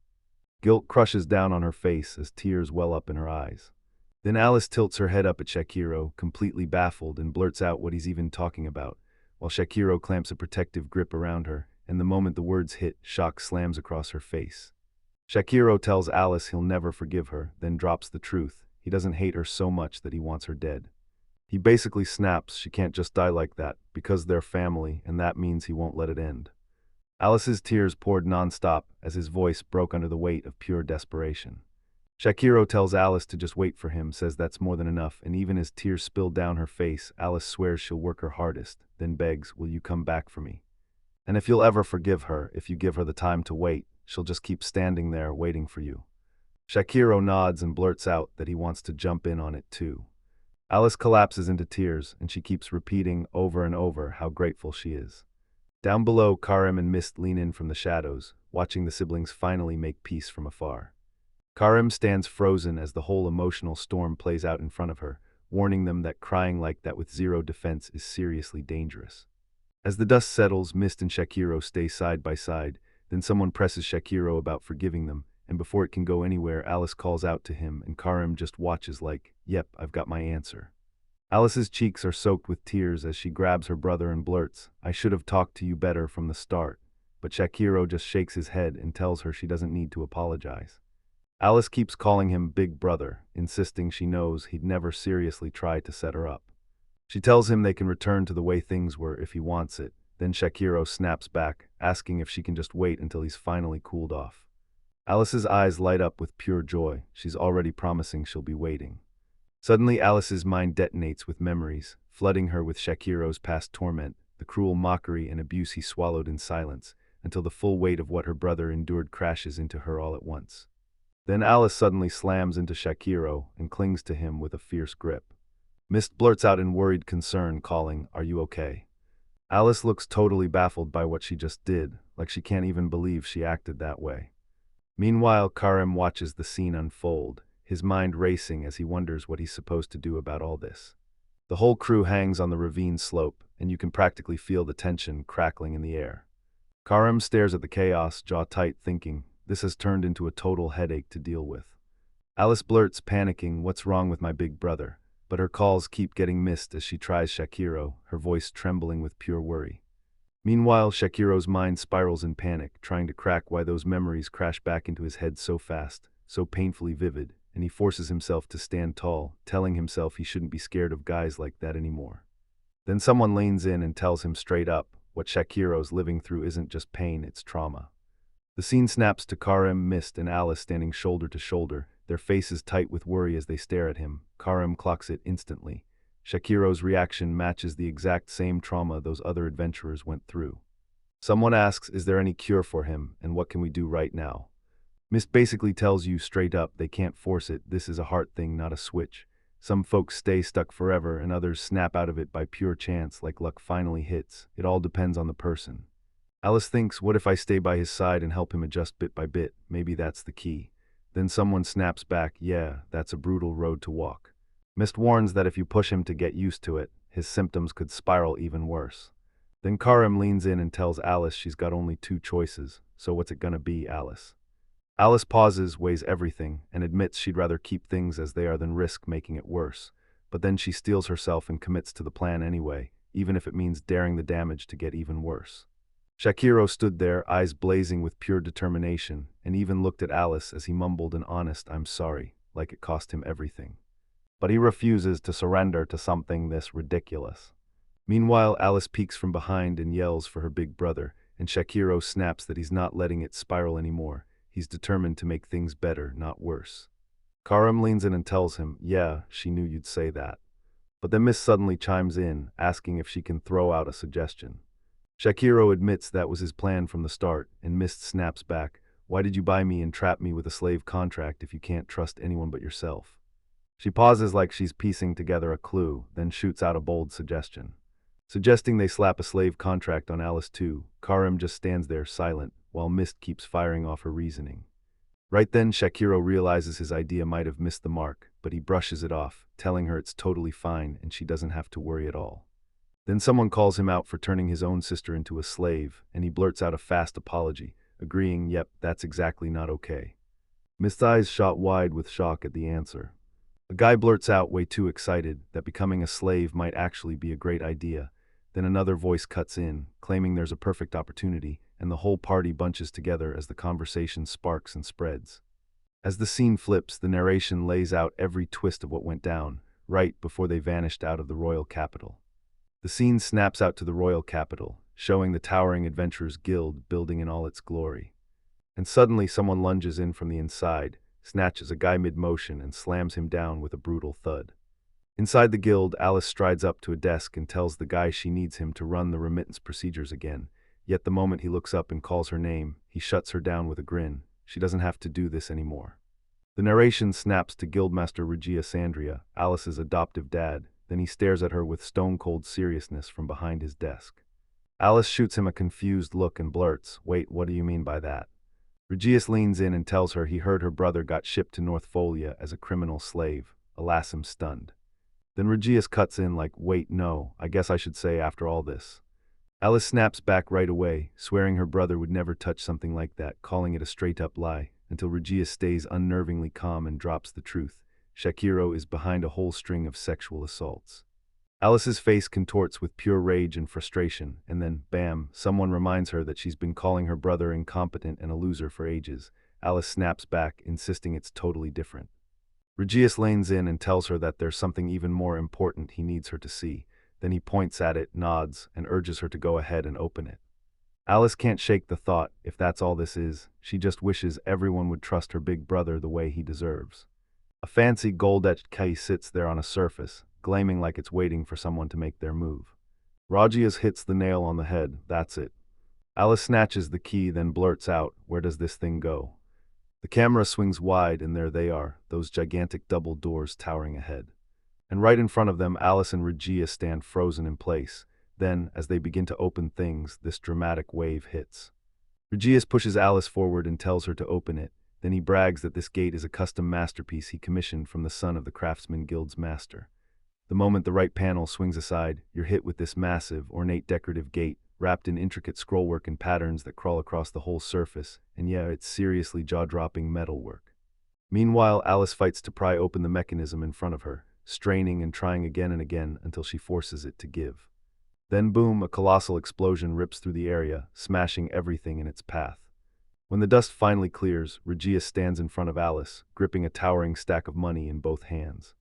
Guilt crushes down on her face as tears well up in her eyes. Then Alice tilts her head up at Shakiro, completely baffled, and blurts out what he's even talking about, while Shakiro clamps a protective grip around her, and the moment the words hit, shock slams across her face. Shakiro tells Alice he'll never forgive her, then drops the truth. He doesn't hate her so much that he wants her dead. He basically snaps she can't just die like that, because they're family, and that means he won't let it end. Alice's tears poured non-stop as his voice broke under the weight of pure desperation. Shakiro tells Alice to just wait for him, says that's more than enough, and even as tears spill down her face, Alice swears she'll work her hardest, then begs, will you come back for me? And if you'll ever forgive her, if you give her the time to wait, she'll just keep standing there waiting for you. Shakiro nods and blurts out that he wants to jump in on it too. Alice collapses into tears, and she keeps repeating over and over how grateful she is. Down below, Karim and Mist lean in from the shadows, watching the siblings finally make peace from afar. Karim stands frozen as the whole emotional storm plays out in front of her, warning them that crying like that with zero defense is seriously dangerous. As the dust settles, Mist and Shakiro stay side by side, then someone presses Shakiro about forgiving them, and before it can go anywhere, Alice calls out to him, and Karim just watches like, yep, I've got my answer. Alice's cheeks are soaked with tears as she grabs her brother and blurts, I should have talked to you better from the start, but Shakiro just shakes his head and tells her she doesn't need to apologize. Alice keeps calling him Big Brother, insisting she knows he'd never seriously try to set her up. She tells him they can return to the way things were if he wants it, then Shakiro snaps back, asking if she can just wait until he's finally cooled off. Alice's eyes light up with pure joy. She's already promising she'll be waiting. Suddenly, Alice's mind detonates with memories, flooding her with Shakiro's past torment, the cruel mockery and abuse he swallowed in silence, until the full weight of what her brother endured crashes into her all at once. Then Alice suddenly slams into Shakiro and clings to him with a fierce grip. Mist blurts out in worried concern, calling, are you okay? Alice looks totally baffled by what she just did, like she can't even believe she acted that way. Meanwhile, Karim watches the scene unfold, his mind racing as he wonders what he's supposed to do about all this. The whole crew hangs on the ravine slope, and you can practically feel the tension crackling in the air. Karim stares at the chaos, jaw tight, thinking, this has turned into a total headache to deal with. Alice blurts, panicking, what's wrong with my big brother? But her calls keep getting missed as she tries Shakiro, her voice trembling with pure worry. Meanwhile, Shakiro's mind spirals in panic, trying to crack why those memories crash back into his head so fast, so painfully vivid, and he forces himself to stand tall, telling himself he shouldn't be scared of guys like that anymore. Then someone leans in and tells him straight up, what Shakiro's living through isn't just pain, it's trauma. The scene snaps to Karim, Mist, and Alice standing shoulder to shoulder, their faces tight with worry as they stare at him. Karim clocks it instantly. Shakiro's reaction matches the exact same trauma those other adventurers went through. Someone asks, is there any cure for him, and what can we do right now? Mist basically tells you straight up they can't force it, this is a heart thing, not a switch. Some folks stay stuck forever, and others snap out of it by pure chance, like luck finally hits. It all depends on the person. Alice thinks, what if I stay by his side and help him adjust bit by bit? Maybe that's the key. Then someone snaps back, yeah, that's a brutal road to walk. Mist warns that if you push him to get used to it, his symptoms could spiral even worse. Then Karim leans in and tells Alice she's got only two choices, so what's it gonna be, Alice? Alice pauses, weighs everything, and admits she'd rather keep things as they are than risk making it worse. But then she steels herself and commits to the plan anyway, even if it means daring the damage to get even worse. Shakiro stood there, eyes blazing with pure determination, and even looked at Alice as he mumbled an honest, I'm sorry, like it cost him everything. But he refuses to surrender to something this ridiculous. Meanwhile, Alice peeks from behind and yells for her big brother, and Shakiro snaps that he's not letting it spiral anymore. He's determined to make things better, not worse. Karim leans in and tells him, yeah, she knew you'd say that. But then Miss suddenly chimes in, asking if she can throw out a suggestion. Shakiro admits that was his plan from the start, and Mist snaps back, why did you buy me and trap me with a slave contract if you can't trust anyone but yourself? She pauses like she's piecing together a clue, then shoots out a bold suggestion. Suggesting they slap a slave contract on Alice too, Karim just stands there silent, while Mist keeps firing off her reasoning. Right then, Shakiro realizes his idea might have missed the mark, but he brushes it off, telling her it's totally fine and she doesn't have to worry at all. Then someone calls him out for turning his own sister into a slave, and he blurts out a fast apology, agreeing, yep, that's exactly not okay. Mist's eyes shot wide with shock at the answer. A guy blurts out, way too excited, that becoming a slave might actually be a great idea. Then another voice cuts in, claiming there's a perfect opportunity, and the whole party bunches together as the conversation sparks and spreads. As the scene flips, the narration lays out every twist of what went down, right before they vanished out of the royal capital. The scene snaps out to the royal capital, showing the towering Adventurers Guild building in all its glory. And suddenly someone lunges in from the inside, snatches a guy mid-motion and slams him down with a brutal thud. Inside the guild, Alice strides up to a desk and tells the guy she needs him to run the remittance procedures again. Yet the moment he looks up and calls her name, he shuts her down with a grin. She doesn't have to do this anymore. The narration snaps to Guildmaster Regia Sandria, Alice's adoptive dad, then he stares at her with stone-cold seriousness from behind his desk. Alice shoots him a confused look and blurts, "Wait, what do you mean by that?" Regius leans in and tells her he heard her brother got shipped to Northfolia as a criminal slave. Alas, I'm stunned. Then Regius cuts in like, "Wait, no, I guess I should say after all this." Alice snaps back right away, swearing her brother would never touch something like that, calling it a straight-up lie, until Regius stays unnervingly calm and drops the truth. Shakiro is behind a whole string of sexual assaults. Alice's face contorts with pure rage and frustration, and then, bam, someone reminds her that she's been calling her brother incompetent and a loser for ages. Alice snaps back, insisting it's totally different. Regius leans in and tells her that there's something even more important he needs her to see. Then he points at it, nods, and urges her to go ahead and open it. Alice can't shake the thought, if that's all this is, she just wishes everyone would trust her big brother the way he deserves. A fancy gold-etched key sits there on a surface, gleaming like it's waiting for someone to make their move. Regius hits the nail on the head, that's it. Alice snatches the key, then blurts out, "Where does this thing go?" The camera swings wide and there they are, those gigantic double doors towering ahead. And right in front of them, Alice and Regius stand frozen in place. Then, as they begin to open things, this dramatic wave hits. Regius pushes Alice forward and tells her to open it. Then he brags that this gate is a custom masterpiece he commissioned from the son of the Craftsman Guild's master. The moment the right panel swings aside, you're hit with this massive, ornate decorative gate, wrapped in intricate scrollwork and patterns that crawl across the whole surface, and yeah, it's seriously jaw-dropping metalwork. Meanwhile, Alice fights to pry open the mechanism in front of her, straining and trying again and again until she forces it to give. Then boom, a colossal explosion rips through the area, smashing everything in its path. When the dust finally clears, Regius stands in front of Alice, gripping a towering stack of money in both hands.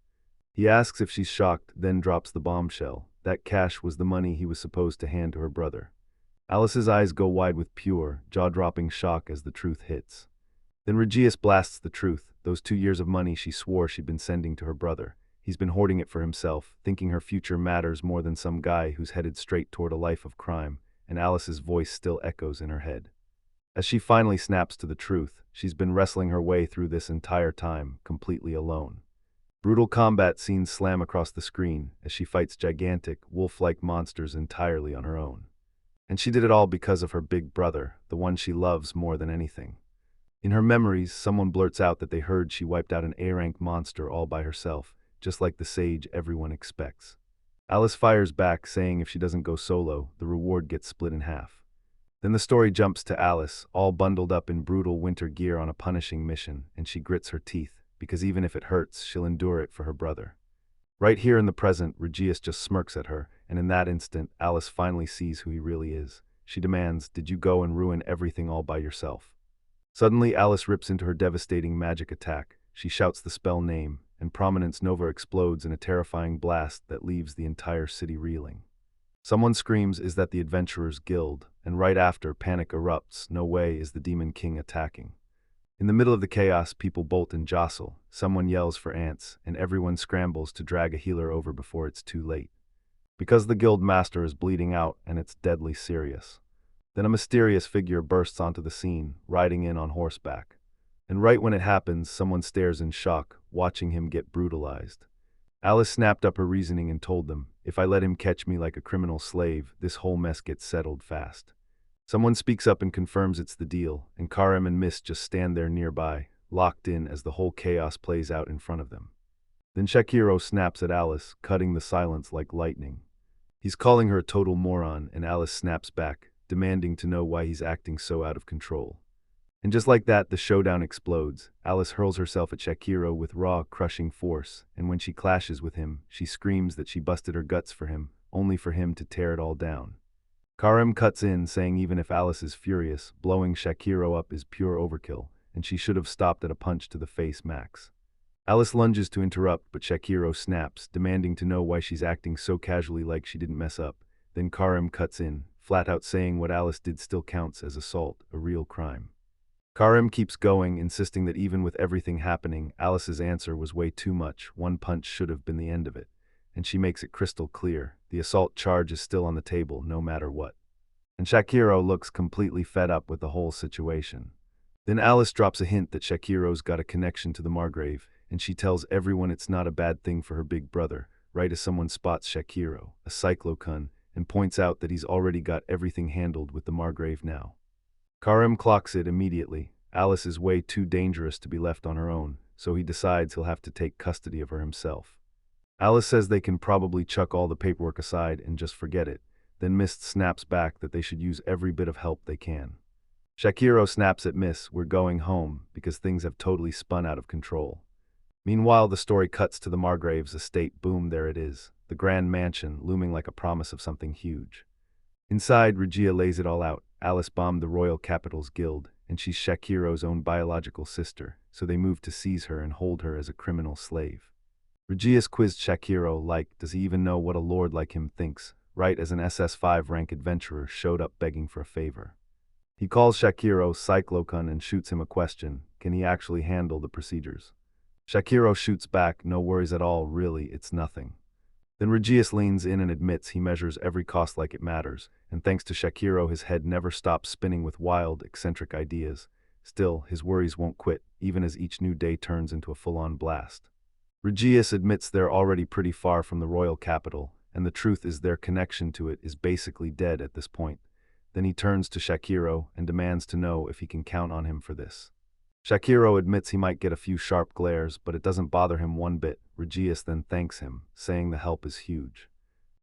He asks if she's shocked, then drops the bombshell. That cash was the money he was supposed to hand to her brother. Alice's eyes go wide with pure, jaw-dropping shock as the truth hits. Then Regius blasts the truth, those 2 years of money she swore she'd been sending to her brother. He's been hoarding it for himself, thinking her future matters more than some guy who's headed straight toward a life of crime, and Alice's voice still echoes in her head. As she finally snaps to the truth, she's been wrestling her way through this entire time, completely alone. Brutal combat scenes slam across the screen as she fights gigantic, wolf-like monsters entirely on her own. And she did it all because of her big brother, the one she loves more than anything. In her memories, someone blurts out that they heard she wiped out an A-rank monster all by herself, just like the sage everyone expects. Alice fires back, saying if she doesn't go solo, the reward gets split in half. Then the story jumps to Alice, all bundled up in brutal winter gear on a punishing mission, and she grits her teeth, because even if it hurts, she'll endure it for her brother. Right here in the present, Regius just smirks at her, and in that instant, Alice finally sees who he really is. She demands, "Did you go and ruin everything all by yourself?" Suddenly, Alice rips into her devastating magic attack. She shouts the spell name, and Prominence Nova explodes in a terrifying blast that leaves the entire city reeling. Someone screams, "Is that the Adventurers Guild?" And right after, panic erupts. No way is the Demon King attacking. In the middle of the chaos, people bolt and jostle. Someone yells for ants, and everyone scrambles to drag a healer over before it's too late. Because the guild master is bleeding out, and it's deadly serious. Then a mysterious figure bursts onto the scene, riding in on horseback. And right when it happens, someone stares in shock, watching him get brutalized. Alice snapped up her reasoning and told them, "If I let him catch me like a criminal slave, this whole mess gets settled fast." Someone speaks up and confirms it's the deal, and Karim and Mist just stand there nearby, locked in as the whole chaos plays out in front of them. Then Shakiro snaps at Alice, cutting the silence like lightning. He's calling her a total moron, and Alice snaps back, demanding to know why he's acting so out of control. And just like that, the showdown explodes. Alice hurls herself at Shakiro with raw, crushing force, and when she clashes with him, she screams that she busted her guts for him, only for him to tear it all down. Karim cuts in, saying even if Alice is furious, blowing Shakiro up is pure overkill, and she should have stopped at a punch to the face max. Alice lunges to interrupt, but Shakiro snaps, demanding to know why she's acting so casually like she didn't mess up. Then Karim cuts in, flat out saying what Alice did still counts as assault, a real crime. Karim keeps going, insisting that even with everything happening, Alice's answer was way too much. One punch should have been the end of it. And she makes it crystal clear. The assault charge is still on the table, no matter what. And Shakiro looks completely fed up with the whole situation. Then Alice drops a hint that Shakiro's got a connection to the Margrave, and she tells everyone it's not a bad thing for her big brother, right as someone spots Shakiro, a cyclocun, and points out that he's already got everything handled with the Margrave now. Karim clocks it immediately. Alice is way too dangerous to be left on her own, so he decides he'll have to take custody of her himself. Alice says they can probably chuck all the paperwork aside and just forget it. Then Mist snaps back that they should use every bit of help they can. Shakiro snaps at Miss, "We're going home," because things have totally spun out of control. Meanwhile, the story cuts to the Margrave's estate. Boom, there it is. The grand mansion, looming like a promise of something huge. Inside, Regia lays it all out. Alice bombed the Royal Capital's guild, and she's Shakiro's own biological sister, so they move to seize her and hold her as a criminal slave. Regia's quizzed Shakiro like, does he even know what a lord like him thinks, right as an SS5 rank adventurer showed up begging for a favor. He calls Shakiro Cyclocun and shoots him a question, can he actually handle the procedures? Shakiro shoots back, no worries at all, really, it's nothing. Then Regius leans in and admits he measures every cost like it matters, and thanks to Shakiro his head never stops spinning with wild, eccentric ideas. Still, his worries won't quit, even as each new day turns into a full-on blast. Regius admits they're already pretty far from the royal capital, and the truth is their connection to it is basically dead at this point. Then he turns to Shakiro and demands to know if he can count on him for this. Shakiro admits he might get a few sharp glares, but it doesn't bother him one bit. Regius then thanks him, saying the help is huge.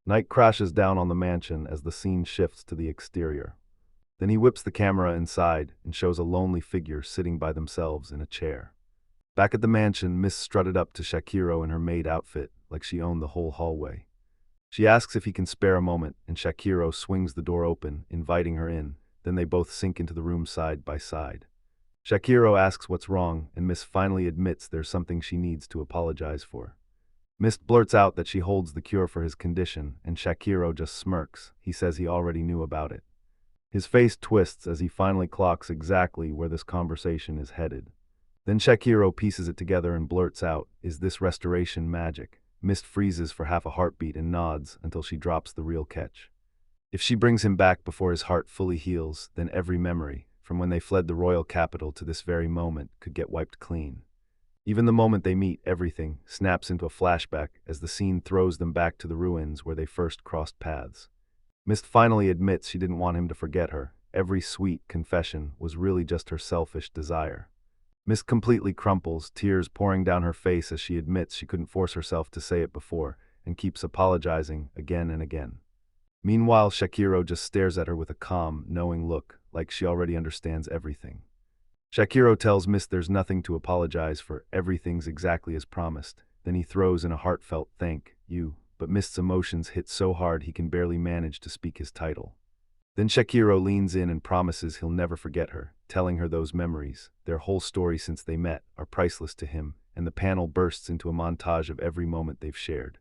Night crashes down on the mansion as the scene shifts to the exterior. Then he whips the camera inside and shows a lonely figure sitting by themselves in a chair. Back at the mansion, Miss strutted up to Shakiro in her maid outfit, like she owned the whole hallway. She asks if he can spare a moment, and Shakiro swings the door open, inviting her in. Then they both sink into the room side by side. Shakiro asks what's wrong, and Miss finally admits there's something she needs to apologize for. Mist blurts out that she holds the cure for his condition, and Shakiro just smirks. He says he already knew about it. His face twists as he finally clocks exactly where this conversation is headed. Then Shakiro pieces it together and blurts out, "Is this restoration magic?" Mist freezes for half a heartbeat and nods until she drops the real catch. If she brings him back before his heart fully heals, then every memory, from when they fled the royal capital to this very moment, could get wiped clean. Even the moment they meet, everything snaps into a flashback as the scene throws them back to the ruins where they first crossed paths. Mist finally admits she didn't want him to forget her. Every sweet confession was really just her selfish desire. Mist completely crumples, tears pouring down her face as she admits she couldn't force herself to say it before, and keeps apologizing again and again. Meanwhile, Shakiro just stares at her with a calm, knowing look, like she already understands everything. Shakiro tells Mist there's nothing to apologize for, everything's exactly as promised. Then he throws in a heartfelt "thank you," but Mist's emotions hit so hard he can barely manage to speak his title. Then Shakiro leans in and promises he'll never forget her, telling her those memories, their whole story since they met, are priceless to him, and the panel bursts into a montage of every moment they've shared.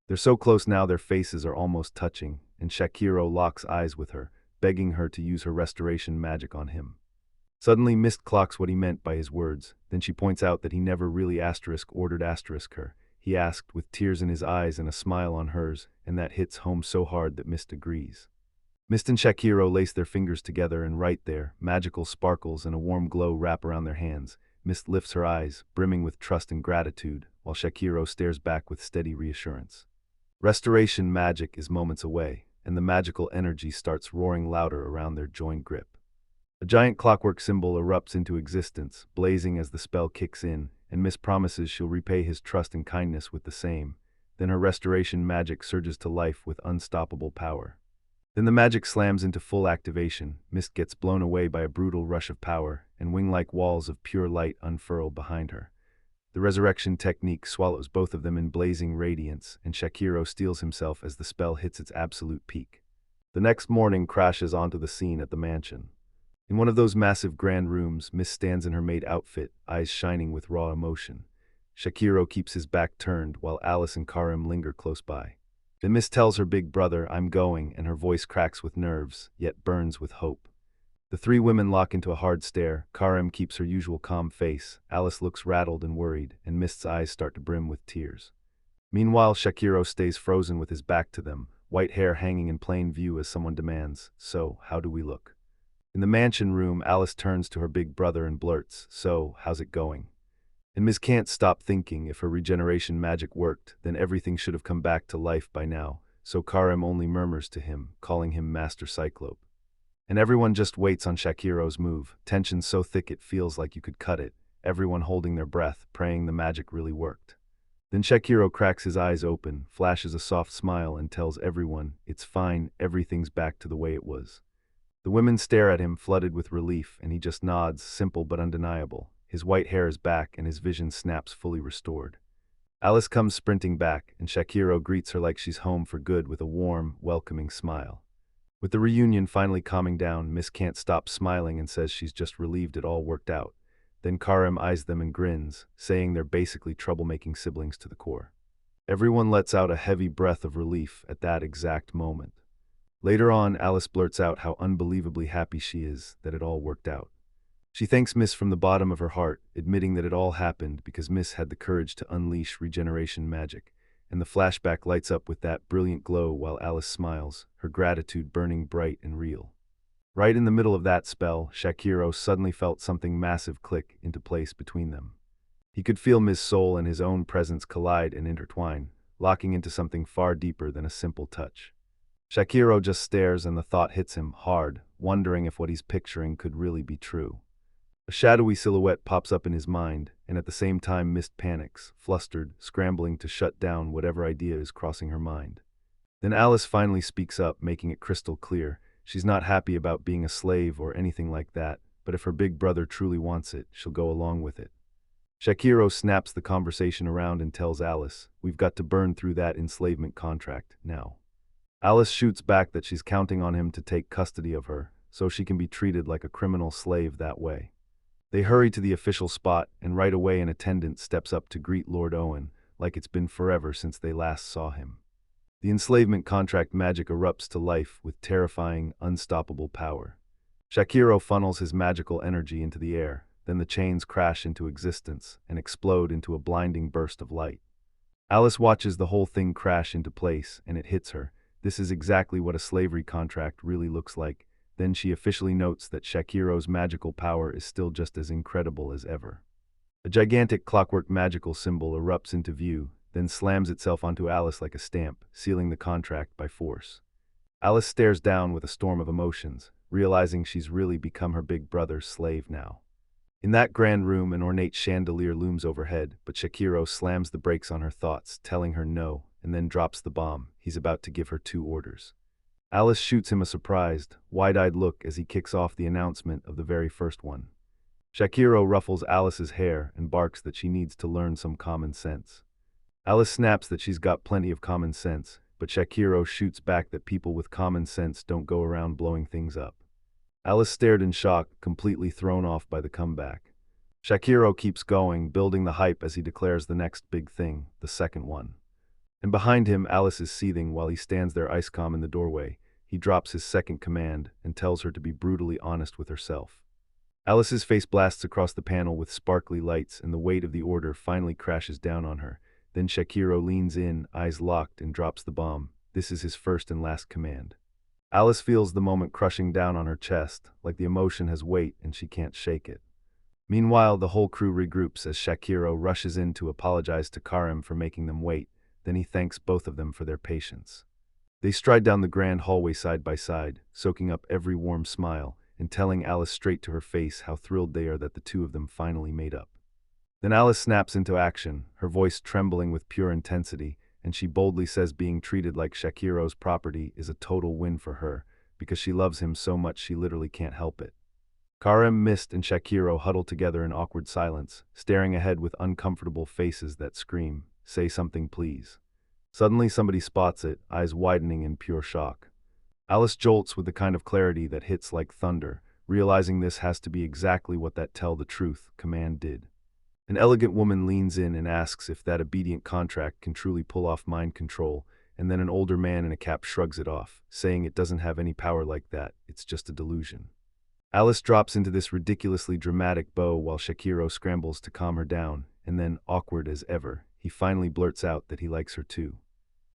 They're so close now their faces are almost touching, and Shakiro locks eyes with her, begging her to use her restoration magic on him. Suddenly Mist clocks what he meant by his words. Then she points out that he never really ordered her. He asked, with tears in his eyes and a smile on hers, and that hits home so hard that Mist agrees. Mist and Shakiro lace their fingers together, and right there, magical sparkles and a warm glow wrap around their hands. Mist lifts her eyes, brimming with trust and gratitude, while Shakiro stares back with steady reassurance. Restoration magic is moments away, and the magical energy starts roaring louder around their joint grip. A giant clockwork symbol erupts into existence, blazing as the spell kicks in, and Mist promises she'll repay his trust and kindness with the same. Then her restoration magic surges to life with unstoppable power. Then the magic slams into full activation. Mist gets blown away by a brutal rush of power, and wing-like walls of pure light unfurl behind her. The resurrection technique swallows both of them in blazing radiance, and Shakiro steels himself as the spell hits its absolute peak. The next morning crashes onto the scene at the mansion. In one of those massive grand rooms, Mist stands in her maid outfit, eyes shining with raw emotion. Shakiro keeps his back turned while Alice and Karim linger close by. Then Mist tells her big brother, "I'm going," and her voice cracks with nerves, yet burns with hope. The three women lock into a hard stare. Karim keeps her usual calm face, Alice looks rattled and worried, and Mist's eyes start to brim with tears. Meanwhile, Shakiro stays frozen with his back to them, white hair hanging in plain view as someone demands, "So, how do we look?" In the mansion room, Alice turns to her big brother and blurts, "So, how's it going?" And Ms. can't stop thinking if her regeneration magic worked, then everything should have come back to life by now, so Karim only murmurs to him, calling him Master Cyclope. And everyone just waits on Shakiro's move, tension so thick it feels like you could cut it, everyone holding their breath, praying the magic really worked. Then Shakiro cracks his eyes open, flashes a soft smile and tells everyone, "It's fine, everything's back to the way it was." The women stare at him, flooded with relief, and he just nods, simple but undeniable. His white hair is back and his vision snaps fully restored. Alice comes sprinting back, and Shakiro greets her like she's home for good with a warm, welcoming smile. With the reunion finally calming down, Miss can't stop smiling and says she's just relieved it all worked out. Then Karim eyes them and grins, saying they're basically troublemaking siblings to the core. Everyone lets out a heavy breath of relief at that exact moment. Later on, Alice blurts out how unbelievably happy she is that it all worked out. She thanks Miss from the bottom of her heart, admitting that it all happened because Miss had the courage to unleash regeneration magic, and the flashback lights up with that brilliant glow while Alice smiles, her gratitude burning bright and real. Right in the middle of that spell, Shakiro suddenly felt something massive click into place between them. He could feel Miss' soul and his own presence collide and intertwine, locking into something far deeper than a simple touch. Shakiro just stares and the thought hits him hard, wondering if what he's picturing could really be true. A shadowy silhouette pops up in his mind, and at the same time Mist panics, flustered, scrambling to shut down whatever idea is crossing her mind. Then Alice finally speaks up, making it crystal clear. She's not happy about being a slave or anything like that, but if her big brother truly wants it, she'll go along with it. Shakiro snaps the conversation around and tells Alice, "We've got to burn through that enslavement contract, now." Alice shoots back that she's counting on him to take custody of her, so she can be treated like a criminal slave that way. They hurry to the official spot, and right away an attendant steps up to greet Lord Owen, like it's been forever since they last saw him. The enslavement contract magic erupts to life with terrifying, unstoppable power. Shakiro funnels his magical energy into the air, then the chains crash into existence and explode into a blinding burst of light. Alice watches the whole thing crash into place, and it hits her. This is exactly what a slavery contract really looks like. Then she officially notes that Shakiro's magical power is still just as incredible as ever. A gigantic clockwork magical symbol erupts into view, then slams itself onto Alice like a stamp, sealing the contract by force. Alice stares down with a storm of emotions, realizing she's really become her big brother's slave now. In that grand room, an ornate chandelier looms overhead, but Shakiro slams the brakes on her thoughts, telling her no, and then drops the bomb. He's about to give her 2 orders. Alice shoots him a surprised, wide-eyed look as he kicks off the announcement of the very first one. Shakiro ruffles Alice's hair and barks that she needs to learn some common sense. Alice snaps that she's got plenty of common sense, but Shakiro shoots back that people with common sense don't go around blowing things up. Alice stared in shock, completely thrown off by the comeback. Shakiro keeps going, building the hype as he declares the next big thing, the second one. And behind him, Alice is seething while he stands there ice calm in the doorway. He drops his second command and tells her to be brutally honest with herself. Alice's face blasts across the panel with sparkly lights, and the weight of the order finally crashes down on her. Then Shakiro leans in, eyes locked, and drops the bomb. This is his first and last command. Alice feels the moment crushing down on her chest, like the emotion has weight and she can't shake it. Meanwhile, the whole crew regroups as Shakiro rushes in to apologize to Karim for making them wait. Then he thanks both of them for their patience. They stride down the grand hallway side by side, soaking up every warm smile, and telling Alice straight to her face how thrilled they are that the two of them finally made up. Then Alice snaps into action, her voice trembling with pure intensity, and she boldly says being treated like Shakiro's property is a total win for her, because she loves him so much she literally can't help it. Karim, Mist, and Shakiro huddle together in awkward silence, staring ahead with uncomfortable faces that scream, "Say something, please." Suddenly somebody spots it, eyes widening in pure shock. Alice jolts with the kind of clarity that hits like thunder, realizing this has to be exactly what that tell the truth command did. An elegant woman leans in and asks if that obedient contract can truly pull off mind control, and then an older man in a cap shrugs it off, saying it doesn't have any power like that, it's just a delusion. Alice drops into this ridiculously dramatic bow while Shakiro scrambles to calm her down, and then, awkward as ever, he finally blurts out that he likes her too.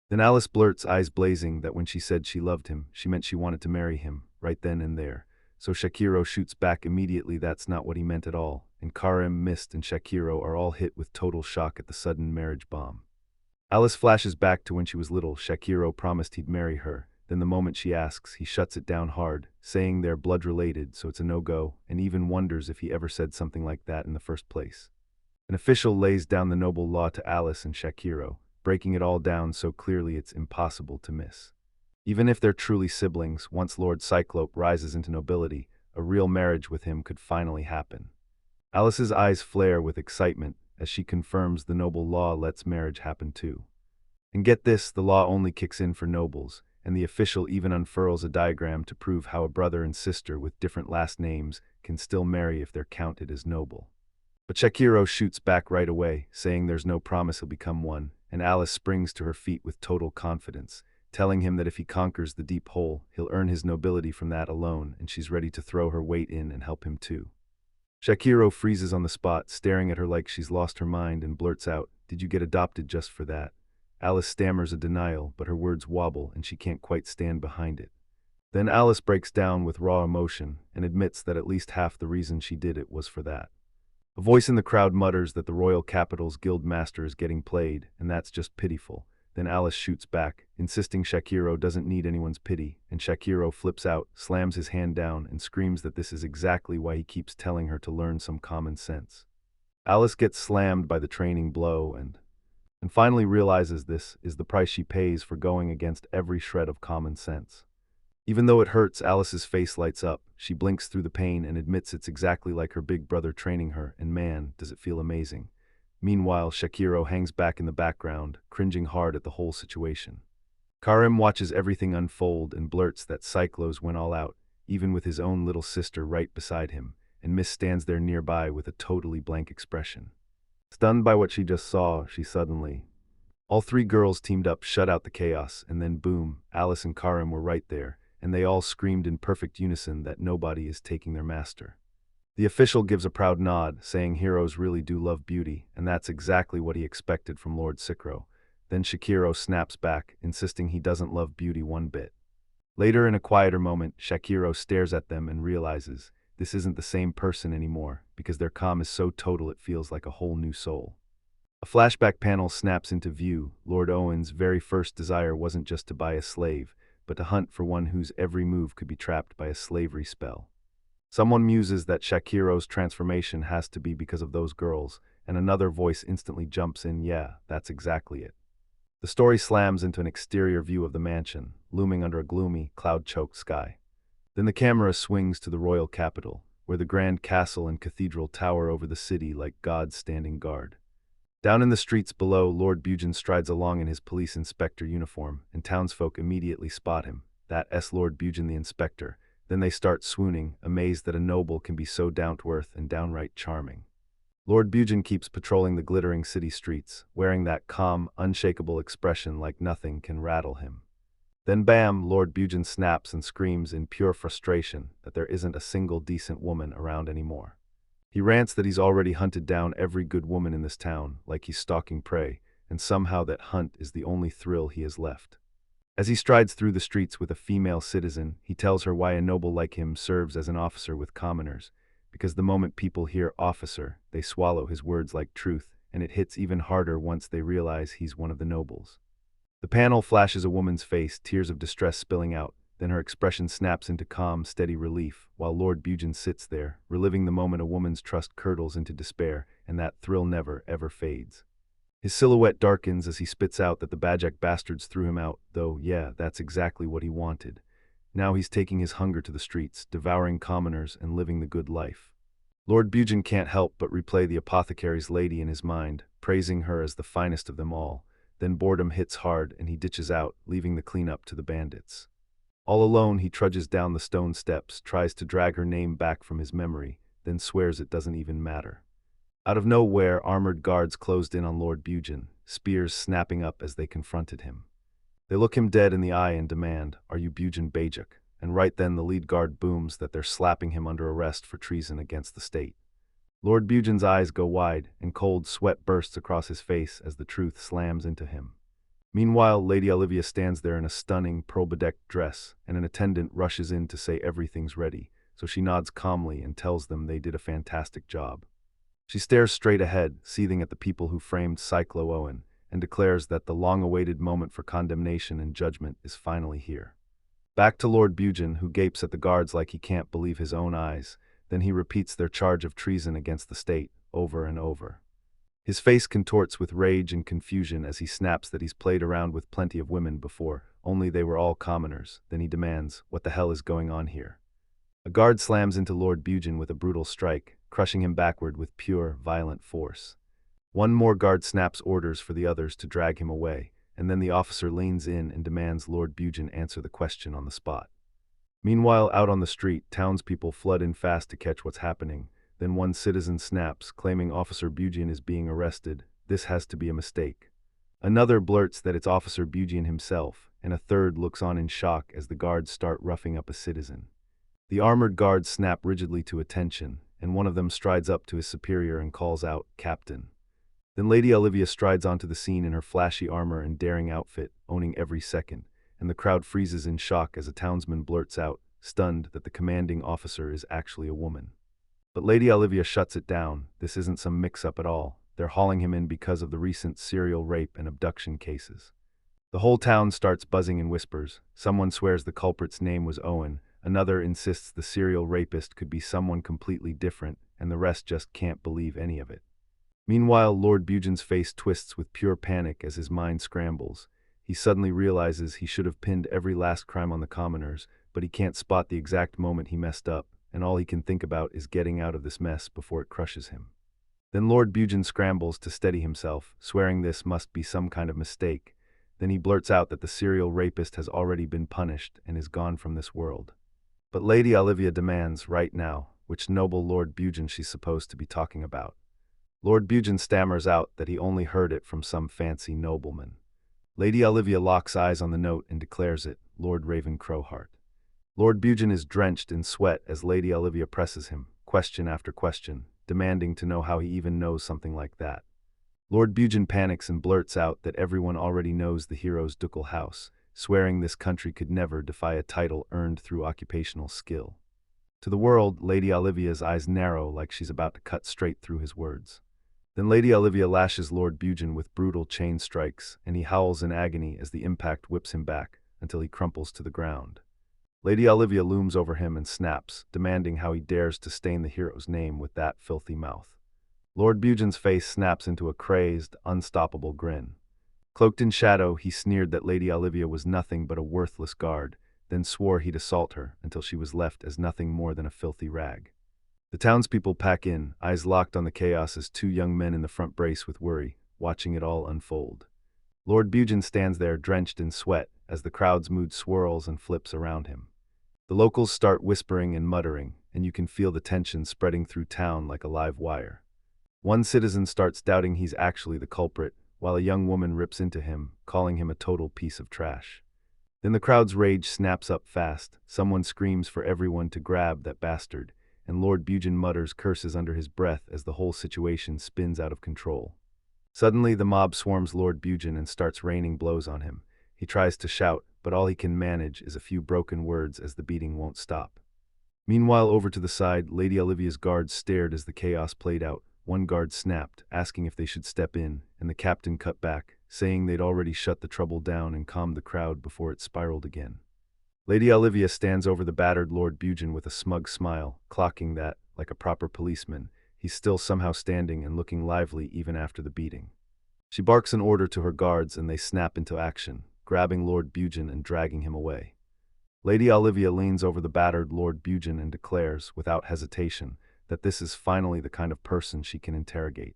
Then Alice blurts, eyes blazing, that when she said she loved him, she meant she wanted to marry him, right then and there. So Shakiro shoots back immediately that's not what he meant at all, and Karim, Mist, and Shakiro are all hit with total shock at the sudden marriage bomb. Alice flashes back to when she was little. Shakiro promised he'd marry her. Then the moment she asks, he shuts it down hard, saying they're blood-related, so it's a no-go, and even wonders if he ever said something like that in the first place. An official lays down the noble law to Alice and Shakiro, breaking it all down so clearly it's impossible to miss. Even if they're truly siblings, once Lord Cyclope rises into nobility, a real marriage with him could finally happen. Alice's eyes flare with excitement as she confirms the noble law lets marriage happen too. And get this, the law only kicks in for nobles, and the official even unfurls a diagram to prove how a brother and sister with different last names can still marry if they're counted as noble. But Shakiro shoots back right away, saying there's no promise he'll become one, and Alice springs to her feet with total confidence, telling him that if he conquers the deep hole, he'll earn his nobility from that alone, and she's ready to throw her weight in and help him too. Shakiro freezes on the spot, staring at her like she's lost her mind, and blurts out, "Did you get adopted just for that?" Alice stammers a denial, but her words wobble and she can't quite stand behind it. Then Alice breaks down with raw emotion and admits that at least half the reason she did it was for that. A voice in the crowd mutters that the Royal Capital's guild master is getting played, and that's just pitiful. Then Alice shoots back, insisting Shakiro doesn't need anyone's pity, and Shakiro flips out, slams his hand down, and screams that this is exactly why he keeps telling her to learn some common sense. Alice gets slammed by the training blow and finally realizes this is the price she pays for going against every shred of common sense. Even though it hurts, Alice's face lights up. She blinks through the pain and admits it's exactly like her big brother training her, and man, does it feel amazing. Meanwhile, Shakiro hangs back in the background, cringing hard at the whole situation. Karim watches everything unfold and blurts that Cyclos went all out, even with his own little sister right beside him, and Miss stands there nearby with a totally blank expression. Stunned by what she just saw, she suddenly... All three girls teamed up, shut out the chaos, and then boom, Alice and Karim were right there, and they all screamed in perfect unison that nobody is taking their master. The official gives a proud nod, saying heroes really do love beauty, and that's exactly what he expected from Lord Cicro. Then Shakiro snaps back, insisting he doesn't love beauty one bit. Later, in a quieter moment, Shakiro stares at them and realizes this isn't the same person anymore, because their calm is so total it feels like a whole new soul. A flashback panel snaps into view. Lord Owen's very first desire wasn't just to buy a slave, but to hunt for one whose every move could be trapped by a slavery spell. Someone muses that Shakiro's transformation has to be because of those girls, and another voice instantly jumps in, yeah, that's exactly it. The story slams into an exterior view of the mansion, looming under a gloomy, cloud-choked sky. Then the camera swings to the royal capital, where the grand castle and cathedral tower over the city like gods standing guard. Down in the streets below, Lord Bugen strides along in his police inspector uniform, and townsfolk immediately spot him. That's Lord Bugen the inspector. Then they start swooning, amazed that a noble can be so down-to-earth and downright charming. Lord Bugen keeps patrolling the glittering city streets, wearing that calm, unshakable expression like nothing can rattle him. Then bam, Lord Bugen snaps and screams in pure frustration that there isn't a single decent woman around anymore. He rants that he's already hunted down every good woman in this town, like he's stalking prey, and somehow that hunt is the only thrill he has left. As he strides through the streets with a female citizen, he tells her why a noble like him serves as an officer with commoners, because the moment people hear officer, they swallow his words like truth, and it hits even harder once they realize he's one of the nobles. The panel flashes a woman's face, tears of distress spilling out, then her expression snaps into calm, steady relief, while Lord Bugen sits there, reliving the moment a woman's trust curdles into despair, and that thrill never, ever fades. His silhouette darkens as he spits out that the Bajak bastards threw him out, though, yeah, that's exactly what he wanted. Now he's taking his hunger to the streets, devouring commoners and living the good life. Lord Bugen can't help but replay the apothecary's lady in his mind, praising her as the finest of them all. Then boredom hits hard and he ditches out, leaving the cleanup to the bandits. All alone, he trudges down the stone steps, tries to drag her name back from his memory, then swears it doesn't even matter. Out of nowhere, armored guards closed in on Lord Bugen, spears snapping up as they confronted him. They look him dead in the eye and demand, "Are you Bugen Bajak?" and right then the lead guard booms that they're slapping him under arrest for treason against the state. Lord Bugin's eyes go wide, and cold sweat bursts across his face as the truth slams into him. Meanwhile, Lady Olivia stands there in a stunning, pearl-bedecked dress, and an attendant rushes in to say everything's ready, so she nods calmly and tells them they did a fantastic job. She stares straight ahead, seething at the people who framed Cyclo Owen, and declares that the long-awaited moment for condemnation and judgment is finally here. Back to Lord Bugin, who gapes at the guards like he can't believe his own eyes. Then he repeats their charge of treason against the state, over and over. His face contorts with rage and confusion as he snaps that he's played around with plenty of women before, only they were all commoners. Then he demands, "What the hell is going on here?" A guard slams into Lord Bugin with a brutal strike, crushing him backward with pure, violent force. One more guard snaps orders for the others to drag him away, and then the officer leans in and demands Lord Bugin answer the question on the spot. Meanwhile, out on the street, townspeople flood in fast to catch what's happening. Then one citizen snaps, claiming Officer Bugin is being arrested. This has to be a mistake. Another blurts that it's Officer Bugin himself, and a third looks on in shock as the guards start roughing up a citizen. The armored guards snap rigidly to attention, and one of them strides up to his superior and calls out, "Captain." Then Lady Olivia strides onto the scene in her flashy armor and daring outfit, owning every second, and the crowd freezes in shock as a townsman blurts out, stunned, that the commanding officer is actually a woman. But Lady Olivia shuts it down. This isn't some mix-up at all. They're hauling him in because of the recent serial rape and abduction cases. The whole town starts buzzing in whispers. Someone swears the culprit's name was Owen, another insists the serial rapist could be someone completely different, and the rest just can't believe any of it. Meanwhile, Lord Bugin's face twists with pure panic as his mind scrambles. He suddenly realizes he should have pinned every last crime on the commoners, but he can't spot the exact moment he messed up, and all he can think about is getting out of this mess before it crushes him. Then Lord Bugin scrambles to steady himself, swearing this must be some kind of mistake. Then he blurts out that the serial rapist has already been punished and is gone from this world. But Lady Olivia demands, right now, which noble Lord Bugin she's supposed to be talking about. Lord Bugin stammers out that he only heard it from some fancy nobleman. Lady Olivia locks eyes on the note and declares it, Lord Raven Crowheart. Lord Bugin is drenched in sweat as Lady Olivia presses him, question after question, demanding to know how he even knows something like that. Lord Bugin panics and blurts out that everyone already knows the hero's ducal house, swearing this country could never defy a title earned through occupational skill. To the world, Lady Olivia's eyes narrow like she's about to cut straight through his words. Then Lady Olivia lashes Lord Bugin with brutal chain strikes, and he howls in agony as the impact whips him back until he crumples to the ground. Lady Olivia looms over him and snaps, demanding how he dares to stain the hero's name with that filthy mouth. Lord Bugin's face snaps into a crazed, unstoppable grin. Cloaked in shadow, he sneered that Lady Olivia was nothing but a worthless guard, then swore he'd assault her until she was left as nothing more than a filthy rag. The townspeople pack in, eyes locked on the chaos as two young men in the front brace with worry, watching it all unfold. Lord Bugin stands there drenched in sweat as the crowd's mood swirls and flips around him. The locals start whispering and muttering, and you can feel the tension spreading through town like a live wire. One citizen starts doubting he's actually the culprit, while a young woman rips into him, calling him a total piece of trash. Then the crowd's rage snaps up fast, someone screams for everyone to grab that bastard, and Lord Bugin mutters curses under his breath as the whole situation spins out of control. Suddenly the mob swarms Lord Bugin and starts raining blows on him. He tries to shout, but all he can manage is a few broken words as the beating won't stop. Meanwhile, over to the side, Lady Olivia's guards stared as the chaos played out. One guard snapped, asking if they should step in, and the captain cut back, saying they'd already shut the trouble down and calmed the crowd before it spiraled again. Lady Olivia stands over the battered Lord Bugin with a smug smile, clocking that, like a proper policeman, he's still somehow standing and looking lively even after the beating. She barks an order to her guards and they snap into action, grabbing Lord Bugin and dragging him away. Lady Olivia leans over the battered Lord Bugin and declares, without hesitation, that this is finally the kind of person she can interrogate.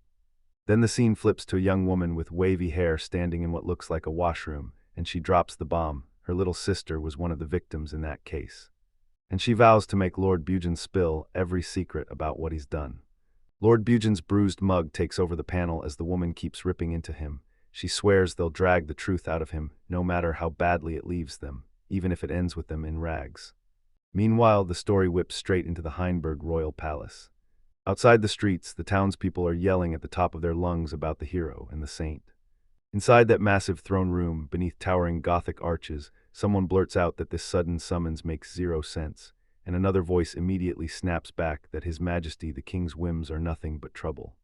Then the scene flips to a young woman with wavy hair standing in what looks like a washroom, and she drops the bomb. Her little sister was one of the victims in that case. And she vows to make Lord Bugin spill every secret about what he's done. Lord Bugin's bruised mug takes over the panel as the woman keeps ripping into him. She swears they'll drag the truth out of him, no matter how badly it leaves them, even if it ends with them in rags. Meanwhile, the story whips straight into the Heinberg royal palace. Outside the streets, the townspeople are yelling at the top of their lungs about the hero and the saint. Inside that massive throne room, beneath towering Gothic arches, someone blurts out that this sudden summons makes zero sense, and another voice immediately snaps back that His Majesty the King's whims are nothing but trouble.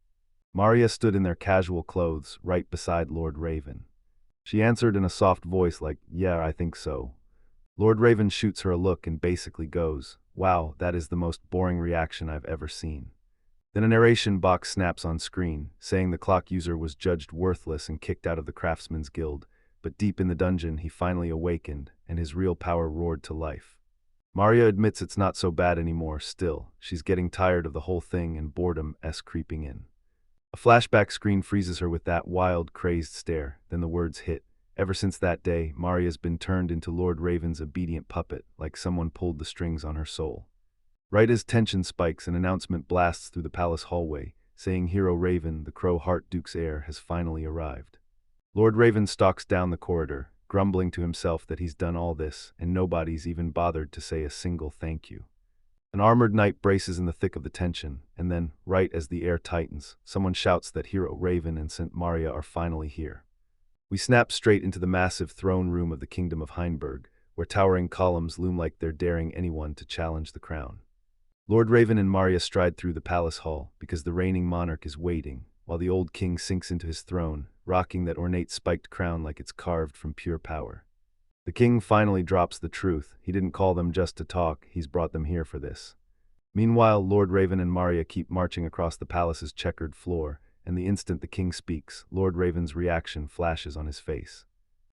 Maria stood in their casual clothes, right beside Lord Raven. She answered in a soft voice like, "Yeah, I think so." Lord Raven shoots her a look and basically goes, "Wow, that is the most boring reaction I've ever seen." Then a narration box snaps on screen, saying the clock user was judged worthless and kicked out of the Craftsman's Guild, but deep in the dungeon he finally awakened, and his real power roared to life. Maria admits it's not so bad anymore. Still, she's getting tired of the whole thing and boredom-esque creeping in. A flashback screen freezes her with that wild, crazed stare, then the words hit. Ever since that day, Maria's been turned into Lord Raven's obedient puppet, like someone pulled the strings on her soul. Right as tension spikes, an announcement blasts through the palace hallway, saying Hero Raven, the Crow Heart Duke's heir, has finally arrived. Lord Raven stalks down the corridor, grumbling to himself that he's done all this, and nobody's even bothered to say a single thank you. An armored knight braces in the thick of the tension, and then, right as the air tightens, someone shouts that Hero Raven and St. Maria are finally here. We snap straight into the massive throne room of the Kingdom of Heinberg, where towering columns loom like they're daring anyone to challenge the crown. Lord Raven and Maria stride through the palace hall, because the reigning monarch is waiting, while the old king sinks into his throne, rocking that ornate spiked crown like it's carved from pure power. The king finally drops the truth. He didn't call them just to talk, he's brought them here for this. Meanwhile, Lord Raven and Maria keep marching across the palace's checkered floor, and the instant the king speaks, Lord Raven's reaction flashes on his face.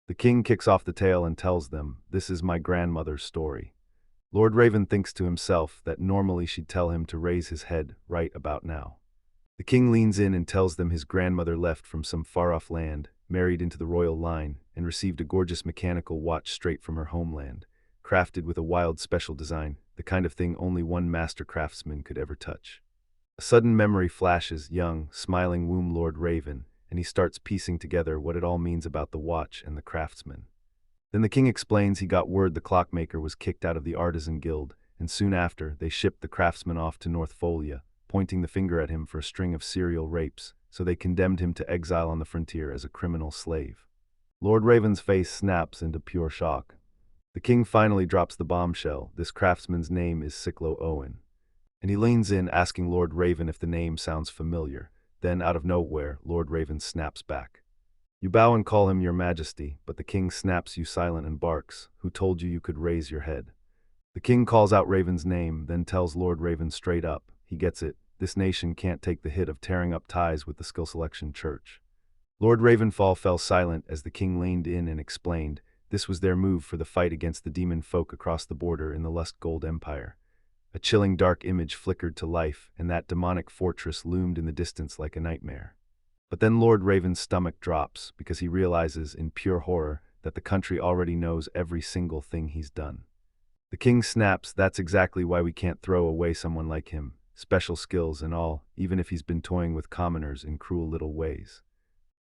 The king kicks off the tale and tells them, "This is my grandmother's story." Lord Raven thinks to himself that normally she'd tell him to raise his head right about now. The king leans in and tells them his grandmother left from some far-off land, married into the royal line, and received a gorgeous mechanical watch straight from her homeland, crafted with a wild special design, the kind of thing only one master craftsman could ever touch. A sudden memory flashes young, smiling womb Lord Raven, and he starts piecing together what it all means about the watch and the craftsman. Then the king explains he got word the clockmaker was kicked out of the artisan guild, and soon after, they shipped the craftsman off to Northfolia, pointing the finger at him for a string of serial rapes, so they condemned him to exile on the frontier as a criminal slave. Lord Raven's face snaps into pure shock. The king finally drops the bombshell. This craftsman's name is Cyclo Owen. And he leans in, asking Lord Raven if the name sounds familiar. Then, out of nowhere, Lord Raven snaps back. You bow and call him your majesty, but the king snaps you silent and barks, "Who told you you could raise your head?" The king calls out Raven's name, then tells Lord Raven straight up, he gets it, this nation can't take the hit of tearing up ties with the Skill Selection Church. Lord Ravenfall fell silent as the king leaned in and explained, this was their move for the fight against the demon folk across the border in the Lust Gold Empire. A chilling dark image flickered to life, and that demonic fortress loomed in the distance like a nightmare. But then Lord Raven's stomach drops, because he realizes, in pure horror, that the country already knows every single thing he's done. The king snaps, that's exactly why we can't throw away someone like him, special skills and all, even if he's been toying with commoners in cruel little ways.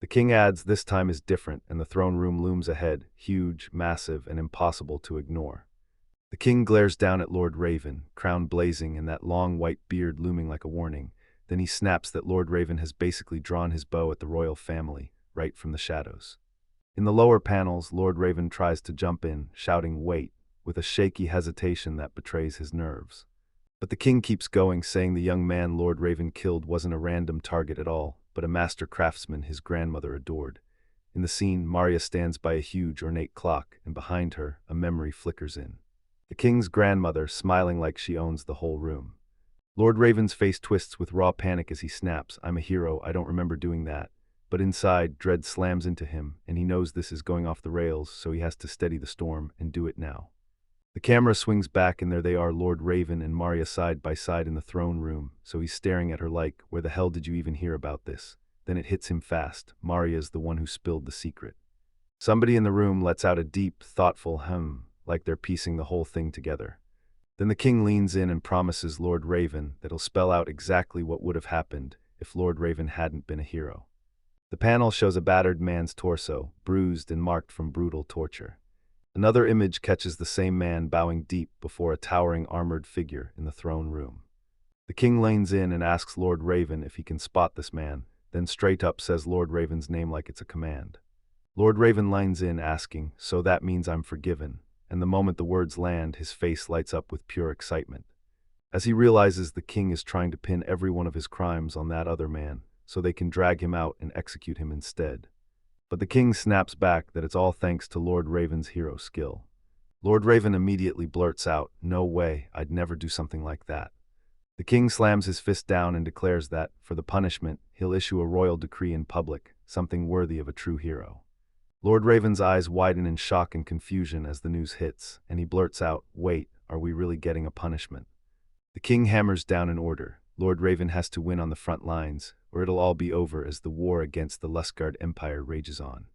The king adds, this time is different, and the throne room looms ahead, huge, massive, and impossible to ignore. The king glares down at Lord Raven, crown blazing and that long white beard looming like a warning. Then he snaps that Lord Raven has basically drawn his bow at the royal family, right from the shadows. In the lower panels, Lord Raven tries to jump in, shouting, "Wait," with a shaky hesitation that betrays his nerves. But the king keeps going, saying the young man Lord Raven killed wasn't a random target at all, but a master craftsman his grandmother adored. In the scene, Maria stands by a huge ornate clock, and behind her, a memory flickers in. The king's grandmother, smiling like she owns the whole room. Lord Raven's face twists with raw panic as he snaps, "I'm a hero, I don't remember doing that." But inside, dread slams into him, and he knows this is going off the rails, so he has to steady the storm and do it now. The camera swings back, and there they are, Lord Raven and Maria side by side in the throne room, so he's staring at her like, "Where the hell did you even hear about this?" Then it hits him fast. Maria's the one who spilled the secret. Somebody in the room lets out a deep, thoughtful hum, like they're piecing the whole thing together. Then the king leans in and promises Lord Raven that he'll spell out exactly what would have happened if Lord Raven hadn't been a hero. The panel shows a battered man's torso, bruised and marked from brutal torture. Another image catches the same man bowing deep before a towering armored figure in the throne room. The king leans in and asks Lord Raven if he can spot this man, then straight up says Lord Raven's name like it's a command. Lord Raven leans in asking, "So that means I'm forgiven," and the moment the words land, his face lights up with pure excitement. As he realizes the king is trying to pin every one of his crimes on that other man, so they can drag him out and execute him instead. But the king snaps back that it's all thanks to Lord Raven's hero skill. Lord Raven immediately blurts out, "No way, I'd never do something like that." The king slams his fist down and declares that, for the punishment, he'll issue a royal decree in public, something worthy of a true hero. Lord Raven's eyes widen in shock and confusion as the news hits, and he blurts out, "Wait, are we really getting a punishment?" The king hammers down an order. Lord Raven has to win on the front lines, or it'll all be over as the war against the Lusgard Empire rages on.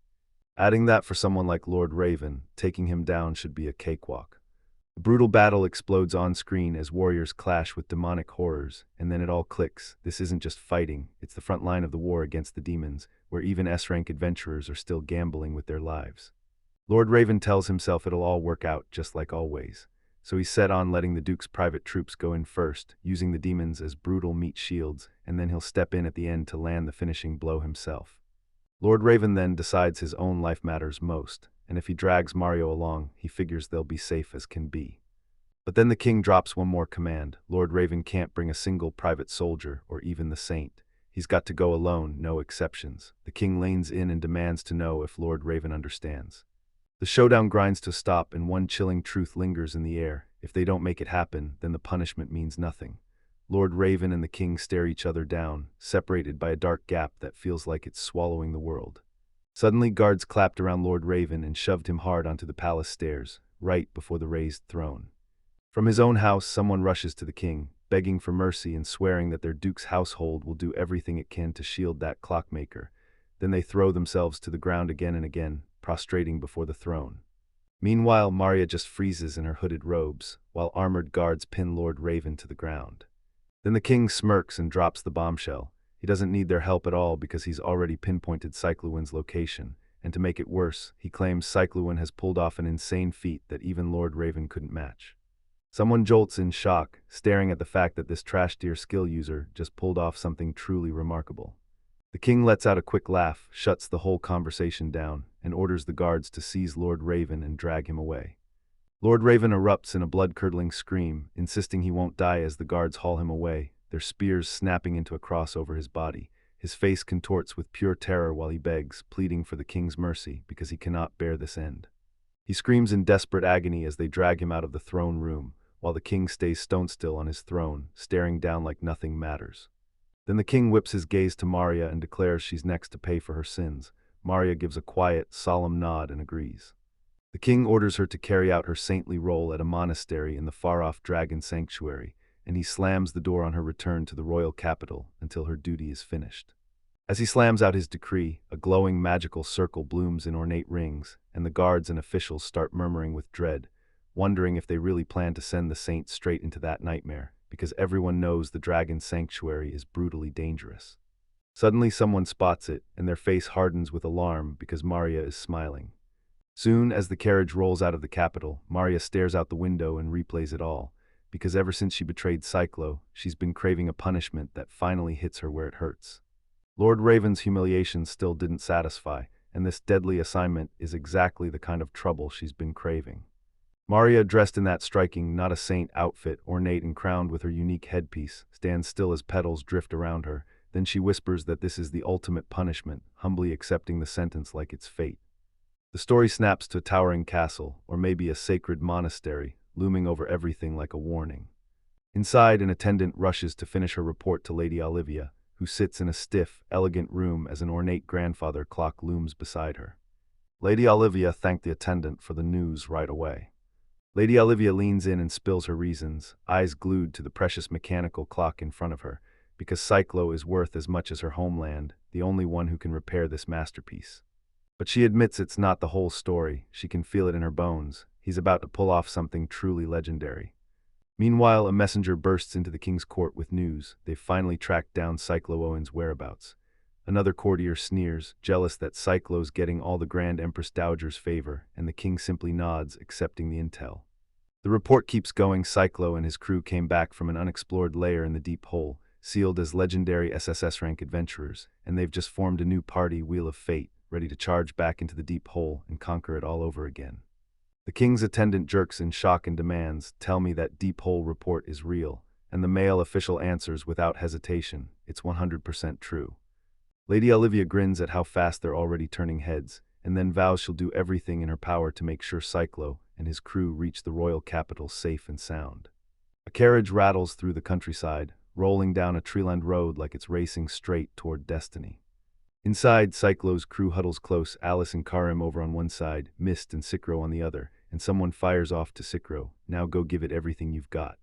Adding that for someone like Lord Raven, taking him down should be a cakewalk. A brutal battle explodes on screen as warriors clash with demonic horrors, and then it all clicks. This isn't just fighting, it's the front line of the war against the demons, where even S-rank adventurers are still gambling with their lives. Lord Raven tells himself it'll all work out just like always, so he's set on letting the Duke's private troops go in first, using the demons as brutal meat shields, and then he'll step in at the end to land the finishing blow himself. Lord Raven then decides his own life matters most, and if he drags Mario along, he figures they'll be safe as can be. But then the king drops one more command. Lord Raven can't bring a single private soldier or even the saint. He's got to go alone, no exceptions. The king leans in and demands to know if Lord Raven understands. The showdown grinds to a stop and one chilling truth lingers in the air. If they don't make it happen, then the punishment means nothing. Lord Raven and the king stare each other down, separated by a dark gap that feels like it's swallowing the world. Suddenly, guards clapped around Lord Raven and shoved him hard onto the palace stairs, right before the raised throne. From his own house, someone rushes to the king, begging for mercy and swearing that their duke's household will do everything it can to shield that clockmaker. Then they throw themselves to the ground again and again, prostrating before the throne. Meanwhile, Maria just freezes in her hooded robes, while armored guards pin Lord Raven to the ground. Then the king smirks and drops the bombshell. He doesn't need their help at all because he's already pinpointed Cyclowin's location, and to make it worse, he claims Cyclowin has pulled off an insane feat that even Lord Raven couldn't match. Someone jolts in shock, staring at the fact that this trash-tier skill user just pulled off something truly remarkable. The king lets out a quick laugh, shuts the whole conversation down, and orders the guards to seize Lord Raven and drag him away. Lord Raven erupts in a blood-curdling scream, insisting he won't die as the guards haul him away, their spears snapping into a cross over his body. His face contorts with pure terror while he begs, pleading for the king's mercy because he cannot bear this end. He screams in desperate agony as they drag him out of the throne room, while the king stays stone still on his throne, staring down like nothing matters. Then the king whips his gaze to Maria and declares she's next to pay for her sins. Maria gives a quiet, solemn nod and agrees. The king orders her to carry out her saintly role at a monastery in the far-off dragon sanctuary, and he slams the door on her return to the royal capital until her duty is finished. As he slams out his decree, a glowing magical circle blooms in ornate rings, and the guards and officials start murmuring with dread, wondering if they really plan to send the saint straight into that nightmare, because everyone knows the dragon sanctuary is brutally dangerous. Suddenly someone spots it, and their face hardens with alarm because Maria is smiling. Soon as the carriage rolls out of the capital, Maria stares out the window and replays it all, because ever since she betrayed Cyclo, she's been craving a punishment that finally hits her where it hurts. Lord Raven's humiliation still didn't satisfy, and this deadly assignment is exactly the kind of trouble she's been craving. Maria, dressed in that striking, not a saint outfit, ornate and crowned with her unique headpiece, stands still as petals drift around her. Then she whispers that this is the ultimate punishment, humbly accepting the sentence like it's fate. The story snaps to a towering castle, or maybe a sacred monastery, looming over everything like a warning. Inside, an attendant rushes to finish her report to Lady Olivia, who sits in a stiff, elegant room as an ornate grandfather clock looms beside her. Lady Olivia thanked the attendant for the news right away. Lady Olivia leans in and spills her reasons, eyes glued to the precious mechanical clock in front of her, because Cyclo is worth as much as her homeland, the only one who can repair this masterpiece. But she admits it's not the whole story. She can feel it in her bones. He's about to pull off something truly legendary. Meanwhile, a messenger bursts into the king's court with news. They've finally tracked down Cyclo Owen's whereabouts. Another courtier sneers, jealous that Cyclo's getting all the Grand Empress Dowager's favor, and the king simply nods, accepting the intel. The report keeps going. Cyclo and his crew came back from an unexplored lair in the deep hole, sealed as legendary SSS rank adventurers, and they've just formed a new party, Wheel of Fate, ready to charge back into the deep hole and conquer it all over again. The king's attendant jerks in shock and demands, "Tell me that deep hole report is real," and the male official answers without hesitation, "It's 100% true." Lady Olivia grins at how fast they're already turning heads, and then vows she'll do everything in her power to make sure Cyclo and his crew reach the royal capital safe and sound. A carriage rattles through the countryside, rolling down a tree-lined road like it's racing straight toward destiny. Inside, Cyclo's crew huddles close, Alice and Karim over on one side, Mist and Cicro on the other, and someone fires off to Cicro, "Now go give it everything you've got."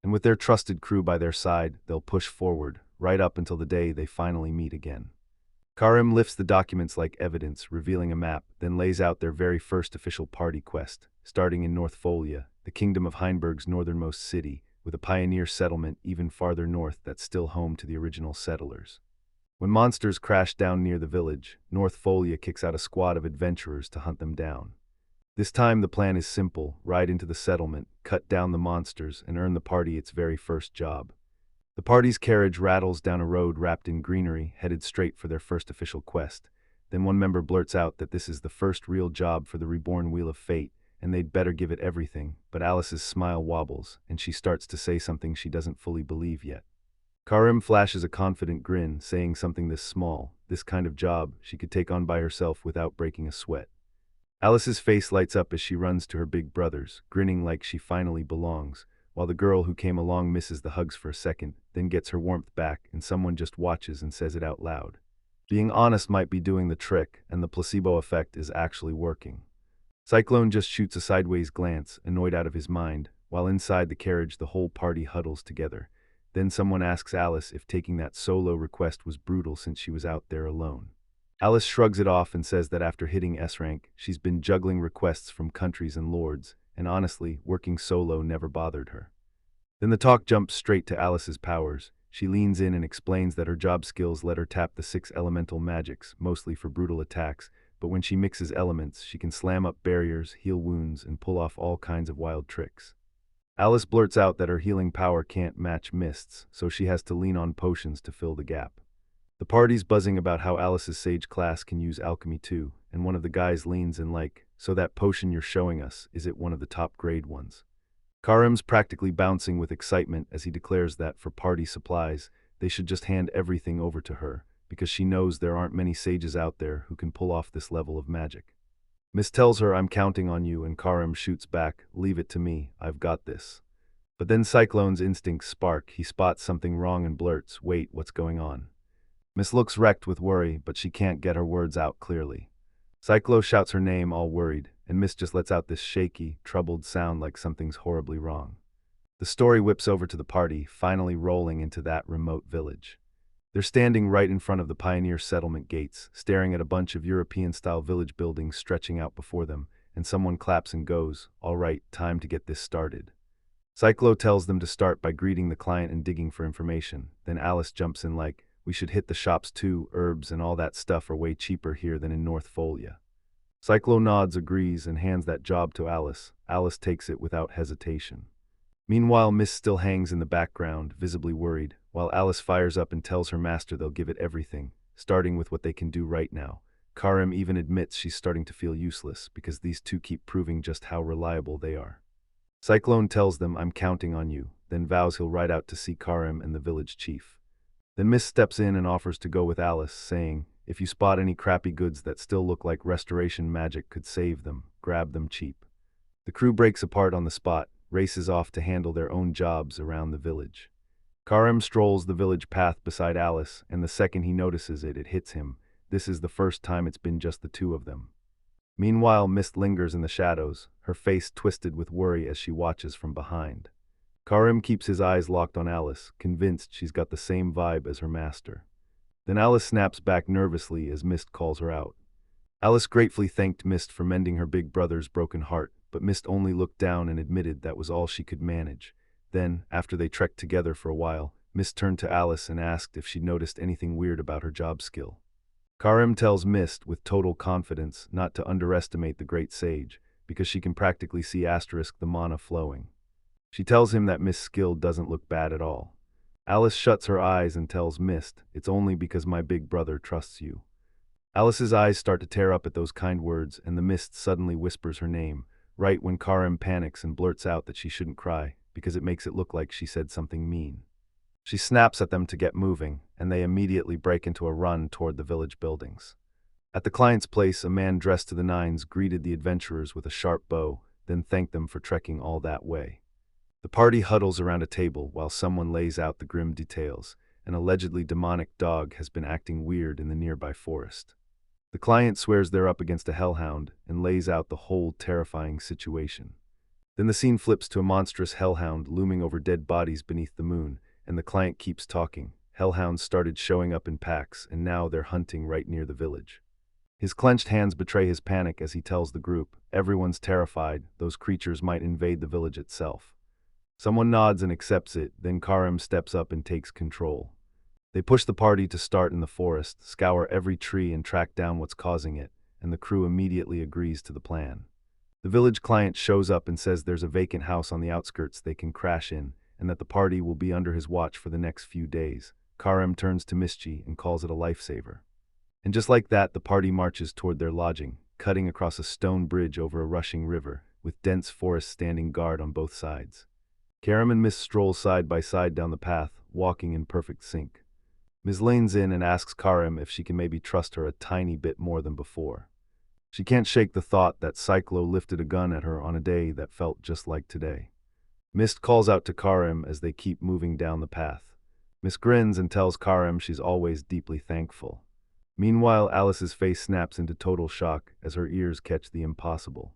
And with their trusted crew by their side, they'll push forward, right up until the day they finally meet again. Karim lifts the documents like evidence, revealing a map, then lays out their very first official party quest, starting in North Folia, the kingdom of Heinberg's northernmost city, with a pioneer settlement even farther north that's still home to the original settlers. When monsters crash down near the village, North Folia kicks out a squad of adventurers to hunt them down. This time the plan is simple: ride into the settlement, cut down the monsters, and earn the party its very first job. The party's carriage rattles down a road wrapped in greenery, headed straight for their first official quest. Then one member blurts out that this is the first real job for the reborn Wheel of Fate, and they'd better give it everything, but Alice's smile wobbles, and she starts to say something she doesn't fully believe yet. Karim flashes a confident grin, saying something this small, this kind of job, she could take on by herself without breaking a sweat. Alice's face lights up as she runs to her big brothers, grinning like she finally belongs, while the girl who came along misses the hugs for a second, then gets her warmth back, and someone just watches and says it out loud. Being honest might be doing the trick, and the placebo effect is actually working. Cyclone just shoots a sideways glance, annoyed out of his mind, while inside the carriage the whole party huddles together. Then someone asks Alice if taking that solo request was brutal since she was out there alone. Alice shrugs it off and says that after hitting S rank, she's been juggling requests from countries and lords, and honestly, working solo never bothered her. Then the talk jumps straight to Alice's powers. She leans in and explains that her job skills let her tap the 6 elemental magics, mostly for brutal attacks, but when she mixes elements, she can slam up barriers, heal wounds, and pull off all kinds of wild tricks. Alice blurts out that her healing power can't match Mist's, so she has to lean on potions to fill the gap. The party's buzzing about how Alice's sage class can use alchemy too, and one of the guys leans in like, "So that potion you're showing us, is it one of the top grade ones?" Karim's practically bouncing with excitement as he declares that, for party supplies, they should just hand everything over to her, because she knows there aren't many sages out there who can pull off this level of magic. Miss tells her, "I'm counting on you," and Karim shoots back, "Leave it to me, I've got this." But then Cyclone's instincts spark, he spots something wrong and blurts, "Wait, what's going on?" Miss looks wrecked with worry, but she can't get her words out clearly. Cyclo shouts her name, all worried, and Miss just lets out this shaky, troubled sound like something's horribly wrong. The story whips over to the party, finally rolling into that remote village. They're standing right in front of the pioneer settlement gates, staring at a bunch of European-style village buildings stretching out before them, and someone claps and goes, "All right, time to get this started." Cyclo tells them to start by greeting the client and digging for information. Then Alice jumps in like, "We should hit the shops too, herbs and all that stuff are way cheaper here than in North Folia." Cyclo nods, agrees, and hands that job to Alice. Alice takes it without hesitation. Meanwhile, Miss still hangs in the background, visibly worried, while Alice fires up and tells her master they'll give it everything, starting with what they can do right now. Karim even admits she's starting to feel useless, because these two keep proving just how reliable they are. Cyclone tells them, "I'm counting on you," then vows he'll ride out to see Karim and the village chief. Then Miss steps in and offers to go with Alice, saying, "If you spot any crappy goods that still look like restoration magic could save them, grab them cheap." The crew breaks apart on the spot, races off to handle their own jobs around the village. Karim strolls the village path beside Alice, and the second he notices it, it hits him. This is the first time it's been just the two of them. Meanwhile, Mist lingers in the shadows, her face twisted with worry as she watches from behind. Karim keeps his eyes locked on Alice, convinced she's got the same vibe as her master. Then Alice snaps back nervously as Mist calls her out. Alice gratefully thanked Mist for mending her big brother's broken heart, but Mist only looked down and admitted that was all she could manage. Then, after they trekked together for a while, Mist turned to Alice and asked if she'd noticed anything weird about her job skill. Karim tells Mist with total confidence not to underestimate the great sage, because she can practically see asterisk the mana flowing. She tells him that Mist's skill doesn't look bad at all. Alice shuts her eyes and tells Mist, "It's only because my big brother trusts you." Alice's eyes start to tear up at those kind words, and the Mist suddenly whispers her name, right when Karim panics and blurts out that she shouldn't cry, because it makes it look like she said something mean. She snaps at them to get moving, and they immediately break into a run toward the village buildings. At the client's place, a man dressed to the nines greeted the adventurers with a sharp bow, then thanked them for trekking all that way. The party huddles around a table while someone lays out the grim details. An allegedly demonic dog has been acting weird in the nearby forest. The client swears they're up against a hellhound and lays out the whole terrifying situation. Then the scene flips to a monstrous hellhound looming over dead bodies beneath the moon, and the client keeps talking. Hellhounds started showing up in packs, and now they're hunting right near the village. His clenched hands betray his panic as he tells the group, "Everyone's terrified, those creatures might invade the village itself." Someone nods and accepts it, then Karim steps up and takes control. They push the party to start in the forest, scour every tree and track down what's causing it, and the crew immediately agrees to the plan. The village client shows up and says there's a vacant house on the outskirts they can crash in, and that the party will be under his watch for the next few days. Karim turns to Mischi and calls it a lifesaver. And just like that, the party marches toward their lodging, cutting across a stone bridge over a rushing river, with dense forest standing guard on both sides. Karim and Miss stroll side by side down the path, walking in perfect sync. Ms. leans in and asks Karim if she can maybe trust her a tiny bit more than before. She can't shake the thought that Cyclo lifted a gun at her on a day that felt just like today. Mist calls out to Karim as they keep moving down the path. Miss grins and tells Karim she's always deeply thankful. Meanwhile, Alice's face snaps into total shock as her ears catch the impossible.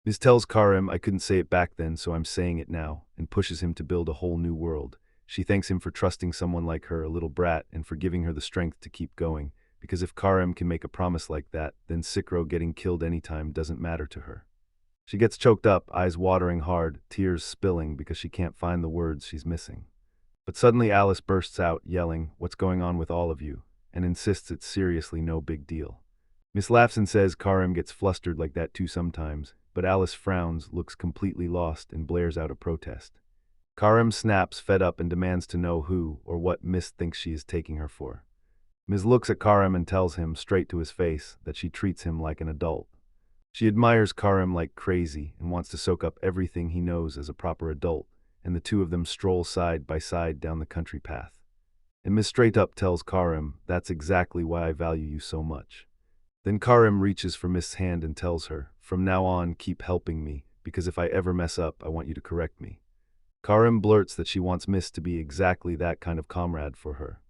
Miss tells Karim, "I couldn't say it back then, so I'm saying it now," and pushes him to build a whole new world. She thanks him for trusting someone like her, a little brat, and for giving her the strength to keep going, because if Karim can make a promise like that, then Sikro getting killed anytime doesn't matter to her. She gets choked up, eyes watering hard, tears spilling because she can't find the words she's missing. But suddenly Alice bursts out, yelling, "What's going on with all of you?" and insists it's seriously no big deal. Miss laughs and says Karim gets flustered like that too sometimes, but Alice frowns, looks completely lost, and blares out a protest. Karim snaps, fed up, and demands to know who or what Miss thinks she is taking her for. Ms. looks at Karim and tells him, straight to his face, that she treats him like an adult. She admires Karim like crazy and wants to soak up everything he knows as a proper adult, and the two of them stroll side by side down the country path. And Ms. straight up tells Karim, "That's exactly why I value you so much." Then Karim reaches for Miss' hand and tells her, "From now on, keep helping me, because if I ever mess up, I want you to correct me." Karim blurts that she wants Miss to be exactly that kind of comrade for her.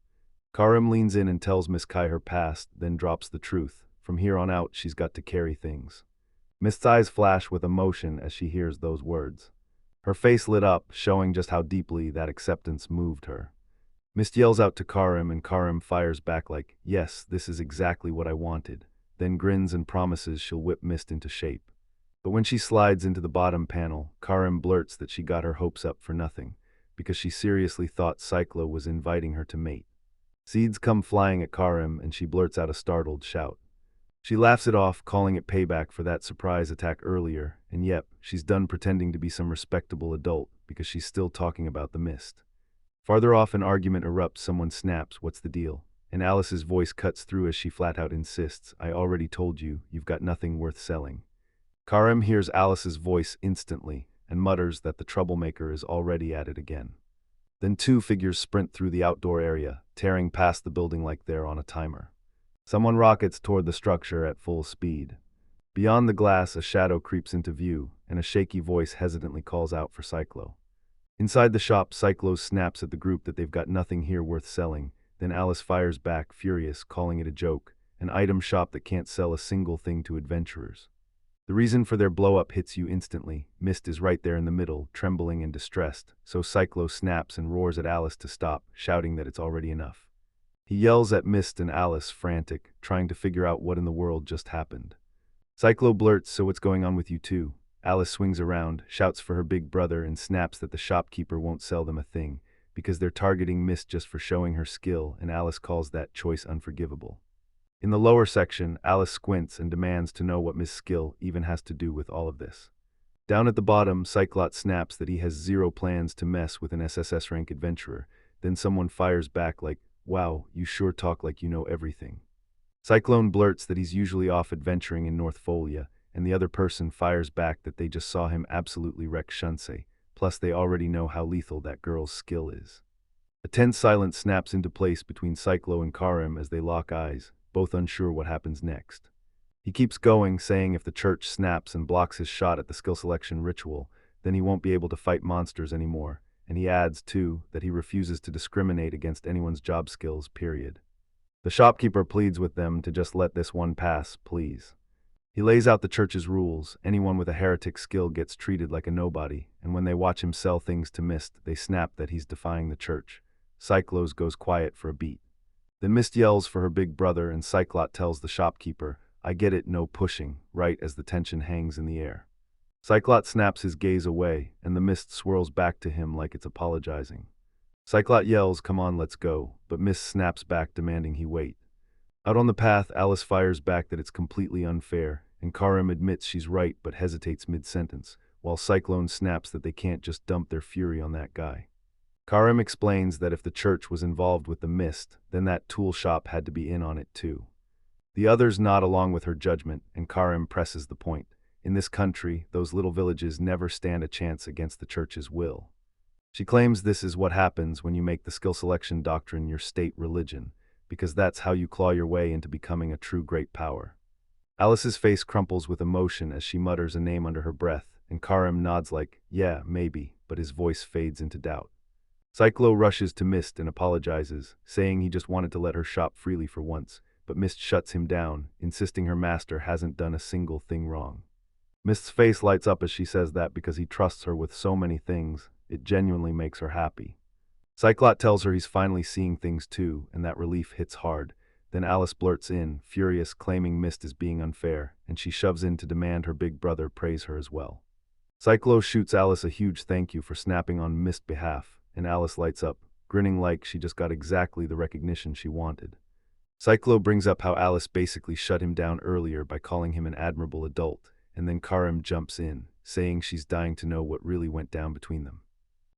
Karim leans in and tells Miss Kai her past, then drops the truth. From here on out, she's got to carry things. Miss' eyes flash with emotion as she hears those words. Her face lit up, showing just how deeply that acceptance moved her. Miss yells out to Karim, and Karim fires back like, "Yes, this is exactly what I wanted," then grins and promises she'll whip Mist into shape. But when she slides into the bottom panel, Karim blurts that she got her hopes up for nothing, because she seriously thought Cyclo was inviting her to mate. Seeds come flying at Karim, and she blurts out a startled shout. She laughs it off, calling it payback for that surprise attack earlier, and yep, she's done pretending to be some respectable adult because she's still talking about the Mist. Farther off, an argument erupts. Someone snaps, "What's the deal?" And Alice's voice cuts through as she flat out insists, "I already told you, you've got nothing worth selling." Karim hears Alice's voice instantly and mutters that the troublemaker is already at it again. Then two figures sprint through the outdoor area, tearing past the building like they're on a timer. Someone rockets toward the structure at full speed. Beyond the glass, a shadow creeps into view, and a shaky voice hesitantly calls out for Cyclo. Inside the shop, Cyclo snaps at the group that they've got nothing here worth selling. Then Alice fires back, furious, calling it a joke, an item shop that can't sell a single thing to adventurers. The reason for their blow-up hits you instantly. Mist is right there in the middle, trembling and distressed, so Cyclo snaps and roars at Alice to stop, shouting that it's already enough. He yells at Mist and Alice, frantic, trying to figure out what in the world just happened. Cyclo blurts, "So what's going on with you two?" Alice swings around, shouts for her big brother, and snaps that the shopkeeper won't sell them a thing, because they're targeting Mist just for showing her skill, and Alice calls that choice unforgivable. In the lower section, Alice squints and demands to know what Mist's skill even has to do with all of this. Down at the bottom, Cyclot snaps that he has zero plans to mess with an SSS rank adventurer. Then someone fires back like, "Wow, you sure talk like you know everything." Cyclone blurts that he's usually off adventuring in North Folia, and the other person fires back that they just saw him absolutely wreck Shunsei, plus they already know how lethal that girl's skill is. A tense silence snaps into place between Cyclo and Karim as they lock eyes, both unsure what happens next. He keeps going, saying if the church snaps and blocks his shot at the skill selection ritual, then he won't be able to fight monsters anymore, and he adds, too, that he refuses to discriminate against anyone's job skills, period. The shopkeeper pleads with them to just let this one pass, please. He lays out the church's rules. Anyone with a heretic skill gets treated like a nobody, and when they watch him sell things to Mist, they snap that he's defying the church. Cyclos goes quiet for a beat. Then Mist yells for her big brother, and Cyclot tells the shopkeeper, "I get it, no pushing," right as the tension hangs in the air. Cyclot snaps his gaze away, and the Mist swirls back to him like it's apologizing. Cyclot yells, "Come on, let's go," but Mist snaps back, demanding he wait. Out on the path, Alice fires back that it's completely unfair, and Karim admits she's right but hesitates mid-sentence, while Cyclone snaps that they can't just dump their fury on that guy. Karim explains that if the church was involved with the Mist, then that tool shop had to be in on it too. The others nod along with her judgment, and Karim presses the point. In this country, those little villages never stand a chance against the church's will. She claims this is what happens when you make the skill selection doctrine your state religion, because that's how you claw your way into becoming a true great power. Alice's face crumples with emotion as she mutters a name under her breath, and Karim nods like, "Yeah, maybe," but his voice fades into doubt. Cyclo rushes to Mist and apologizes, saying he just wanted to let her shop freely for once, but Mist shuts him down, insisting her master hasn't done a single thing wrong. Mist's face lights up as she says that because he trusts her with so many things, it genuinely makes her happy. Cyclot tells her he's finally seeing things too, and that relief hits hard. Then Alice blurts in, furious, claiming Mist is being unfair, and she shoves in to demand her big brother praise her as well. Cyclo shoots Alice a huge thank you for snapping on Mist's behalf, and Alice lights up, grinning like she just got exactly the recognition she wanted. Cyclo brings up how Alice basically shut him down earlier by calling him an admirable adult, and then Karim jumps in, saying she's dying to know what really went down between them.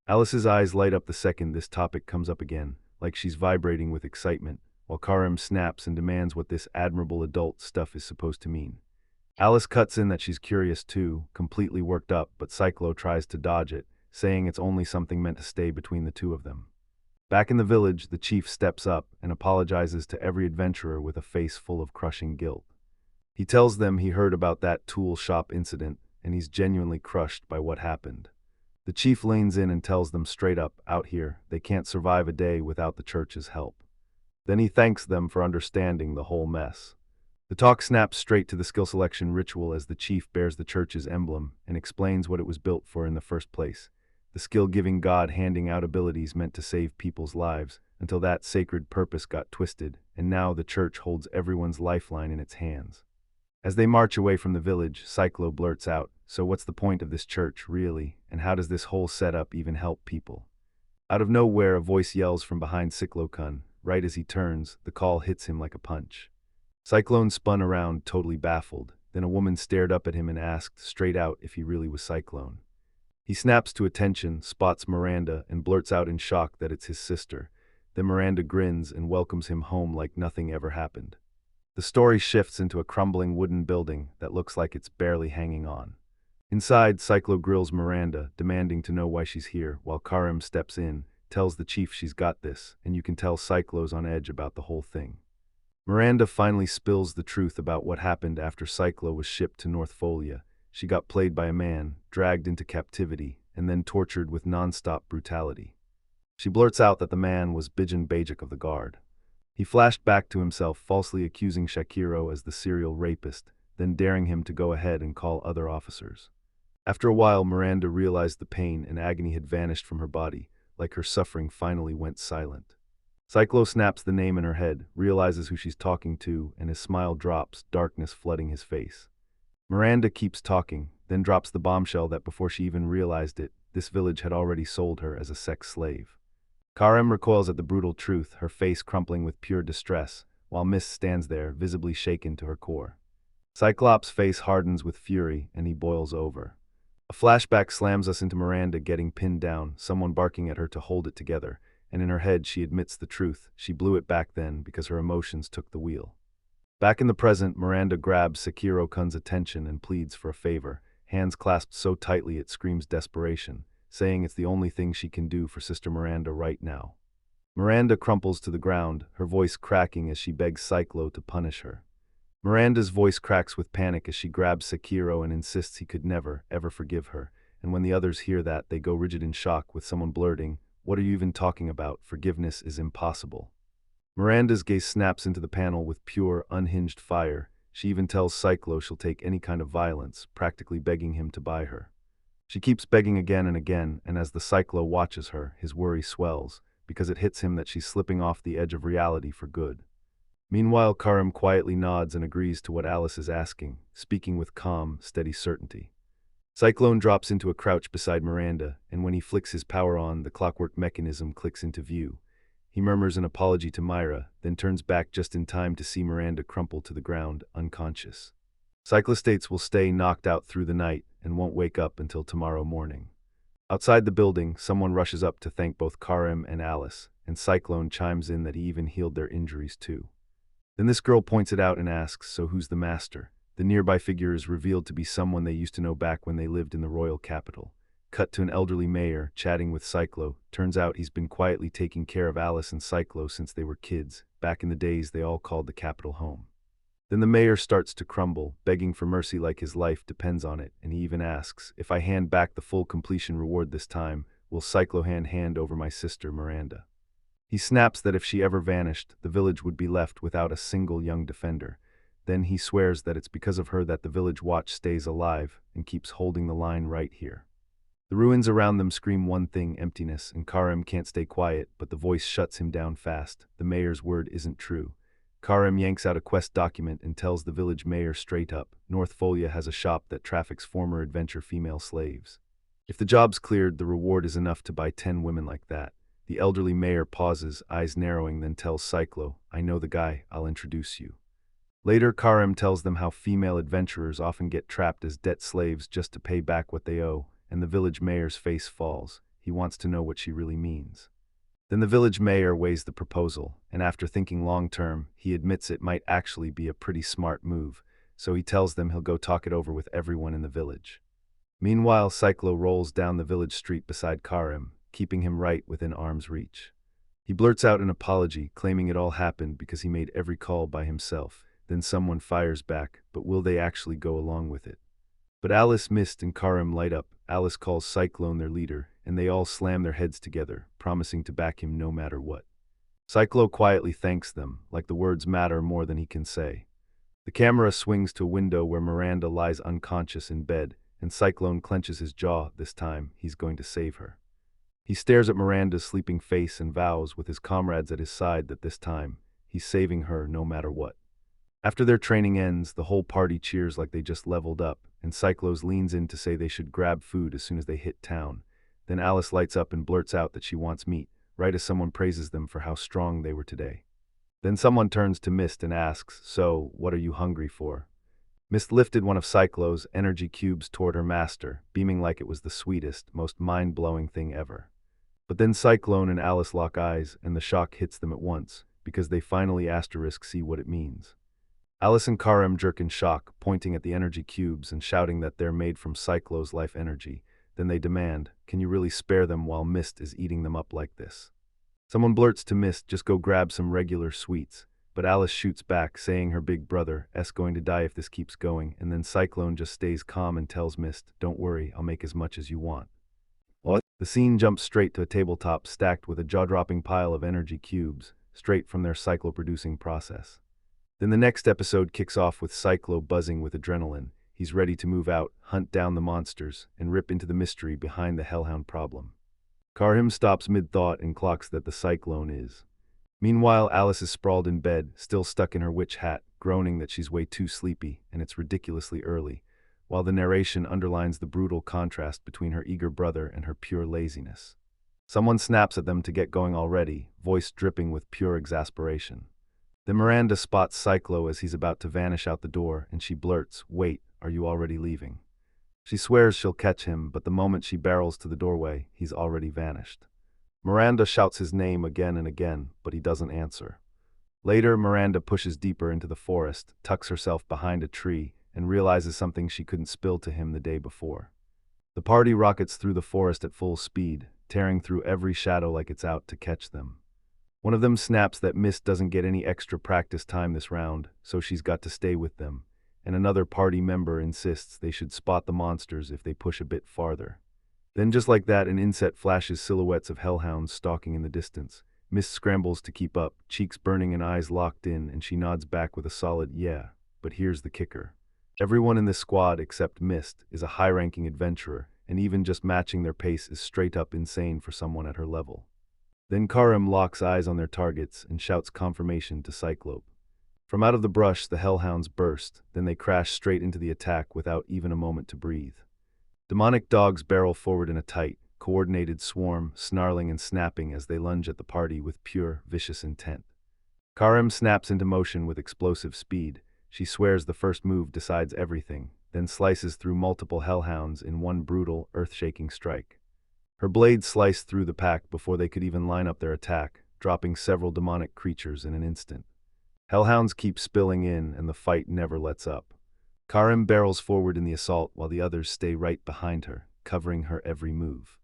Alice's eyes light up the second this topic comes up again, like she's vibrating with excitement, while Karim snaps and demands what this admirable adult stuff is supposed to mean. Alice cuts in that she's curious too, completely worked up, but Cyclo tries to dodge it, saying it's only something meant to stay between the two of them. Back in the village, the chief steps up and apologizes to every adventurer with a face full of crushing guilt. He tells them he heard about that tool shop incident, and he's genuinely crushed by what happened. The chief leans in and tells them straight up, out here, they can't survive a day without the church's help. Then he thanks them for understanding the whole mess. The talk snaps straight to the skill selection ritual as the chief bears the church's emblem and explains what it was built for in the first place. The skill-giving god handing out abilities meant to save people's lives, until that sacred purpose got twisted, and now the church holds everyone's lifeline in its hands. As they march away from the village, Cyclo blurts out, "So what's the point of this church, really, and how does this whole setup even help people?" Out of nowhere, a voice yells from behind Cyclo-kun. Right as he turns, the call hits him like a punch. Cyclone spun around, totally baffled. Then a woman stared up at him and asked, straight out, if he really was Cyclone. He snaps to attention, spots Miranda, and blurts out in shock that it's his sister. Then Miranda grins and welcomes him home like nothing ever happened. The story shifts into a crumbling wooden building that looks like it's barely hanging on. Inside, Cyclo grills Miranda, demanding to know why she's here, while Karim steps in, tells the chief she's got this, and you can tell Cyclo's on edge about the whole thing. Miranda finally spills the truth about what happened after Cyclo was shipped to North Folia. She got played by a man, dragged into captivity, and then tortured with non-stop brutality. She blurts out that the man was Bijan Bajik of the guard. He flashed back to himself, falsely accusing Shakiro as the serial rapist, then daring him to go ahead and call other officers. After a while, Miranda realized the pain and agony had vanished from her body, like her suffering finally went silent. Cyclo snaps the name in her head, realizes who she's talking to, and his smile drops, darkness flooding his face. Miranda keeps talking, then drops the bombshell that before she even realized it, this village had already sold her as a sex slave. Karim recoils at the brutal truth, her face crumpling with pure distress, while Mist stands there, visibly shaken to her core. Cyclops' face hardens with fury, and he boils over. A flashback slams us into Miranda getting pinned down, someone barking at her to hold it together, and in her head she admits the truth. She blew it back then because her emotions took the wheel. Back in the present, Miranda grabs Sekiro-kun's attention and pleads for a favor, hands clasped so tightly it screams desperation, saying it's the only thing she can do for Sister Miranda right now. Miranda crumples to the ground, her voice cracking as she begs Cyclo to punish her. Miranda's voice cracks with panic as she grabs Sekiro and insists he could never, ever forgive her, and when the others hear that, they go rigid in shock with someone blurting, "What are you even talking about? Forgiveness is impossible." Miranda's gaze snaps into the panel with pure, unhinged fire. She even tells Cyclo she'll take any kind of violence, practically begging him to buy her. She keeps begging again and again, and as the Cyclo watches her, his worry swells, because it hits him that she's slipping off the edge of reality for good. Meanwhile, Karim quietly nods and agrees to what Alice is asking, speaking with calm, steady certainty. Cyclone drops into a crouch beside Miranda, and when he flicks his power on, the clockwork mechanism clicks into view. He murmurs an apology to Myra, then turns back just in time to see Miranda crumple to the ground, unconscious. Cyclostates will stay knocked out through the night and won't wake up until tomorrow morning. Outside the building, someone rushes up to thank both Karim and Alice, and Cyclone chimes in that he even healed their injuries too. Then this girl points it out and asks, "So who's the master?" The nearby figure is revealed to be someone they used to know back when they lived in the royal capital. Cut to an elderly mayor, chatting with Cyclo. Turns out he's been quietly taking care of Alice and Cyclo since they were kids. Back in the days they all called the capital home. Then the mayor starts to crumble, begging for mercy like his life depends on it, and he even asks, "If I hand back the full completion reward this time, will Cyclo hand over my sister Miranda?" He snaps that if she ever vanished, the village would be left without a single young defender. Then he swears that it's because of her that the village watch stays alive and keeps holding the line right here. The ruins around them scream one thing, emptiness, and Karim can't stay quiet, but the voice shuts him down fast. The mayor's word isn't true. Karim yanks out a quest document and tells the village mayor straight up, North Folia has a shop that traffics former adventure female slaves. If the job's cleared, the reward is enough to buy 10 women like that. The elderly mayor pauses, eyes narrowing, then tells Cyclo, "I know the guy, I'll introduce you." Later, Karim tells them how female adventurers often get trapped as debt slaves just to pay back what they owe, and the village mayor's face falls. He wants to know what she really means. Then the village mayor weighs the proposal, and after thinking long-term, he admits it might actually be a pretty smart move, so he tells them he'll go talk it over with everyone in the village. Meanwhile, Cyclo rolls down the village street beside Karim, keeping him right within arm's reach. He blurts out an apology, claiming it all happened because he made every call by himself. Then someone fires back, but will they actually go along with it? But Alice, Mist, and Karim light up. Alice calls Cyclone their leader, and they all slam their heads together, promising to back him no matter what. Cyclo quietly thanks them, like the words matter more than he can say. The camera swings to a window where Miranda lies unconscious in bed, and Cyclone clenches his jaw. This time, he's going to save her. He stares at Miranda's sleeping face and vows, with his comrades at his side, that this time, he's saving her no matter what. After their training ends, the whole party cheers like they just leveled up, and Cyclos leans in to say they should grab food as soon as they hit town. Then Alice lights up and blurts out that she wants meat, right as someone praises them for how strong they were today. Then someone turns to Mist and asks, "So, what are you hungry for?" Mist lifted one of Cyclo's energy cubes toward her master, beaming like it was the sweetest, most mind-blowing thing ever. But then Cyclone and Alice lock eyes, and the shock hits them at once, because they finally see what it means. Alice and Karim jerk in shock, pointing at the energy cubes and shouting that they're made from Cyclo's life energy. Then they demand, "Can you really spare them while Mist is eating them up like this?" Someone blurts to Mist, "Just go grab some regular sweets." But Alice shoots back, saying her big brother's going to die if this keeps going, and then Cyclone just stays calm and tells Mist, "Don't worry, I'll make as much as you want." What? The scene jumps straight to a tabletop stacked with a jaw-dropping pile of energy cubes, straight from their cyclo-producing process. Then the next episode kicks off with Cyclo buzzing with adrenaline. He's ready to move out, hunt down the monsters, and rip into the mystery behind the Hellhound problem. Karim stops mid-thought and clocks that the Cyclone is. Meanwhile, Alice is sprawled in bed, still stuck in her witch hat, groaning that she's way too sleepy, and it's ridiculously early, while the narration underlines the brutal contrast between her eager brother and her pure laziness. Someone snaps at them to get going already, voice dripping with pure exasperation. Then Miranda spots Cyclo as he's about to vanish out the door, and she blurts, "Wait, are you already leaving?" She swears she'll catch him, but the moment she barrels to the doorway, he's already vanished. Miranda shouts his name again and again, but he doesn't answer. Later, Miranda pushes deeper into the forest, tucks herself behind a tree, and realizes something she couldn't spill to him the day before. The party rockets through the forest at full speed, tearing through every shadow like it's out to catch them. One of them snaps that Mist doesn't get any extra practice time this round, so she's got to stay with them, and another party member insists they should spot the monsters if they push a bit farther. Then just like that, an inset flashes silhouettes of hellhounds stalking in the distance. Mist scrambles to keep up, cheeks burning and eyes locked in, and she nods back with a solid "yeah." But here's the kicker. Everyone in this squad except Mist is a high-ranking adventurer, and even just matching their pace is straight-up insane for someone at her level. Then Karim locks eyes on their targets and shouts confirmation to Cyclope. From out of the brush, the hellhounds burst, then they crash straight into the attack without even a moment to breathe. Demonic dogs barrel forward in a tight, coordinated swarm, snarling and snapping as they lunge at the party with pure, vicious intent. Karim snaps into motion with explosive speed. She swears the first move decides everything, then slices through multiple hellhounds in one brutal, earth-shaking strike. Her blade sliced through the pack before they could even line up their attack, dropping several demonic creatures in an instant. Hellhounds keep spilling in, and the fight never lets up. Karim barrels forward in the assault while the others stay right behind her, covering her every move.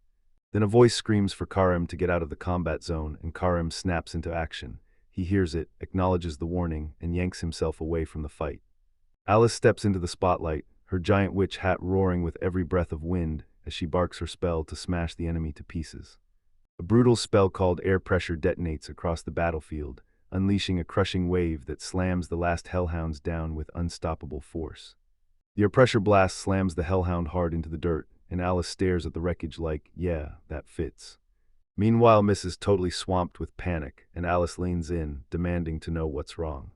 Then a voice screams for Karim to get out of the combat zone, and Karim snaps into action. He hears it, acknowledges the warning, and yanks himself away from the fight. Alice steps into the spotlight, her giant witch hat roaring with every breath of wind as she barks her spell to smash the enemy to pieces. A brutal spell called air pressure detonates across the battlefield, unleashing a crushing wave that slams the last hellhounds down with unstoppable force. The air pressure blast slams the hellhound hard into the dirt, and Alice stares at the wreckage like, "Yeah, that fits." Meanwhile, Miss is totally swamped with panic, and Alice leans in, demanding to know what's wrong.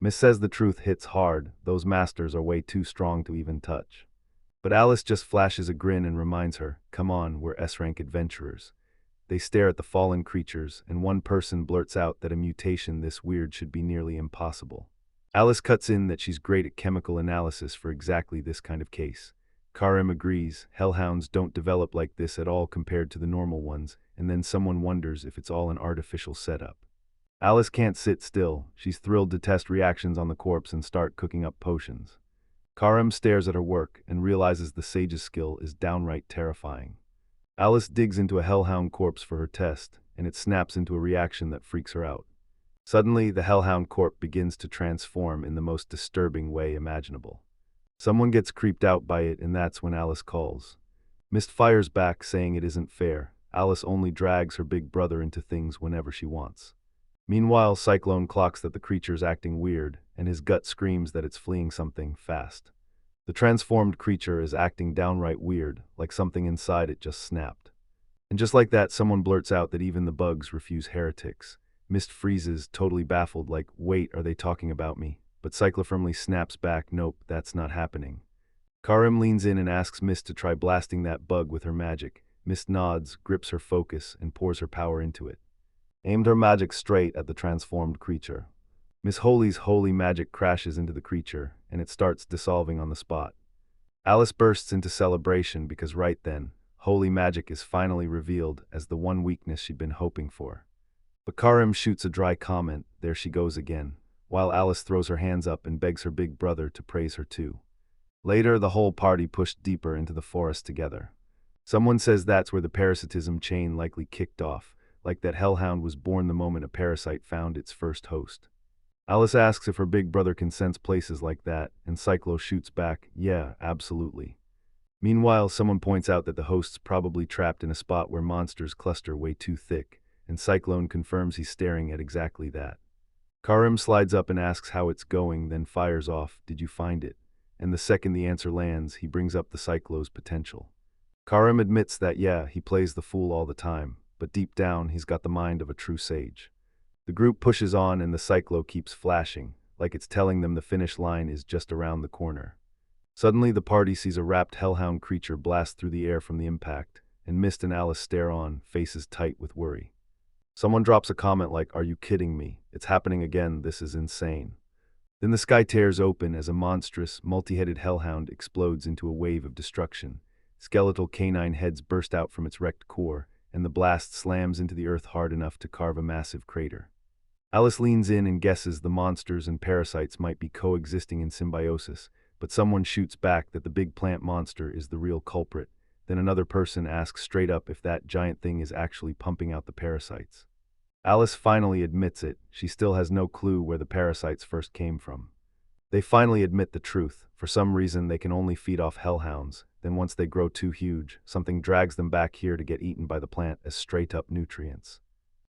Miss says the truth hits hard, those masters are way too strong to even touch. But Alice just flashes a grin and reminds her, "Come on, we're S-rank adventurers." They stare at the fallen creatures, and one person blurts out that a mutation this weird should be nearly impossible. Alice cuts in that she's great at chemical analysis for exactly this kind of case. Karim agrees, hellhounds don't develop like this at all compared to the normal ones, and then someone wonders if it's all an artificial setup. Alice can't sit still. She's thrilled to test reactions on the corpse and start cooking up potions. Karim stares at her work and realizes the sage's skill is downright terrifying. Alice digs into a hellhound corpse for her test, and it snaps into a reaction that freaks her out. Suddenly, the hellhound corpse begins to transform in the most disturbing way imaginable. Someone gets creeped out by it, and that's when Alice calls. Mist fires back, saying it isn't fair. Alice only drags her big brother into things whenever she wants. Meanwhile, Cyclone clocks that the creature's acting weird, and his gut screams that it's fleeing something fast. The transformed creature is acting downright weird, like something inside it just snapped. And just like that, someone blurts out that even the bugs refuse heretics. Mist freezes, totally baffled, like, "Wait, are they talking about me?" But Cyclo firmly snaps back, "Nope, that's not happening." Karim leans in and asks Mist to try blasting that bug with her magic. Mist nods, grips her focus, and pours her power into it. Aimed her magic straight at the transformed creature. Miss Holy's holy magic crashes into the creature, and it starts dissolving on the spot. Alice bursts into celebration because right then, holy magic is finally revealed as the one weakness she'd been hoping for. But Karim shoots a dry comment, "There she goes again," while Alice throws her hands up and begs her big brother to praise her too. Later, the whole party pushed deeper into the forest together. Someone says that's where the parasitism chain likely kicked off, like that hellhound was born the moment a parasite found its first host. Alice asks if her big brother can sense places like that, and Cyclo shoots back, "Yeah, absolutely." Meanwhile, someone points out that the host's probably trapped in a spot where monsters cluster way too thick, and Cyclone confirms he's staring at exactly that. Karim slides up and asks how it's going, then fires off, "Did you find it?" And the second the answer lands, he brings up the Cyclo's potential. Karim admits that, yeah, he plays the fool all the time, but deep down, he's got the mind of a true sage. The group pushes on and the Cyclo keeps flashing, like it's telling them the finish line is just around the corner. Suddenly, the party sees a wrapped hellhound creature blast through the air from the impact, and Mist and Alice stare on, faces tight with worry. Someone drops a comment like, "Are you kidding me? It's happening again, this is insane." Then the sky tears open as a monstrous, multi-headed hellhound explodes into a wave of destruction. Skeletal canine heads burst out from its wrecked core, and the blast slams into the earth hard enough to carve a massive crater. Alice leans in and guesses the monsters and parasites might be coexisting in symbiosis, but someone shoots back that the big plant monster is the real culprit. Then another person asks straight up if that giant thing is actually pumping out the parasites. Alice finally admits it, she still has no clue where the parasites first came from. They finally admit the truth. For some reason they can only feed off hellhounds, then once they grow too huge, something drags them back here to get eaten by the plant as straight-up nutrients.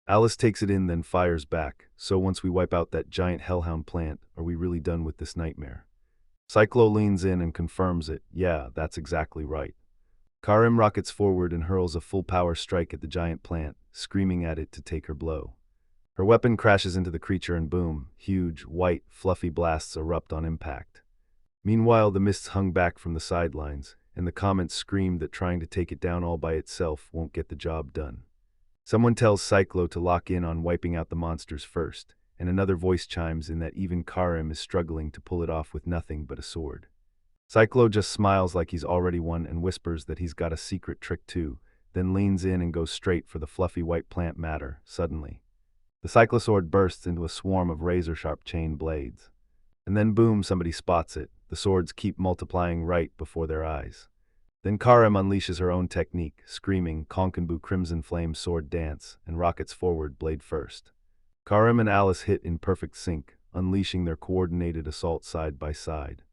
Alice takes it in, then fires back. "So once we wipe out that giant hellhound plant, are we really done with this nightmare?" Cyclo leans in and confirms it. "Yeah, that's exactly right." Karim rockets forward and hurls a full-power strike at the giant plant, screaming at it to take her blow. Her weapon crashes into the creature and boom, huge, white, fluffy blasts erupt on impact. Meanwhile, the mists hung back from the sidelines, and the comments screamed that trying to take it down all by itself won't get the job done. Someone tells Cyclo to lock in on wiping out the monsters first, and another voice chimes in that even Karim is struggling to pull it off with nothing but a sword. Cyclo just smiles like he's already won and whispers that he's got a secret trick too, then leans in and goes straight for the fluffy white plant matter. Suddenly, the cyclosword bursts into a swarm of razor-sharp chain blades. And then boom, somebody spots it. The swords keep multiplying right before their eyes. Then Karim unleashes her own technique, screaming Konkanbu Crimson Flame Sword Dance, and rockets forward blade first. Karim and Alice hit in perfect sync, unleashing their coordinated assault side by side.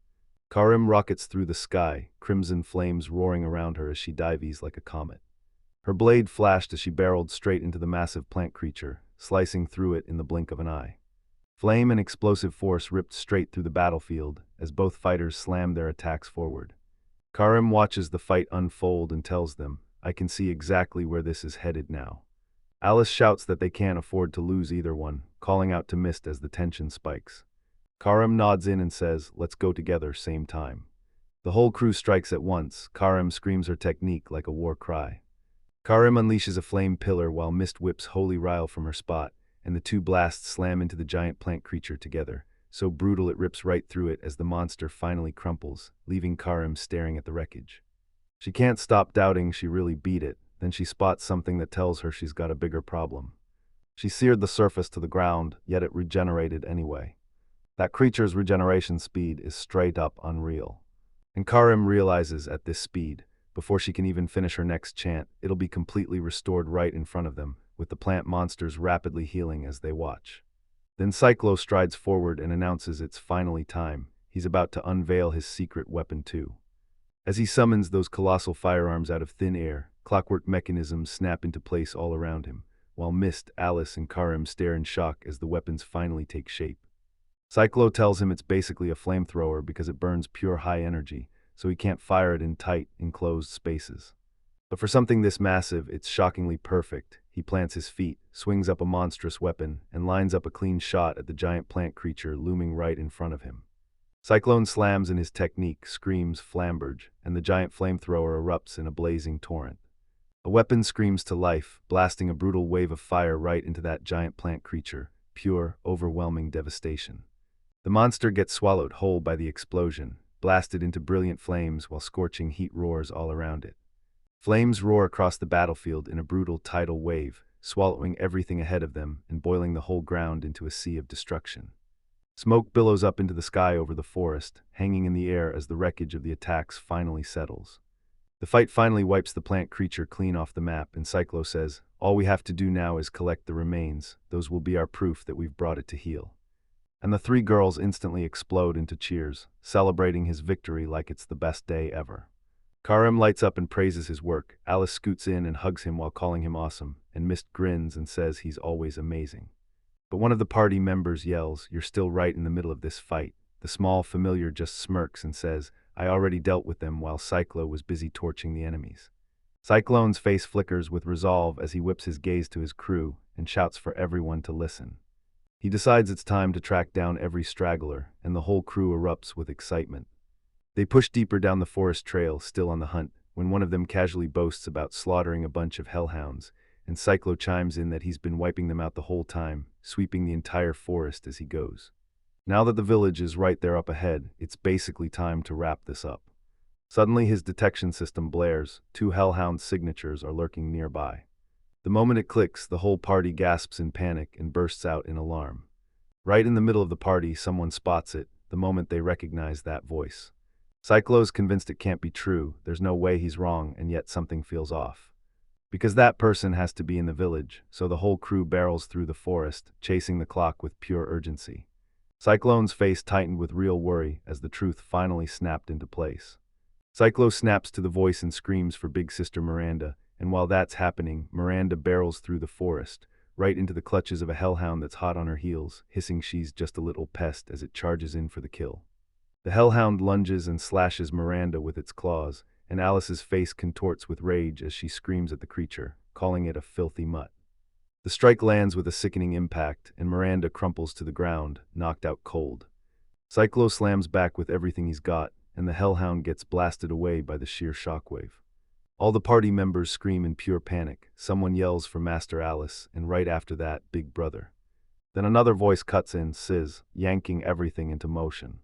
Karim rockets through the sky, crimson flames roaring around her as she dives like a comet. Her blade flashed as she barreled straight into the massive plant creature, slicing through it in the blink of an eye. Flame and explosive force ripped straight through the battlefield as both fighters slammed their attacks forward. Karim watches the fight unfold and tells them, "I can see exactly where this is headed now." Alice shouts that they can't afford to lose either one, calling out to Mist as the tension spikes. Karim nods in and says, "Let's go together, same time." The whole crew strikes at once. Karim screams her technique like a war cry. Karim unleashes a flame pillar while Mist whips Holy Ryle from her spot, and the two blasts slam into the giant plant creature together, so brutal it rips right through it as the monster finally crumples, leaving Karim staring at the wreckage. She can't stop doubting she really beat it, then she spots something that tells her she's got a bigger problem. She seared the surface to the ground, yet it regenerated anyway. That creature's regeneration speed is straight up unreal. And Karim realizes at this speed, before she can even finish her next chant, it'll be completely restored right in front of them, with the plant monsters rapidly healing as they watch. Then Cyclo strides forward and announces it's finally time. He's about to unveil his secret weapon too. As he summons those colossal firearms out of thin air, clockwork mechanisms snap into place all around him, while Mist, Alice, and Karim stare in shock as the weapons finally take shape. Cyclo tells him it's basically a flamethrower because it burns pure high energy, so he can't fire it in tight, enclosed spaces. But for something this massive, it's shockingly perfect. He plants his feet, swings up a monstrous weapon, and lines up a clean shot at the giant plant creature looming right in front of him. Cyclone slams in his technique, screams flamberge, and the giant flamethrower erupts in a blazing torrent. A weapon screams to life, blasting a brutal wave of fire right into that giant plant creature, pure, overwhelming devastation. The monster gets swallowed whole by the explosion, blasted into brilliant flames while scorching heat roars all around it. Flames roar across the battlefield in a brutal tidal wave, swallowing everything ahead of them and boiling the whole ground into a sea of destruction. Smoke billows up into the sky over the forest, hanging in the air as the wreckage of the attacks finally settles. The fight finally wipes the plant creature clean off the map, and Cyclo says, "All we have to do now is collect the remains. Those will be our proof that we've brought it to heel." And the three girls instantly explode into cheers, celebrating his victory like it's the best day ever. Karim lights up and praises his work. Alice scoots in and hugs him while calling him awesome, and Mist grins and says he's always amazing. But one of the party members yells, "You're still right in the middle of this fight." The small familiar just smirks and says, "I already dealt with them while Cyclo was busy torching the enemies." Cyclone's face flickers with resolve as he whips his gaze to his crew and shouts for everyone to listen. He decides it's time to track down every straggler, and the whole crew erupts with excitement. They push deeper down the forest trail, still on the hunt, when one of them casually boasts about slaughtering a bunch of hellhounds, and Cyclo chimes in that he's been wiping them out the whole time, sweeping the entire forest as he goes. Now that the village is right there up ahead, it's basically time to wrap this up. Suddenly his detection system blares, 2 hellhound signatures are lurking nearby. The moment it clicks, the whole party gasps in panic and bursts out in alarm. Right in the middle of the party, someone spots it, the moment they recognize that voice. Cyclo's convinced it can't be true, there's no way he's wrong, and yet something feels off. Because that person has to be in the village, so the whole crew barrels through the forest, chasing the clock with pure urgency. Cyclone's face tightened with real worry as the truth finally snapped into place. Cyclo snaps to the voice and screams for big sister Miranda, and while that's happening, Miranda barrels through the forest, right into the clutches of a hellhound that's hot on her heels, hissing she's just a little pest as it charges in for the kill. The hellhound lunges and slashes Miranda with its claws, and Alice's face contorts with rage as she screams at the creature, calling it a filthy mutt. The strike lands with a sickening impact, and Miranda crumples to the ground, knocked out cold. Cyclo slams back with everything he's got, and the hellhound gets blasted away by the sheer shockwave. All the party members scream in pure panic, someone yells for Master Alice, and right after that, Big Brother. Then another voice cuts in, Sizz, yanking everything into motion.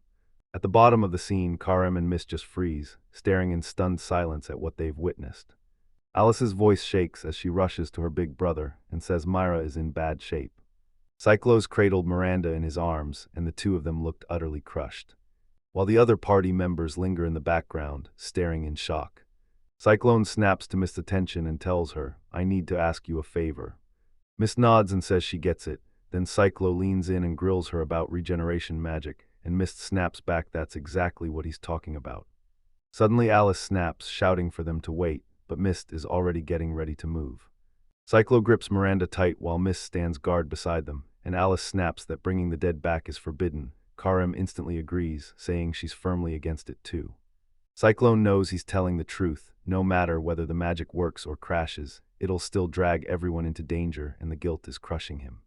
At the bottom of the scene, Karim and Miss just freeze, staring in stunned silence at what they've witnessed. Alice's voice shakes as she rushes to her big brother and says Myra is in bad shape. Cyclo's cradled Miranda in his arms, and the two of them looked utterly crushed, while the other party members linger in the background, staring in shock. Cyclone snaps to Mist's attention and tells her, I need to ask you a favor. Miss nods and says she gets it, then Cyclo leans in and grills her about regeneration magic, and Mist snaps back that's exactly what he's talking about. Suddenly Alice snaps, shouting for them to wait, but Mist is already getting ready to move. Cyclo grips Miranda tight while Mist stands guard beside them, and Alice snaps that bringing the dead back is forbidden. Karim instantly agrees, saying she's firmly against it too. Cyclone knows he's telling the truth, no matter whether the magic works or crashes, it'll still drag everyone into danger and the guilt is crushing him.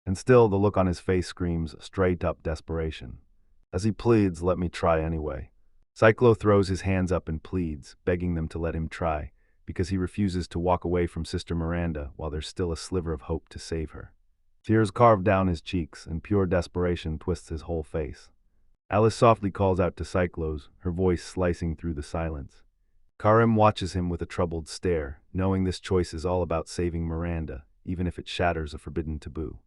And still, the look on his face screams straight-up desperation. As he pleads, let me try anyway. Cyclo throws his hands up and pleads, begging them to let him try, because he refuses to walk away from Sister Miranda while there's still a sliver of hope to save her. Tears carve down his cheeks, and pure desperation twists his whole face. Alice softly calls out to Cyclos, her voice slicing through the silence. Karim watches him with a troubled stare, knowing this choice is all about saving Miranda, even if it shatters a forbidden taboo.